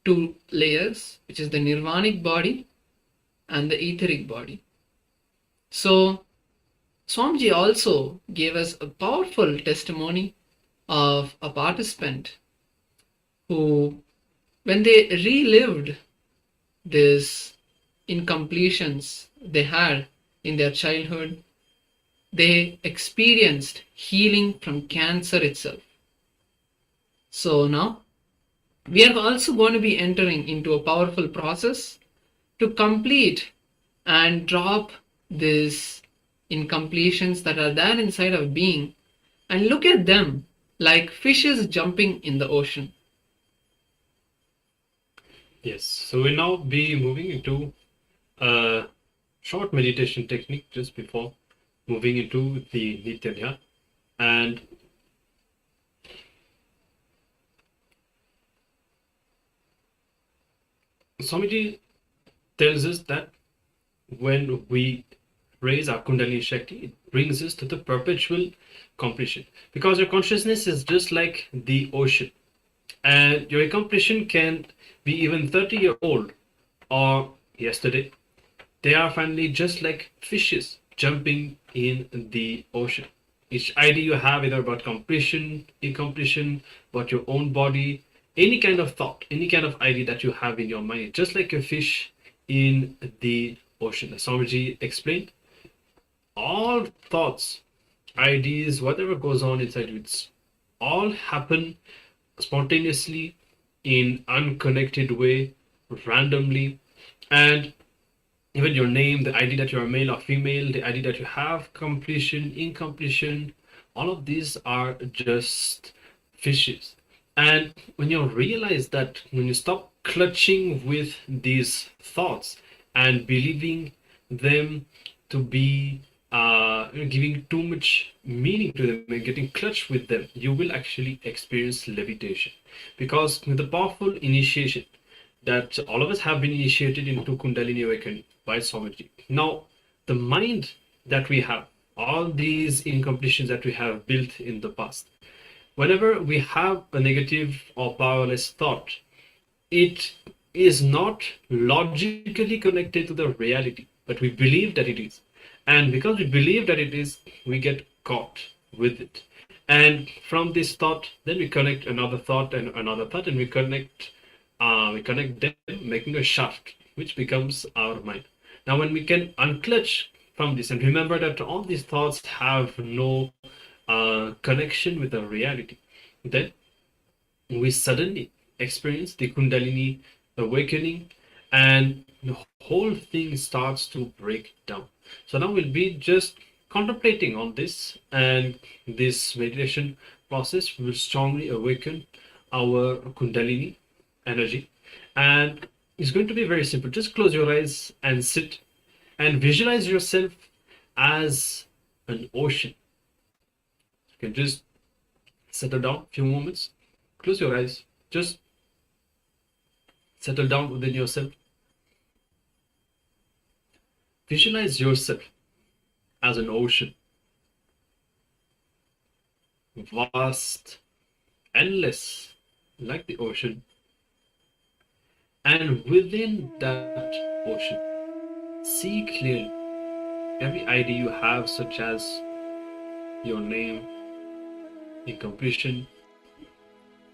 2 layers, which is the nirvanic body and the etheric body. So Swamiji also gave us a powerful testimony of a participant who, when they relived these incompletions they had in their childhood, they experienced healing from cancer itself. So now we are also going to be entering into a powerful process to complete and drop these incompletions that are there inside our being and look at them like fishes jumping in the ocean. Yes, so we'll now be moving into a short meditation technique just before moving into the Nithya Dhyaan. And Swamiji tells us that when we raise our Kundalini Shakti, it brings us to the perpetual completion. Because your consciousness is just like the ocean. And your completion can be even 30-year-old or yesterday. They are finally just like fishes jumping in the ocean. Each idea you have either about completion, incompletion, about your own body, any kind of thought, any kind of idea that you have in your mind, just like a fish in the ocean. As Swamiji explained, all thoughts, ideas, whatever goes on inside you, it's all happen spontaneously in unconnected way, randomly, and even your name, the idea that you are male or female, the idea that you have completion, incompletion, all of these are just fishes. And when you realize that, when you stop clutching with these thoughts and believing them to be giving too much meaning to them and getting clutched with them, you will actually experience levitation. Because with the powerful initiation that all of us have been initiated into Kundalini awakening by Swamiji. Now, the mind that we have, all these incompletions that we have built in the past, whenever we have a negative or powerless thought, it is not logically connected to the reality, but we believe that it is. And because we believe that it is, we get caught with it. And from this thought, then we connect another thought and another thought, and we connect them, making a shaft, which becomes our mind. Now, when we can unclutch from this and remember that all these thoughts have no connection with the reality, then we suddenly experience the Kundalini awakening, and the whole thing starts to break down. So now we'll be just contemplating on this, and this meditation process will strongly awaken our Kundalini energy. And it's going to be very simple. Just close your eyes and sit and visualize yourself as an ocean. You can just settle down a few moments, close your eyes, just settle down within yourself. Visualize yourself as an ocean, vast, endless, like the ocean. And within that ocean, see clearly every idea you have, such as your name, incompletion,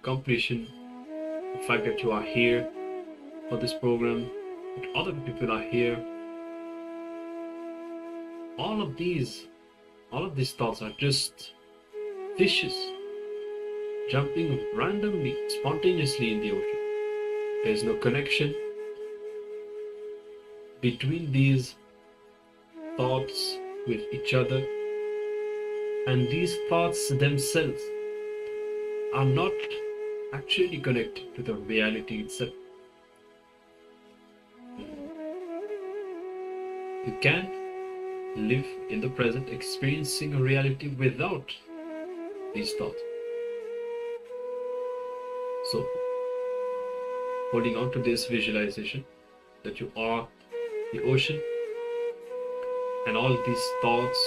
completion, the fact that you are here for this program, that other people are here. All of these thoughts are just fishes jumping randomly, spontaneously in the ocean. There is no connection between these thoughts with each other, and these thoughts themselves are not actually connected to the reality itself. You can live in the present, experiencing a reality without these thoughts. So, holding on to this visualization that you are the ocean, and all these thoughts,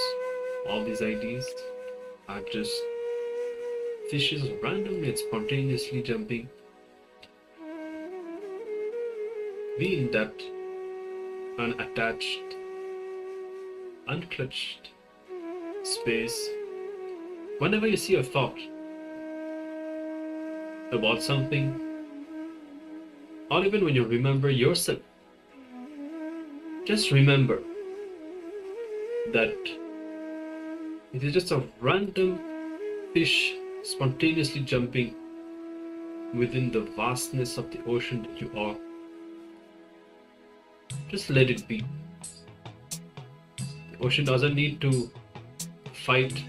all these ideas are just fishes randomly and spontaneously jumping. Be in that unattached, unclutched space. Whenever you see a thought about something, or even when you remember yourself, just remember that it is just a random fish spontaneously jumping within the vastness of the ocean that you are. Just let it be. The ocean doesn't need to fight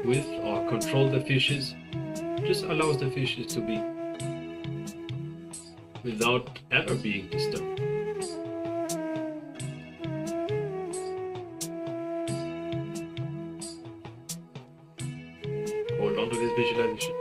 with or control the fishes. Just allows the fishes to be without ever being disturbed. Hold on to this visualization.